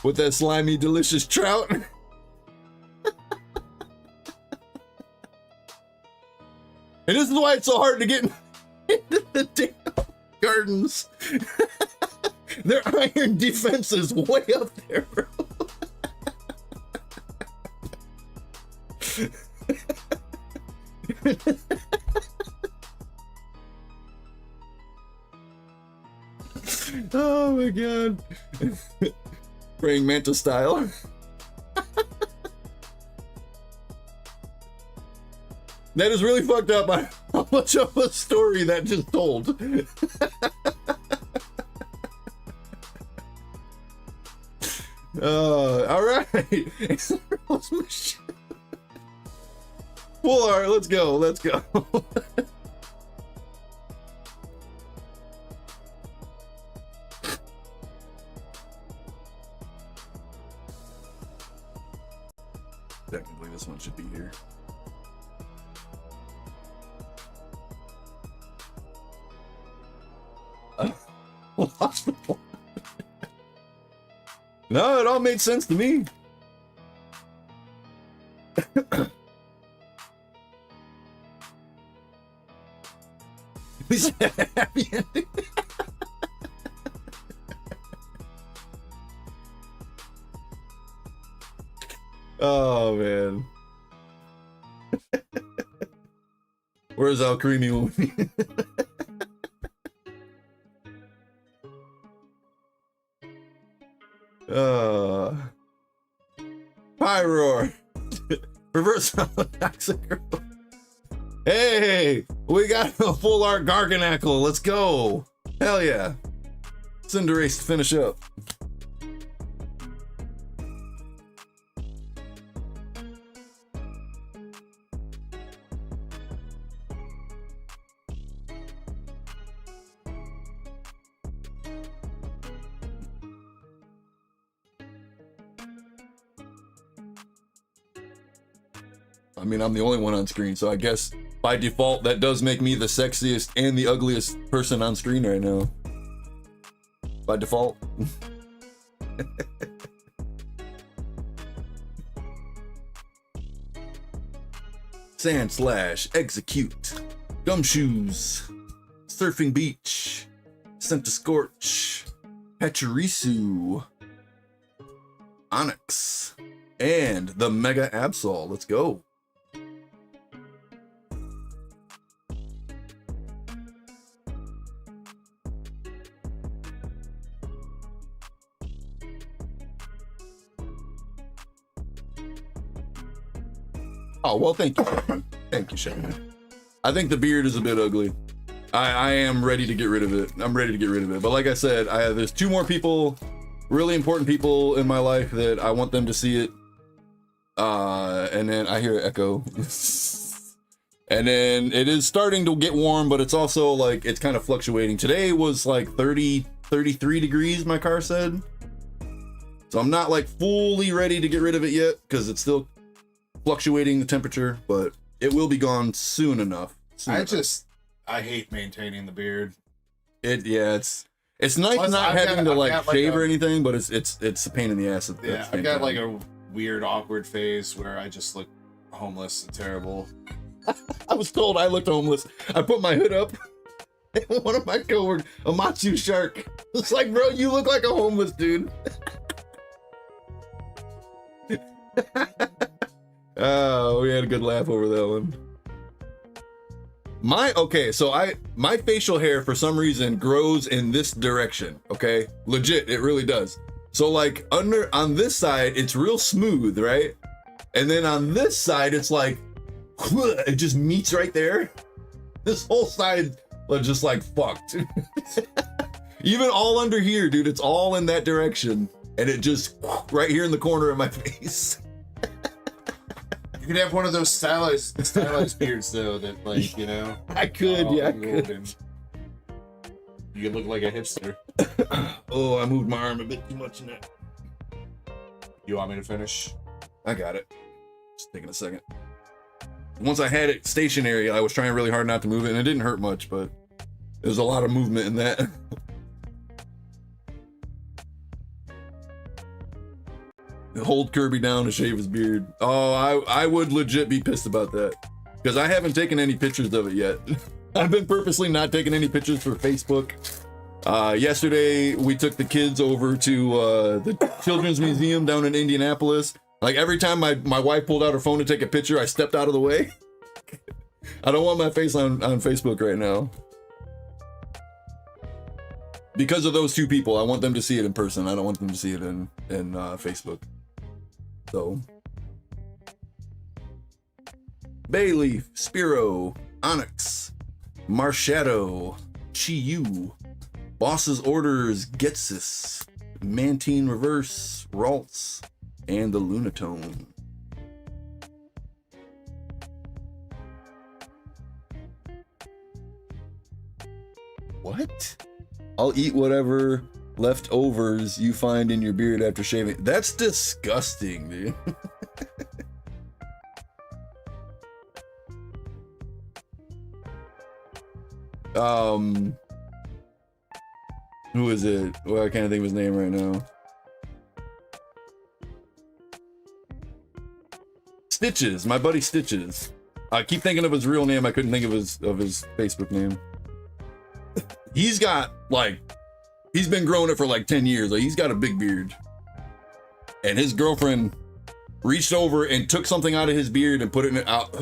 With that slimy, delicious trout. And this is why it's so hard to get into the damn gardens. Their iron defense is way up there, bro. Oh my god. Praying mantis style. That is really fucked up by how much of a story that just told. All right. Full art, let's go, let's go. Technically, this one should be here. No, it all made sense to me. He's a happy ending. Oh man. Where's Al Creamy? Pyroar. Reverse Holotaxic. Hey, we got a full art Garganackle. Let's go. Hell yeah. Cinderace to finish up. I mean, I'm the only one on screen, so I guess by default, that does make me the sexiest and the ugliest person on screen right now. By default. Sand Slash, Execute, Gumshoes, Surfing Beach, Scent Scorch, Pachirisu, Onyx, and the Mega Absol. Let's go. Oh, well, thank you. Thank you, Shannon. I think the beard is a bit ugly. I am ready to get rid of it. I'm ready to get rid of it. But like I said, there's 2 more people, really important people in my life that I want them to see it. And then I hear echo. And then it is starting to get warm, but it's also like, it's kind of fluctuating. Today was like 30, 33 degrees, my car said. So I'm not like fully ready to get rid of it yet, because it's still fluctuating the temperature, but it will be gone soon enough. I hate maintaining the beard. It's nice Plus, not having to like shave or anything, but it's a pain in the ass. Yeah, I've got like a weird, awkward phase where I just look homeless and terrible. I was told I looked homeless. I put my hood up, and one of my coworkers, a Matsu Shark, was like, "Bro, you look like a homeless dude." Oh, we had a good laugh over that one. My facial hair for some reason grows in this direction. Okay, legit, it really does. So like on this side, it's real smooth, right? And then on this side, it's like it just meets right there. This whole side was just like fucked. Even all under here, dude, it's all in that direction, and it just right here in the corner of my face. You could have one of those stylized beards though, that like, you know. I could, yeah. I could. You could look like a hipster. Oh, I moved my arm a bit too much in that. You want me to finish? I got it. Just taking a second. Once I had it stationary, I was trying really hard not to move it, and it didn't hurt much, but there's a lot of movement in that. Hold Kirby down to shave his beard. Oh, I would legit be pissed about that, because I haven't taken any pictures of it yet. I've been purposely not taking any pictures for Facebook. Yesterday we took the kids over to the Children's Museum down in Indianapolis. Like every time my wife pulled out her phone to take a picture, I stepped out of the way. I don't want my face on Facebook right now. Because of those 2 people, I want them to see it in person. I don't want them to see it in Facebook. So, Bayleaf, Spearow, Onyx, Marshadow, Chi-Yu, Boss's Orders, Getsis, Mantine Reverse, Ralts, and the Lunatone. What? I'll eat whatever leftovers you find in your beard after shaving. That's disgusting, dude. Who is it? Well, I can't think of his name right now. Stitches, my buddy Stitches. I keep thinking of his real name. I couldn't think of his Facebook name. He's got like, he's been growing it for like 10 years. Like, he's got a big beard. And his girlfriend reached over and took something out of his beard and put it in out.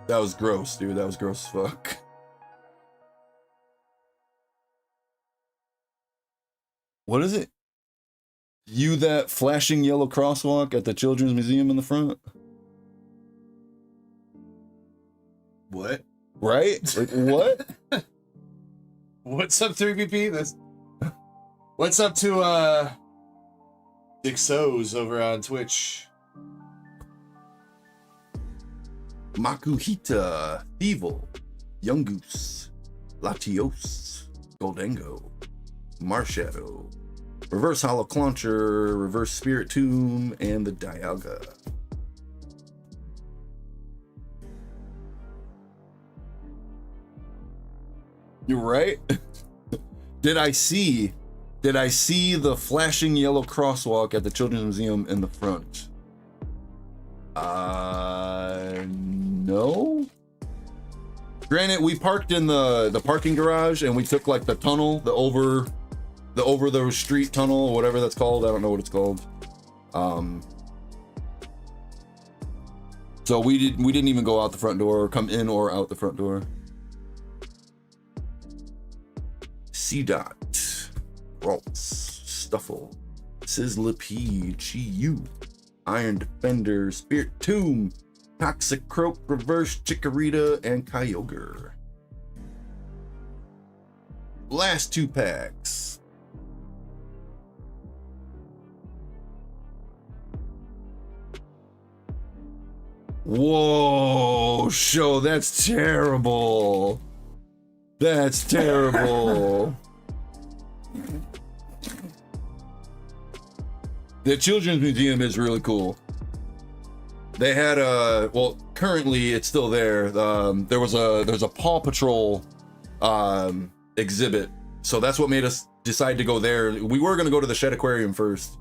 That was gross, dude. That was gross as fuck. What is it? You that flashing yellow crosswalk at the Children's Museum in the front? What? Right? Like, what? What's up, 3BP? What's up to Dixos over on Twitch? Makuhita, Evil, Young Goose, Latios, Goldango, Marshadow, Reverse Hollow Clauncher, Reverse Spirit Tomb, and the Dialga. You're right. Did I see the flashing yellow crosswalk at the Children's Museum in the front? No. Granted, we parked in the parking garage and we took like the tunnel, the over the street tunnel or whatever that's called. I don't know what it's called. So we didn't even go out the front door or come in or out the front door. C-Dot, Ralts, Stuffle, Sizzlipede, Chi-Yu, Iron Defender, Spirit Tomb, Toxic Croak, Reverse Chikorita, and Kyogre. Last 2 packs. Whoa, show, that's terrible. That's terrible. The Children's Museum is really cool. They had well, currently it's still there. There's a Paw Patrol exhibit, so that's what made us decide to go there. We were gonna go to the Shed Aquarium first,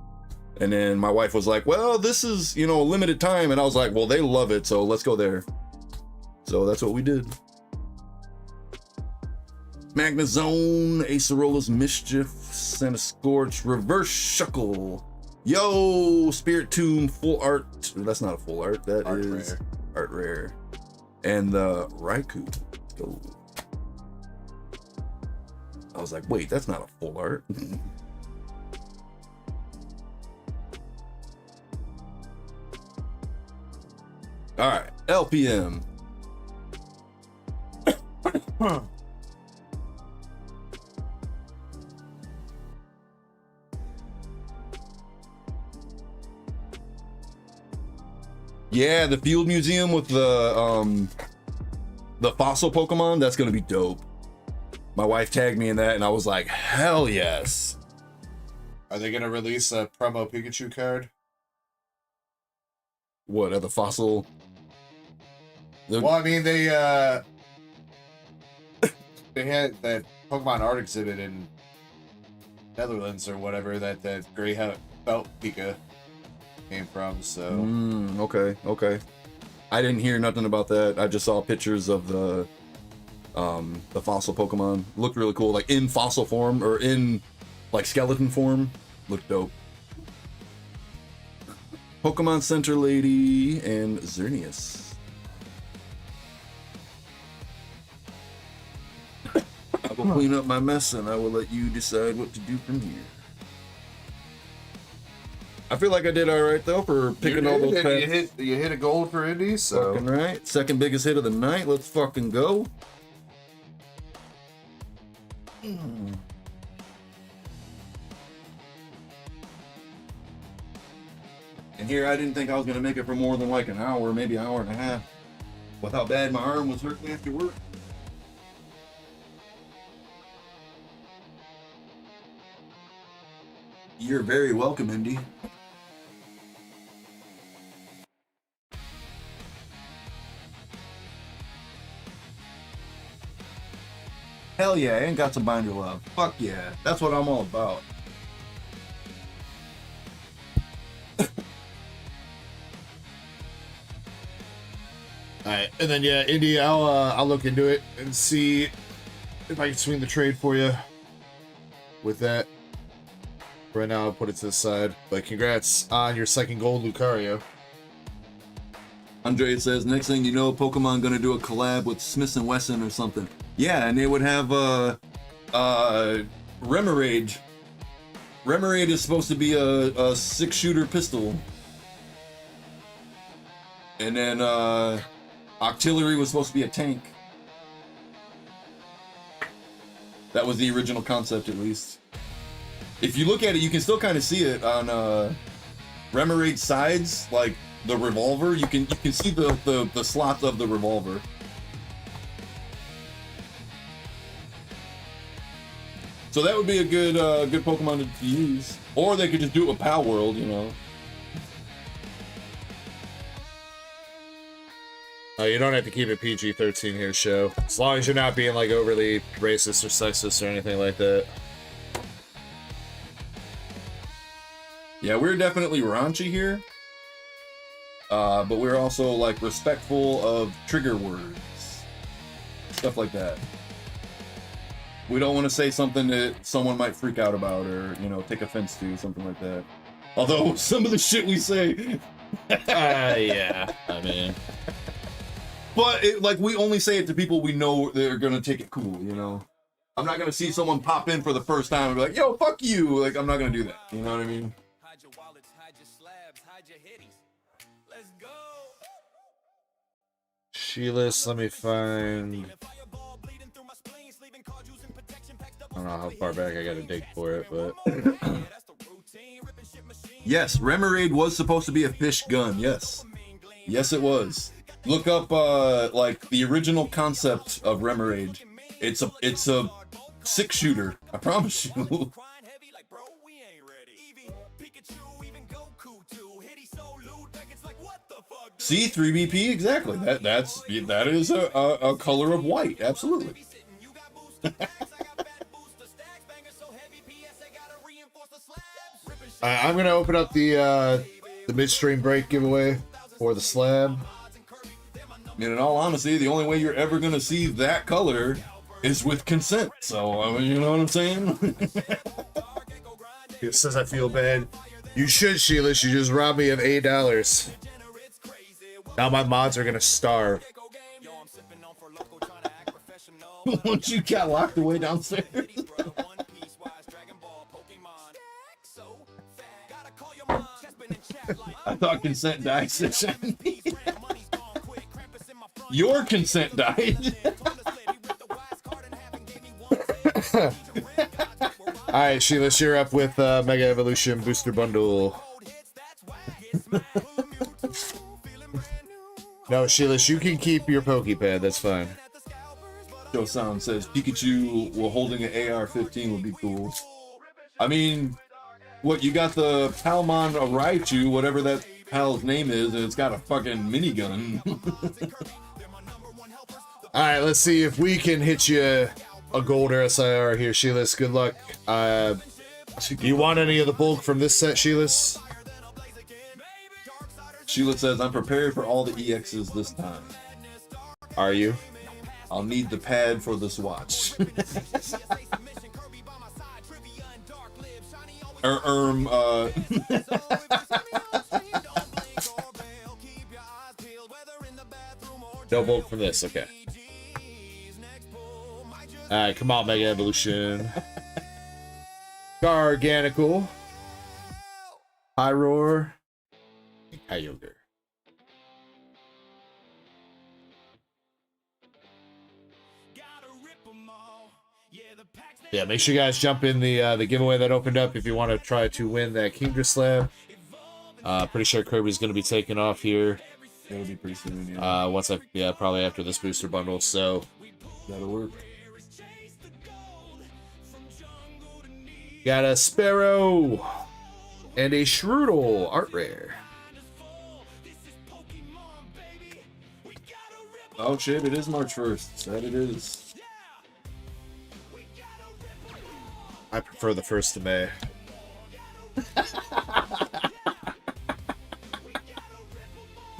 and then my wife was like, "Well, this is, you know, a limited time," and I was like, "Well, they love it, so let's go there." So that's what we did. Magnezone, Acerola's Mischief, Santa Scorch, Reverse Shuckle. Yo, Spirit Tomb, full art. That's not a full art. That Art is rare. art rare. And the Raikou. Let's go. I was like, wait, that's not a full art. All right, LPM. Yeah, the Field Museum with the fossil Pokemon, that's gonna be dope. My wife tagged me in that and I was like, hell yes. Are they gonna release a promo Pikachu card? What, at the fossil? Well, I mean, they had that Pokemon art exhibit in Netherlands or whatever that gray belt Pika came from, so Okay. I didn't hear nothing about that. I just saw pictures of the fossil Pokemon. Looked really cool, like in fossil form or in like skeleton form. Looked dope. Pokemon Center Lady and Xerneas. I will clean up my mess and I will let you decide what to do from here. I feel like I did all right though for picking all those packs. You hit a gold for Indies, so Fucking right. Second biggest hit of the night. Let's fucking go. And here I didn't think I was gonna make it for more than like an hour, maybe an hour and a half. With how bad my arm was hurting after work. You're very welcome, Indy. Hell yeah, ain't got some binder love. Fuck yeah, that's what I'm all about. all right. And then yeah, Indy, I'll look into it and see if I can swing the trade for you with that. Right now, I'll put it to the side. But congrats on your second gold, Lucario. Andre says, next thing you know, Pokemon gonna do a collab with Smith & Wesson or something. Yeah, and they would have Remoraid Remoraid is supposed to be a 6-shooter pistol. And then Octillery was supposed to be a tank. That was the original concept, at least. If you look at it, you can still kind of see it on Remoraid's sides, like the revolver. You can see the slots of the revolver. So that would be a good Pokemon to use. Or they could just do it with Pal World, you know. You don't have to keep it PG-13 here, show. As long as you're not being like overly racist or sexist or anything like that. Yeah, we're definitely raunchy here. But we're also like respectful of trigger words. Stuff like that. We don't want to say something that someone might freak out about or, you know, take offense to, something like that. Although some of the shit we say... Yeah, I mean... But, like, we only say it to people we know they're gonna take it cool, you know? I'm not gonna see someone pop in for the first time and be like, yo, fuck you! Like, I'm not gonna do that, you know what I mean? Hide your wallets, hide your slabs, hide your hitties. Let's go. Sheilas, let me find... I don't know how far back I gotta dig for it, but... Yes, Remoraid was supposed to be a fish gun, yes. Yes, it was. Look up, like, the original concept of Remoraid. It's a 6-shooter, I promise you. See, 3BP, exactly. That is a color of white, absolutely. I'm gonna open up the midstream break giveaway for the slab. I mean, in all honesty, the only way you're ever gonna see that color is with consent. So, I mean, you know what I'm saying? It says I feel bad. You should, Sheilas. You just robbed me of $8. Now my mods are gonna starve. Once you got locked away downstairs. I thought consent died, session. Your consent died. Alright, Sheilas, you're up with Mega Evolution Booster Bundle. No, Sheilas, you can keep your Pokepad, that's fine. Joe Sound says Pikachu while holding an AR-15 would be cool. I mean, what, you got the Palmon Raichu, whatever that pal's name is, and it's got a fucking minigun. Alright, let's see if we can hit you a gold SIR here, Sheilas. Good luck. Do you want any of the bulk from this set, Sheilas? Sheila says, I'm prepared for all the EXs this time. Are you? I'll need the pad for the swatch. No bulk from this, okay. Alright, come on, Mega Evolution. Garganical. Pyroar. Kyogre. Yeah, make sure you guys jump in the giveaway that opened up if you want to try to win that Kingdra Slab. Pretty sure Kirby's going to be taking off here. It'll be pretty soon, yeah. Yeah, probably after this booster bundle, so that'll work. Got a Sparrow and a Shroodle art rare. Oh shit, it is March 1st. That it is. I prefer the 1st of May.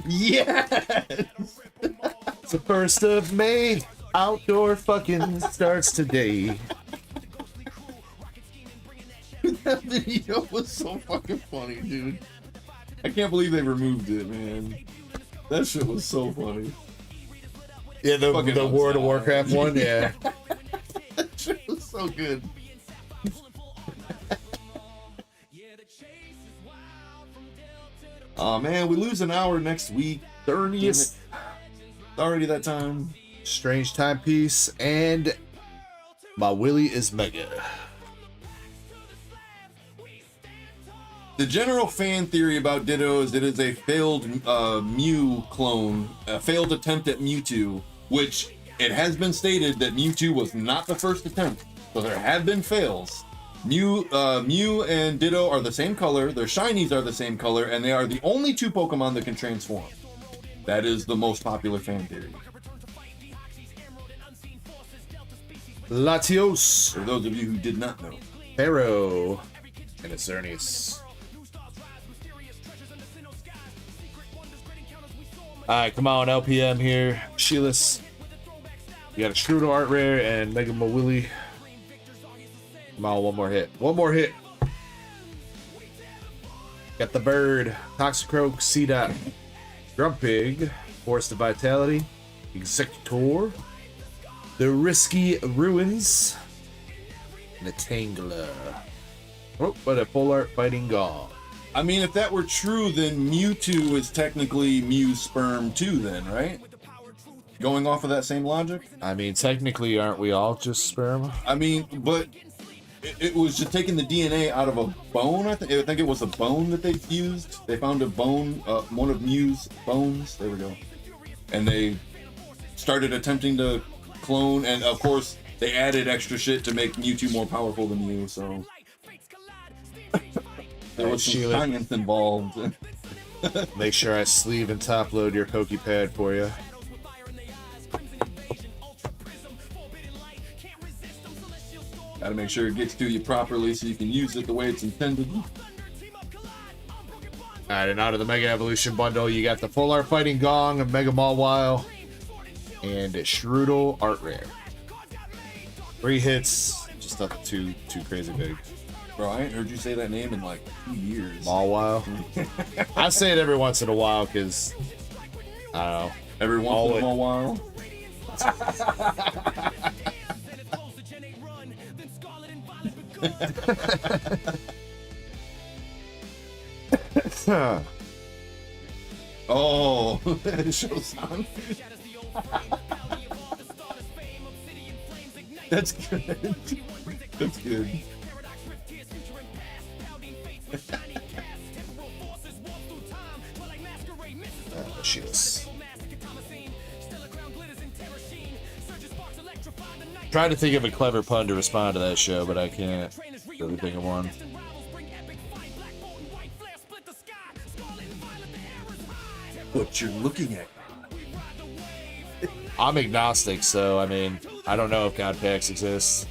Yes! It's the 1st of May. Outdoor fucking starts today. That video was so fucking funny, dude. I can't believe they removed it, man. That shit was so funny. Yeah, the World of Warcraft one, yeah. That shit was so good. Oh man, we lose an hour next week. 30th. It's already that time. Strange timepiece, and my Willie is mega. The general fan theory about Ditto is it is a failed Mew clone, a failed attempt at Mewtwo, which it has been stated that Mewtwo was not the first attempt, so there have been fails. Mew and Ditto are the same color, their shinies are the same color, and they are the only two Pokemon that can transform. That is the most popular fan theory. Latios, For those of you who did not know. Pharaoh, and Xerneas. Alright, come on, LPM here. Sheilas. We got a Strudel Art Rare and Mega Mawili. Come on, one more hit. One more hit. Got the Bird, Toxicroak, Seedot, Grumpig, Forest of Vitality, Executor, the Risky Ruins, and a Tangler. Oh, but a Full Art Fighting Gall. I mean, if that were true, then Mewtwo is technically Mew's sperm too, then, right? Going off of that same logic? I mean, technically, aren't we all just sperm? I mean, but it was just taking the DNA out of a bone, I think it was a bone that they fused. They found a bone, one of Mew's bones. There we go. And they started attempting to clone, and of course, they added extra shit to make Mewtwo more powerful than Mew, so... There was some science involved. Make sure I sleeve and top load your Pokepad for you. Gotta make sure it gets to you properly so you can use it the way it's intended. Alright, and out of the Mega Evolution bundle, you got the Full Art Fighting Gong, a Mega Mawile, and a Strudel Art Rare. 3 hits, just nothing too crazy big. Bro, I ain't heard you say that name in like 2 years. Mawile. I say it every once in a while because, I don't know. Every once in a while. Oh, Shosan. That's good. That's good. Sheilas. Trying to think of a clever pun to respond to that show, but I can't really think of one. What you're looking at. I'm agnostic, so I mean, I don't know if God Packs exists.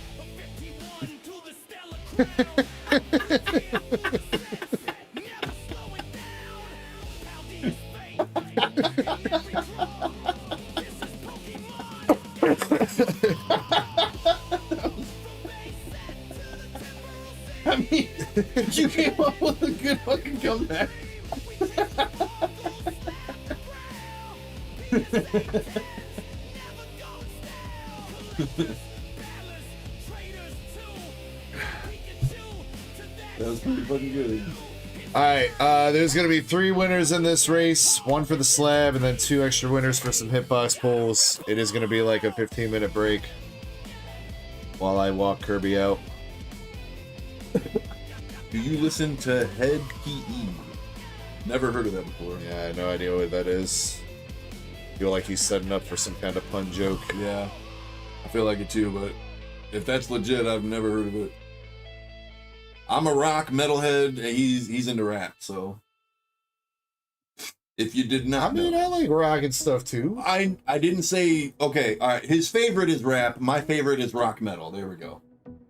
I mean, you came up with a good fucking comeback. That was pretty fucking good. Alright, there's gonna be 3 winners in this race, 1 for the slab, and then 2 extra winners for some hitbox pulls. It is gonna be like a 15-minute break while I walk Kirby out. Do you listen to Head PE? Never heard of that before. Yeah, I have no idea what that is. Feel like he's setting up for some kind of pun joke. Yeah, I feel like it too, but if that's legit, I've never heard of it. I'm a rock metalhead, and he's into rap, so if you did not I mean, know. I like rock and stuff too. I didn't say, okay, all right, his favorite is rap, my favorite is rock metal, there we go.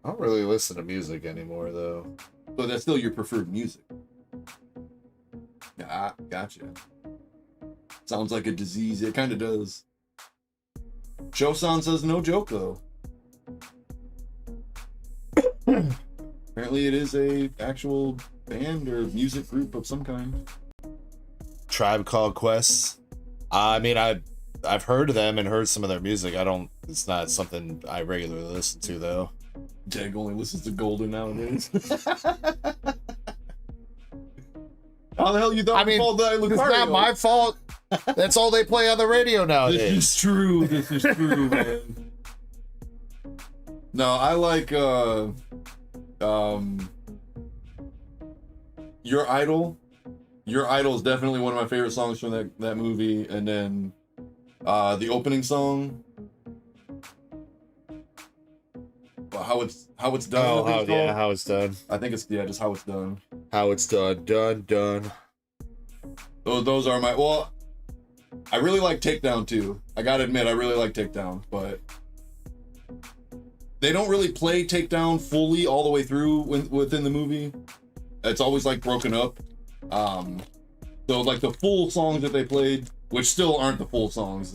I don't really listen to music anymore, though. So that's still your preferred music. Yeah, gotcha. Sounds like a disease, it kind of does. Shosan says no joke, though. Apparently it is a actual band or music group of some kind. Tribe Called Quest. I mean, I've heard of them and heard some of their music. It's not something I regularly listen to, though. Jag only listens to Golden nowadays. How the hell you thought I mean, Paul died, it's Lucario? not my fault. That's all they play on the radio nowadays. This is true. This is true, man. No, I like Your Idol. Your Idol is definitely one of my favorite songs from that movie, and then the opening song. How it's done. Oh, I think it's called. how it's done. I think it's just how it's done. How it's done. Done. Those are my I really like Takedown too. I gotta admit, I really like Takedown, but they don't really play Takedown fully all the way through within the movie. It's always like broken up. So like the full songs that they played, which still aren't the full songs.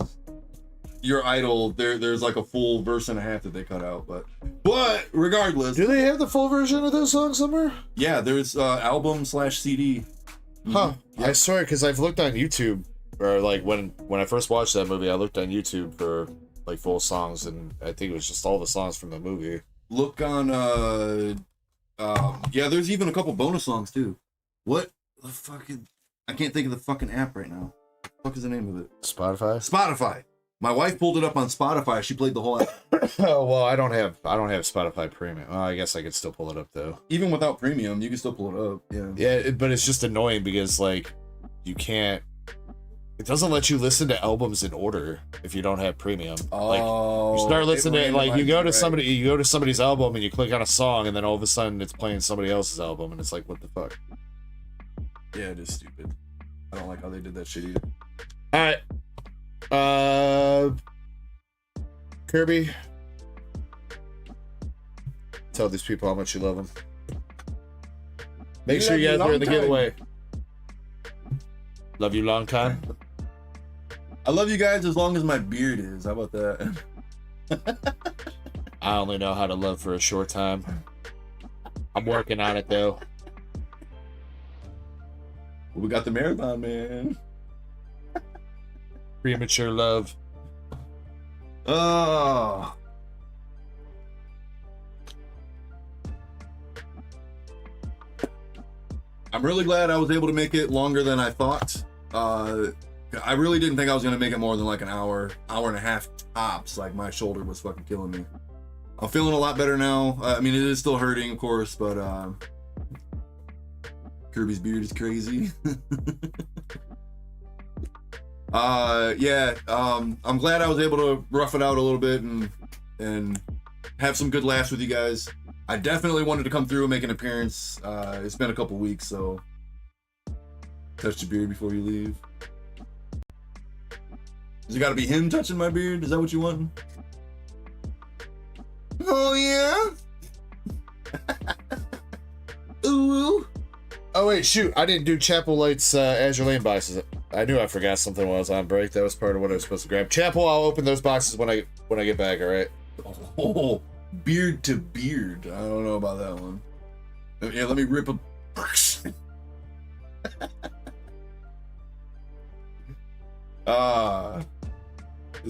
Your Idol, there's like a full verse and a half that they cut out, but regardless. Do they have the full version of those songs somewhere? Yeah, there's album/CD. Huh. Yeah. I swear, because I've looked on YouTube, or like when I first watched that movie, I looked on YouTube for like full songs, and I think it was just all the songs from the movie. Look on yeah, there's even a couple bonus songs too. What the fucking, I can't think of the fucking app right now. What the fuck is the name of it? Spotify. My wife pulled it up on Spotify. She played the whole app. Oh well, I don't have Spotify Premium. Well, I guess I could still pull it up though. Even without premium, you can still pull it up. Yeah. Yeah, but it's just annoying because like you can't. It doesn't let you listen to albums in order if you don't have premium. Like you start listening to like you go to somebody's album and you click on a song and then all of a sudden it's playing somebody else's album and it's like, what the fuck? Yeah, it is stupid. I don't like how they did that shit either. All right. Kirby, tell these people how much you love them. Make sure you guys are in the giveaway. Love you long time. I love you guys as long as my beard is. How about that? I only know how to love for a short time. I'm working on it though. We got the marathon, man. Premature love. Oh. I'm really glad I was able to make it longer than I thought. I really didn't think I was going to make it more than like an hour and a half tops. Like my shoulder was fucking killing me. I'm feeling a lot better now. I mean, it is still hurting, of course, but Kirby's beard is crazy. I'm glad I was able to rough it out a little bit and have some good laughs with you guys. I definitely wanted to come through and make an appearance. It's been a couple weeks, so touch your beard before you leave. Does it gotta be him touching my beard? Is that what you want? Oh yeah? Ooh. Oh wait, shoot! I didn't do Chapel Light's Azure Lane boxes. I knew I forgot something while I was on break. That was part of what I was supposed to grab. Chapel, I'll open those boxes when I get back. All right. Oh, beard to beard. I don't know about that one. Yeah, let me rip a.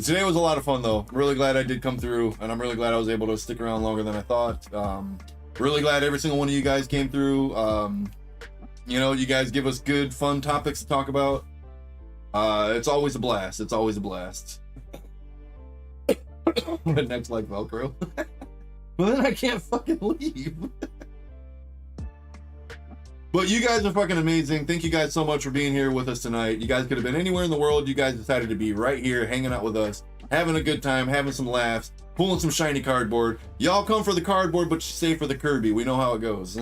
Today was a lot of fun though. I'm really glad I did come through, and I'm really glad I was able to stick around longer than I thought. Really glad every single one of you guys came through. You know, you guys give us good, fun topics to talk about. It's always a blast. It's always a blast. Next, like Velcro. Well, then I can't fucking leave. But you guys are fucking amazing. Thank you guys so much for being here with us tonight. You guys could have been anywhere in the world. You guys decided to be right here, hanging out with us, having a good time, having some laughs, pulling some shiny cardboard. Y'all come for the cardboard, but you stay for the Kirby. We know how it goes.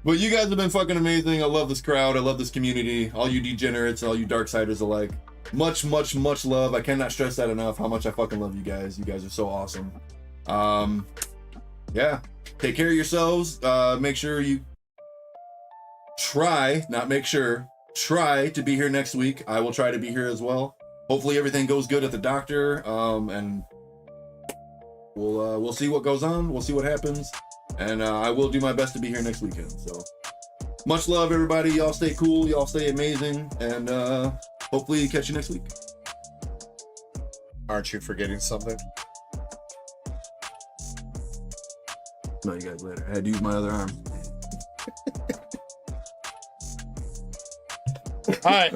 But you guys have been fucking amazing. I love this crowd. I love this community. All you degenerates, all you Darksiders alike. Much, much, much love. I cannot stress that enough, how much I fucking love you guys. You guys are so awesome. Yeah. Take care of yourselves. Make sure you try to be here next week. I will try to be here as well. Hopefully everything goes good at the doctor. And we'll see what goes on. We'll see what happens. And I will do my best to be here next weekend. So much love, everybody. Y'all stay cool. Y'all stay amazing. And hopefully catch you next week. Aren't you forgetting something? Smell you guys later. I had to use my other arm. All right.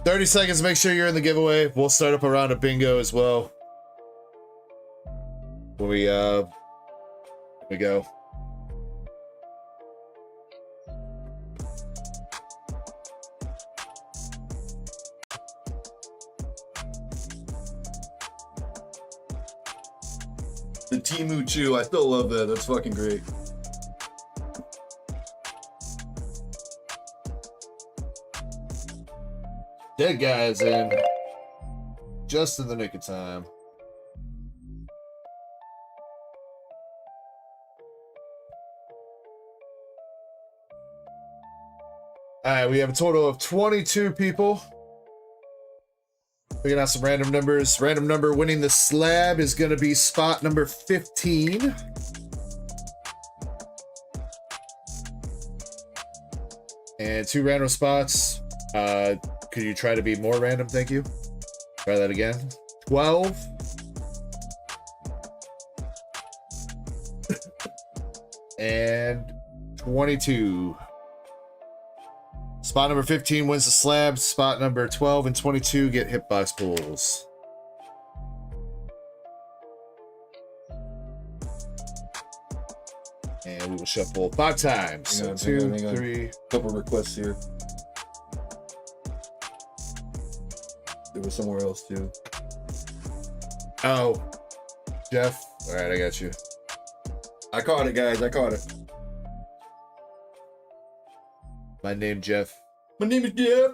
30 seconds. Make sure you're in the giveaway. We'll start up a round of bingo as well. When we go. The Timu Chew. I still love that. That's fucking great. Dead guys in just in the nick of time. All right, we have a total of 22 people. We're gonna have some random numbers. Random number winning the slab is gonna be spot number 15. And 2 random spots. Could you try to be more random? Thank you. Try that again. 12. And 22. Spot number 15 wins the slab. Spot number 12 and 22 get hitbox pulls. And we will shuffle 5 times. So 2, 3. Couple requests here. There was somewhere else too. Oh, Jeff. All right, I got you. I caught it, guys. I caught it. My name Jeff. My name is Jeff.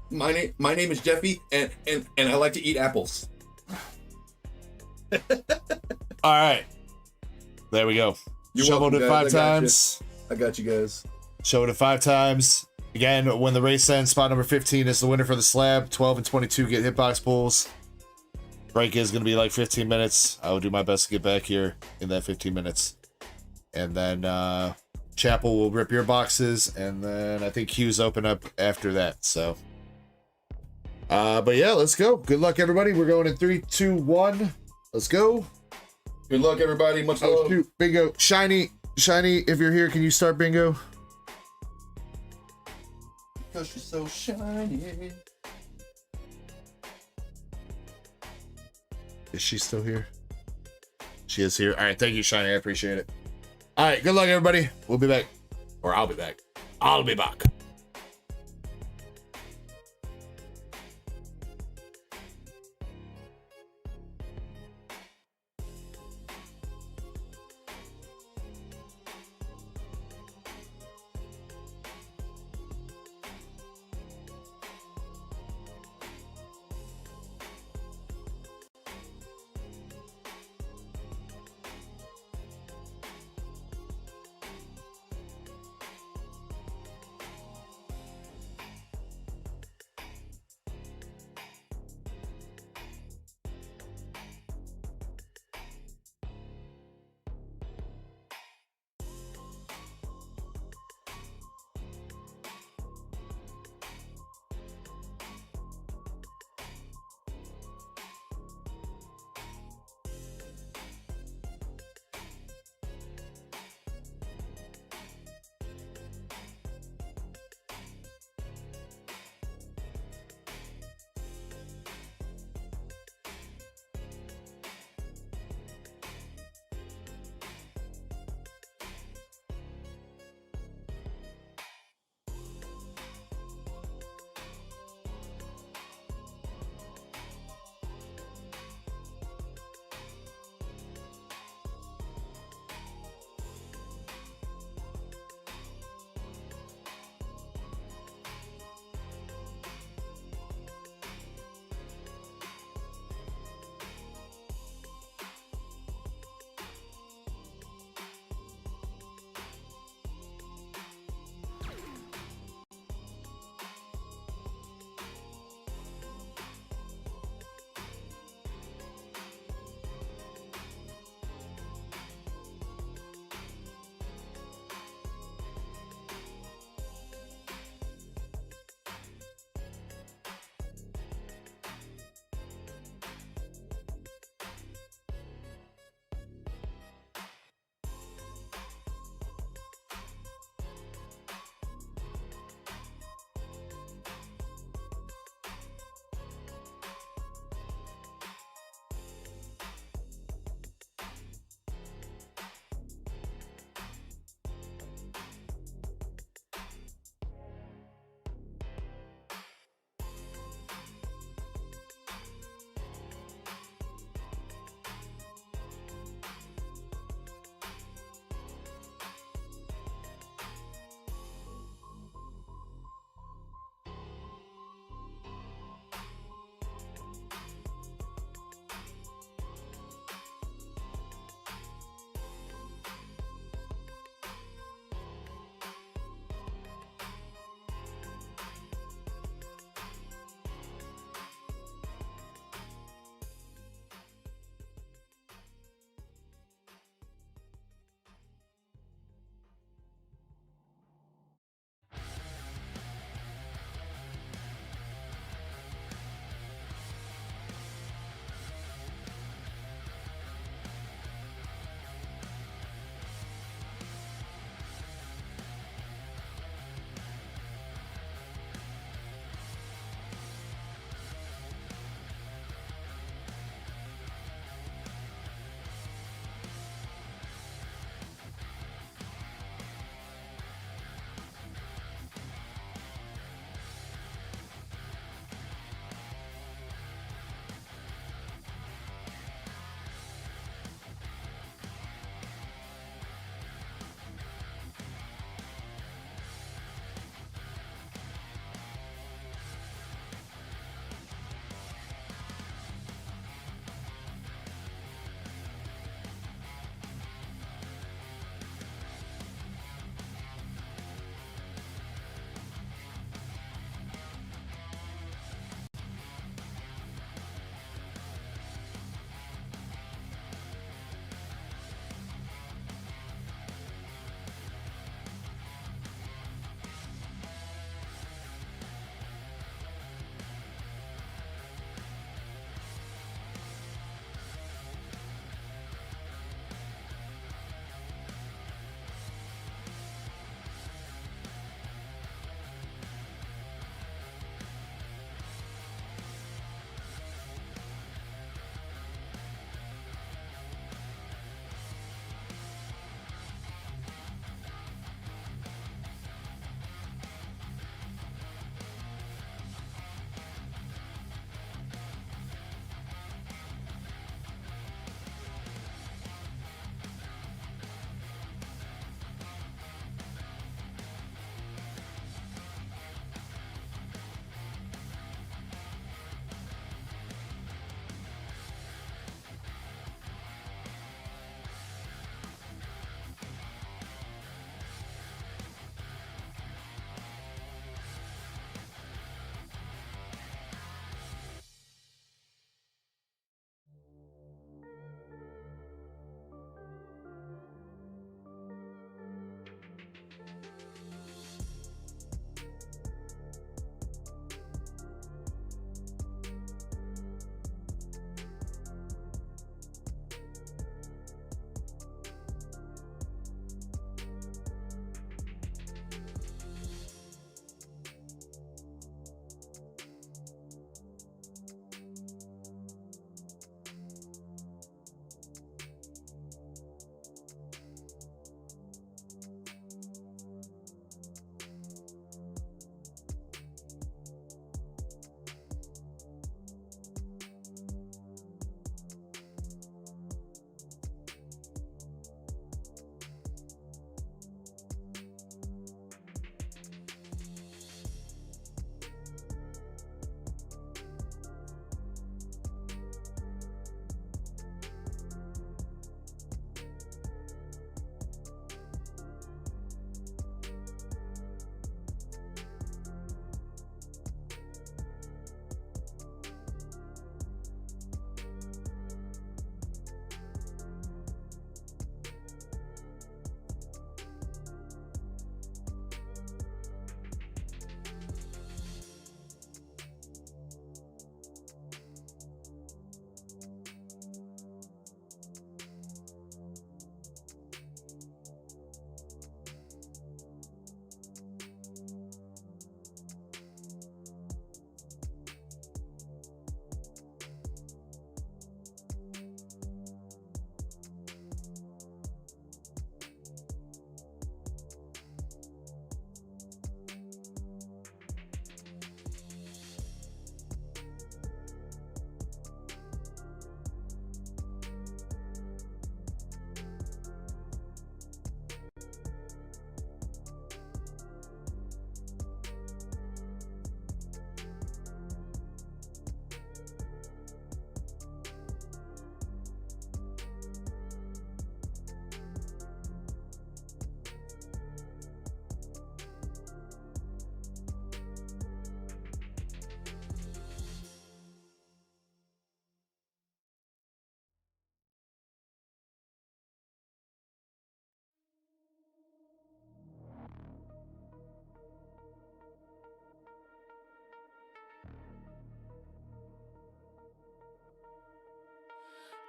My name is Jeffy, and I like to eat apples. All right, there we go. You're Shoveled welcome, it guys. 5 times. I got you guys. Shoveled it 5 times. Again, when the race ends, spot number 15 is the winner for the slab. 12 and 22 get hitbox pulls. Break is going to be like 15 minutes. I will do my best to get back here in that 15 minutes. And then Chapel will rip your boxes, and then I think Q's open up after that. So, but yeah, let's go. Good luck, everybody. We're going in 3, 2, 1. Let's go. Good luck, everybody. Much love. Oh, shoot. Bingo. Shiny, if you're here, can you start bingo? Because she's so shiny. Is she still here? She is here. All right, thank you, Shiny. I appreciate it. All right, good luck, everybody. We'll be back. Or I'll be back. I'll be back.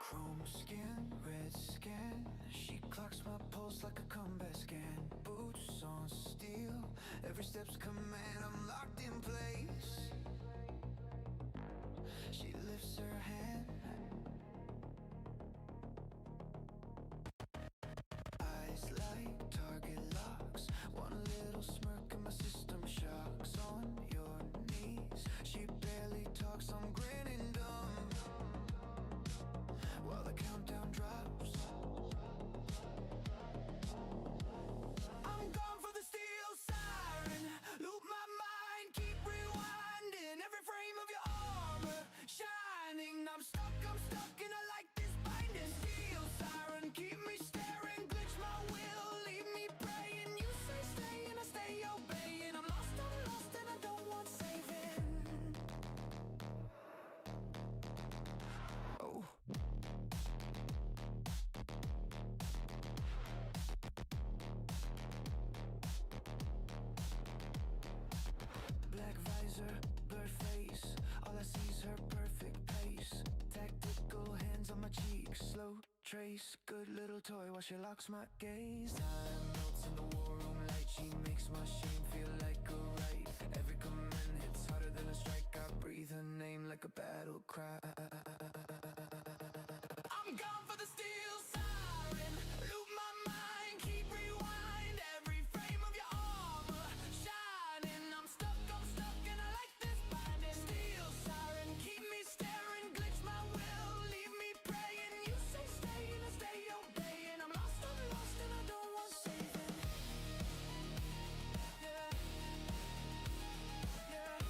Chrome skin, red skin. She clocks my pulse like a combat scan. Boots on steel, every step's command. I'm locked in place. She lifts her hand. Eyes like target locks. One little smirk and my system shocks. On your knees, she barely talks. I'm grinning dumb while the countdown drops. I'm gone for the steel siren. Loop my mind, keep rewinding. Every frame of your armor shining. I'm stuck, and I like this binding. Steel siren, keep me staring. Glitch my will, leave me praying. You say stay and I stay obeying. I'm lost and I don't want saving. Oh. Black visor, blurred face. All I see's her perfect pace. Tactical hands on my cheeks, slow trace. Good little toy while she locks my gaze. Time melts in the war room light. She makes my shame feel like a right. Every command hits harder than a strike. I breathe her name like a battle cry. I'm gone for the steel siren. Loop my mind, keep rewind. Every frame of your armor shining. I'm stuck, and I like this binding. Steel siren, keep me staring. Glitch my will, leave me praying. You say stay and I stay obeying. I'm lost and I don't want saving. Yeah. Yeah.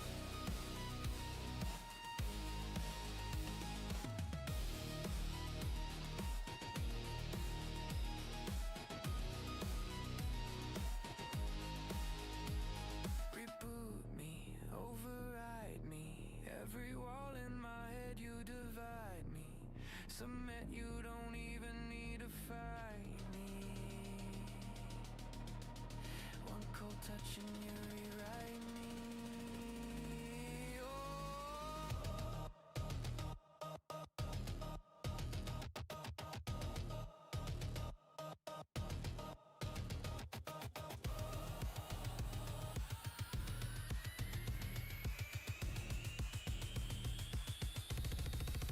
Reboot me, override me. Every wall in my head you divide me. Submit, you don't even need to fight me. One cold touch and you rewrite me. Oh.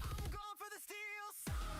I'm going for the steel siren.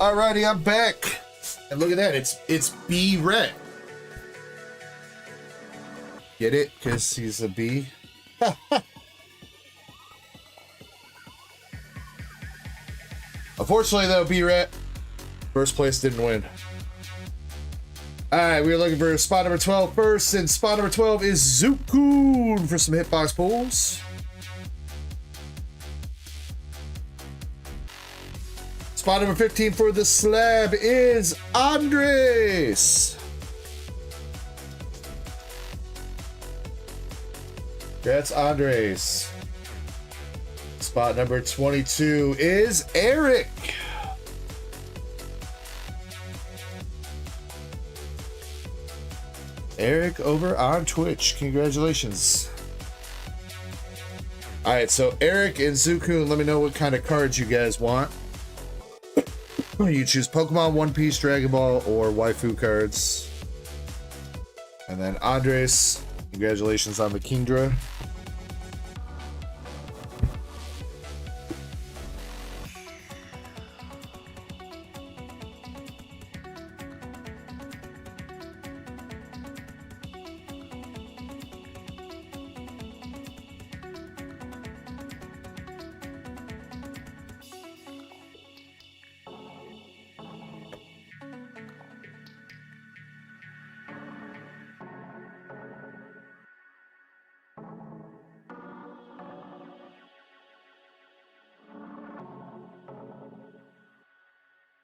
Alrighty, I'm back. And look at that, it's B Red. Get it? Because he's a B. Unfortunately, though, B Red, first place didn't win. Alright, we're looking for spot number 12 first, and spot number 12 is Zukun for some hitbox pulls. Spot number 15 for the slab is Andres. That's Andres. Spot number 22 is Eric. Eric over on Twitch. Congratulations. All right, so Eric and Zukun, let me know what kind of cards you guys want. You choose Pokemon, One Piece, Dragon Ball, or Waifu cards. And then Andres, congratulations on the Kingdra.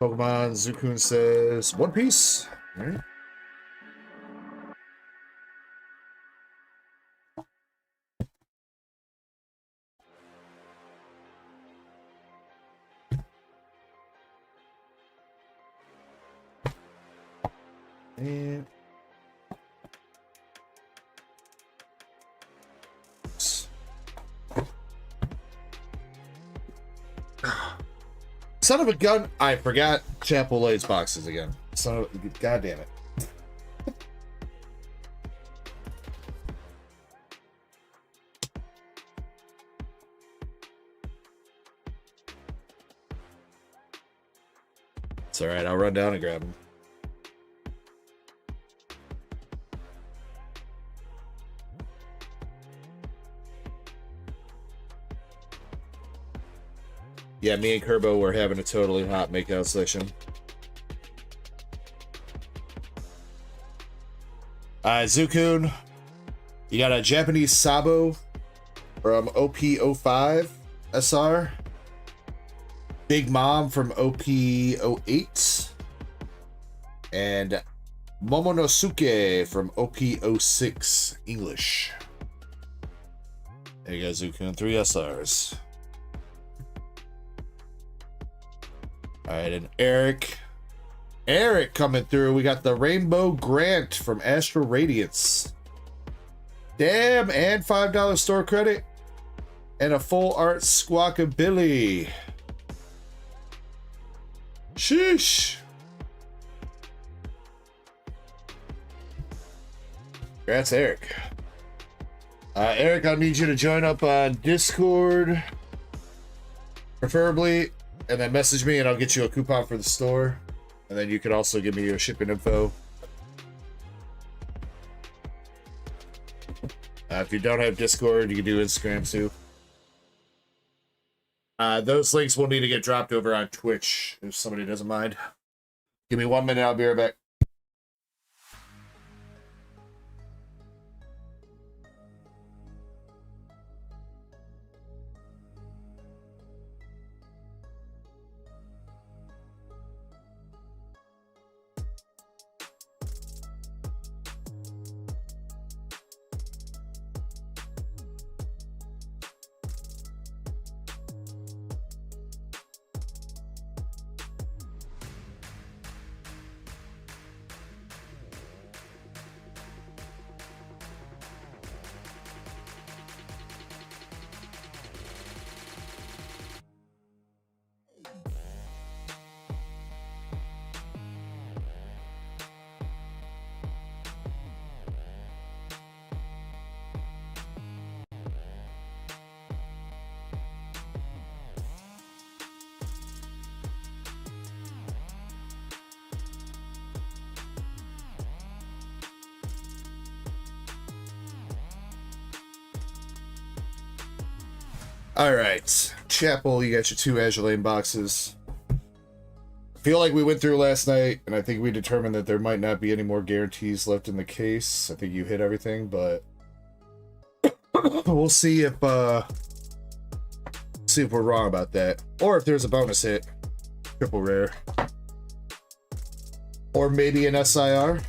Pokemon, Zukun says One Piece. All right. And son of a gun, I forgot Chapel's boxes again. Son of a, god damn it. It's alright, I'll run down and grab them. Yeah, me and Kerbo were having a totally hot makeout session. Zukun, you got a Japanese Sabo from OP05 SR. Big Mom from OP08. And Momonosuke from OP06 English. There you go, Zukun. 3 SRs. Alright, and Eric coming through. We got the Rainbow Grant from Astral Radiance. Damn, and $5 store credit. And a full art Squawkabilly. Sheesh. Congrats, Eric. Eric, I need you to join up on Discord. Preferably. And then message me and I'll get you a coupon for the store. And then you can also give me your shipping info. If you don't have Discord, you can do Instagram too. Those links will need to get dropped over on Twitch if somebody doesn't mind. Give me 1 minute, I'll be right back. All right, Chapel, you got your 2 Azure Lane boxes. I feel like we went through last night, and I think we determined that there might not be any more guarantees left in the case. I think you hit everything, but we'll see if we're wrong about that, or if there's a bonus hit, triple rare, or maybe an SIR.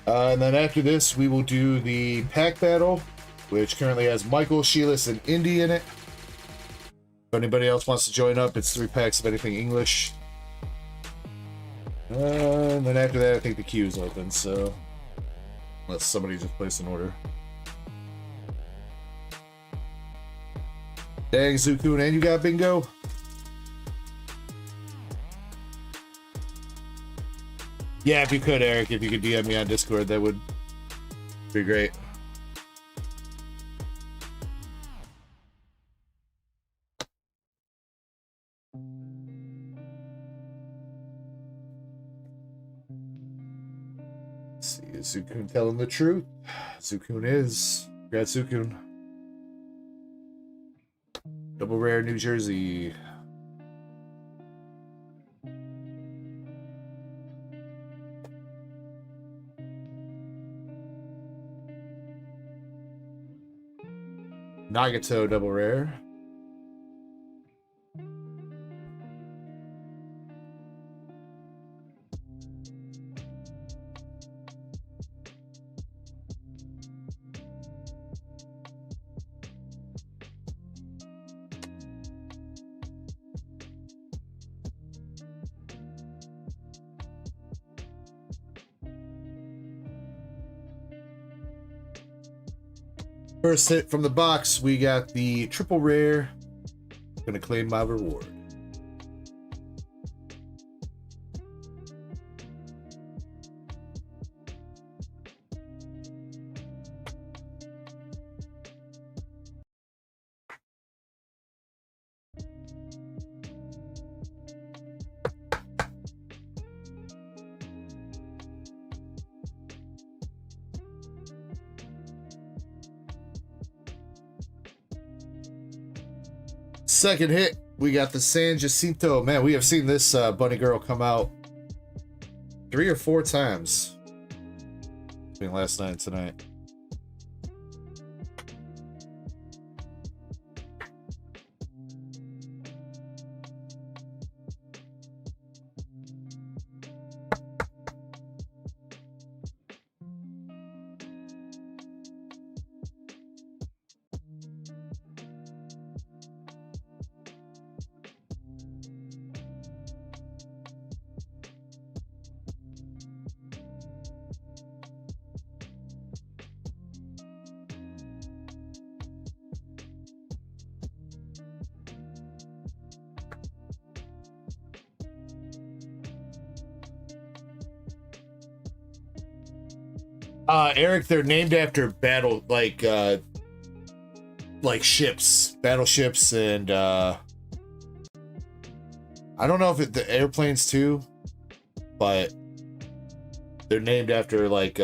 And then after this, we will do the pack battle, which currently has Michael, Sheilas, and Indy in it. If anybody else wants to join up, it's 3 packs of anything English. And then after that, I think the queue is open, so unless somebody just place an order. Dang, Zukun, and you got bingo? Yeah, if you could, Eric, if you could DM me on Discord, that would be great. Let's see, is Zukun telling the truth? Zukun is. Congrats, Zukun. Double rare New Jersey. Nagato double rare. First hit from the box, we got the triple rare. Gonna claim my reward. Second hit, we got the San Jacinto. Man, we have seen this bunny girl come out 3 or 4 times between last night and tonight. Eric, they're named after battle, like ships, battleships, and I don't know if the airplanes too, but they're named after like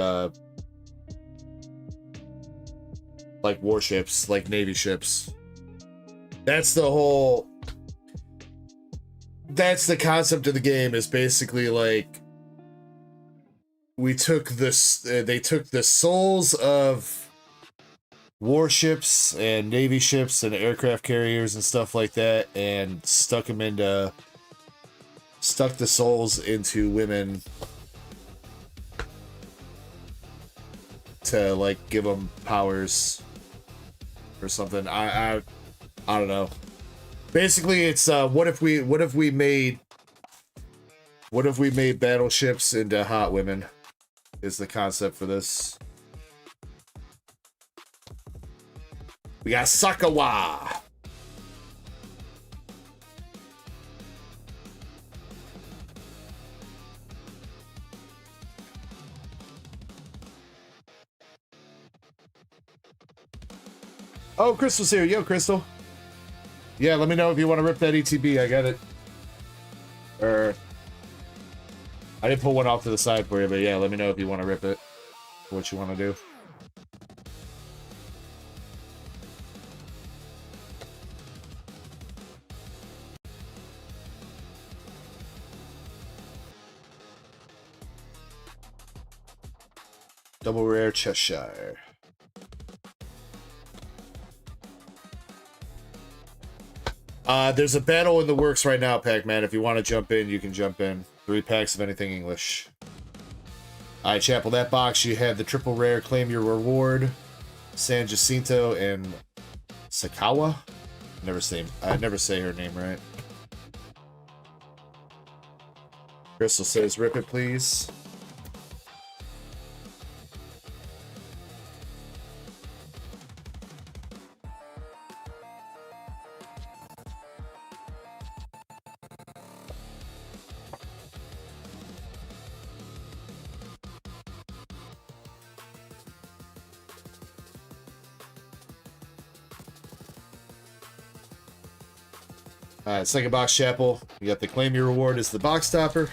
warships, like Navy ships. That's the concept of the game, is basically like, we took this, they took the souls of warships and Navy ships and aircraft carriers and stuff like that, and stuck the souls into women to like give them powers or something. I don't know. Basically, it's what if we made battleships into hot women, is the concept for this. We got Sakawa. Oh, Crystal's here. Yo, Crystal. Yeah, let me know if you want to rip that ETB. I got it. I didn't put one off to the side for you, but yeah, let me know if you want to rip it. What you want to do. Double rare Cheshire. There's a battle in the works right now, Pac-Man. If you want to jump in, you can jump in. 3 packs of anything English. Alright, Chapel, that box, you have the triple rare, claim your reward, San Jacinto, and Sakawa? I never say her name right. Crystal says, rip it, please. Alright, second box, Chapel. You got the claim your reward as the box stopper.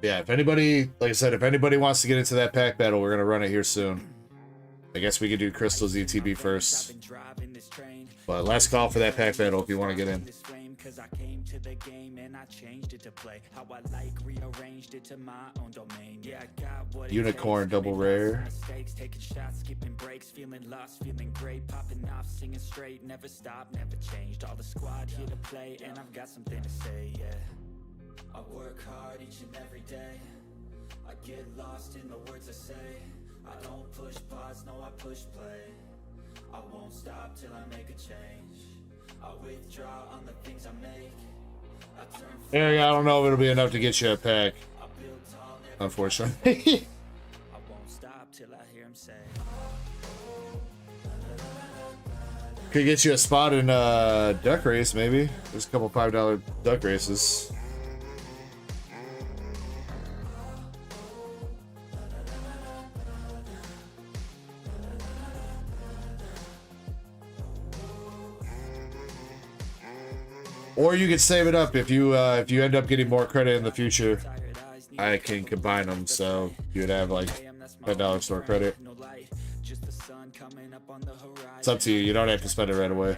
Yeah, if anybody, like I said, if anybody wants to get into that pack battle, we're going to run it here soon. I guess we could do Crystal's ETB first. But last call for that pack battle if you want to get in. Unicorn double rare. I work hard each and every day. I get lost in the words I say. I don't push pause, no I push play. I won't stop till I make a change. I withdraw on the things I make. I turn Eric, I don't know if it'll be enough to get you a pack. Unfortunately. I won't stop till I hear him say. Could get you a spot in duck race, maybe. There's a couple $5 duck races. Or you could save it up if you end up getting more credit in the future. I can combine them, so you'd have like $10 store credit. It's up to you. You don't have to spend it right away.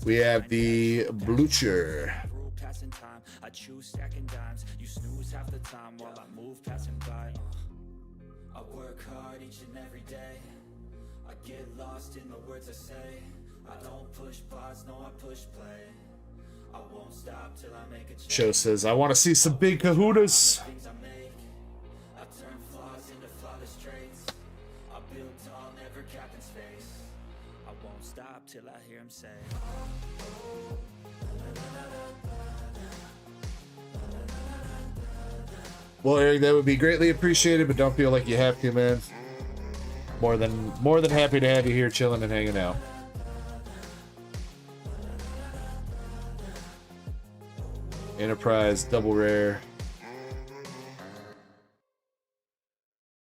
We have the Blucher. I choose stacking dimes. You snooze half the time while I move passing by. I work hard each and every day. I get lost in the words I say. I don't push pause, no I push play. I won't stop till I make a change. Show says, I want to see some big kahunas. Things I make, I turn flaws into flawless traits. I build tall, never cap in space. I won't stop till I hear him say. Well, Eric, that would be greatly appreciated, but don't feel like you have to, man. More than happy to have you here chilling and hanging out. Enterprise double rare.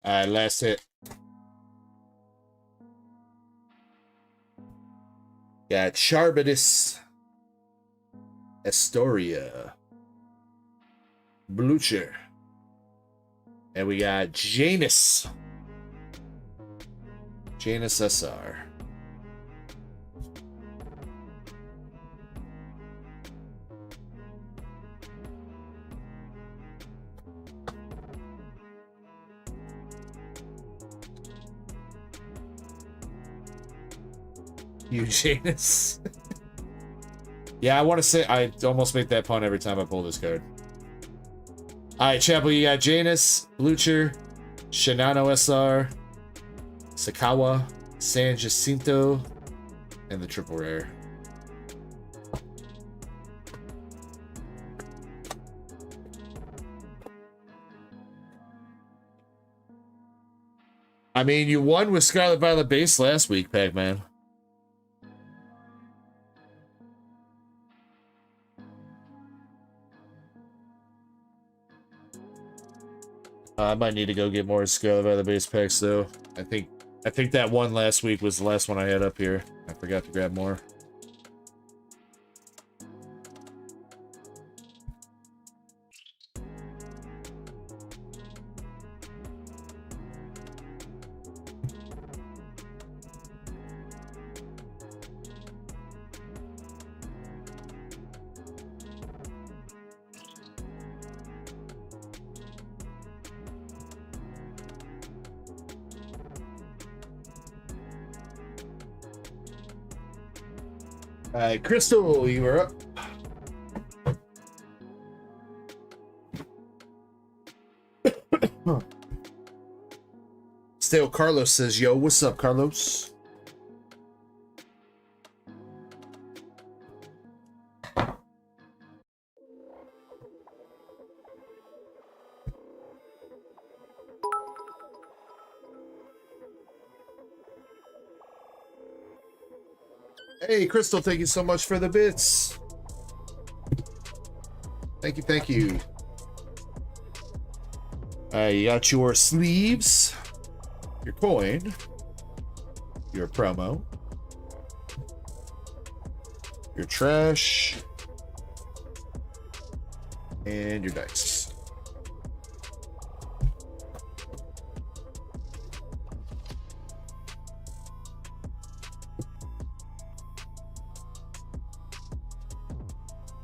Alright, last hit. Got Charbonnis, Astoria, Blucher, and we got Janus SR. You Janus. Yeah, I want to say I almost make that pun every time I pull this card. Alright, Chapel, you got Janus, Blucher, Shinano SR, Sakawa, San Jacinto, and the triple rare. I mean, you won with Scarlet Violet base last week, Pac-Man. I might need to go get more Scarlet Violet base packs though. I think that one last week was the last one I had up here. I forgot to grab more. Alright, Crystal, you were up. Still, Carlos says, yo, what's up, Carlos? Hey, Crystal, thank you so much for the bits. Thank you, thank you. You got your sleeves, your coin, your promo, your trash, and your dice.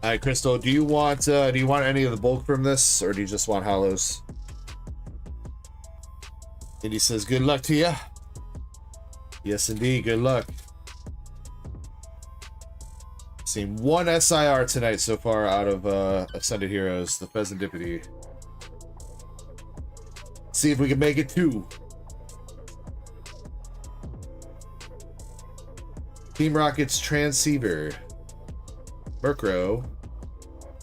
All right, Crystal, do you want any of the bulk from this, or do you just want hollows? And he says, good luck to you. Yes, indeed, good luck. Seen one SIR tonight so far out of Ascended Heroes, the Pheasantipity. See if we can make it 2. Team Rocket's Transceiver. Murkrow,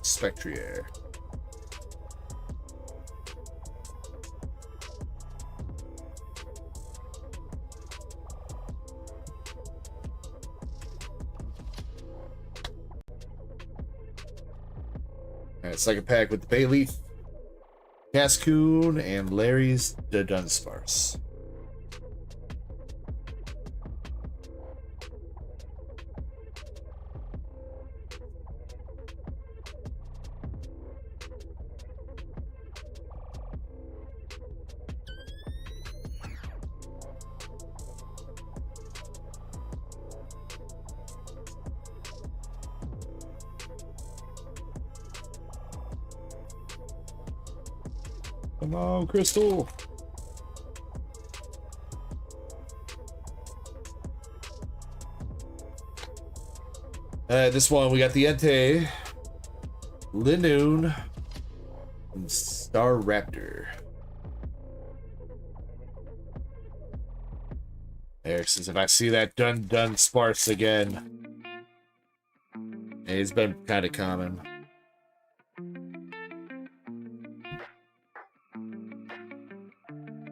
Spectrier. Alright, second pack with the Bayleaf, Cascoon, and Larry's the Dunsparce. Come on, Crystal. This one, we got the Entei, Linoon, and Star Raptor. Eric says, if I see that Dun Sparse again, it's been kind of common.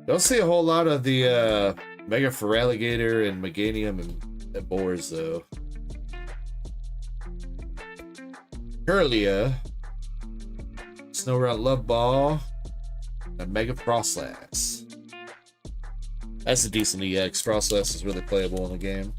Don't see a whole lot of the Mega Feraligatr and Meganium and Boars, though. Curlia, Snorunt Love Ball, and Mega Frostlass. That's a decent EX. Frostlass is really playable in the game.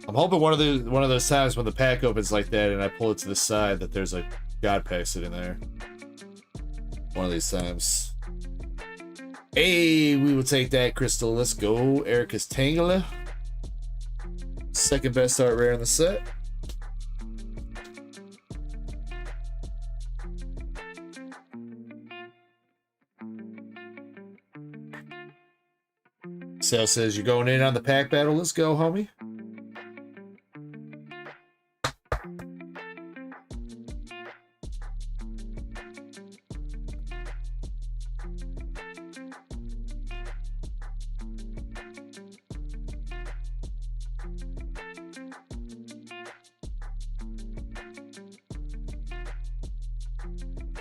I'm hoping one of those times when the pack opens like that and I pull it to the side that there's a God pack sitting there. One of these times. Hey, we will take that, Crystal. Let's go. Erica's Tangela. Second best art rare in the set. Sal says you're going in on the pack battle. Let's go, homie.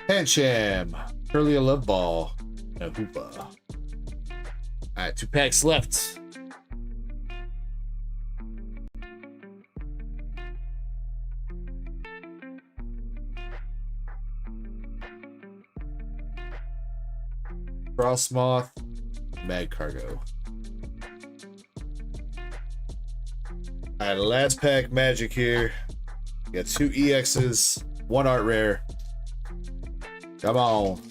Pancham, Curly a Love Ball, and a Hoopa. Alright, 2 packs left. Frostmoth, Mad Cargo. Alright, last pack magic here. We got 2 EXs, 1 art rare. Come on.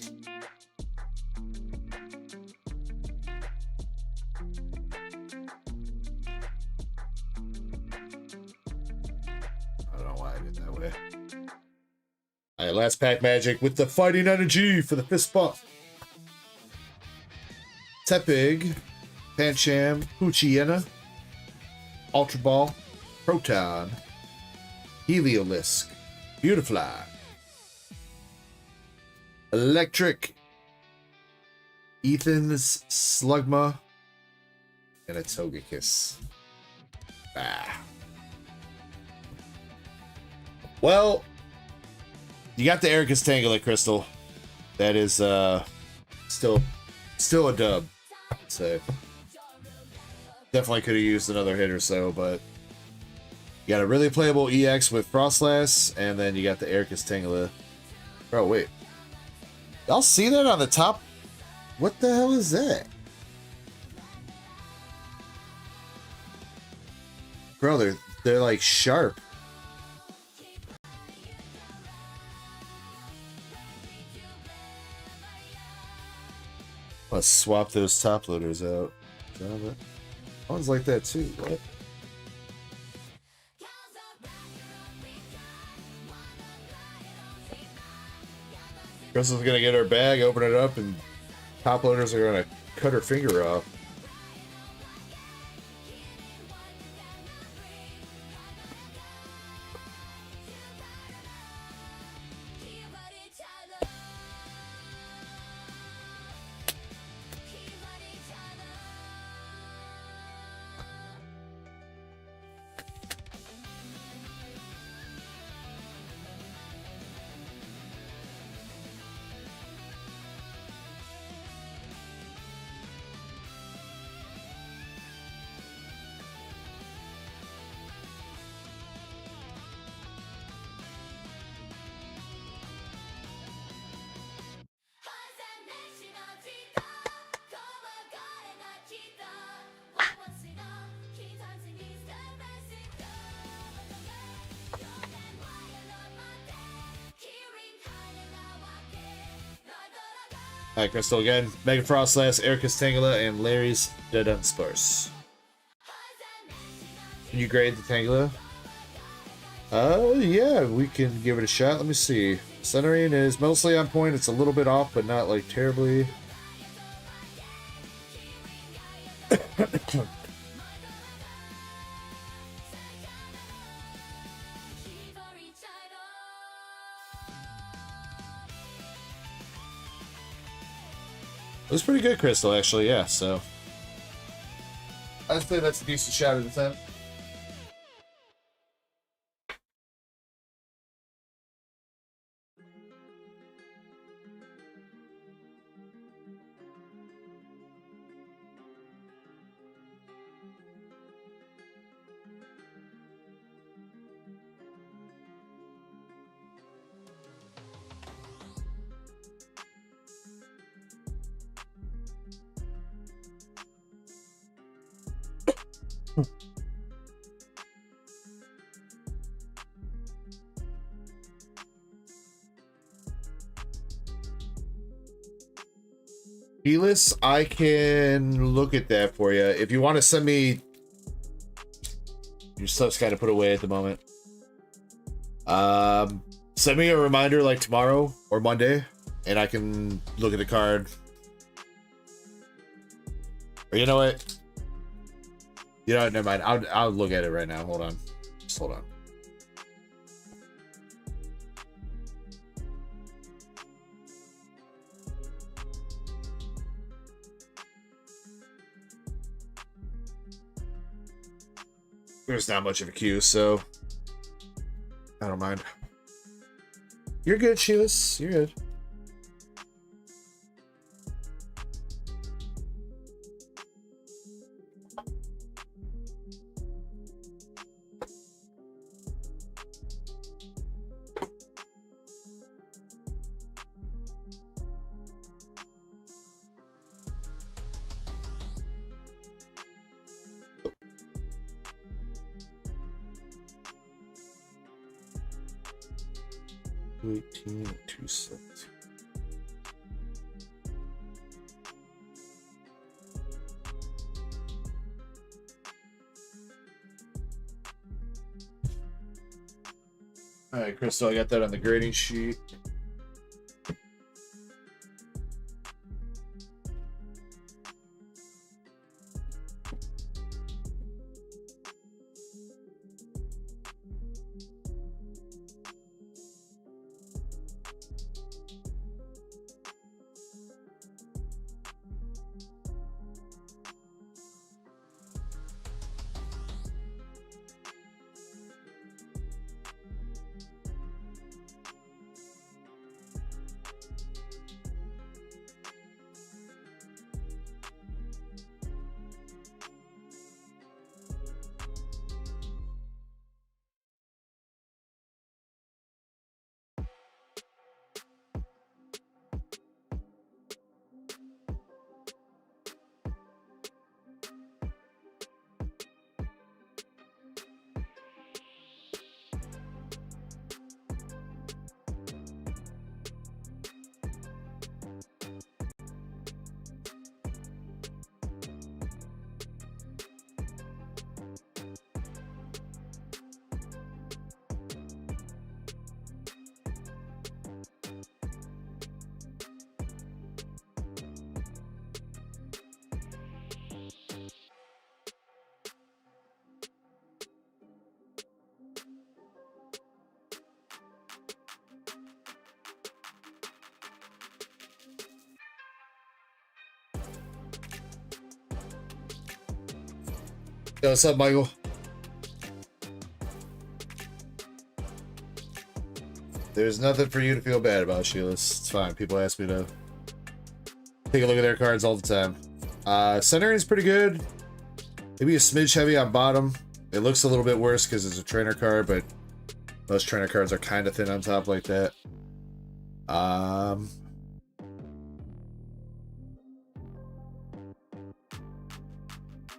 I don't know why I did that way. Alright, last pack magic with the fighting energy for the fist bump. Tepig, Pancham, Poochiena, Ultra Ball, Proton, Heliolisk, Beautifly, Electric, Ethan's Slugma, and a Togekiss. Ah. Well, you got the Erica's Tangela Crystal. That is still a dub. So definitely could have used another hit or so, but you got a really playable EX with Frostlass, and then you got the Erica's Tangela. Bro, wait. Y'all see that on the top? What the hell is that? Bro, they're like sharp. Let's swap those top loaders out. One's like that too. What? Crystal's gonna get her bag, open it up, and top loaders are gonna cut her finger off. Alright, Crystal again. Mega Frostlass, Erica's Tangela, and Larry's Dead Unsparse. Can you grade the Tangela? Yeah, we can give it a shot. Let me see. Centering is mostly on point. It's a little bit off, but not like terribly. It was pretty good, Crystal, actually, yeah, so. I'd say that's a decent shot at the time. Helis, I can look at that for you. If you want to send me... Your stuff's kind of put away at the moment. Send me a reminder like tomorrow or Monday, and I can look at the card. Or you know what? You know what? Never mind. I'll look at it right now. Hold on. Just hold on. There's not much of a queue, so I don't mind. You're good, Sheila. You're good. 18, 217. All right, Crystal, I got that on the grading sheet. Yo, what's up, Michael? There's nothing for you to feel bad about, Sheila. It's fine. People ask me to take a look at their cards all the time. Centering is pretty good. Maybe a smidge heavy on bottom. It looks a little bit worse because it's a trainer card, but most trainer cards are kind of thin on top like that.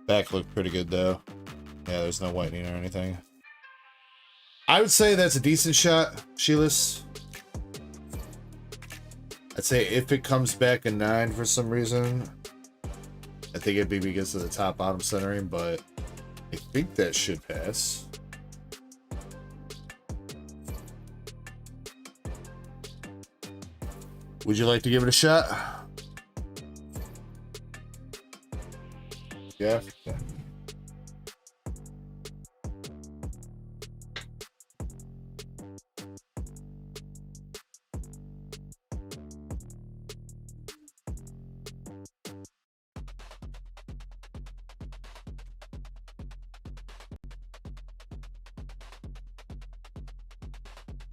Back looked pretty good though. Yeah, there's no whitening or anything. I would say that's a decent shot, Sheilas. I'd say if it comes back a 9 for some reason, I think it'd be because of the top bottom centering, but I think that should pass. Would you like to give it a shot? Yeah.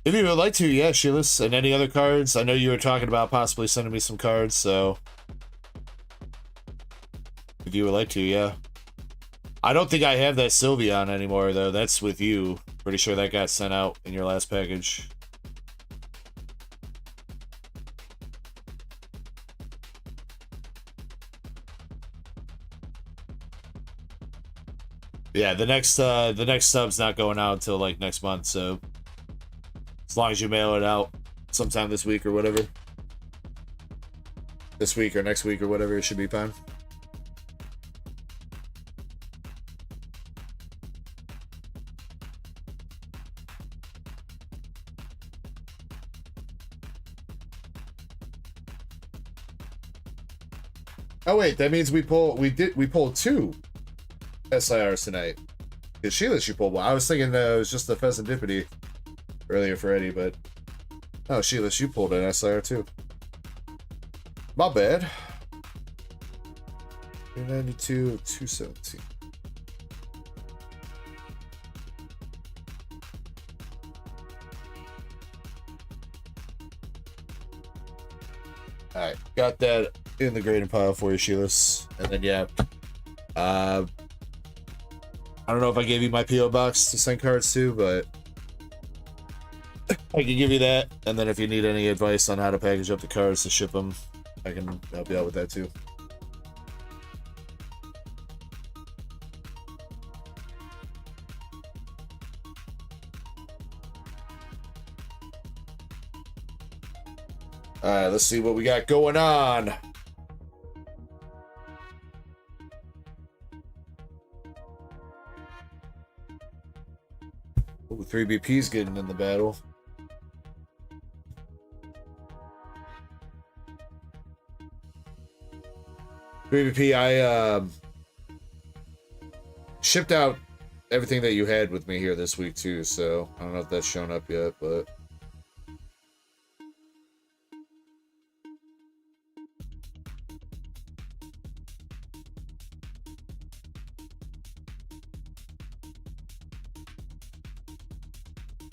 If you would like to, yeah, Sheilas. And any other cards? I know you were talking about possibly sending me some cards, so if you would like to, yeah. I don't think I have that Sylveon anymore, though. That's with you. Pretty sure that got sent out in your last package. Yeah, the next sub's not going out until like next month, so as long as you mail it out sometime this week or whatever. This week or next week or whatever, it should be fine. Oh wait, that means we pulled 2 SIRs tonight. Because Sheila's you pulled one. I was thinking it was just the Pheasantipity earlier for Eddie, but oh, Sheila, you pulled an SIR too. My bad. 392 of 217. Alright, got that in the grading pile for you, Sheilas. And then yeah. I don't know if I gave you my PO box to send cards to, but I can give you that. And then if you need any advice on how to package up the cards to ship them, I can help you out with that too. Alright, let's see what we got going on. Ooh, 3BP's getting in the battle. I shipped out everything that you had with me here this week too, so I don't know if that's shown up yet, but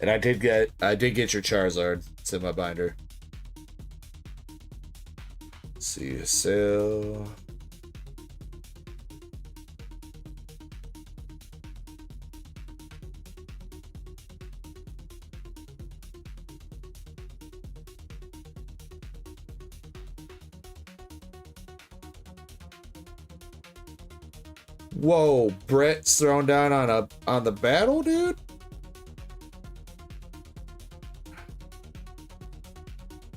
and I did get your Charizard. It's in my binder. Let's see, sale. Whoa, Brett's thrown down on the battle, dude.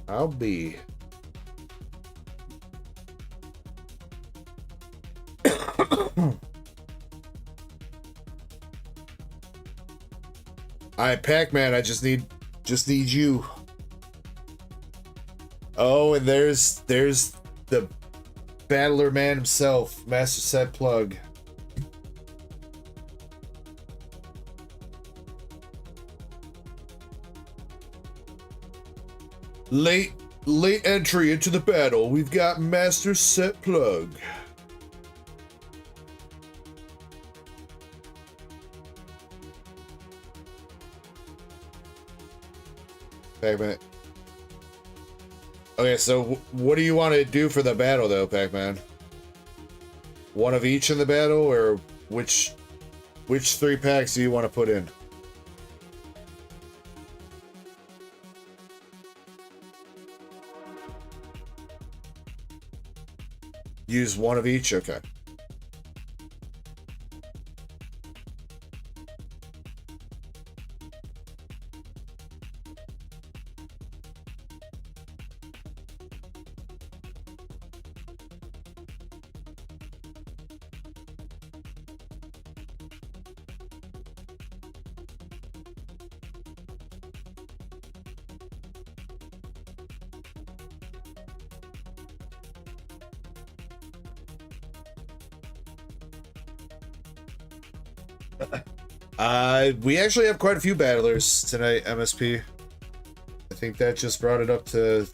I'll be. Alright, Pac-Man, I just need you. Oh, and there's the battler man himself, Master Set Plug. Late entry into the battle. We've got Master Set Plug. Pac-Man. Okay, so what do you want to do for the battle, though, Pac-Man? One of each in the battle, or which 3 packs do you want to put in? Use one of each? Okay. We actually have quite a few battlers tonight, MSP. I think that just brought it up to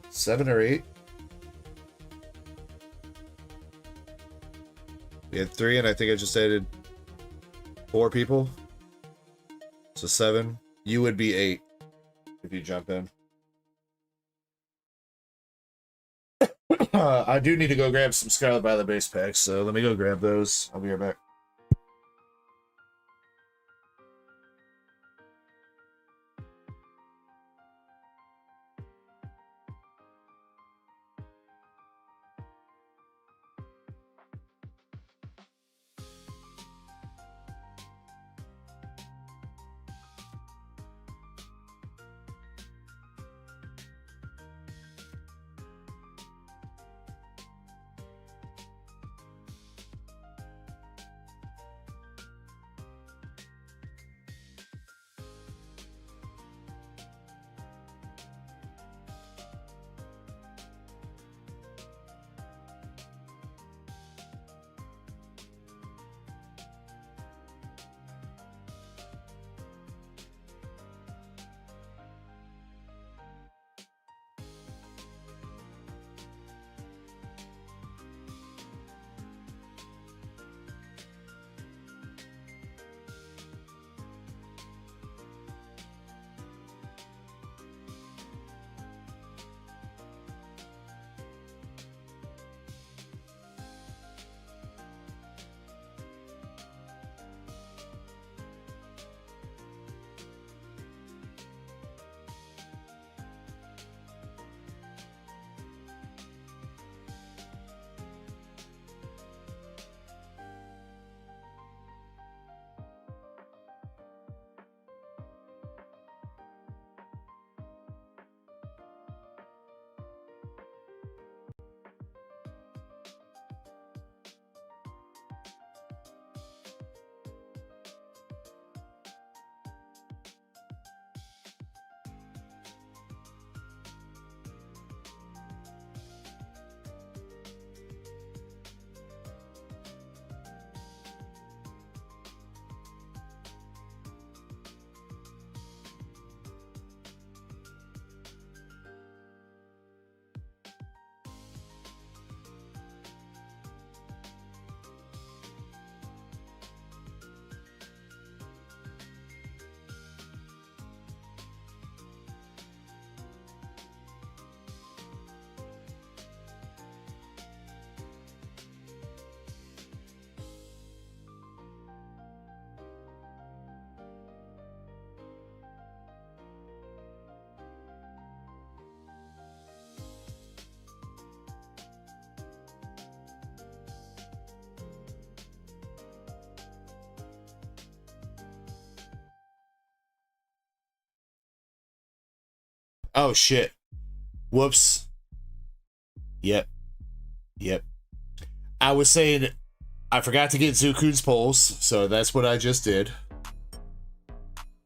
7 or 8. We had 3, and I think I just added 4 people. So 7. You would be 8 if you jump in. I do need to go grab some Scarlet Violet base packs, so let me go grab those. I'll be right back. Oh, shit. Whoops. Yep. I was saying I forgot to get Zukun's polls, so that's what I just did.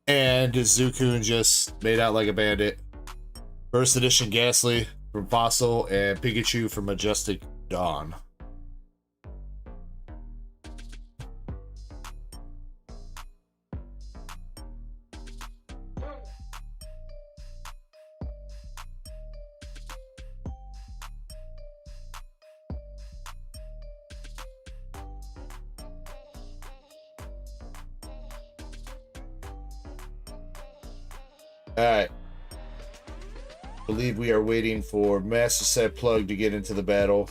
And Zukun just made out like a bandit. First edition Ghastly from Fossil and Pikachu from Majestic Dawn. Alright. Believe we are waiting for Master Set Plug to get into the battle.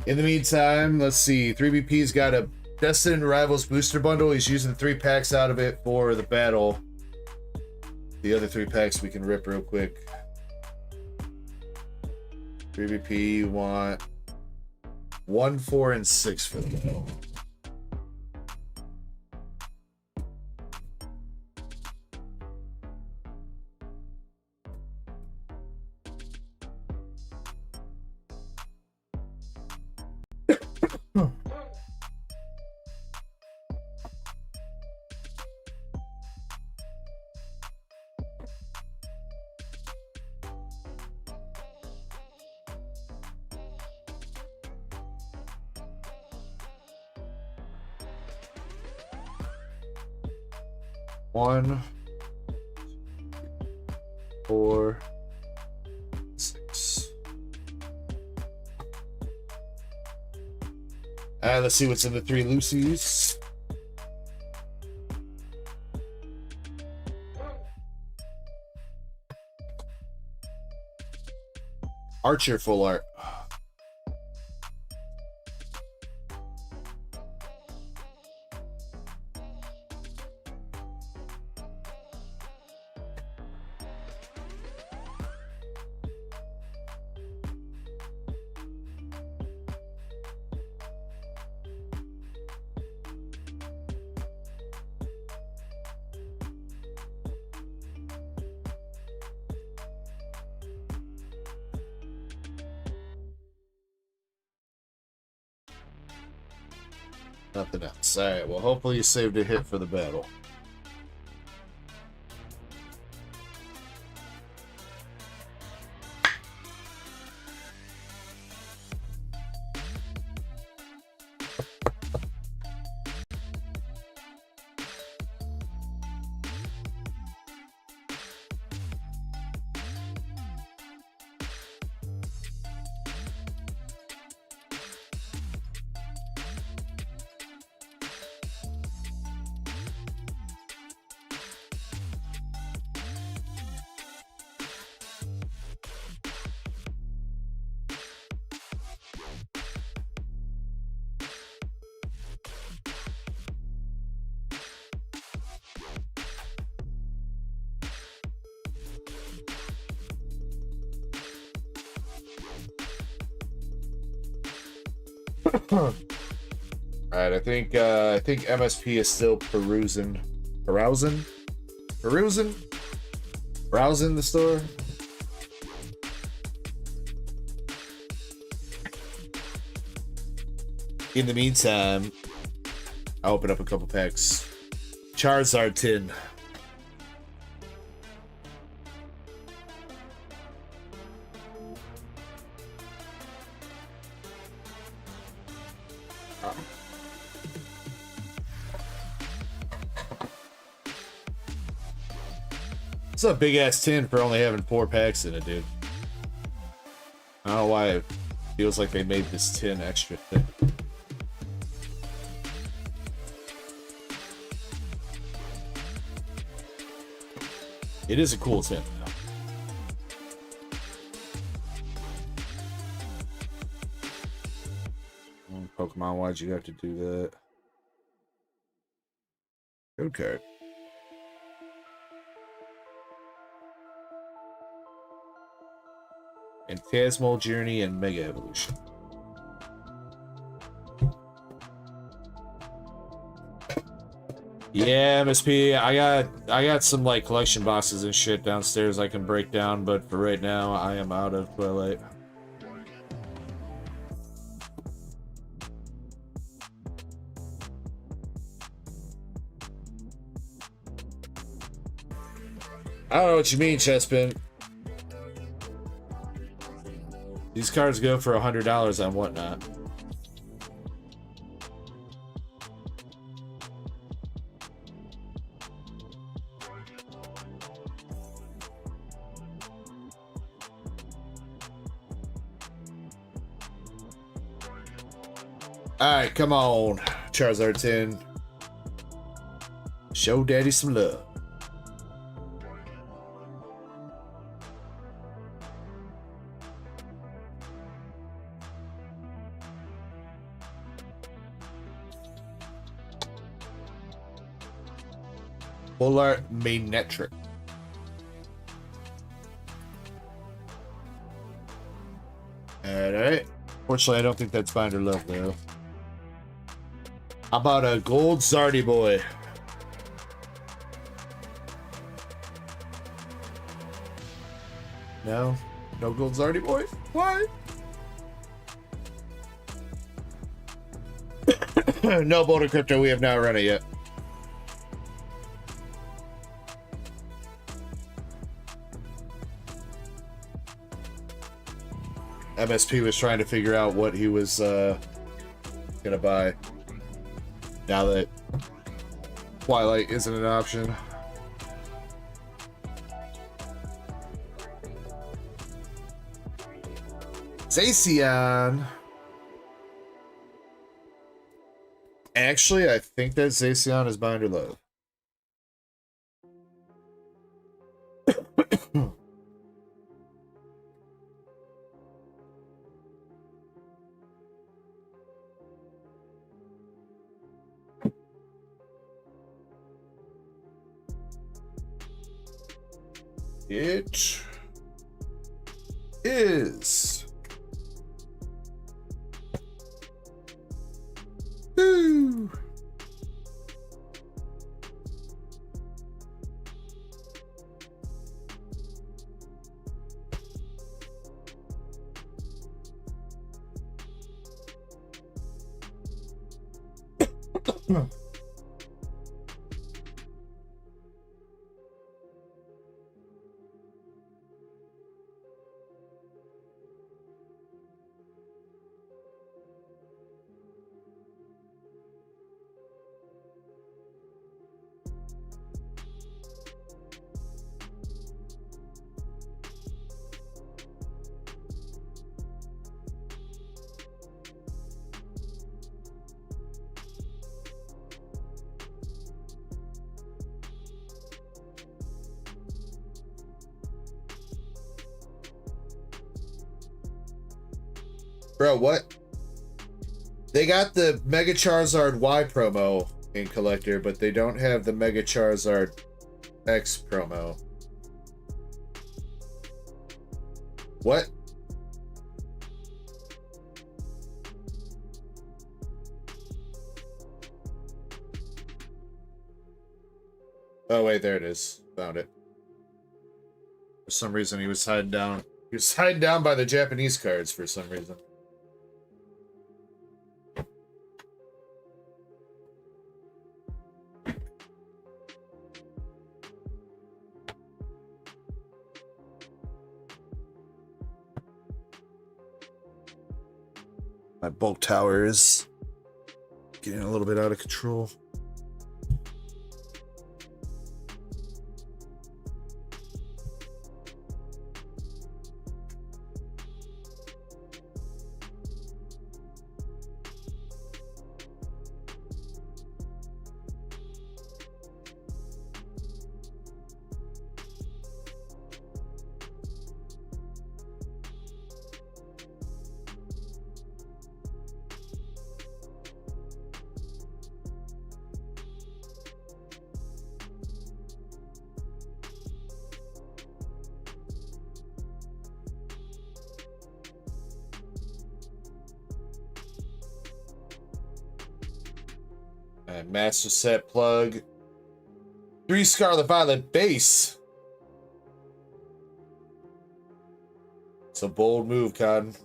In the meantime, let's see. 3BP's got a Destined Rivals booster bundle. He's using 3 packs out of it for the battle. The other 3 packs we can rip real quick. 3BP, you want 1, 4, and 6 for the battle. One, 4, 6. Let's see what's in the 3 Lucy's. Archer full art. Nothing else. Alright, well, hopefully you saved a hit for the battle. Alright, I think MSP is still browsing the store. In the meantime, I'll open up a couple packs. Charizard tin. It's a big ass tin for only having 4 packs in it, dude. I don't know why it feels like they made this tin extra thick. It is a cool tin. Pokemon, why'd you have to do that? Okay. Phantasmal Journey and Mega Evolution. Yeah, MSP, I got some like collection boxes and shit downstairs I can break down, but for right now I am out of Twilight. I don't know what you mean, Chespin. These cards go for $100 on Whatnot. Alright, come on, Charizard 10. Show daddy some love. Polar Magnetric. Alright. Fortunately, I don't think that's Binder Love, though. How about a gold Zardy boy? No? No gold Zardy boy? What? No Boulder Crypto, we have not run it yet. MSP was trying to figure out what he was gonna buy now that Twilight isn't an option. Zacian. Actually, I think that Zacian is Binder Love. It is. Woo. Bro, what? They got the Mega Charizard Y promo in Collector, but they don't have the Mega Charizard X promo. What? Oh, wait, there it is. Found it. For some reason, he was hiding down. He was hiding down by the Japanese cards for some reason. My bulk tower is getting a little bit out of control. Master set plug 3 Scarlet Violet base. It's a bold move, Cotton.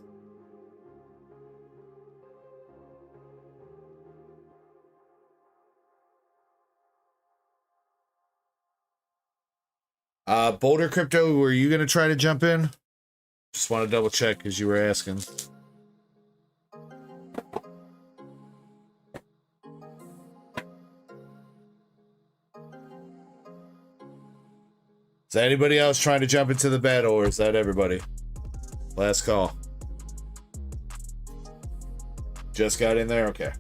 Boulder Crypto, were you going to try to jump in? Just want to double check because you were asking. Is anybody else trying to jump into the battle, or is that everybody? Last call. Just got in there? Okay.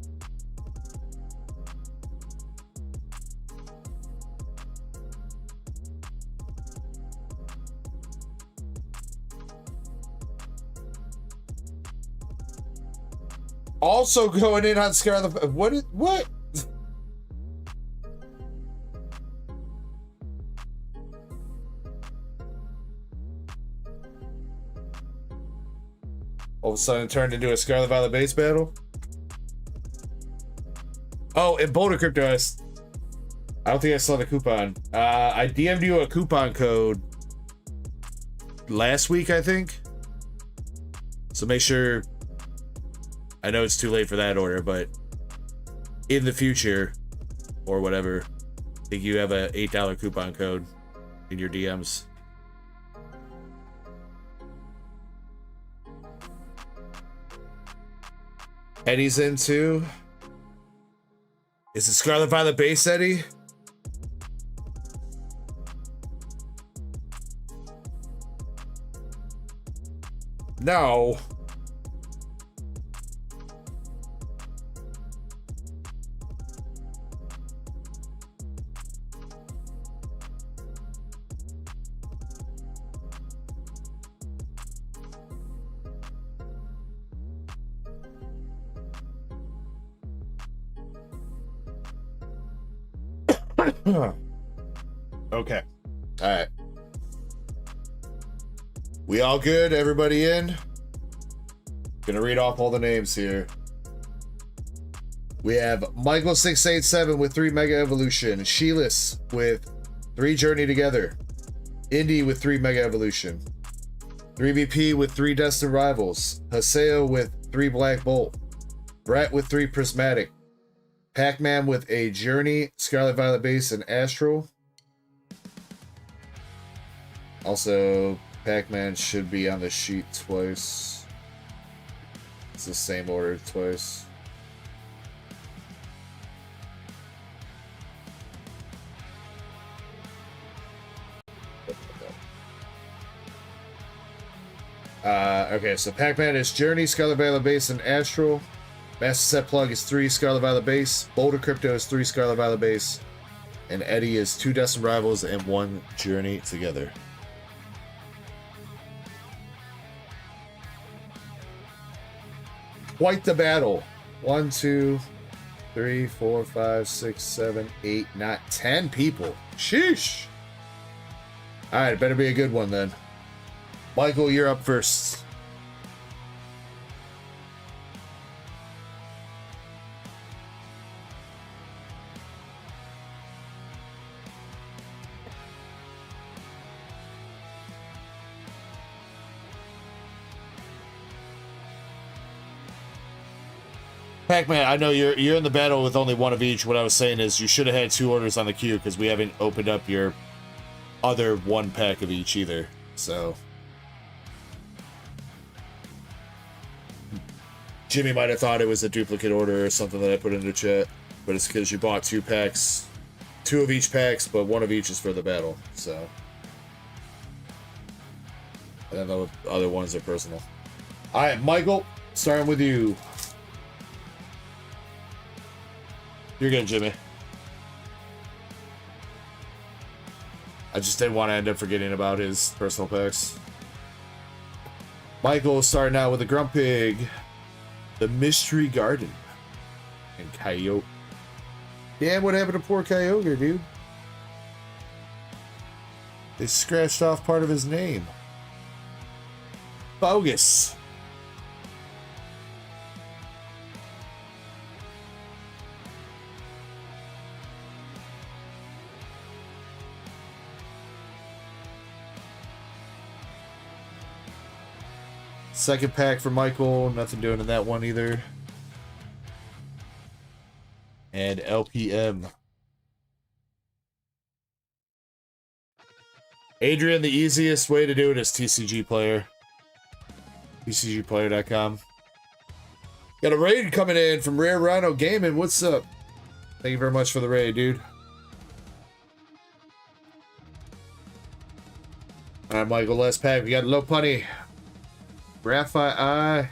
Also going in on Scarlet. What? All of a sudden it turned into a Scarlet Violet base battle. Oh, and Boulder Crypto, I don't think I saw the coupon. I DM'd you a coupon code last week, I think. So make sure. I know it's too late for that order, but in the future, or whatever, I think you have a $8 coupon code in your DMs. Eddie's in too. Is it Scarlet Violet base, Eddie? No. Okay. All right. We all good? Everybody in? Gonna read off all the names here. We have Michael687 with 3 Mega Evolution, Sheilas with 3 Journey Together, Indy with 3 Mega Evolution, 3VP with 3 Destined Rivals, Haseo with 3 Black Bolt, Brett with 3 Prismatic, Pac-Man with a Journey, Scarlet Violet base, and Astral. Also, Pac-Man should be on the sheet twice. It's the same order twice. Okay, so Pac-Man is Journey, Scarlet Violet base, and Astral. Master Set Plug is 3 Scarlet Violet base. Boulder Crypto is 3 Scarlet Violet base. And Eddie is 2 Destined Rivals and 1 Journey Together. Quite the battle. 1, 2, 3, 4, 5, 6, 7, 8, 9, 10 people. Sheesh. Alright, better be a good one then. Michael, you're up first. Pac-Man, I know you're in the battle with only 1 of each. What I was saying is you should have had 2 orders on the queue because we haven't opened up your other 1 pack of each either. So Jimmy might have thought it was a duplicate order or something that I put in the chat, but it's because you bought 2 packs, 2 of each packs, but 1 of each is for the battle. So, and then the other ones are personal. All right, Michael, starting with you. You're good, Jimmy. I just didn't want to end up forgetting about his personal packs. Michael starting out with the Grumpig, the Mystery Garden, and Kyogre. Damn, what happened to poor Kyogre, dude? They scratched off part of his name. Bogus. Second pack for Michael. Nothing doing in that one either. And LPM. Adrian, the easiest way to do it is TCG Player. TCGplayer.com. Got a raid coming in from Rare Rhino Gaming. What's up? Thank you very much for the raid, dude. All right, Michael, last pack. We got Low Punny, Graphite Eye,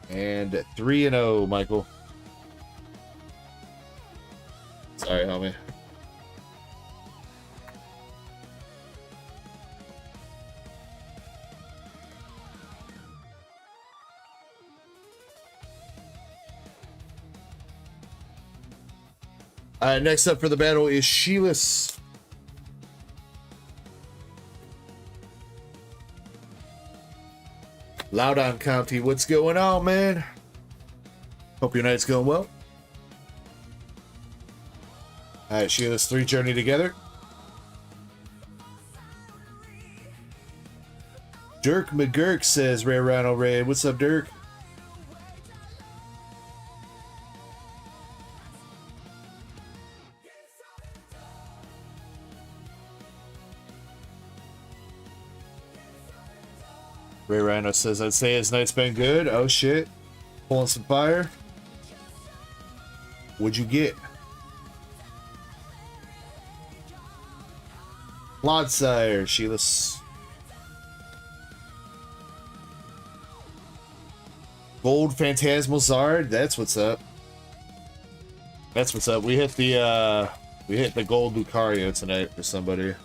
and 3-0, Michael. Sorry, homie. All right, next up for the battle is Sheilas. Loudoun County, what's going on, man? Hope your night's going well. All right, Sheila's 3 journey together. Dirk McGurk says, Ray Rhino Ray. What's up, Dirk? Ray Rhino says, I'd say his night's been good. Oh, shit. Pulling some fire. What'd you get? Clodsire, Sheilas. Gold Phantasmal Zard. That's what's up. That's what's up. We hit the gold Lucario tonight for somebody.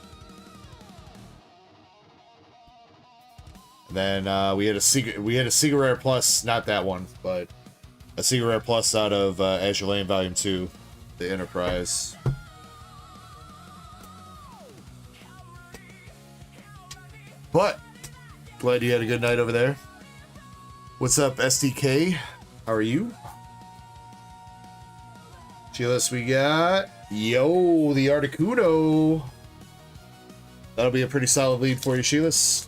And then we had a Secret Rare Plus, not that one, but a Secret Rare Plus out of Azure Lane Volume 2, the Enterprise. But glad you had a good night over there. What's up, SDK? How are you? Chillis, we got yo the Articuno. That'll be a pretty solid lead for you, Sheilas.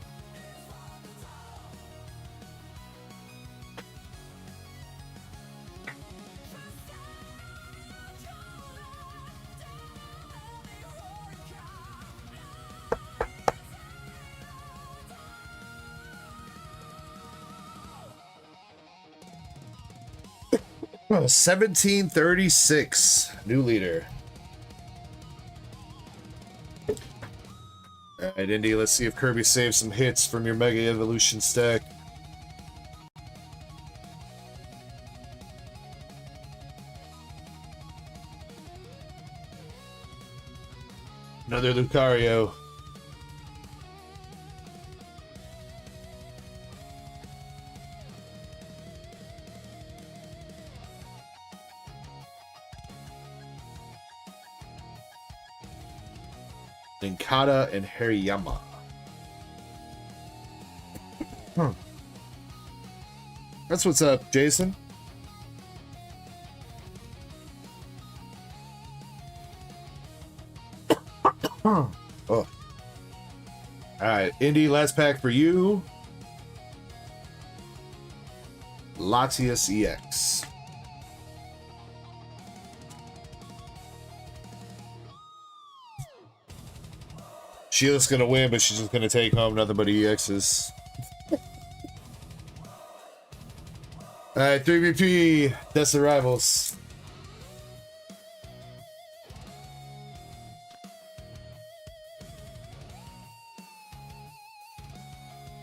Oh, 1736, new leader. All right, Indy, let's see if Kirby saves some hits from your Mega Evolution stack. Another Lucario. Ninkata and Hariyama. That's what's up, Jason. Oh. All right, Indy, last pack for you. Latias EX. Sheila's gonna win, but she's just gonna take home nothing but EXs. Alright, 3BP, that's the rivals.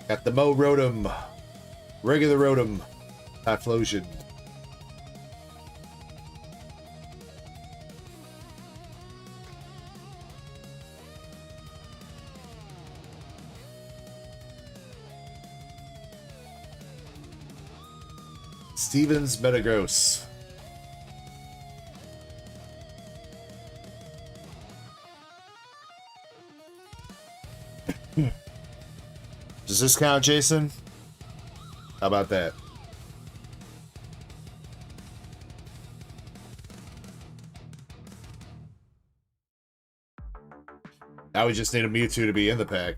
Got the Mo Rotom, regular Rotom, Typhlosion. Stevens Metagross. Does this count, Jason? How about that? Now we just need a Mewtwo to be in the pack.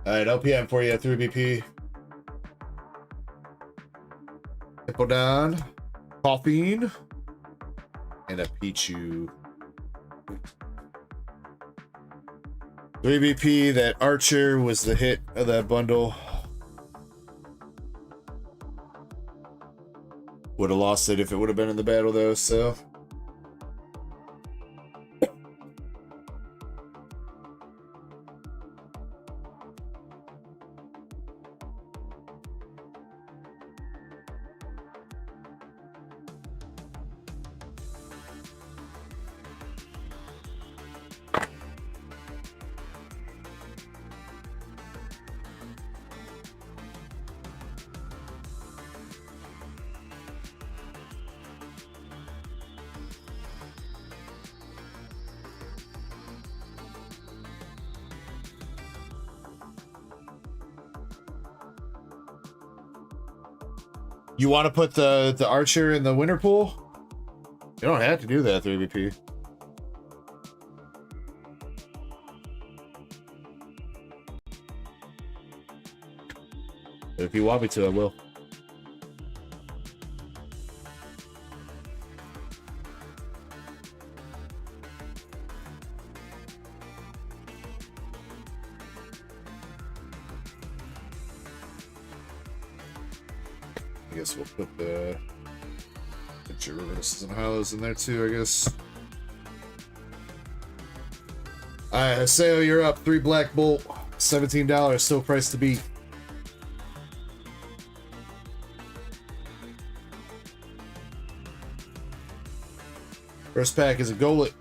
Alright, LPM for you, 3BP. Hippodon, Caffeine, and a Pichu. 3BP, that Archer was the hit of that bundle. Would have lost it if it would have been in the battle though, so. You want to put the Archer in the winter pool? You don't have to do that, 3BP. If you want me to, I will. I guess we'll put the picture reverses and hollows in there too, I guess. Alright, Haseo, you're up. 3 Black Bolt, $17, still price to beat. First pack is a Golett,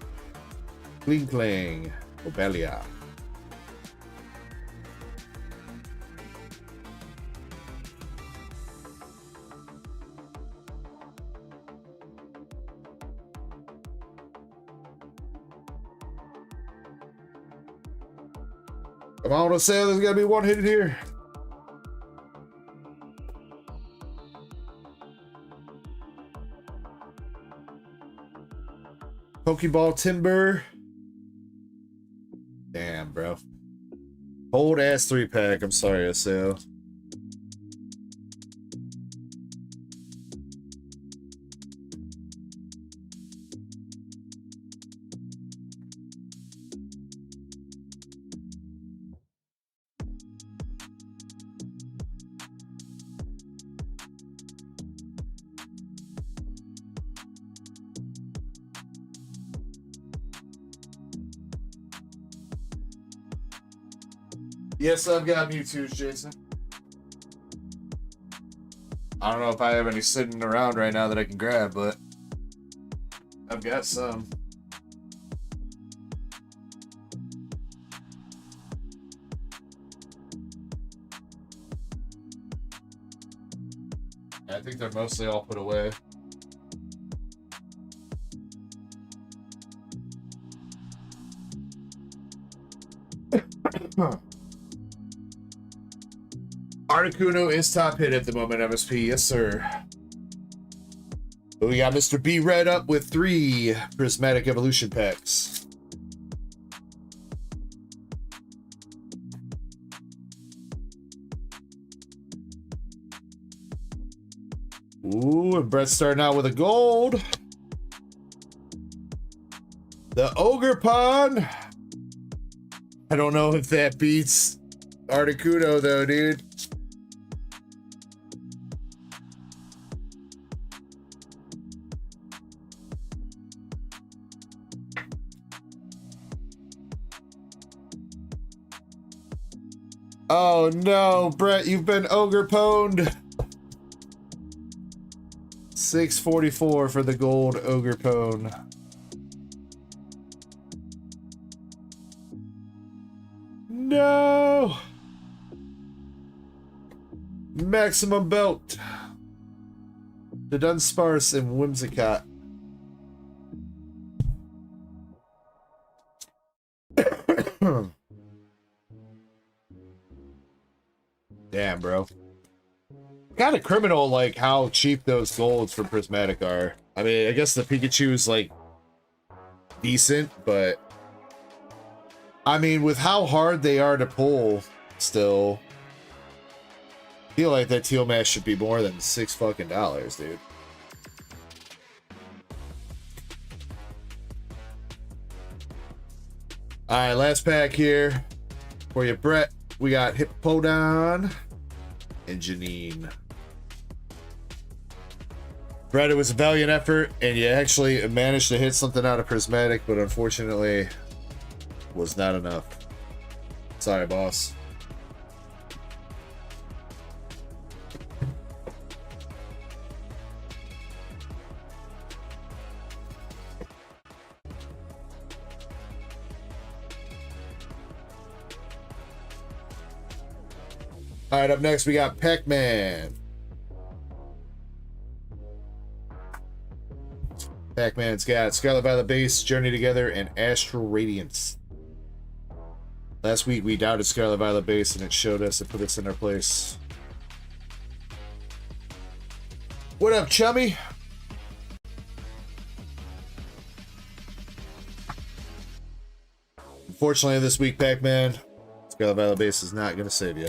Kling Klang, Obelia. Come on, to say there's gotta be one hit here. Pokeball Timber. Damn, bro. Old ass 3-pack. I'm sorry, SL. Yes, I've got Mewtwo's, Jason. I don't know if I have any sitting around right now that I can grab, but I've got some. I think they're mostly all put away. Articuno is top hit at the moment, MSP. Yes, sir. But we got Mr. B Red up with 3 Prismatic Evolution packs. Ooh, and Brett's starting out with a gold. The Ogre Pond. I don't know if that beats Articuno though, dude. Oh no, Brett, you've been ogre pwned. 644 for the gold ogre pwn. No. Maximum belt. The Dunsparce and Whimsicott. Damn, bro. Kind of criminal, like, how cheap those golds for Prismatic are. I mean, I guess the Pikachu's, like, decent, but... I mean, with how hard they are to pull, still feel like that teal mask should be more than $6 fucking, dude. All right, last pack here for you, Brett. We got Hippodon and Janine. Brett, it was a valiant effort, and you actually managed to hit something out of Prismatic, but unfortunately was not enough. Sorry, boss. All right, up next we got Pac-Man. Pac-Man's got Scarlet Violet Base, Journey Together, and Astral Radiance. Last week we doubted Scarlet Violet Base and it showed us and put us in our place. What up, chummy? Unfortunately, this week, Pac-Man, Scarlet Violet Base is not going to save you.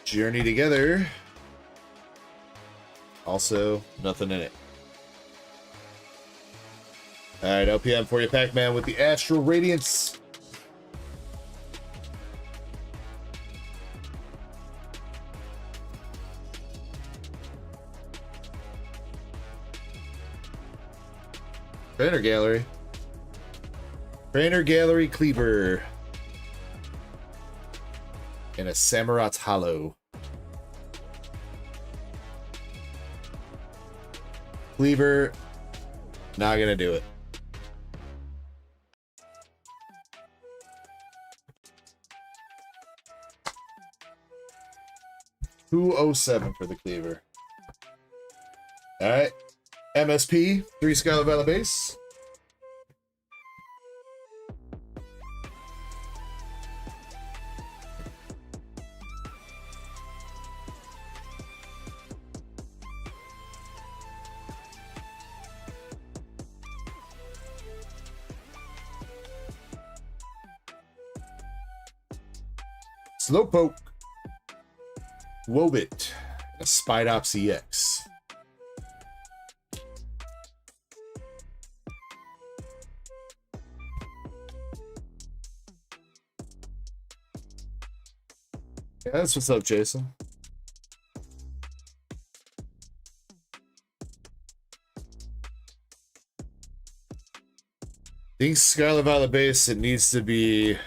Journey Together. Also, nothing in it. Alright, LPM for you, Pac-Man, with the Astral Radiance. Trainer Gallery. Trainer Gallery Cleaver. And a Samurai's Hollow. Cleaver, not gonna do it. $207 for the Cleaver. All right, MSP, 3 Scarlet Violet Base. Slowpoke, Wobit, and a Spidops EX. Yeah, that's what's up, Jason. I think Scarlet Violet Base, it needs to be...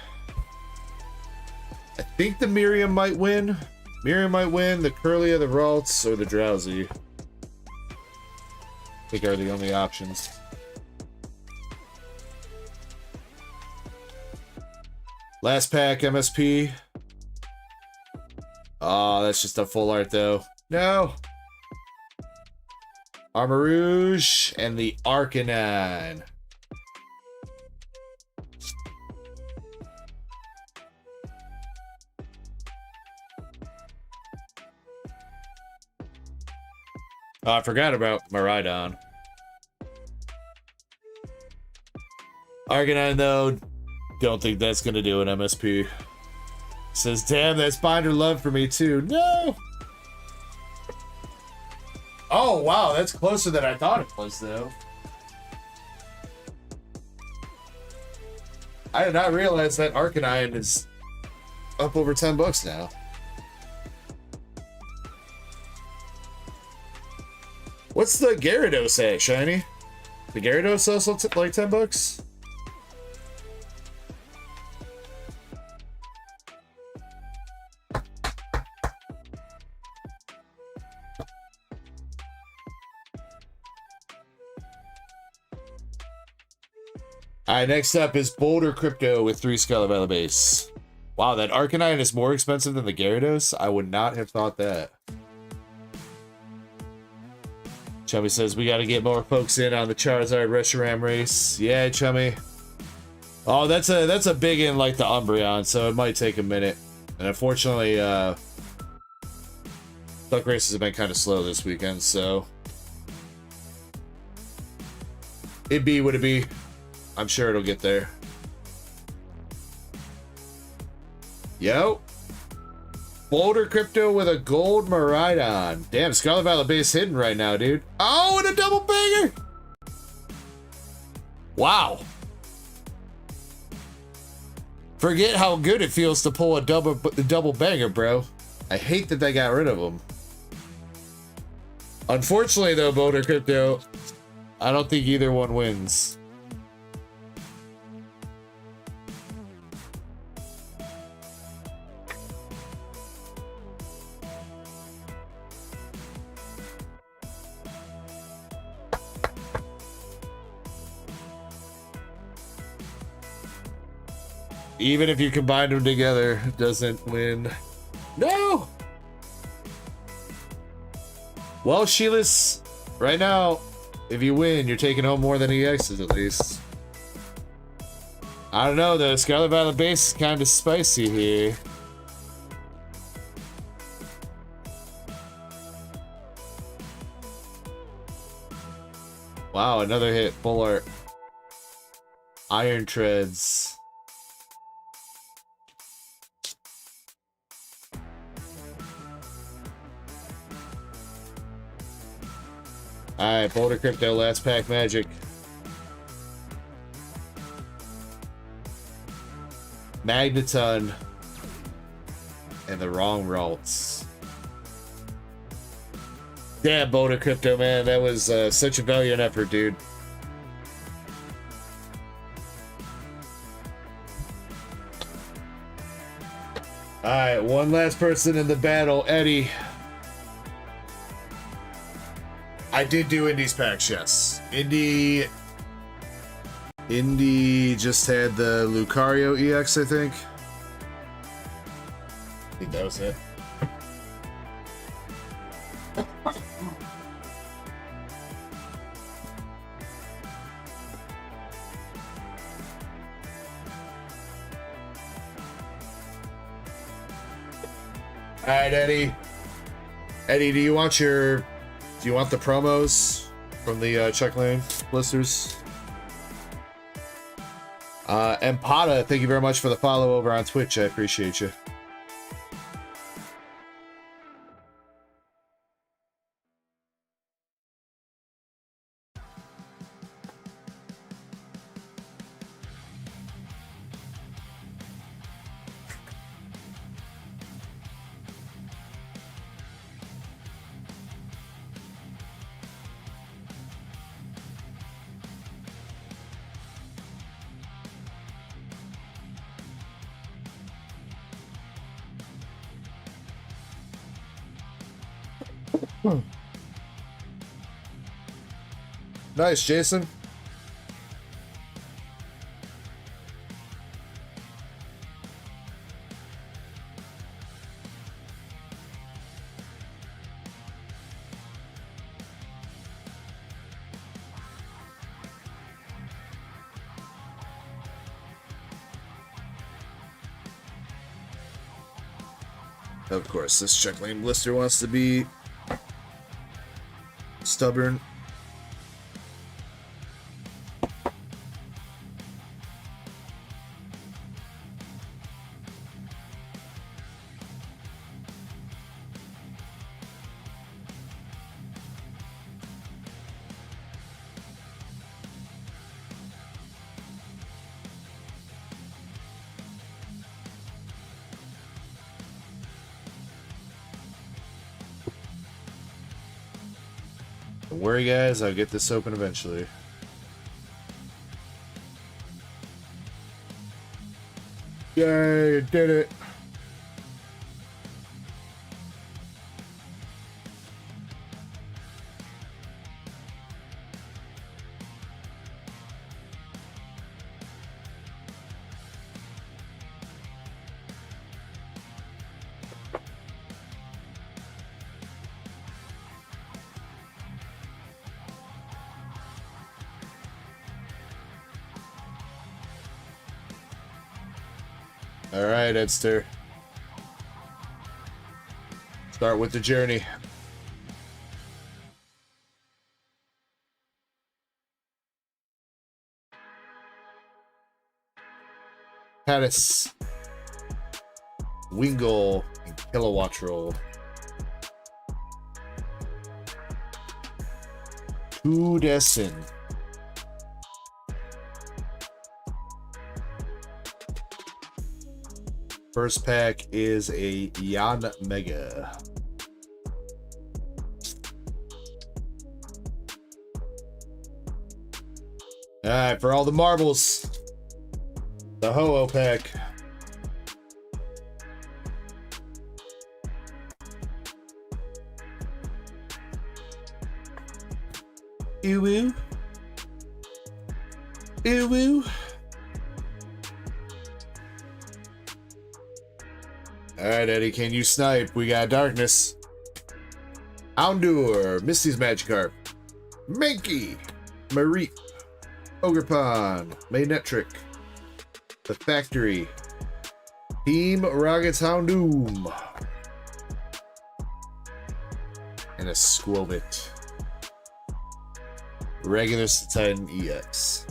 I think the Miriam might win. Miriam might win, the Curlia, the Ralts, or the Drowsy. I think are the only options. Last pack, MSP. Oh, that's just a full art, though. No! Armarouge and the Arcanine. Oh, I forgot about Miraidon. Arcanine, though, don't think that's going to do an MSP. Says, damn, that's binder love for me, too. No! Oh, wow, that's closer than I thought it was, though. I did not realize that Arcanine is up over $10 now. What's the Gyarados at, Shiny? The Gyarados also like $10? Alright, next up is Boulder Crypto with 3 Scarlet Violet Base. Wow, that Arcanine is more expensive than the Gyarados? I would not have thought that. Chummy says, we got to get more folks in on the Charizard Reshiram race. Yeah, Chummy. Oh, that's a big in like the Umbreon, so it might take a minute. And unfortunately, duck races have been kind of slow this weekend, so It'd be what it be. I'm sure it'll get there. Yo. Boulder Crypto with a gold Maridon. Damn, Scarlet Violet base hidden right now, dude. Oh, and a double banger! Wow. Forget how good it feels to pull a double banger, bro. I hate that they got rid of them. Unfortunately, though, Boulder Crypto, I don't think either one wins. Even if you combine them together, it doesn't win. No! Well, Sheilas, right now, if you win, you're taking home more than EXs at least. I don't know, though. Scarlet Violet base is kind of spicy here. Wow, another hit. Full art. Iron Treads. Alright, Boulder Crypto, last pack magic. Magneton. And the wrong routes. Damn, Boulder Crypto, man. That was such a valiant effort, dude. Alright, one last person in the battle, Eddie. I did do Indy's packs, yes. Indy just had the Lucario EX, I think. I think that was it. Alright, Eddie. Eddie, do you want the promos from the check lane blisters? Empata, thank you very much for the follow over on Twitch. I appreciate you. Nice, Jason. Of course, this check lane blister wants to be stubborn. Don't worry, guys, I'll get this open eventually. Yay, you did it. All right, Edster. Start with the journey. Pattis, Wingle, and Kilowattrel. 2 Destin. First pack is a Yan Mega. Alright, for all the marbles, the Ho-Oh pack. Ew woo. Ew woo. Alright, Eddie, can you snipe? We got Darkness. Houndour, Misty's Magikarp, Mankey, Mareep, Ogerpon, Maynetric, The Factory, Team Rocket's Houndoom, and a Squirtle. Regular Titan EX.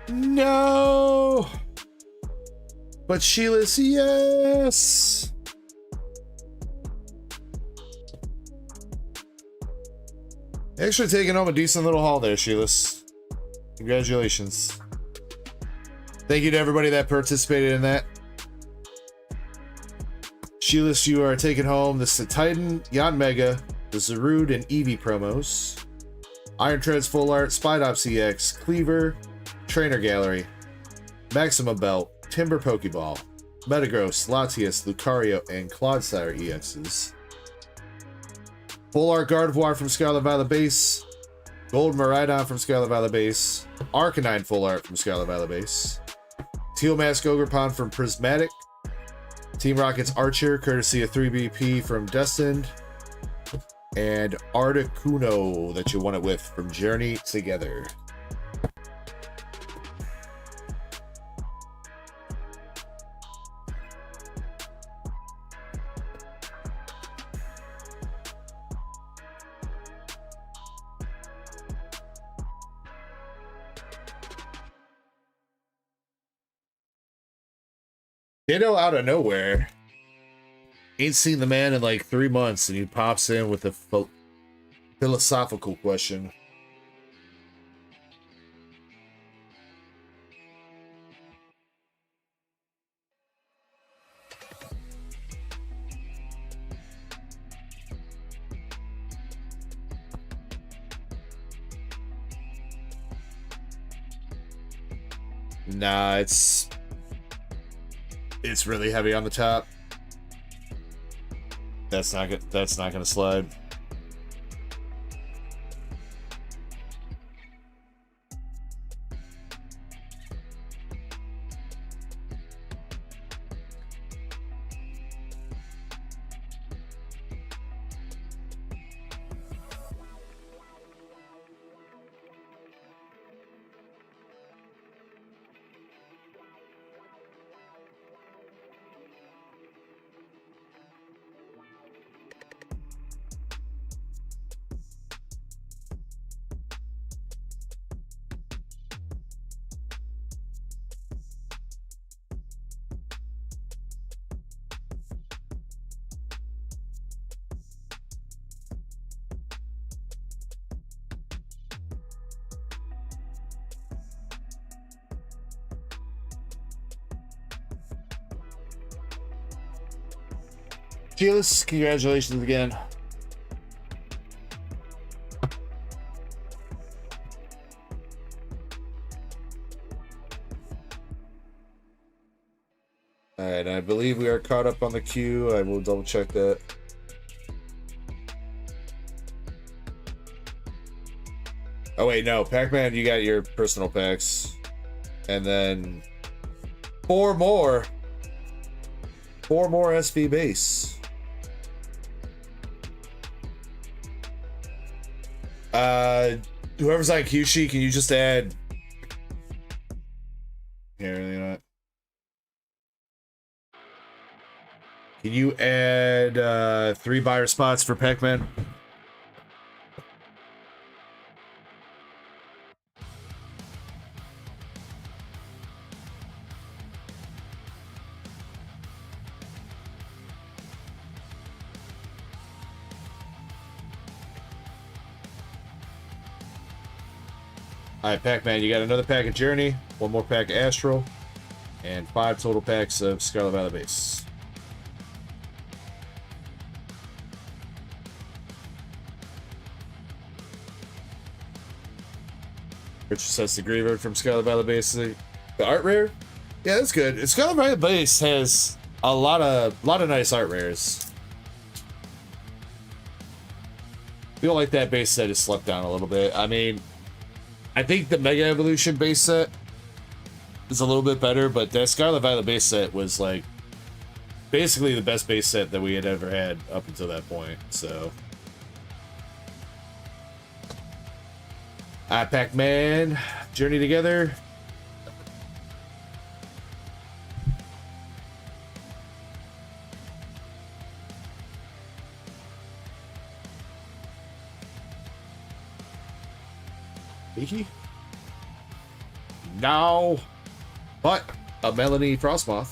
No! But Sheila's, yes! Actually taking home a decent little haul there, Sheila's. Congratulations. Thank you to everybody that participated in that. Sheila's, you are taking home the Titan, Yan Mega, the Zarude and Eevee promos, Iron Treads Full Art, Spidops EX, Cleaver, Trainer Gallery, Maximum Belt, Timber Pokeball, Metagross, Latias, Lucario, and Clodsire EXs. Full Art Gardevoir from Scarlet Violet Base, Gold Miraidon from Scarlet Violet Base, Arcanine Full Art from Scarlet Violet Base, Teal Mask Ogerpon from Prismatic, Team Rocket's Archer, courtesy of 3BP from Destined, and Articuno that you won it with from Journey Together. Ditto out of nowhere. Ain't seen the man in like 3 months, and he pops in with a philosophical question. Nah, it's really heavy on the top. That's not good. That's not gonna slide. Keyless, congratulations again. Alright, I believe we are caught up on the queue. I will double check that. Oh wait, no, Pac-Man, you got your personal packs. And then 4 more SV base. Whoever's on Q sheet, can you just add here, you know what? Can you add 3 buyer spots for Pac-Man? Alright, Pac-Man, you got another pack of Journey, one more pack of Astral, and 5 total packs of Scarlet Valley Base. Richard says the Griever from Scarlet Valley Base. The art rare? Yeah, that's good. Scarlet Valley Base has a lot of nice art rares. I feel like that base set has slept down a little bit. I mean, I think the Mega Evolution base set is a little bit better, but that Scarlet Valley base set was like basically the best base set that we had ever had up until that point. So, Pac-Man, Journey together. Icky? No, but a Melanie Frostmoth.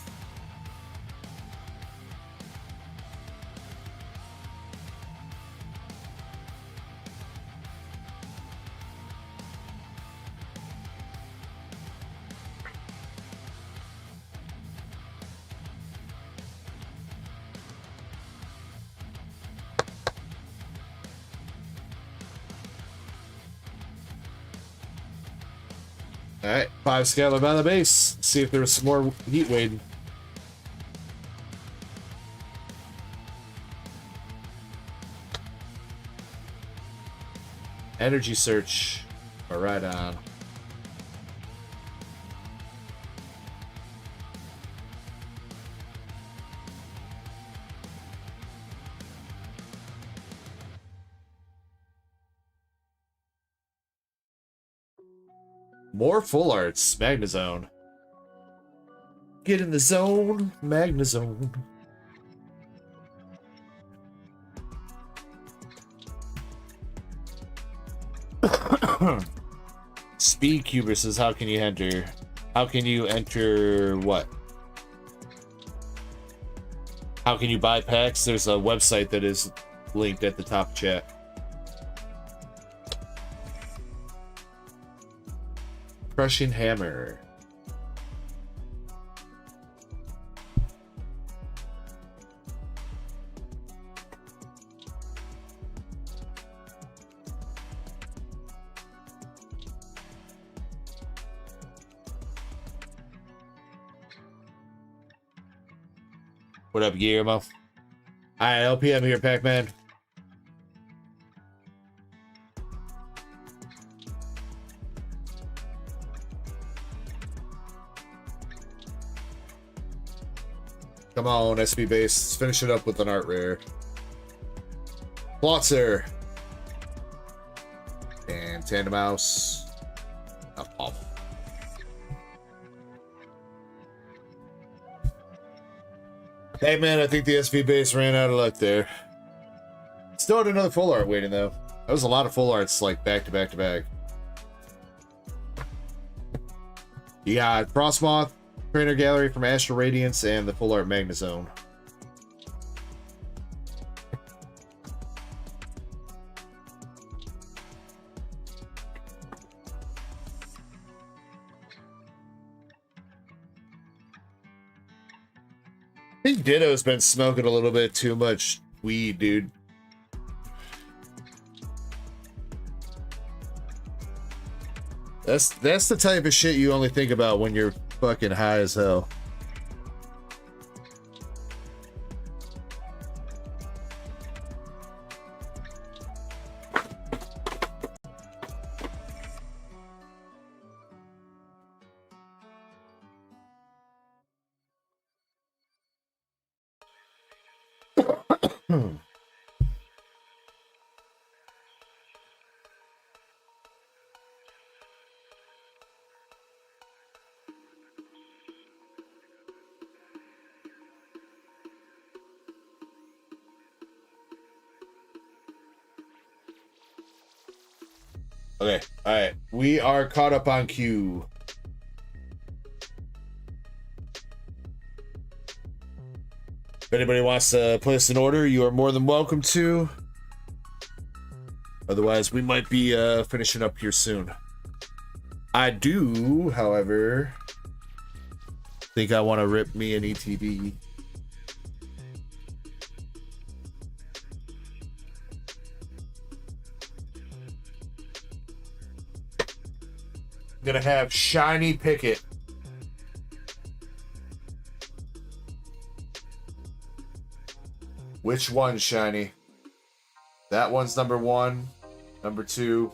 Alright, 5 Scarlet Valley base. See if there's some more heat waiting. Energy search. Alright on. More full arts, Magnazone. Get in the zone, Magnazone. Speed Cuber says, how can you enter? How can you enter what? How can you buy packs? There's a website that is linked at the top chat. Crushing Hammer. What up, Guillermo? Alright, LPM here, Pac-Man. Come on, SB base. Let's finish it up with an art rare. Plotzer. And Tandem Mouse. Oh. Hey man, I think the SV base ran out of luck there. Still had another full art waiting though. That was a lot of full arts like back to back to back. You got Frostmoth, Trainer Gallery from Astral Radiance, and the full art Magnazone. I think Ditto's been smoking a little bit too much weed, dude. That's the type of shit you only think about when you're fucking high as hell. Okay, alright. We are caught up on queue. If anybody wants to place an order, you are more than welcome to. Otherwise, we might be finishing up here soon. I do, however, think I want to rip me an ETB. Gonna have Shiny Picket. Which one, Shiny? That one's number 1, number 2,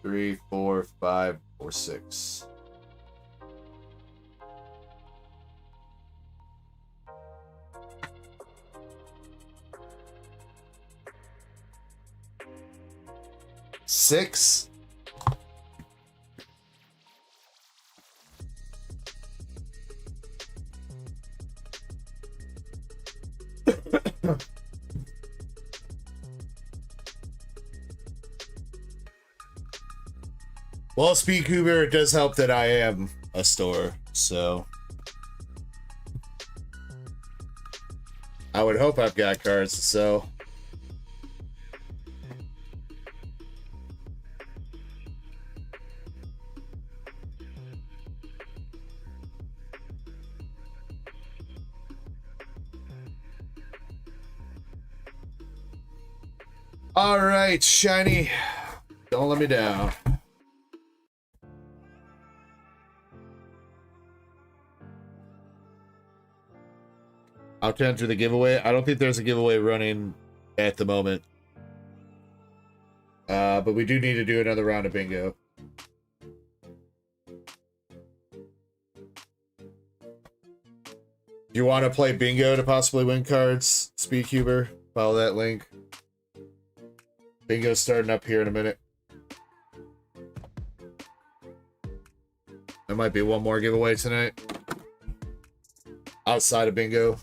3, 4, 5, or 6. Six. Well, Speedcuber, it does help that I am a store, so I would hope I've got cards to sell. All right, Shiny, don't let me down. I'll enter the giveaway. I don't think there's a giveaway running at the moment. But we do need to do another round of bingo. You want to play bingo to possibly win cards? Speedcuber, follow that link. Bingo's starting up here in a minute. There might be one more giveaway tonight. Outside of bingo.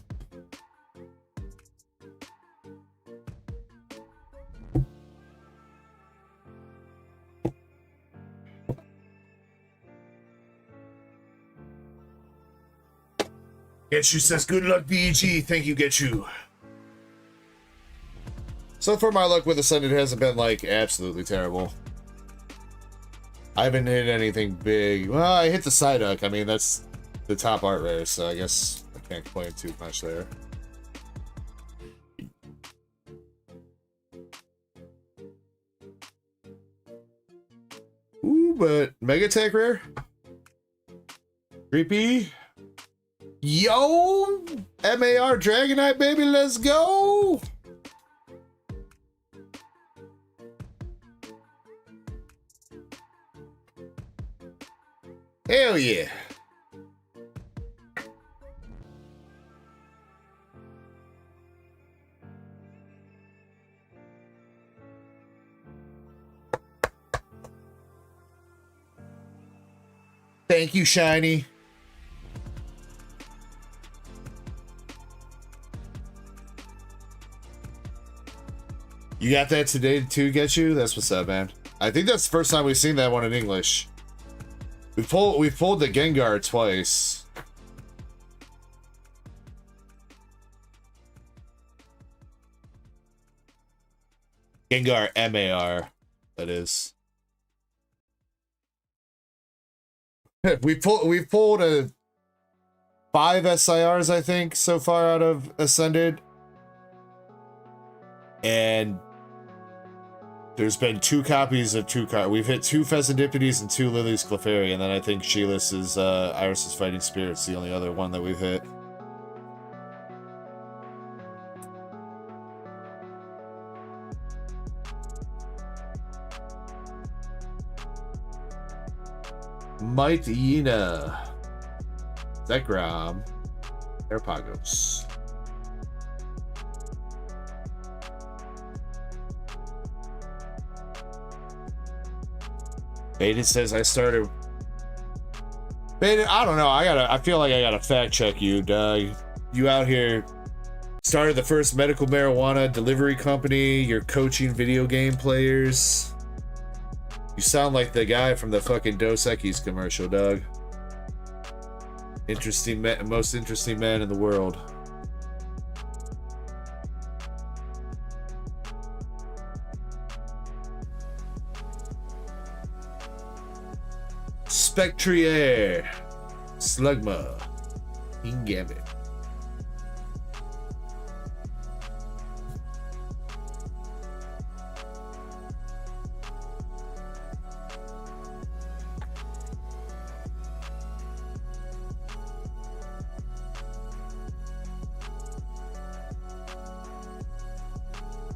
Getchu says, good luck, BEG. Thank you, Getchu. So far, my luck with Ascended hasn't been, like, absolutely terrible. I haven't hit anything big. Well, I hit the Psyduck. I mean, that's the top art rare, so I guess I can't complain too much there. Ooh, but Mega Tech rare? Creepy. Yo! MAR Dragonite, baby, let's go! Hell yeah! Thank you, Shiny. You got that today too, Getchu? That's what's up, man. I think that's the first time we've seen that one in English. We pulled the Gengar twice. Gengar MAR, that is. We've pulled a 5 SIRs, I think, so far out of Ascended. And there's been 2 copies of 2 cards. We've hit 2 Pheasantippides and 2 Lily's Clefairy, and then I think Sheila's is Iris's Fighting Spirit's the only other one that we've hit. Might Yena. Zekrom. Airpagos. Baden says I started. Baden, I don't know. I feel like I gotta fact check you, Doug. You out here started the first medical marijuana delivery company. You're coaching video game players. You sound like the guy from the fucking Dos Equis commercial, Doug. Interesting man, most interesting man in the world. Spectrier. Slugma. King Gambit.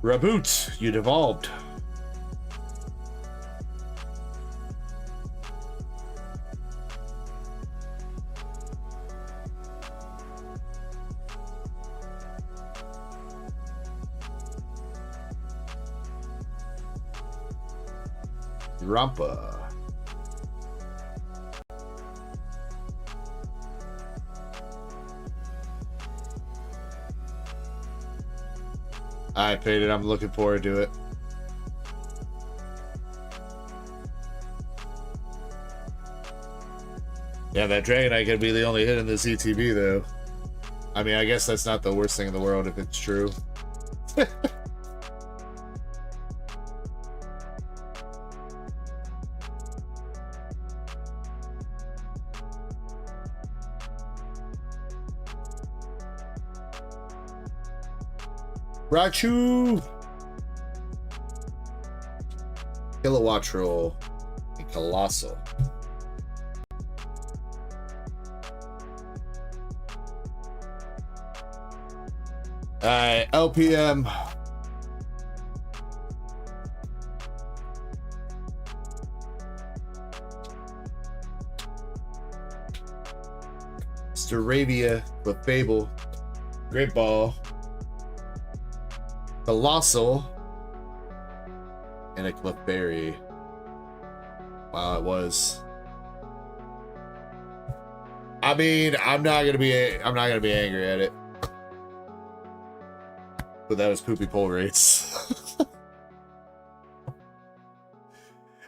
Reboot, you devolved. Rampa. I paid it. I'm looking forward to it. Yeah, that Dragonite could be the only hit in this ETB, though. I mean, I guess that's not the worst thing in the world if it's true. Raichu! Kilowattrel and Colossal. Alright, LPM. Staravia with Fable. Great Ball. Colossal. And a Clefairy. Wow, it was. I mean, I'm not gonna be angry at it. But that was poopy pull rates.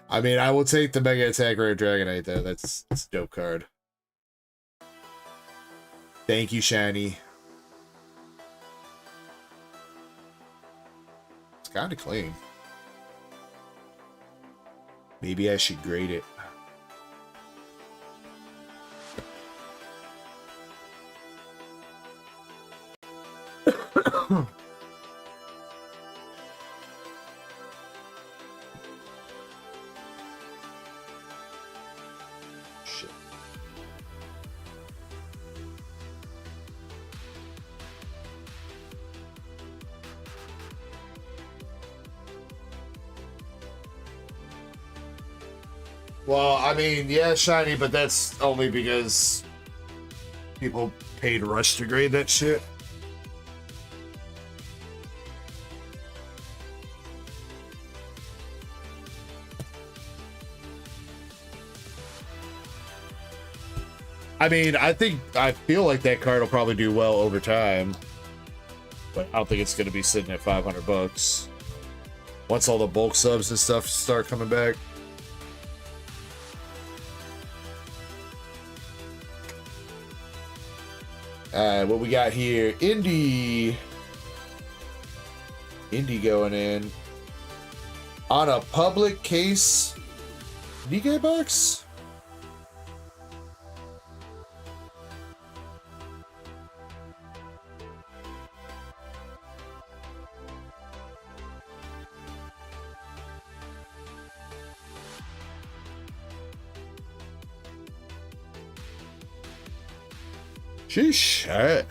I mean, I will take the Mega Attack Rare Dragonite though. That's a dope card. Thank you, Shiny. It's kind of clean. Maybe I should grade it. Shit. Well, I mean, yeah, shiny, but that's only because people paid Rush to grade that shit. I mean, I feel like that card will probably do well over time, but I don't think it's going to be sitting at $500 once all the bulk subs and stuff start coming back. What we got here? Indy going in on a public case Nikkei box. Sheesh. Alright.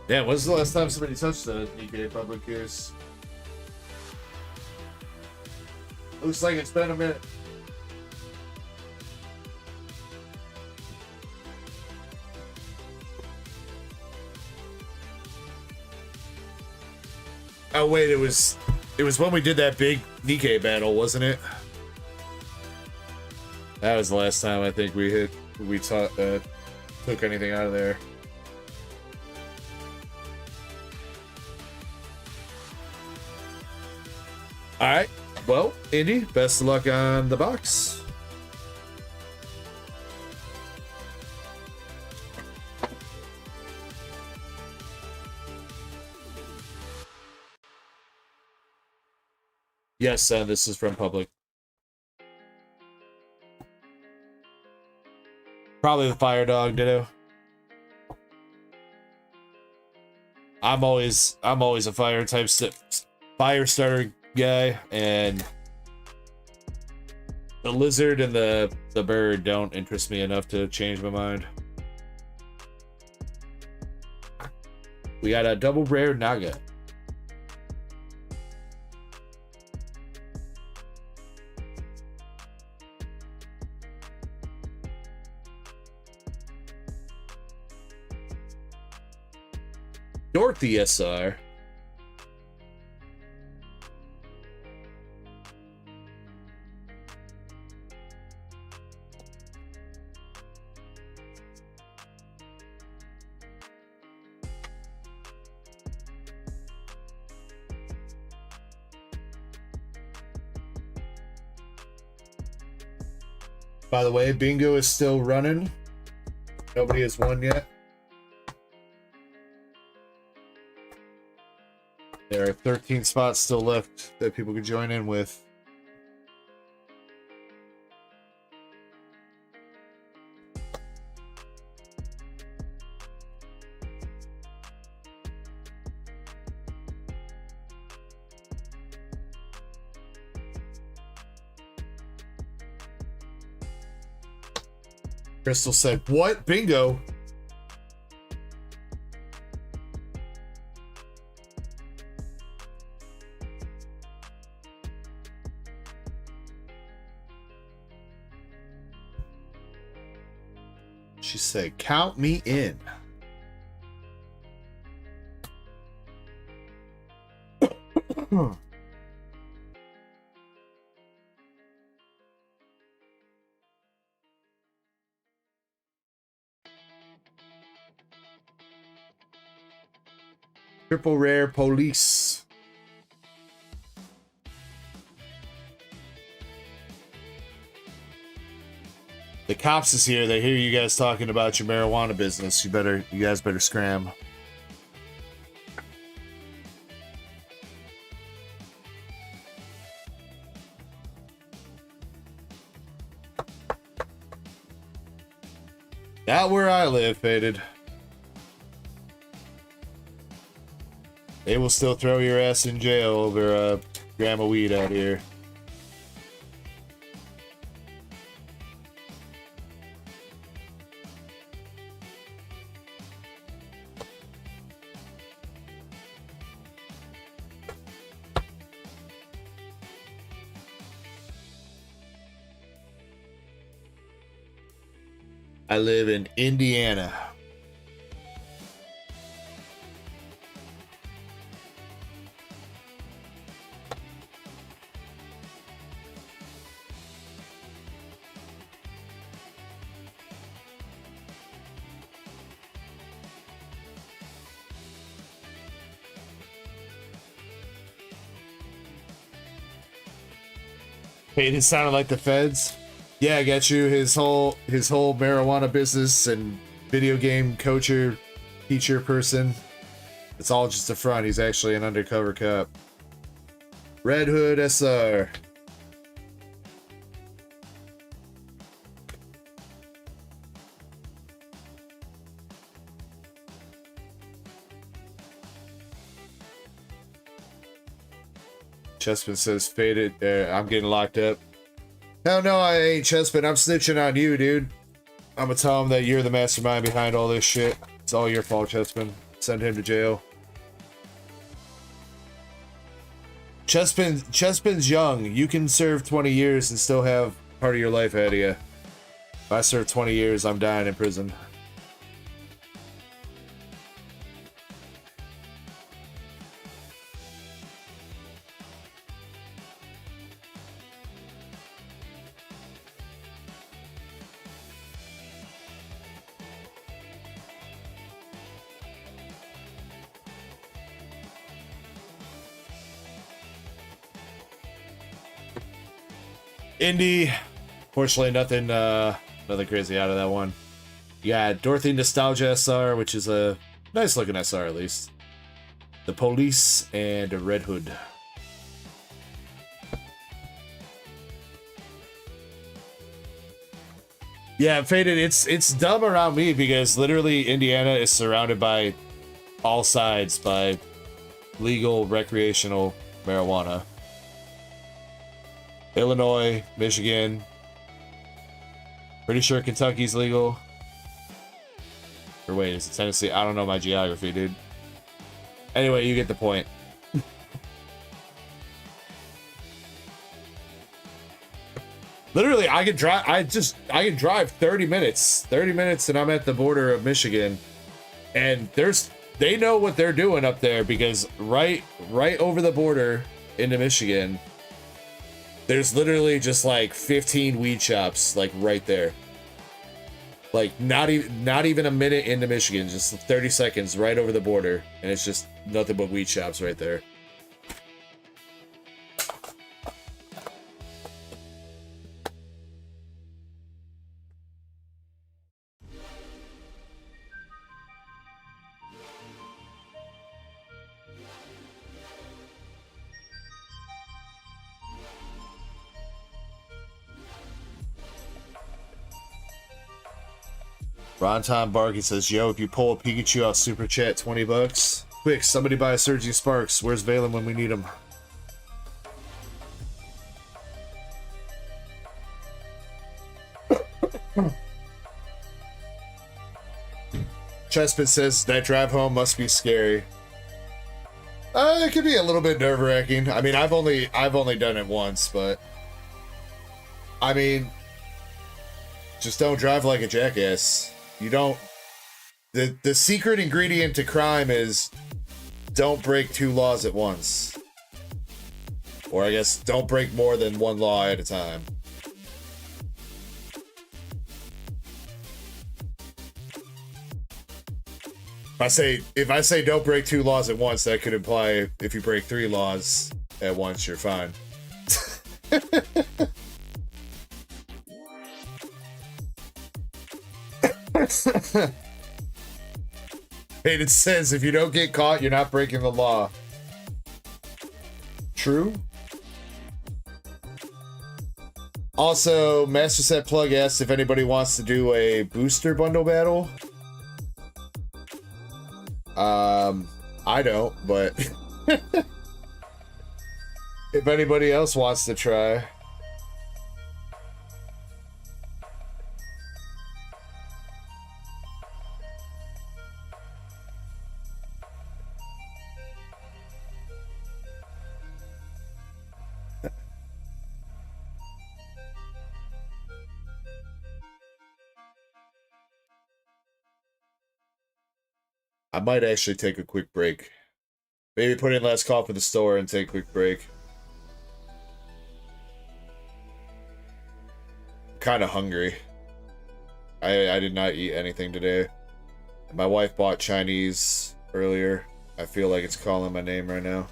Yeah, when's the last time somebody touched the Nikkei public case? Looks like it's been a minute. Oh wait, it was when we did that big Nikkei battle, wasn't it? That was the last time I think we took anything out of there. All right. Well, Indy, best of luck on the box. Yes, this is from Public. Probably the fire dog, ditto. I'm always a fire starter guy, and the lizard and the bird don't interest me enough to change my mind. We got a double rare naga. Dorothy SR. By the way, bingo is still running. Nobody has won yet. There are 13 spots still left that people can join in with. Crystal said, "What? Bingo?" She said, "Count me in." Triple rare police. The cops is here. They hear you guys talking about your marijuana business. You guys better scram. Not where I live, Faded. They will still throw your ass in jail over a gram of weed out here. I live in Indiana. It sounded like the feds. Yeah, I got you. His whole marijuana business and video game coacher, teacher person. It's all just a front. He's actually an undercover cop. Red Hood SR. Chespin says, "Faded. I'm getting locked up." Hell no, I ain't, Chespin. I'm snitching on you, dude. I'm gonna tell him that you're the mastermind behind all this shit. It's all your fault, Chespin. Send him to jail. Chespin's young. You can serve 20 years and still have part of your life ahead of you. If I serve 20 years, I'm dying in prison. Indy, fortunately, nothing crazy out of that one. You got Dorothy Nostalgia SR, which is a nice looking SR at least. The Police and a Red Hood. Yeah, Faded, it's dumb around me because literally Indiana is surrounded by all sides by legal recreational marijuana. Illinois, Michigan. Pretty sure Kentucky's legal. Or wait, is it Tennessee? I don't know my geography, dude. Anyway, you get the point. Literally, I can drive 30 minutes. 30 minutes and I'm at the border of Michigan. And they know what they're doing up there because right over the border into Michigan, there's literally just like 15 weed shops like right there. Like not even a minute into Michigan, just 30 seconds right over the border, and it's just nothing but weed shops right there. Ron Tom Barky says, yo, if you pull a Pikachu out super chat, 20 bucks. Quick, somebody buy a Surging Sparks. Where's Valen when we need him? Chespin says, that drive home must be scary. It could be a little bit nerve-wracking. I mean, I've only done it once, but I mean, just don't drive like a jackass. You don't. The secret ingredient to crime is don't break 2 laws at once. Or I guess don't break more than 1 law at a time. If I say don't break 2 laws at once, that could imply if you break 3 laws at once, you're fine. It says if you don't get caught, you're not breaking the law. True. Also, Master Set Plug asked if anybody wants to do a booster bundle battle. I don't, but if anybody else wants to try. I might actually take a quick break. Maybe put in last call for the store and take a quick break. I'm kind of hungry. I did not eat anything today. My wife bought Chinese earlier. I feel like it's calling my name right now.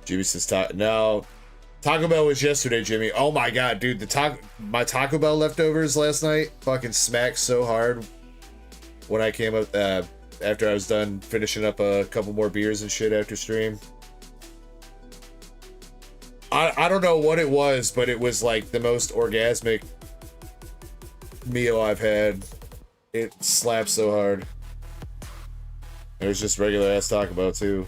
Jimmy says, no. Taco Bell was yesterday, Jimmy. Oh my god, dude, my Taco Bell leftovers last night fucking smacked so hard when I came up after I was done finishing up a couple more beers and shit after stream. I don't know what it was, but it was like the most orgasmic meal I've had. It slapped so hard. It was just regular ass Taco Bell too.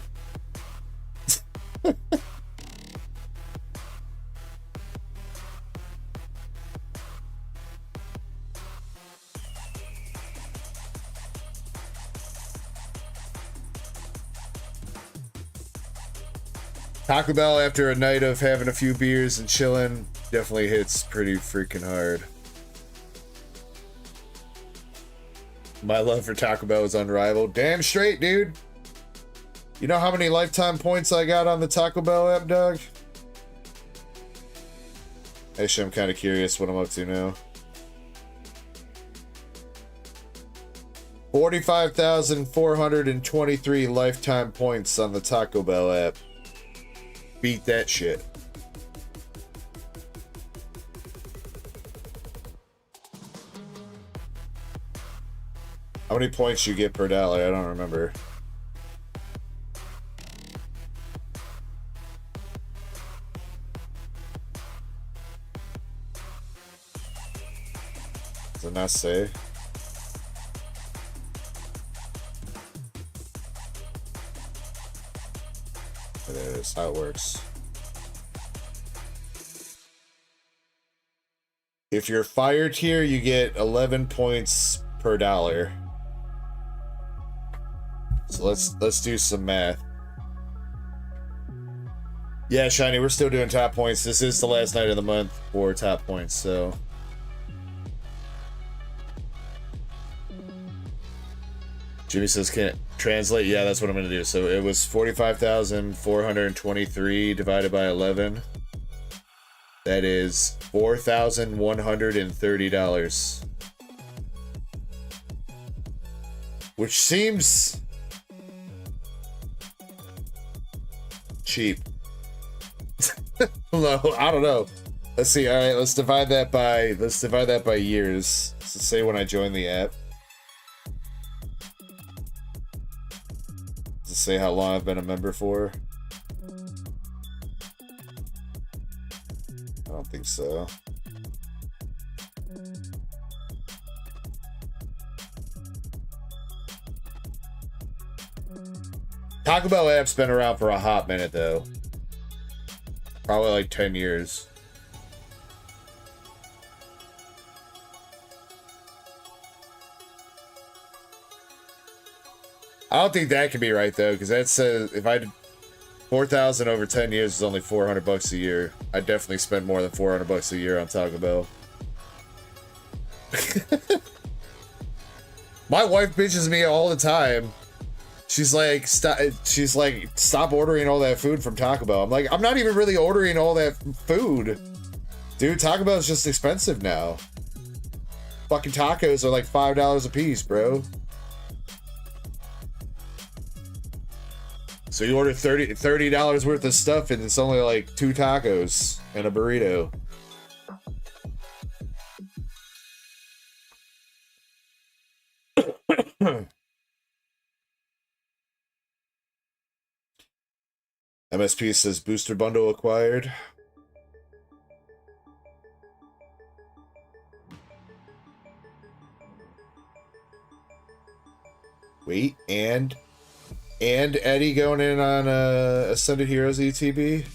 Taco Bell after a night of having a few beers and chilling definitely hits pretty freaking hard. My love for Taco Bell is unrivaled. Damn straight, dude. You know how many lifetime points I got on the Taco Bell app, dog? Actually, I'm kind of curious what I'm up to now. 45,423 lifetime points on the Taco Bell app. Beat that shit. How many points you get per dollar? I don't remember. Does it not say? It is how it works. If you're fire tier, you get 11 points per dollar. So let's do some math. Yeah, Shiny, we're still doing top points. This is the last night of the month for top points, so. Jimmy says can't translate. Yeah, that's what I'm gonna do. So it was 45,423 divided by 11. That is $4,130. Which seems cheap. No, I don't know. Let's see. All right, let's divide that by years. So say when I joined the app. Does it say how long I've been a member for? I don't think so. Taco Bell app's been around for a hot minute though. Probably like 10 years. I don't think that can be right though, because that says if I did 4,000 over 10 years is only $400 a year. I definitely spend more than $400 a year on Taco Bell. My wife bitches me all the time. She's like, stop ordering all that food from Taco Bell. I'm like, I'm not even really ordering all that food. Dude, Taco Bell is just expensive now. Fucking tacos are like $5 a piece, bro. So you order $30 worth of stuff and it's only like 2 tacos and a burrito. MSP says booster bundle acquired. Wait, and Eddie going in on Ascended Heroes ETB.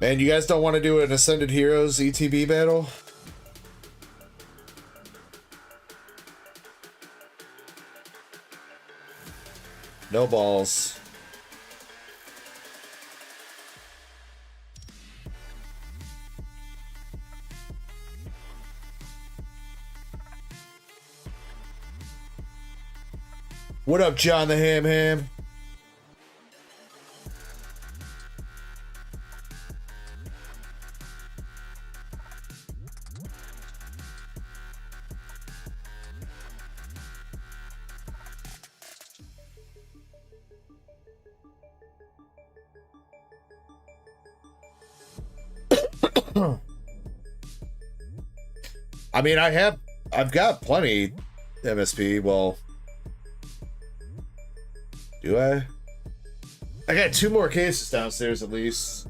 Man, you guys don't want to do an Ascended Heroes ETB battle? No balls. What up, John the Ham Ham? I mean, I've got plenty MSP. Well, do I? I got 2 more cases downstairs at least.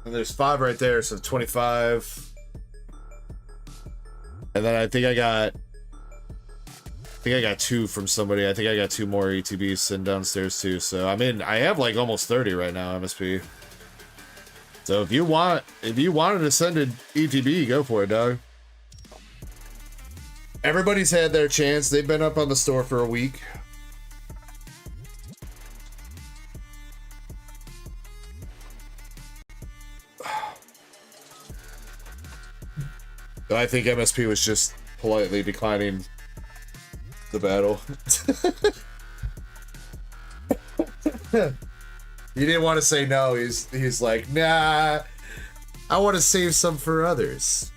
And there's 5 right there, so 25. And then I think I got 2 from somebody. I think I got 2 more ETBs sitting downstairs too. So I mean, I have like almost 30 right now, MSP. So if you wanted to send an ETB, go for it, dog. Everybody's had their chance. They've been up on the store for a week. But I think MSP was just politely declining the battle. He didn't want to say no. He's like, nah, I want to save some for others.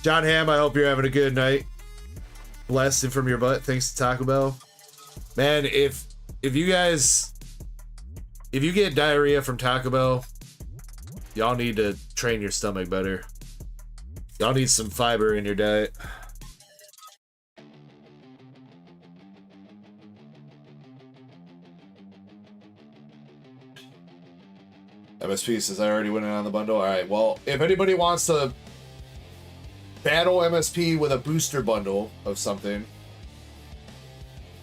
John Ham, I hope you're having a good night. Blasting from your butt, thanks to Taco Bell. Man, if you get diarrhea from Taco Bell, y'all need to train your stomach better. Y'all need some fiber in your diet. MSP says I already went in on the bundle. All right. Well, if anybody wants to battle MSP with a booster bundle of something,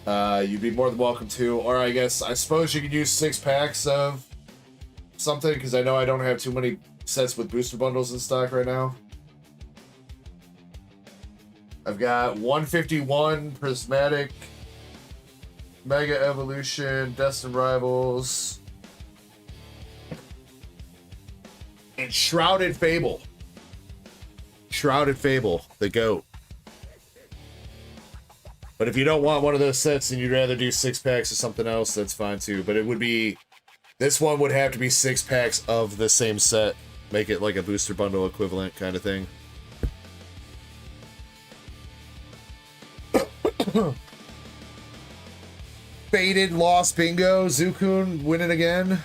you'd be more than welcome to. Or I suppose you could use 6 packs of something, because I know I don't have too many sets with booster bundles in stock right now. I've got 151 Prismatic, Mega Evolution, Destined Rivals, and Shrouded Fable. Shrouded Fable, the GOAT. But if you don't want one of those sets and you'd rather do 6 packs of something else, that's fine too. But it would be... This one would have to be 6 packs of the same set. Make it like a booster bundle equivalent kind of thing. Faded Lost Bingo. Zukun winning again.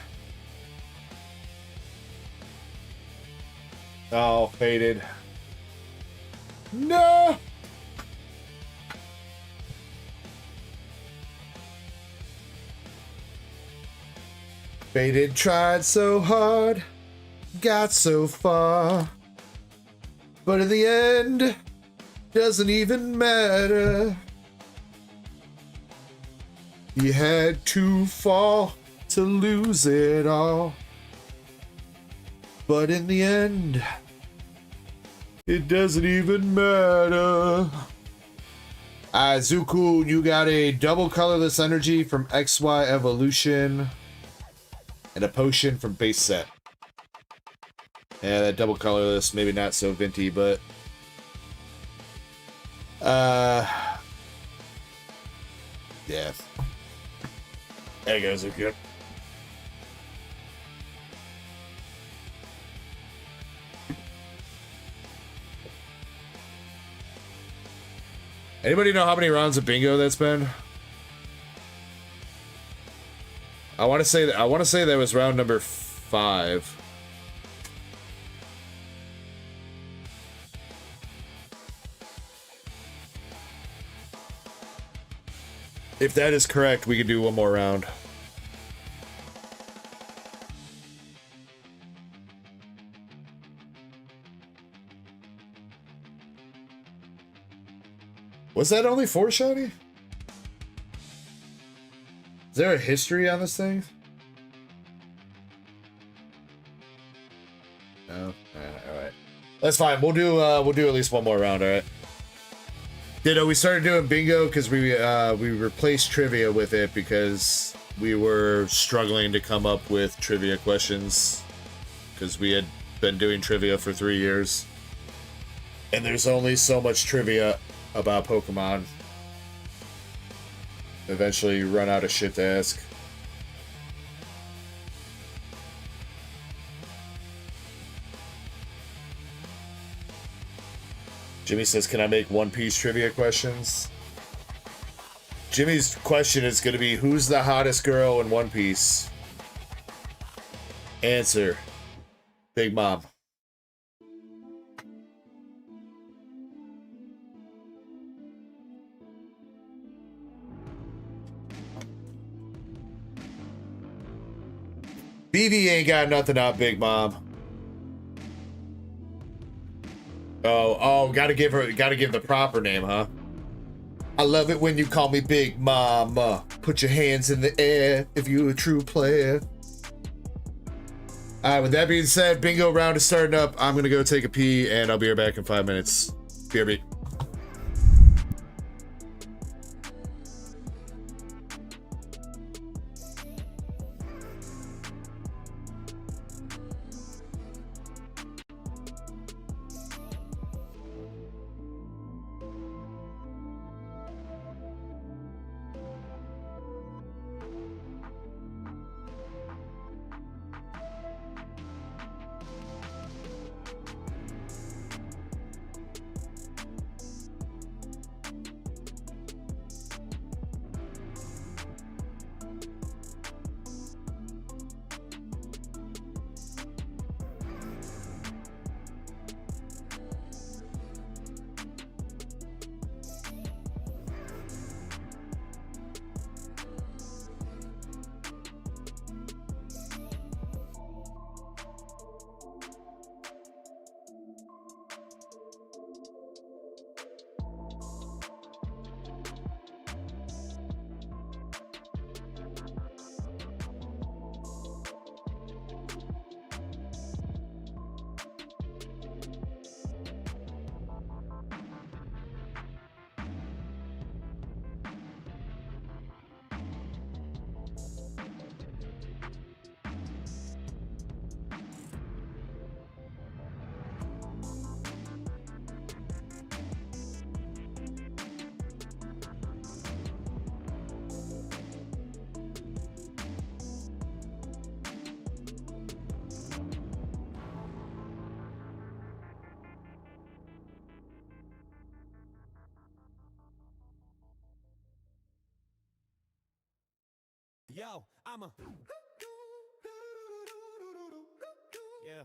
Oh, faded. No! Faded tried so hard, got so far, but in the end, doesn't even matter. You had to fall to lose it all, but in the end, it doesn't even matter. Zuku, you got a double colorless energy from XY Evolution and a potion from base set. Yeah, that double colorless, maybe not so vinty, but yeah. There you go, Zuku. Anybody know how many rounds of bingo that's been? I want to say that was round number 5. If that is correct, we can do one more round. Was that only 4, Shawty? Is there a history on this thing? No. Alright. That's fine. We'll do at least one more round, alright? We started doing bingo because we replaced trivia with it because we were struggling to come up with trivia questions because we had been doing trivia for 3 years. And there's only so much trivia about Pokemon. Eventually you run out of shit to ask. Jimmy says, can I make One Piece trivia questions? Jimmy's question is going to be, who's the hottest girl in One Piece? Answer, Big Mom. BV ain't got nothing out, Big Mom. Oh, gotta give the proper name, huh? I love it when you call me Big Mama. Put your hands in the air if you're a true player. Alright, with that being said, bingo round is starting up. I'm gonna go take a pee and I'll be right back in 5 minutes. BRB. Yo, I'm a. Yeah.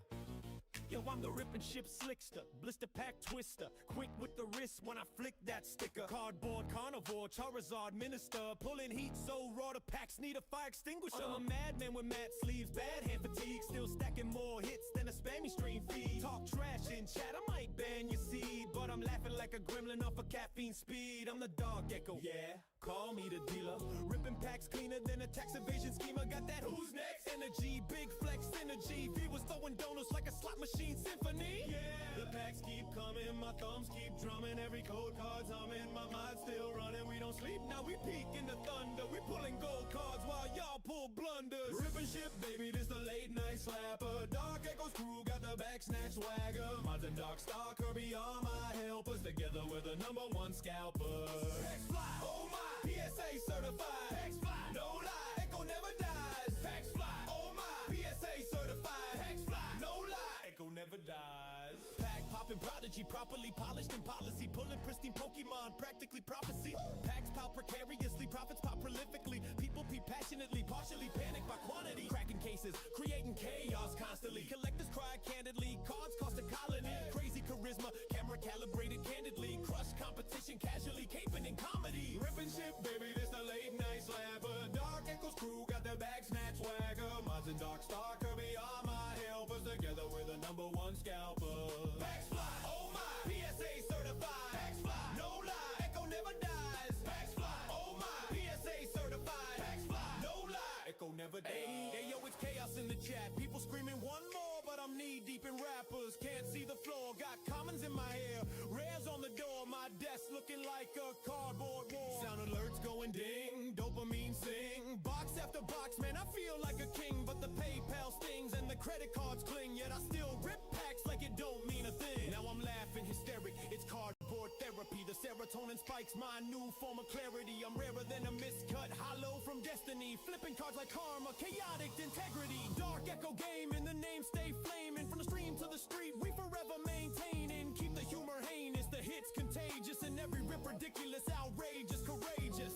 Yo, I'm the rippin' ship slickster, blister pack twister, quick with the wrist when I flick that sticker. Cardboard carnivore, Charizard minister, pulling heat so raw the packs need a fire extinguisher. I'm a madman with matte sleeves, bad hand fatigue, still stacking more hits than a spammy stream feed. Talk trash in chat, I might ban your seed, but I'm laughing like a gremlin off of caffeine speed. I'm the Dark Echo, yeah, call me the dealer. Ripping packs cleaner than a tax evasion schemer. Got that who's next energy, big flex energy. Viewers throwing donuts like a slot machine symphony. Yeah, the packs keep coming, my thumbs keep drumming. Every code card's humming, my mind's still running. We don't sleep, now we peek in the thunder. We pulling gold cards while y'all pull blunders. Ripping shit, baby, this the late night slapper. Dark Echo's crew got the back snatch swagger. Mods and Dark Star Kirby are my helpers, together with the #1 scalper. Packs fly, oh my. PSA certified, Packs fly, no lie, Echo never dies. Packs fly, oh my, PSA certified, Packs fly, no lie, Echo never dies. Pack poppin' prodigy, properly polished in policy, pulling pristine Pokemon, practically prophecy. Packs pop precariously, profits pop prolifically. People peep passionately, partially panicked by quantity. Cracking cases, creating chaos constantly. Collectors cry candidly, cards cost a colony. Crazy charisma, camera calibrated candidly. Crush competition casually, caping in comedy. Ripping shit, baby, this the late night slapper. Dark Echo's crew got their back snatch swagger. Mods and Dark Star Kirby are my helpers, together with the #1 scalper. Packs fly, oh my, PSA certified. Packs fly, no lie, Echo never dies. Packs fly, oh my, PSA certified. Packs fly, no lie, Echo never dies. Hey, yo, it's chaos in the chat. People screaming one more, but I'm knee deep in rappers. Can't see the floor, got commons in my hair. Rares on the door, my desk looking like a cardboard wall. Sound alerts going ding, dopamine sing. Box after box, man, I feel like a king. But the PayPal stings and the credit cards cling. Yet I still rip packs like it don't mean a thing. Now I'm laughing hysteric, it's cardboard therapy. The serotonin spikes my new form of clarity. I'm rarer than a miscut, hollow from destiny. Flipping cards like karma, chaotic integrity. Dark Echo game in the name stay flaming. From the stream to the street, we forever maintaining. Keep the humor heinous, the hits contagious, and every rip ridiculous, outrageous, courageous.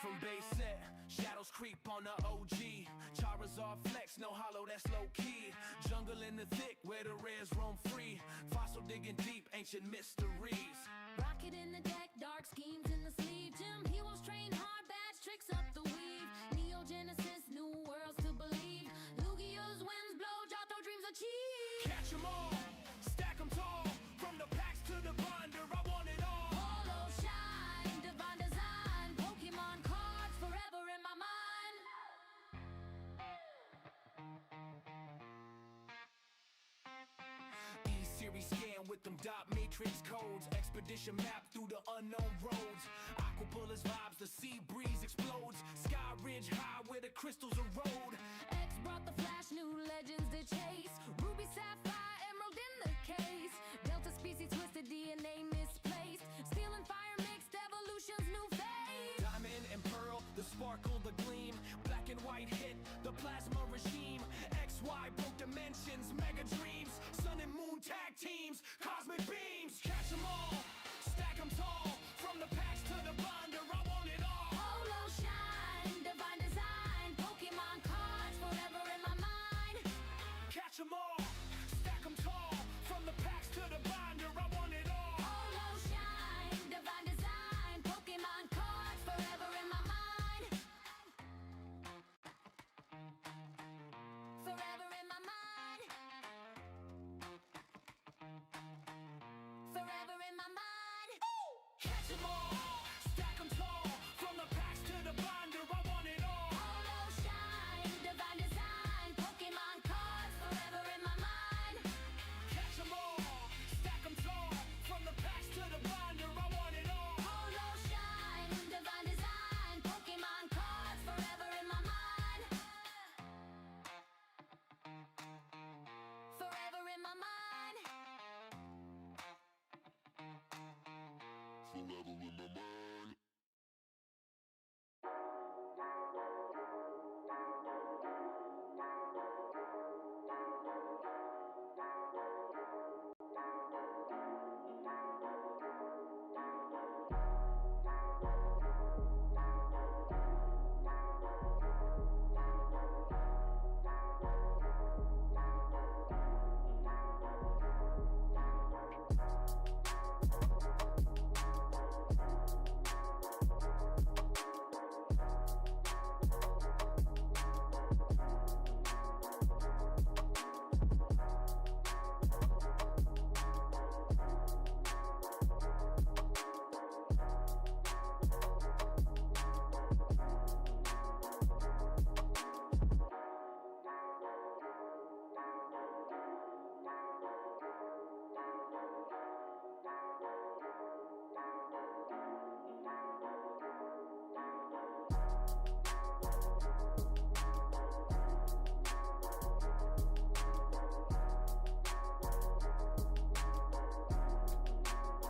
From base set, shadows creep on the OG. Charizard flex, no hollow, that's low key. Jungle in the thick, where the rares roam free. Fossil digging deep, ancient mysteries. Rocket in the deck, dark schemes in the sleeve. Gym heroes train hard, badge tricks up the weave. Neogenesis, new worlds to believe. Lugia's winds blow, Johto dreams achieve. Catch 'em all, stack 'em tall. From the packs to the binder, I want it all. Holo shine, divine design. Pokemon cards forever in my mind. E-series scan with them dot matrix codes. Expedition map through the unknown roads. Aquapulla's vibes, the sea breeze explodes. Sky ridge high where the crystals erode. X brought the flash, new legends to chase. Ruby, sapphire, emerald in the case. Delta species twisted, DNA misplaced. Steel and fire mixed, evolution's new phase. Diamond and pearl, the sparkle, the gleam. Black and white hit, the plasma regime. XY broke dimensions, mega dreams. Sun and moon tag teams, cosmic beams. Catch 'em all, stack 'em tall. From the packs to the binder, I want it all. Holo shine, divine design. Pokemon cards forever in my mind. Catch 'em all, stack 'em tall. From the packs to the binder, I want it all. Holo shine, divine design. Pokemon cards forever in my mind. Forever in my mind.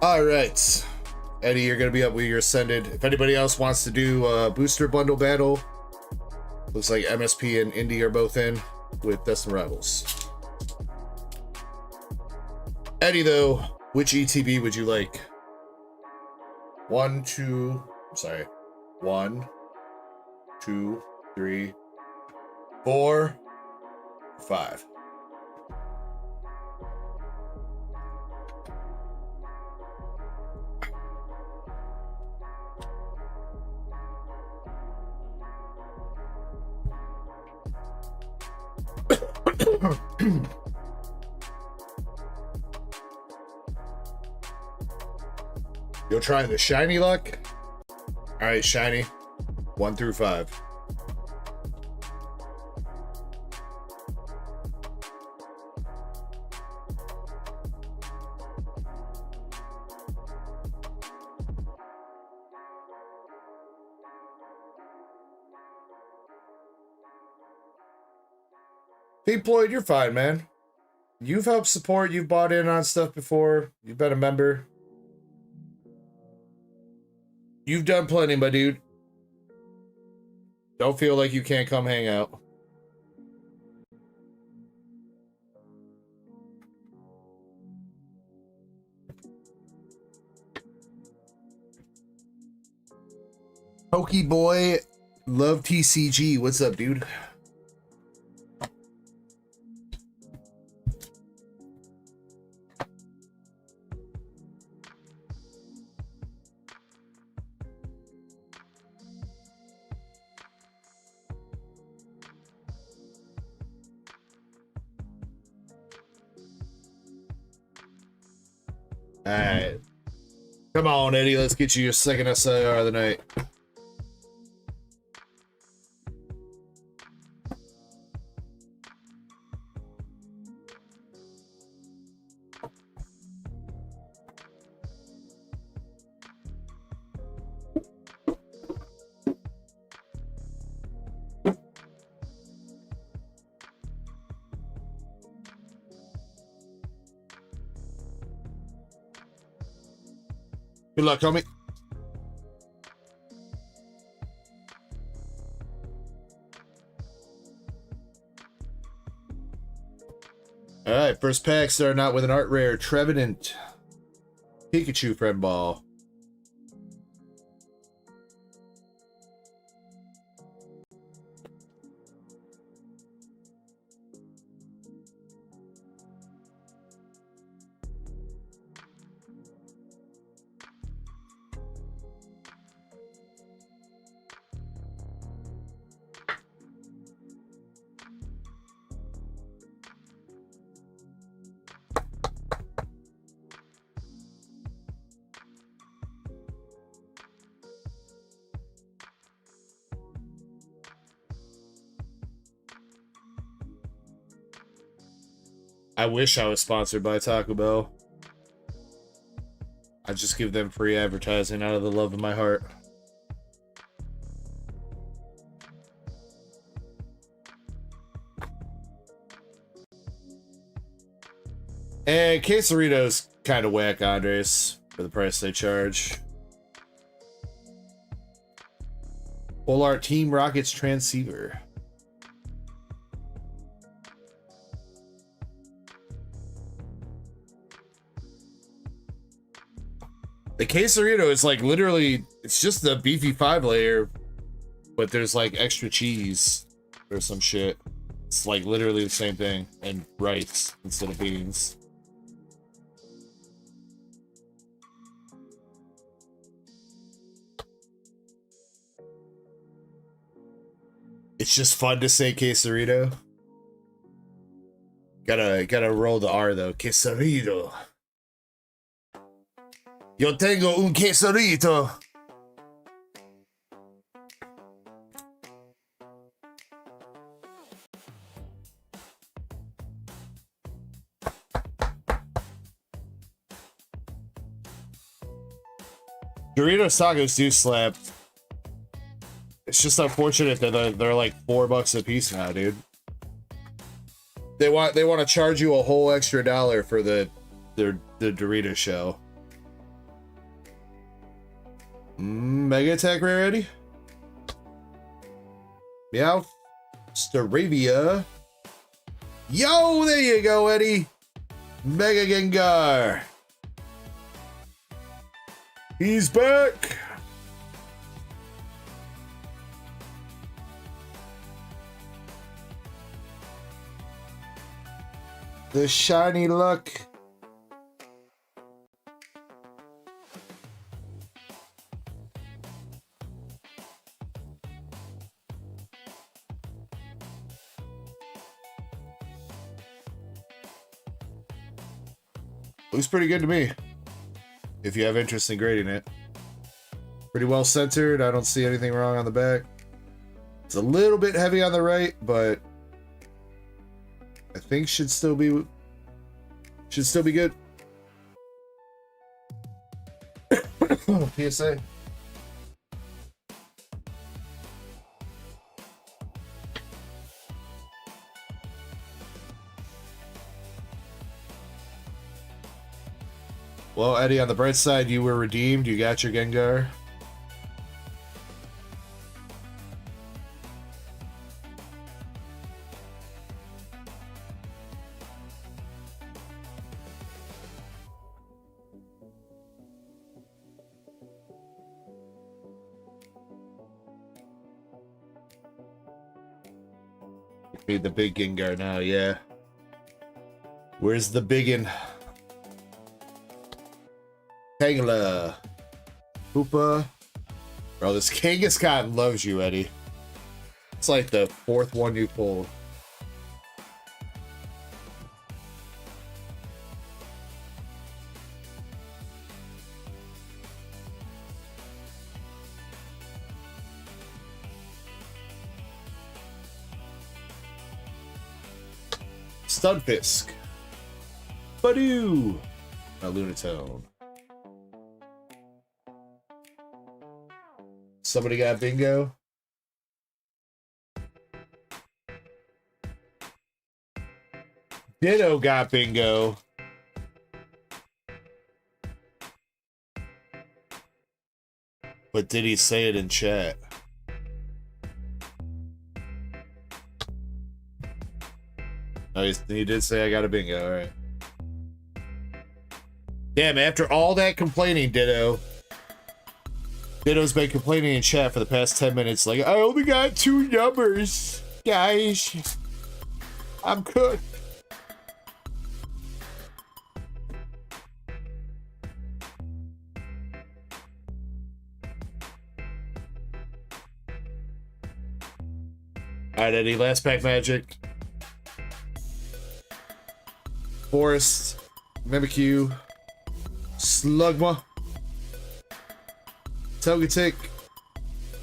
All right. Eddie, you're going to be up with your Ascended. If anybody else wants to do a booster bundle battle, looks like MSP and Indy are both in with Destined Rivals. Eddie, though, which ETB would you like? 1, 2, sorry. 1, 2, 3, 4, 5. You'll try the shiny luck? Alright, shiny. 1 through 5. Pete Floyd, you're fine, man. You've helped support, you've bought in on stuff before, you've been a member. You've done plenty, my dude. Don't feel like you can't come hang out. Pokey Boy, love TCG. What's up, dude? Alright. Come on, Eddie. Let's get you your second SIR of the night. Good luck, homie. All right, first pack starting out with an art rare Trevenant Pikachu friend ball. I wish I was sponsored by Taco Bell. I just give them free advertising out of the love of my heart. And Quesarito's kind of whack, Andres, for the price they charge. Full art Team Rockets transceiver. The Quesarito is like literally, it's just the beefy 5-layer, but there's like extra cheese or some shit. It's like literally the same thing, and rice instead of beans. It's just fun to say Quesarito. Gotta roll the R though. Quesarito. Yo tengo un quesarito. Doritos tacos do slap. It's just unfortunate that they're like $4 a piece now, dude. They want to charge you a whole extra $1 for the Dorito shell. Mega attack rare, Eddie. Meow. Staravia. Yo, there you go, Eddie. Mega Gengar. He's back. The shiny luck. Looks pretty good to me, if you have interest in grading it. Pretty well centered. I don't see anything wrong on the back. It's a little bit heavy on the right, but I think should still be good. PSA. Well, Eddie, on the bright side, you were redeemed. You got your Gengar. Need the big Gengar now, yeah. Where's the biggin? Tangela. Hoopa. Bro, this Kangaskhan loves you, Eddie. It's like the fourth one you pulled. Stunfisk. Badoo. A Lunatone. Somebody got bingo? Ditto got bingo. But did he say it in chat? Oh, he did say I got a bingo, alright. Damn, after all that complaining, Ditto's been complaining in chat for the past 10 minutes, like, I only got 2 numbers, guys. I'm cooked. Alright, Eddie, last pack magic. Forest, Mimikyu, Slugma, Togetic,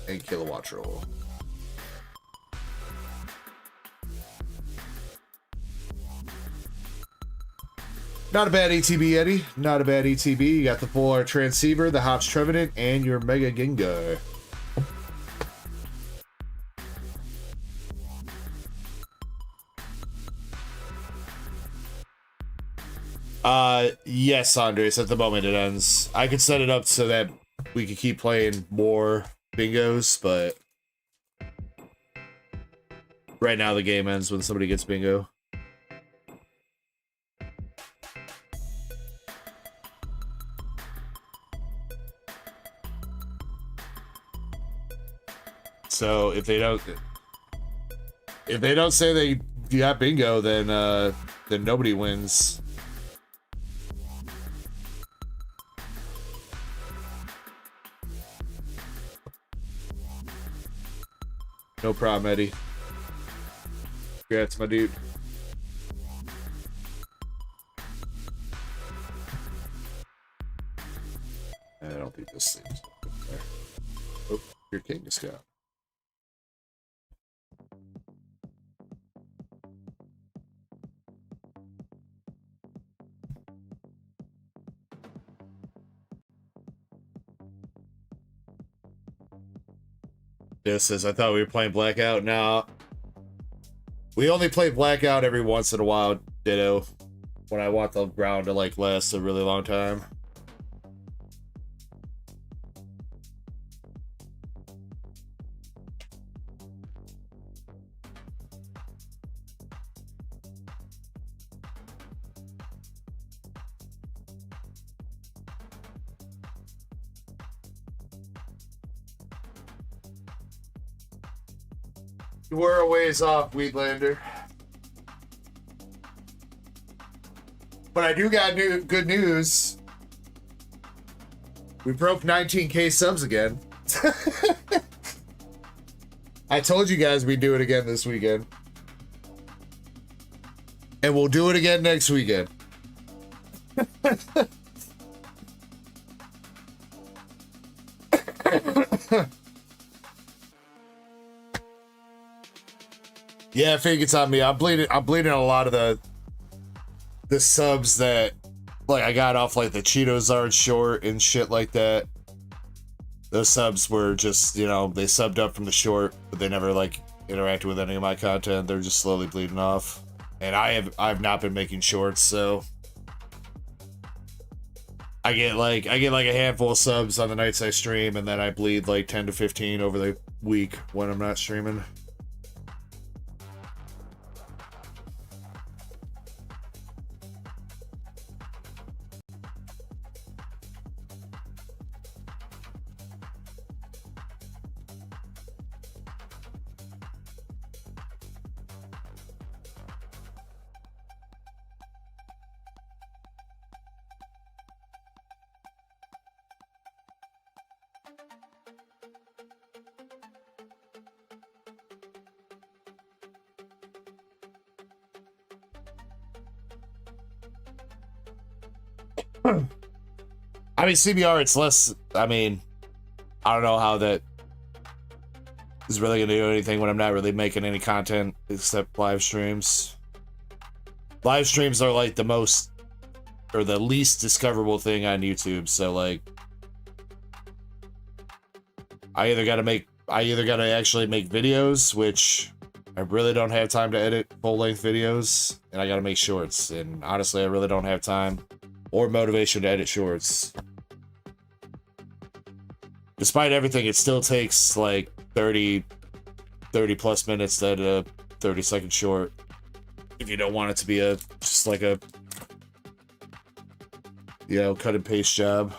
and Kilowattrel. Not a bad ATB, Eddie. Not a bad ATB. You got the full art transceiver, the Hops Trevenant, and your Mega Gengar. Yes, Andres, at the moment it ends. I could set it up so that we could keep playing more bingos, but right now the game ends when somebody gets bingo. So if they don't say they got bingo, then nobody wins. No problem, Eddie. Congrats, my dude. I don't think this thing's there. Oh, your king is gone. This says, I thought we were playing Blackout. No. We only play Blackout every once in a while, Ditto. When I want the round to, like, last a really long time. We're a ways off, Weedlander. But I do got good news. We broke 19K subs again. I told you guys we'd do it again this weekend. And we'll do it again next weekend. Yeah, I think it's on me. I'm bleeding a lot of the subs that like I got off like the Cheetos short and shit like that. Those subs were just, you know, they subbed up from the short, but they never like interacted with any of my content. They're just slowly bleeding off. And I've not been making shorts, so I get like a handful of subs on the nights I stream, and then I bleed like 10 to 15 over the week when I'm not streaming. I mean, CBR, it's less. I mean, I don't know how that is really going to do anything when I'm not really making any content except live streams. Live streams are like the most or the least discoverable thing on YouTube. So, like, I either got to actually make videos, which I really don't have time to edit full-length videos, and I got to make shorts. And honestly, I really don't have time or motivation to edit shorts. Despite everything, it still takes like 30 plus minutes to edit a 30-second short. If you don't want it to be just like a, you know, cut and paste job.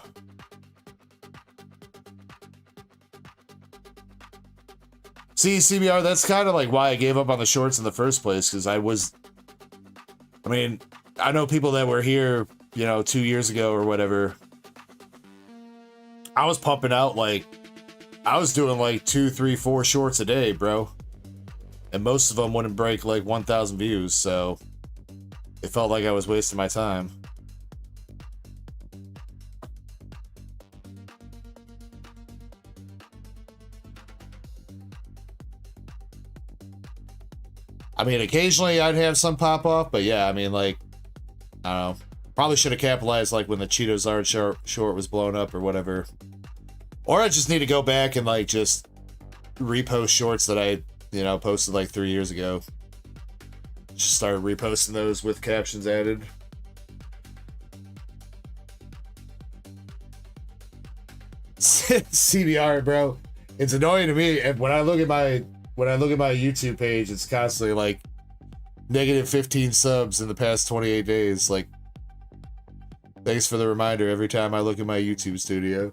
See, CBR, that's kind of like why I gave up on the shorts in the first place, because I know people that were here, you know, 2 years ago or whatever. I was pumping out like, I was doing like 2, 3, 4 shorts a day, bro. And most of them wouldn't break like 1,000 views, so it felt like I was wasting my time. I mean, occasionally I'd have some pop off, but yeah, I mean, like, I don't know. Probably should have capitalized like when the Cheetos short was blown up or whatever. Or I just need to go back and like just repost shorts that I, you know, posted like 3 years ago. Just start reposting those with captions added. CBR, bro. It's annoying to me, and when I look at my YouTube page, it's constantly like negative 15 subs in the past 28 days. Like, thanks for the reminder every time I look at my YouTube studio.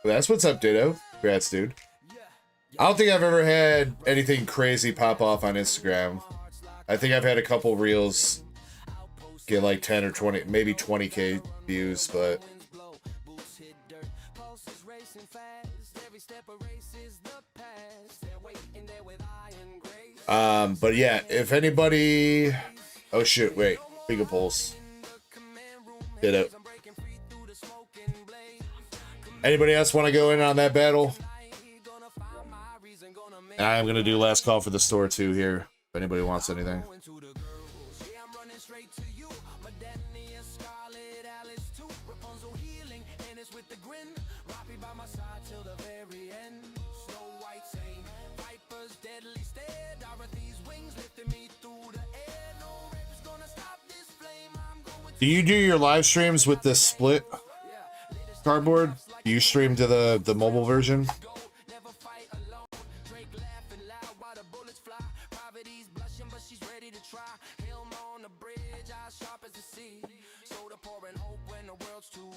That's what's up, Ditto. Congrats, dude. I don't think I've ever had anything crazy pop off on Instagram. I think I've had a couple reels get like 10 or 20, maybe 20K views, but yeah, if anybody, oh shit, wait, Bigger Pulse. Get it. Anybody else want to go in on that battle? I'm gonna do last call for the store too here. If anybody wants anything. Do you do your live streams with this split cardboard? Do you stream to the mobile version?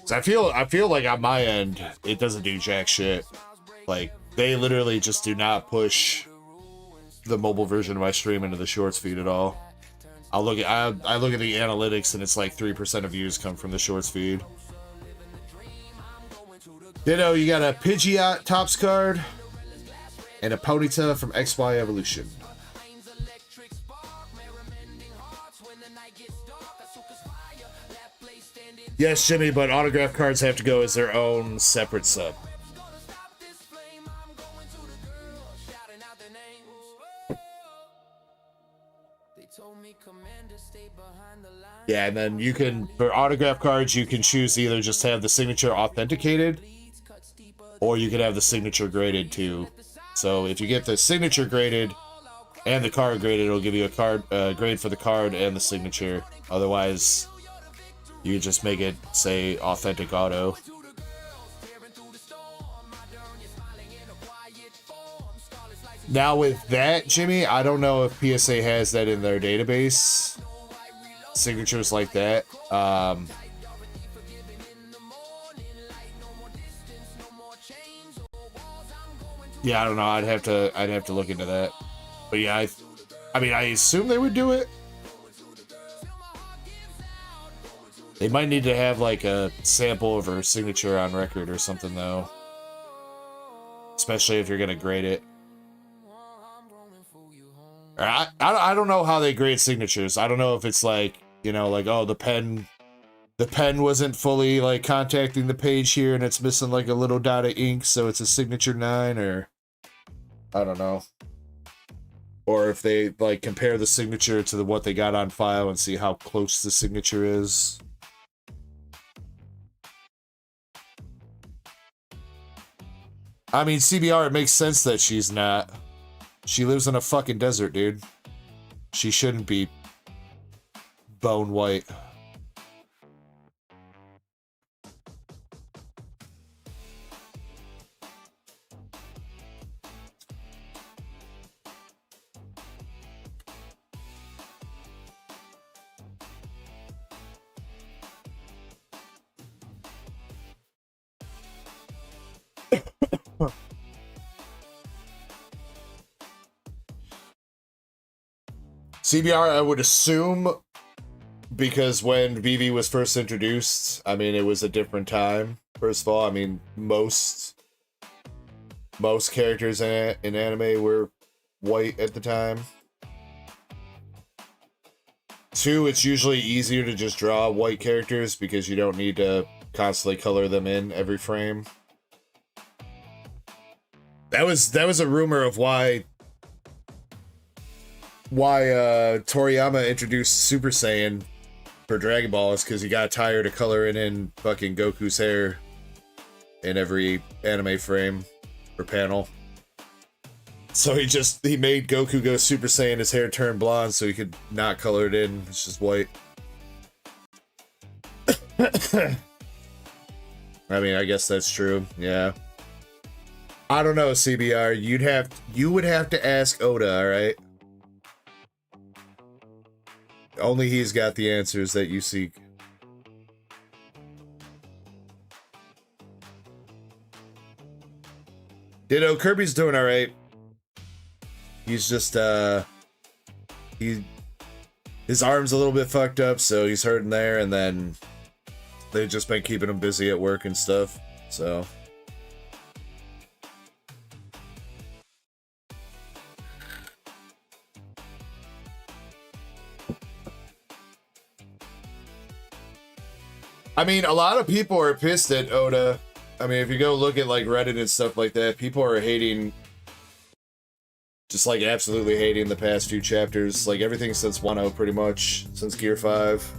So I feel like on my end, it doesn't do jack shit. Like, they literally just do not push the mobile version of my stream into the shorts feed at all. I look at the analytics and it's like 3% of views come from the shorts feed. Ditto, you got a Pidgeot Tops card and a Ponyta from XY Evolution. Yes, Jimmy, but autograph cards have to go as their own separate sub. Yeah, and then you can, for autograph cards, you can choose either just have the signature authenticated, or you could have the signature graded too. So if you get the signature graded and the card graded, it'll give you a card grade for the card and the signature. Otherwise, you just make it say authentic auto. Now with that, Jimmy, I don't know if PSA has that in their database. Signatures like that. Yeah, I don't know. I'd have to look into that. But yeah, I mean, I assume they would do it. They might need to have like a sample of her signature on record or something though. Especially if you're gonna grade it. I don't know how they grade signatures. I don't know if it's like, you know, like, oh, the pen wasn't fully like contacting the page here and it's missing like a little dot of ink, so it's a signature 9, or I don't know. Or if they like compare the signature to what they got on file and see how close the signature is. I mean, CBR, it makes sense that she's not. She lives in a fucking desert, dude. She shouldn't be bone white. CBR, I would assume, because when VV was first introduced, I mean, it was a different time. First of all, I mean, most characters in anime were white at the time. 2, it's usually easier to just draw white characters because you don't need to constantly color them in every frame. That was a rumor of why Toriyama introduced Super Saiyan for Dragon Ball, is because he got tired of coloring in fucking Goku's hair in every anime frame or panel. So he made Goku go Super Saiyan, his hair turned blonde so he could not color it in. It's just white. I mean, I guess that's true. Yeah. I don't know, CBR. You would have to ask Oda, alright? Only he's got the answers that you seek. Ditto, Kirby's doing alright. He's just, his arm's a little bit fucked up, so he's hurting there, and then they've just been keeping him busy at work and stuff, so. I mean, a lot of people are pissed at Oda. I mean, if you go look at like Reddit and stuff like that, people are hating, just like absolutely hating the past few chapters, like everything since 1.0 pretty much, since Gear 5.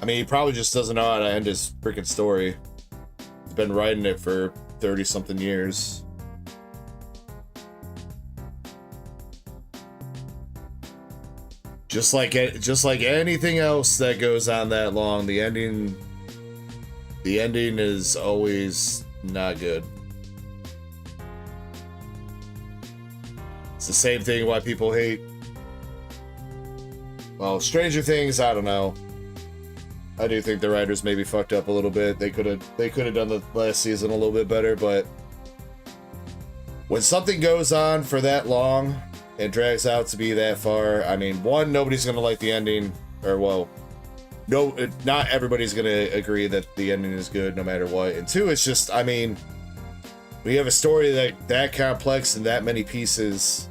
I mean, he probably just doesn't know how to end his freaking story. He's been writing it for 30-something years. Just like anything else that goes on that long, the ending is always not good. It's the same thing why people hate. Well, Stranger Things, I don't know. I do think the writers maybe fucked up a little bit. They could have done the last season a little bit better, but when something goes on for that long and drags out to be that far, I mean, one, nobody's gonna like the ending, or well, no, not everybody's gonna agree that the ending is good no matter what. And two, it's just, I mean, we have a story that complex and that many pieces,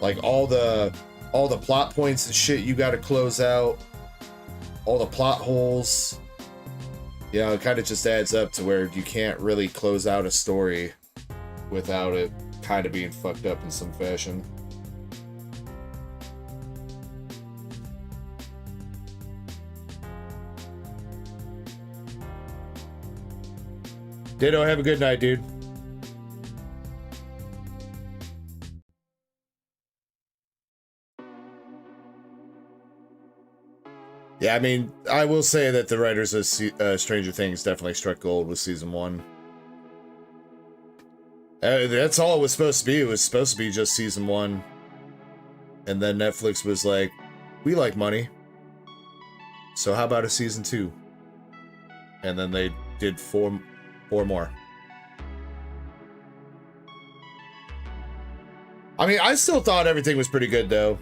like all the plot points and shit you got to close out, all the plot holes. You know, it kind of just adds up to where you can't really close out a story without it kind of being fucked up in some fashion. Ditto, have a good night, dude. Yeah, I mean, I will say that the writers of Stranger Things definitely struck gold with season 1. That's all it was supposed to be. It was supposed to be just season 1. And then Netflix was like, we like money, so how about a season 2? And then they did four more. I mean, I still thought everything was pretty good, though.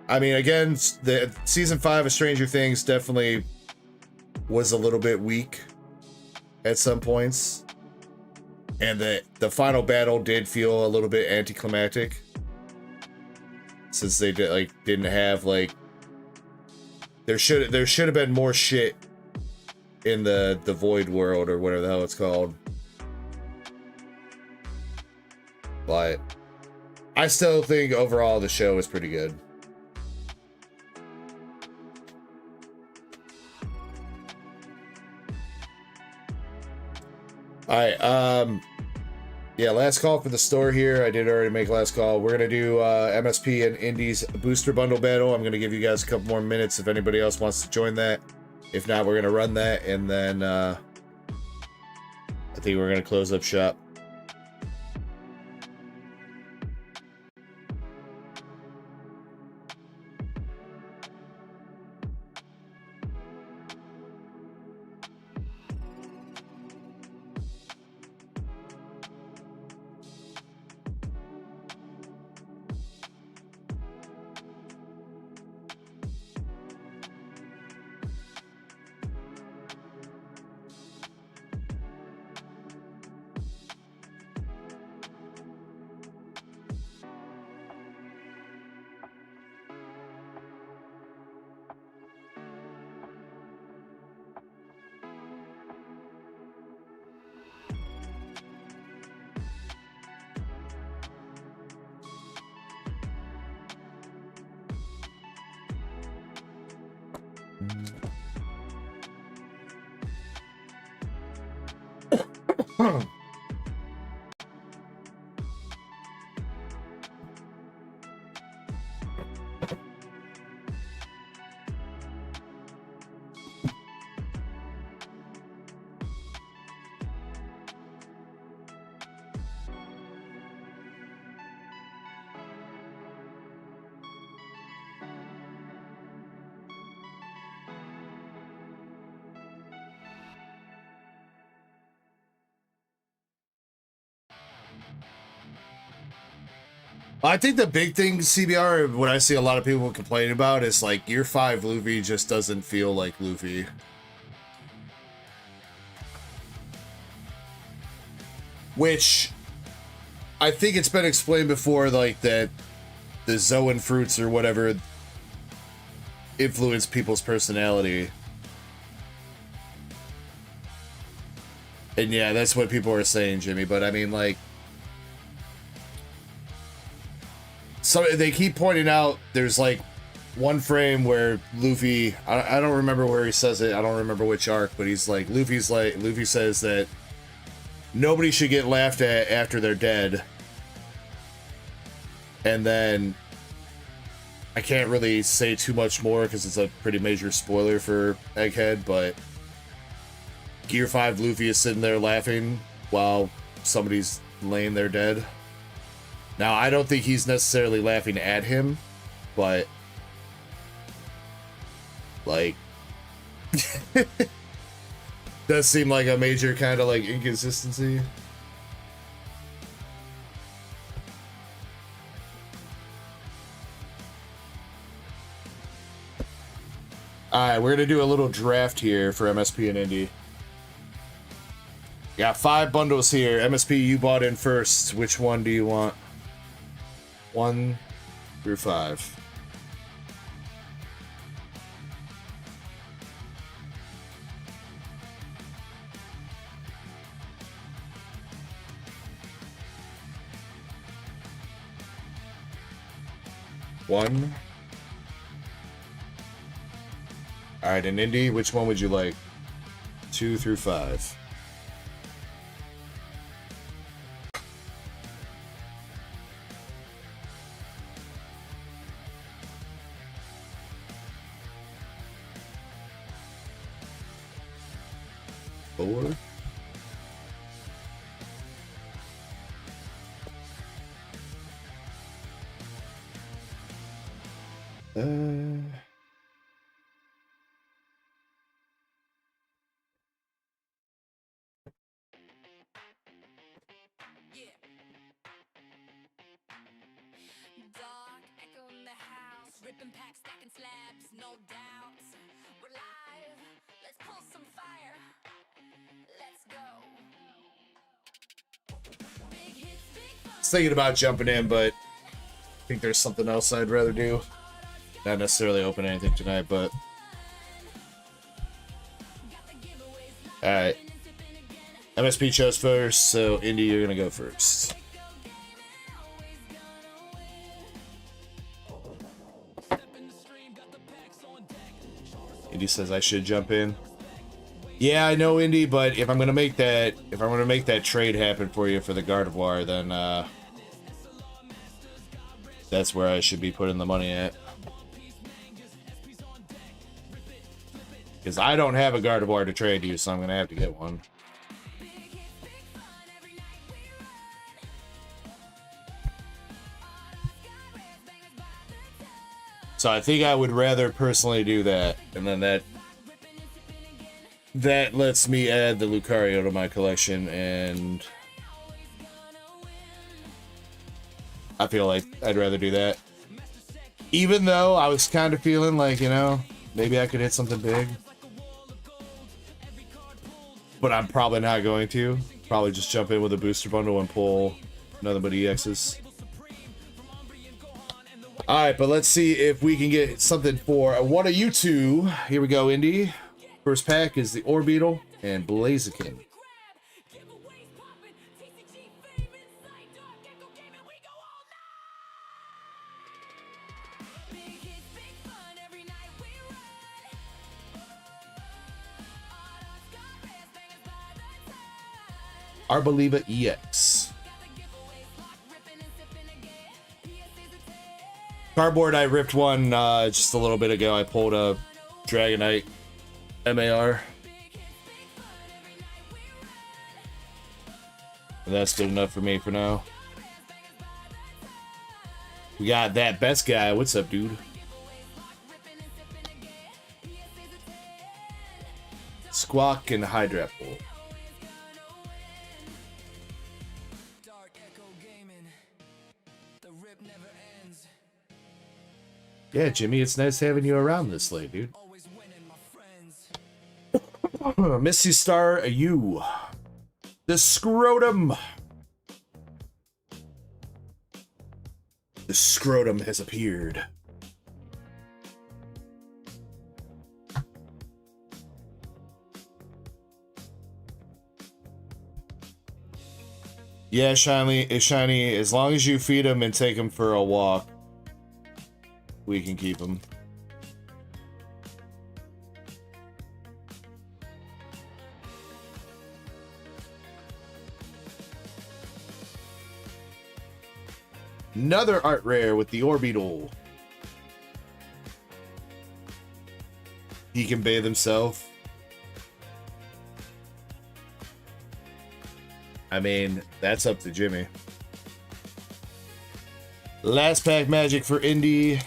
I mean, again, the season 5 of Stranger Things definitely was a little bit weak at some points, and the final battle did feel a little bit anticlimactic, since they didn't have there should have been more shit in the void world or whatever the hell it's called. But I still think overall the show is pretty good. Alright, yeah, last call for the store here. I did already make last call. We're gonna do MSP and Indies booster bundle battle. I'm gonna give you guys a couple more minutes if anybody else wants to join that. If not, we're gonna run that, and then I think we're gonna close up shop. I think the big thing, CBR, what I see a lot of people complaining about is like Year 5 Luffy just doesn't feel like Luffy. Which I think it's been explained before, like that the Zoan fruits or whatever influence people's personality. And yeah, that's what people are saying, Jimmy, but I mean, like, so they keep pointing out there's like one frame where Luffy, I don't remember where he says it. I don't remember which arc, but Luffy says that nobody should get laughed at after they're dead. And then I can't really say too much more because it's a pretty major spoiler for Egghead, but Gear 5 Luffy is sitting there laughing while somebody's laying there dead. Now, I don't think he's necessarily laughing at him, but like does seem like a major kind of like inconsistency. Alright, we're gonna do a little draft here for MSP and Indie. Got 5 bundles here. MSP, you bought in first. Which one do you want? 1 through 5. One. All right, and Indy, which one would you like? 2 through 5. Four. Dark echo in the house, ripping packs, stacking slabs, no doubt. We're live, let's pull some fire. Let's go. Big hits, big fun. I was thinking about jumping in, but I think there's something else I'd rather do. Not necessarily open anything tonight, but alright. MSP chose first, so Indy, you're gonna go first. Indy says I should jump in. Yeah, I know, Indy, but if I'm gonna make that trade happen for you for the Gardevoir, then that's where I should be putting the money at. Because I don't have a Gardevoir to trade you, so I'm gonna have to get one. So I think I would rather personally do that, and then that lets me add the Lucario to my collection, and I feel like I'd rather do that. Even though I was kind of feeling like, you know, maybe I could hit something big. But I'm probably not going to. Probably just jump in with a booster bundle and pull nothing but EXs. Alright, but let's see if we can get something for one of you two. Here we go, Indy. First pack is the Orbeetle and Blaziken. Arboliva EX. Cardboard, I ripped one just a little bit ago. I pulled a Dragonite MAR. And that's good enough for me for now. We got that best guy. What's up, dude? Squawk and Hydrapple. DarkEckoGaming. The rip never ends. Yeah, Jimmy, it's nice having you around this late, dude. Always winning, my friends. Misty Star, you. The Scrotum. The Scrotum has appeared. Yeah, Shiny, as long as you feed him and take him for a walk, we can keep him. Another art rare with the Orbital. He can bathe himself. I mean, that's up to Jimmy. Last pack magic for Indy.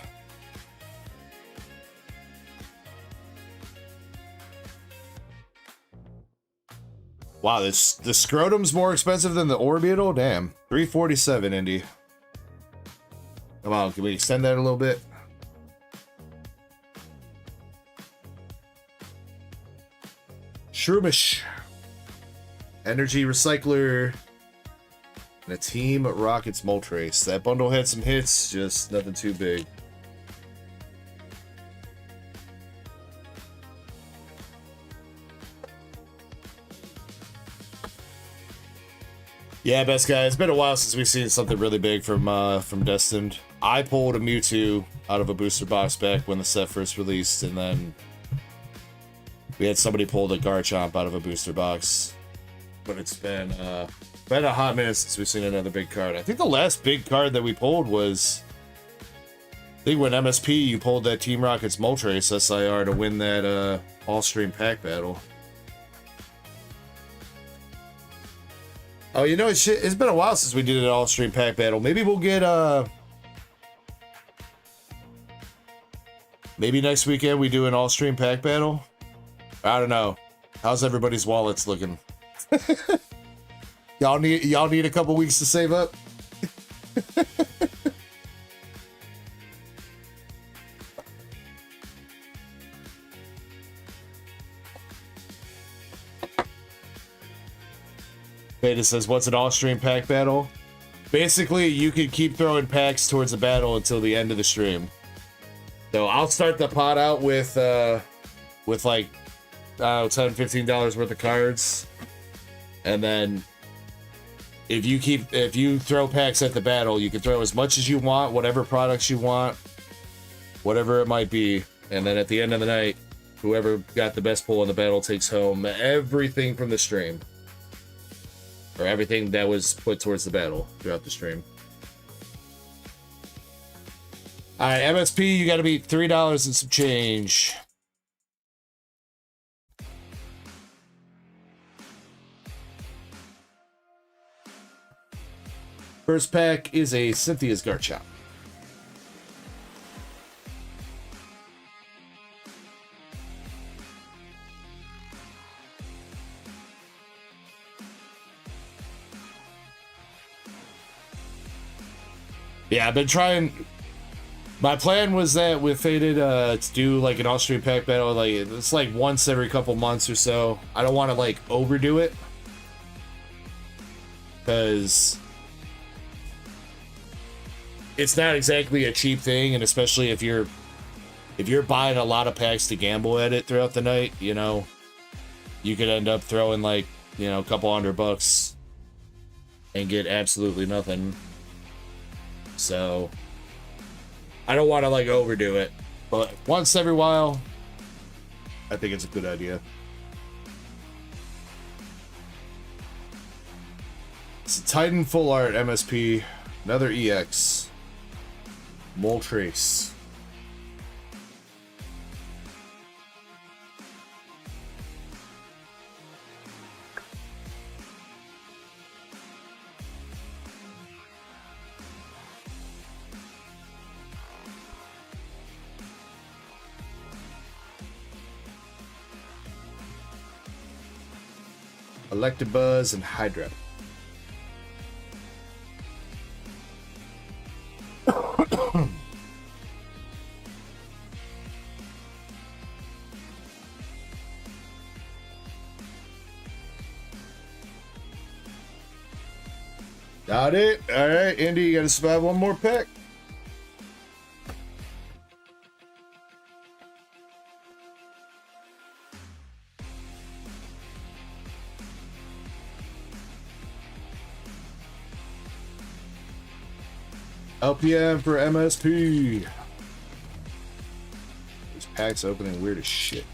Wow, the scrotum's more expensive than the Orbital? Damn. $347, Indy. Come on, can we extend that a little bit? Shroomish. Energy Recycler. And a Team Rockets Moltres. That bundle had some hits, just nothing too big. Yeah, best guy. It's been a while since we've seen something really big from Destined. I pulled a Mewtwo out of a booster box back when the set first released, and then we had somebody pull the Garchomp out of a booster box. But it's been a hot minute since we've seen another big card. I think the last big card that we pulled was, I think when MSP you pulled that Team Rockets Moltres SIR to win that all-stream pack battle. Oh, you know, it's been a while since we did an all-stream pack battle. Maybe we'll get, maybe next weekend we do an all-stream pack battle? I don't know. How's everybody's wallets looking? Y'all need a couple weeks to save up? Beta says, what's an all-stream pack battle? Basically, you could keep throwing packs towards the battle until the end of the stream. So I'll start the pot out with like, $10, $15 worth of cards. And then if you throw packs at the battle, you can throw as much as you want, whatever products you want, whatever it might be. And then at the end of the night, whoever got the best pull in the battle takes home everything from the stream. Or everything that was put towards the battle throughout the stream. Alright, MSP, you gotta beat $3 and some change. First pack is a Cynthia's Garchomp. Yeah, I've been trying. My plan was that with Faded to do like an all-stream pack battle, like it's like once every couple months or so. I don't want to like overdo it because it's not exactly a cheap thing, and especially if you're buying a lot of packs to gamble at it throughout the night, you know, you could end up throwing like, you know, a couple $100 and get absolutely nothing. So I don't want to like overdo it, but once every while, I think it's a good idea. It's a Titan Full Art MSP, another EX, Moltres. Electabuzz and Hydra. Got it. All right, Indy, you got to survive one more pack. LPM for MSP. This pack's opening weird as shit.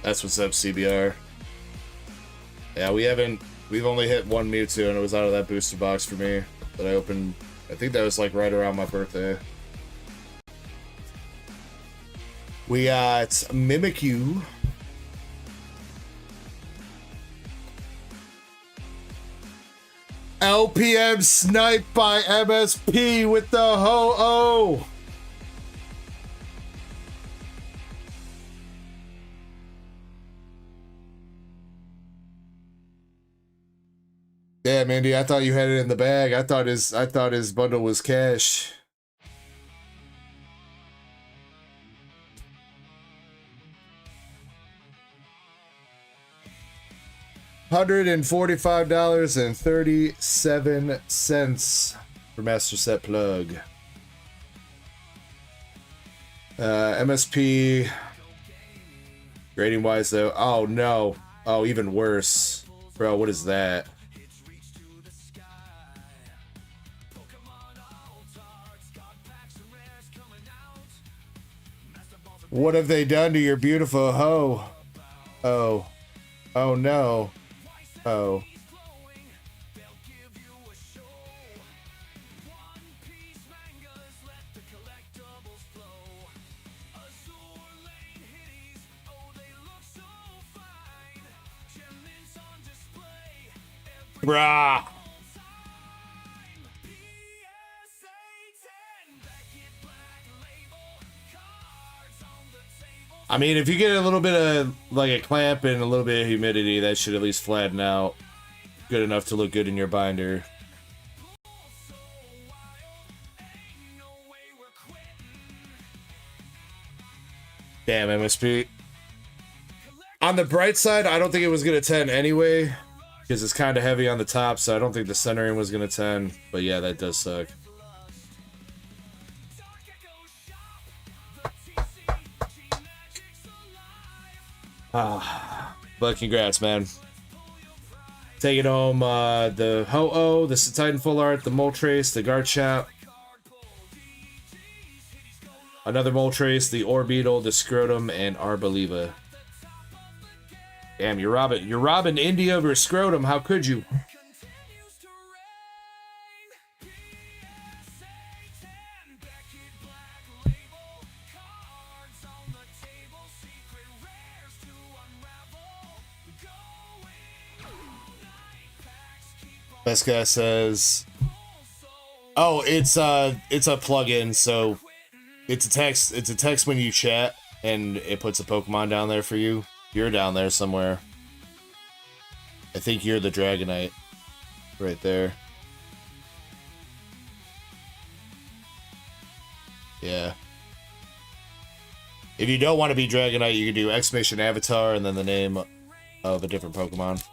That's what's up, CBR. Yeah, we've only hit one Mewtwo, and it was out of that booster box for me that I opened. I think that was like right around my birthday. We got Mimikyu. LPM sniped by MSP with the ho-oh. Damn, Andy, I thought you had it in the bag. I thought his bundle was cash. $145.37 for Master Set Plug. MSP rating wise though, oh no, oh even worse, bro. What is that? What have they done to your beautiful hoe? Oh, oh no. Oh. Brah. I mean, if you get a little bit of like a clamp and a little bit of humidity, that should at least flatten out good enough to look good in your binder. Damn, MSP. On the bright side, I don't think it was going to 10 anyway, because it's kind of heavy on the top, so I don't think the centering was going to 10. But yeah, that does suck. But congrats, man. Taking home the Ho-Oh, the Titan Full Art, the Moltres, the Garchomp, another Moltres, the Orbeetle, the Scrotum, and Arboliva. Damn, you're robbing India of her Scrotum. How could you? Best guy says, "Oh, it's a plugin, so it's a text. It's a text when you chat, and it puts a Pokemon down there for you. You're down there somewhere. I think you're the Dragonite, right there. Yeah. If you don't want to be Dragonite, you can do exclamation avatar and then the name of a different Pokemon."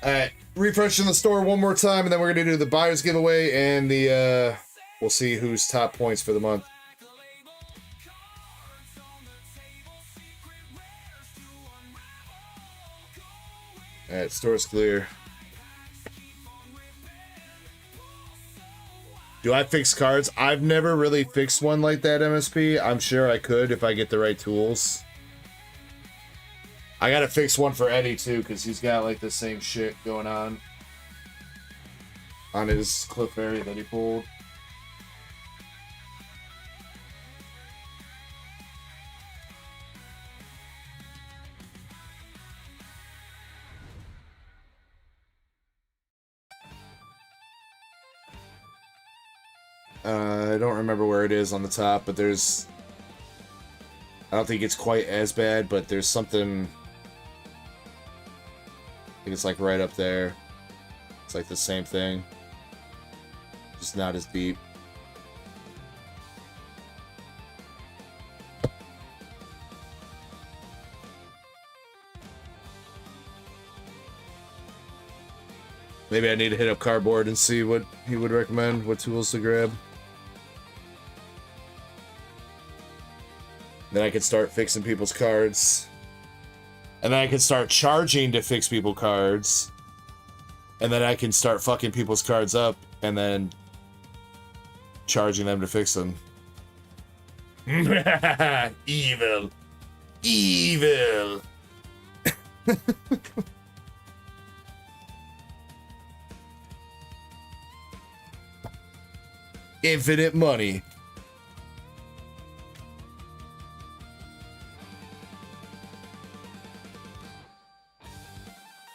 Alright, refreshing the store one more time, and then we're going to do the buyer's giveaway, and the, we'll see who's top points for the month. Alright, store's clear. Do I fix cards? I've never really fixed one like that, MSP. I'm sure I could if I get the right tools. I gotta fix one for Eddie too, because he's got like the same shit going on his Clefairy that he pulled. I don't remember where it is on the top, but there's... I don't think it's quite as bad, but there's something... I think it's like right up there. It's like the same thing. Just not as deep. Maybe I need to hit up Cardboard and see what he would recommend, what tools to grab. Then I could start fixing people's cards. And then I can start charging to fix people cards. And then I can start fucking people's cards up and then charging them to fix them. Evil. Evil. Infinite money.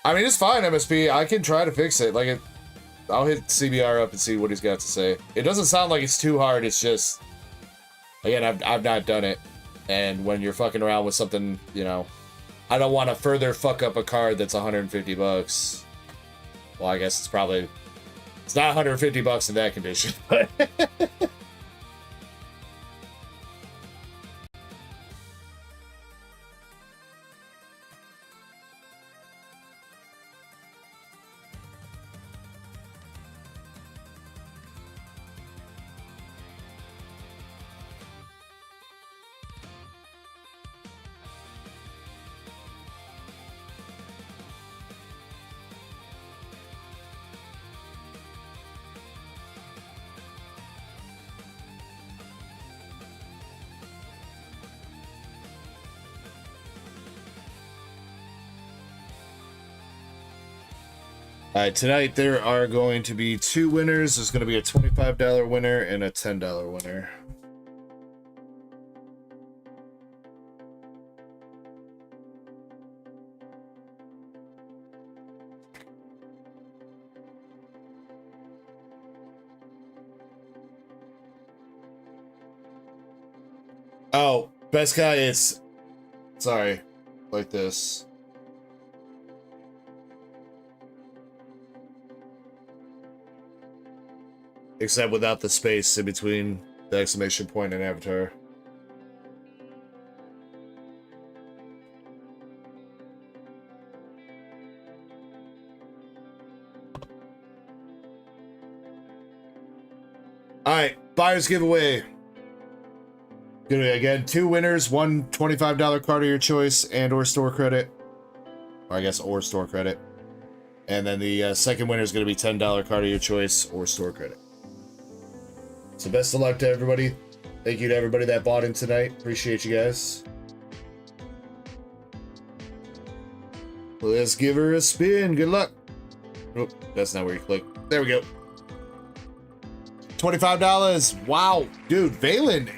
I mean, it's fine, MSP. I can try to fix it. Like, I'll hit CBR up and see what he's got to say. It doesn't sound like it's too hard. It's just, again, I've not done it. And when you're fucking around with something, you know, I don't want to further fuck up a card that's 150 bucks. Well, I guess it's probably, it's not 150 bucks in that condition, but Alright, tonight there are going to be 2 winners. There's going to be a $25 winner and a $10 winner. Oh, best guy is... Sorry. Like this. Except without the space in between the exclamation point and avatar. Alright, buyer's giveaway. Again, 2 winners, 1 $25 card of your choice and or store credit. Or I guess or store credit. And then the second winner is going to be $10 card of your choice or store credit. So best of luck to everybody. Thank you to everybody that bought in tonight. Appreciate you guys. Let's give her a spin. Good luck. Oh, that's not where you click. There we go. $25. Wow. Dude, Valen.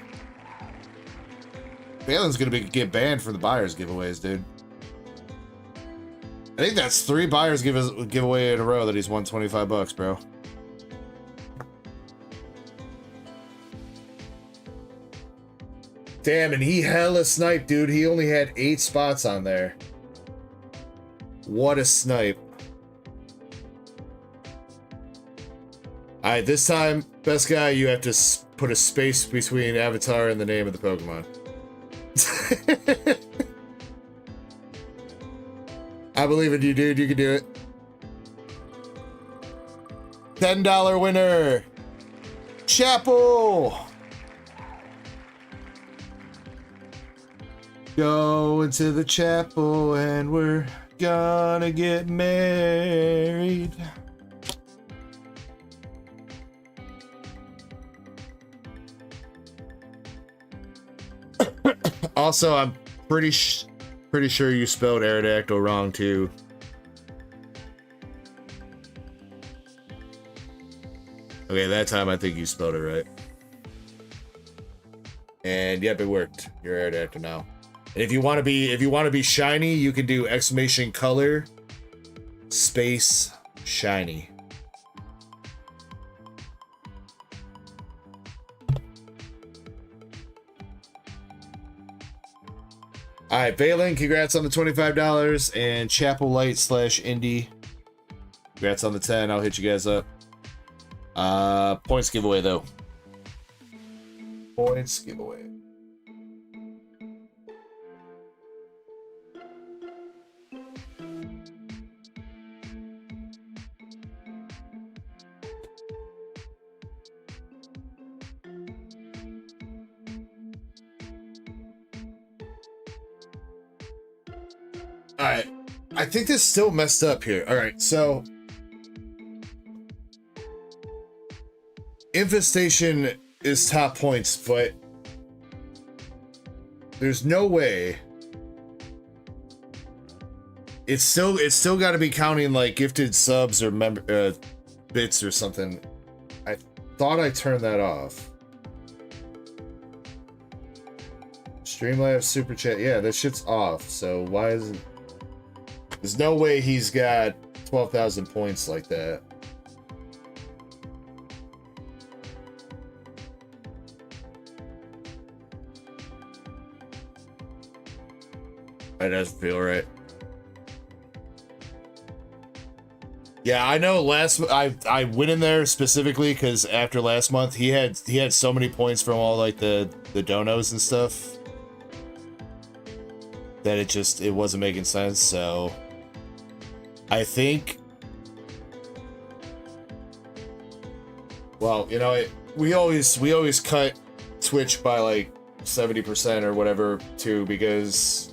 Valen's going to get banned for the buyer's giveaways, dude. I think that's 3 buyer's giveaway in a row that he's won $25, bro. Damn, and he hella sniped, dude. He only had 8 spots on there. What a snipe. Alright, this time, best guy, you have to put a space between avatar and the name of the Pokemon. I believe in you, dude. You can do it. $10 winner. Chapel. Go into the chapel and we're gonna get married. Also, I'm pretty sure you spelled Aerodactyl wrong too. Okay, that time I think you spelled it right. And yep, it worked. You're Aerodactyl now. And if you want to be shiny, you can do exclamation color space shiny. All right, Valen, congrats on the $25, and Chapel Light / Indie, congrats on the 10. I'll hit you guys up. Points giveaway though. Points giveaway. All right. I think this still messed up here. All right, so Infestation is top points, but there's no way. It's still got to be counting like gifted subs or bits or something. I thought I turned that off. Streamlabs super chat. Yeah, that shit's off. So why isn't? There's no way he's got 12,000 points like that. That doesn't feel right. Yeah, I know. I went in there specifically because after last month he had so many points from all like the donos and stuff that it wasn't making sense. So I think, well, you know, we always cut Twitch by like 70% or whatever too, because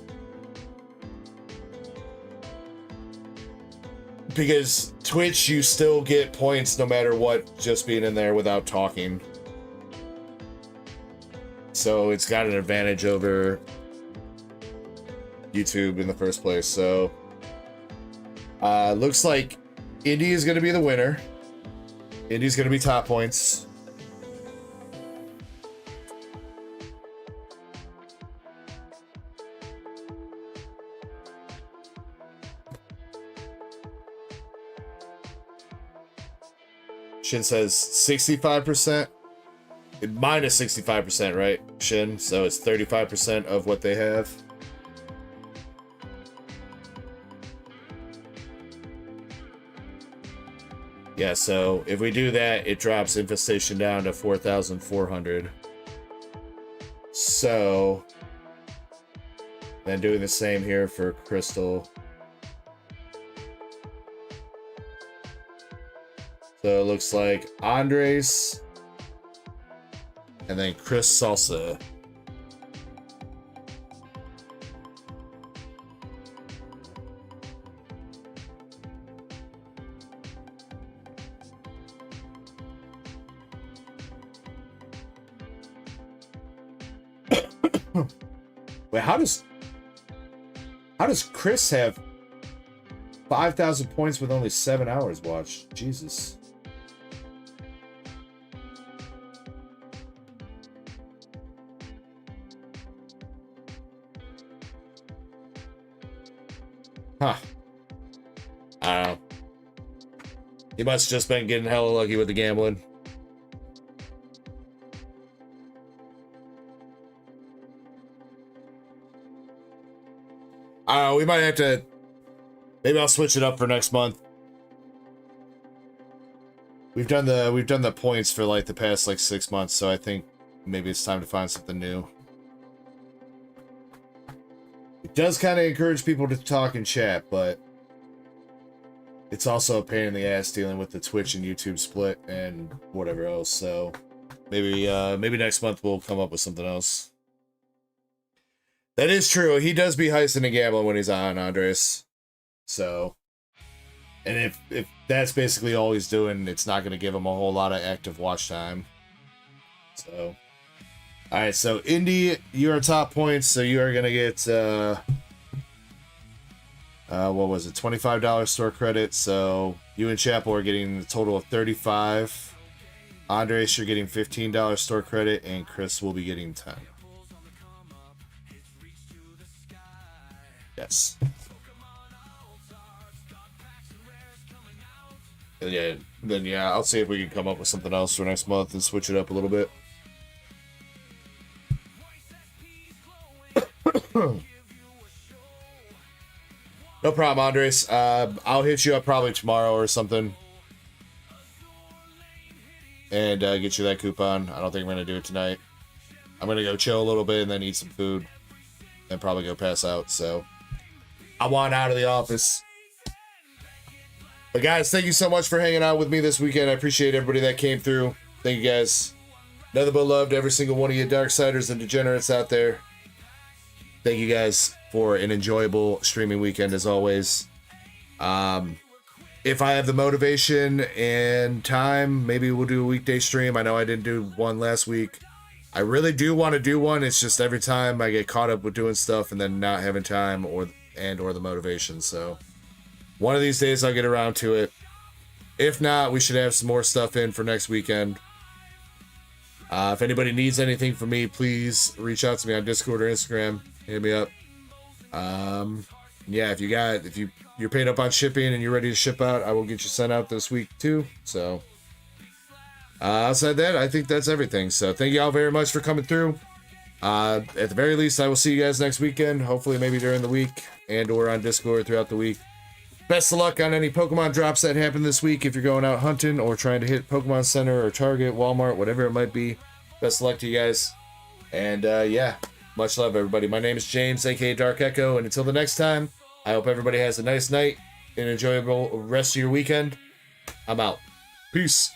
Twitch, you still get points no matter what, just being in there without talking. So it's got an advantage over YouTube in the first place. So looks like Indy is going to be the winner. Indy's going to be top points. Shin says 65%. Minus 65%, right, Shin? So it's 35% of what they have. Yeah, so if we do that, it drops Infestation down to 4,400. So then doing the same here for Crystal. So it looks like Andres and then Chris Salsa. Wait, how does Chris have 5,000 points with only 7 hours watched? Jesus. Huh. I don't know. He must have just been getting hella lucky with the gambling. I don't know, we might have to... Maybe I'll switch it up for next month. We've done the points for like the past like 6 months, so I think maybe it's time to find something new. It does kind of encourage people to talk and chat, but it's also a pain in the ass dealing with the Twitch and YouTube split and whatever else. So maybe next month we'll come up with something else. That is true. He does be heisting and gambling when he's on, Andres. So, and if that's basically all he's doing, it's not going to give him a whole lot of active watch time. So. All right, so Indy, you're on top points, so you are gonna get what was it, $25 store credit. So you and Chapel are getting a total of $35. Andres, you're getting $15 store credit, and Chris will be getting 10. Yes. And then I'll see if we can come up with something else for next month and switch it up a little bit. No problem, Andres. I'll hit you up probably tomorrow or something and get you that coupon. I don't think I'm going to do it tonight. I'm going to go chill a little bit and then eat some food and probably go pass out. So I want out of the office. But guys, thank you so much for hanging out with me this weekend. I appreciate everybody that came through. Thank you guys. Nothing but love to every single one of you Darksiders and degenerates out there. thank you guys for an enjoyable streaming weekend as always. If I have the motivation and time, maybe we'll do a weekday stream. I know I didn't do one last week. I really do want to do one. It's just every time I get caught up with doing stuff and then not having time or the motivation. So one of these days I'll get around to it. If not, we should have some more stuff in for next weekend. If anybody needs anything from me, please reach out to me on Discord or Instagram. Hit me up. Yeah, if you're paid up on shipping and you're ready to ship out, I will get you sent out this week too. So outside that, I think that's everything. So thank you all very much for coming through. At the very least, I will see you guys next weekend. Hopefully maybe during the week and or on Discord throughout the week. Best of luck on any Pokemon drops that happen this week if you're going out hunting or trying to hit Pokemon Center or Target, Walmart, whatever it might be. Best of luck to you guys. And yeah, much love, everybody. My name is James, aka Dark Echo, and until the next time, I hope everybody has a nice night and enjoyable rest of your weekend. I'm out. Peace.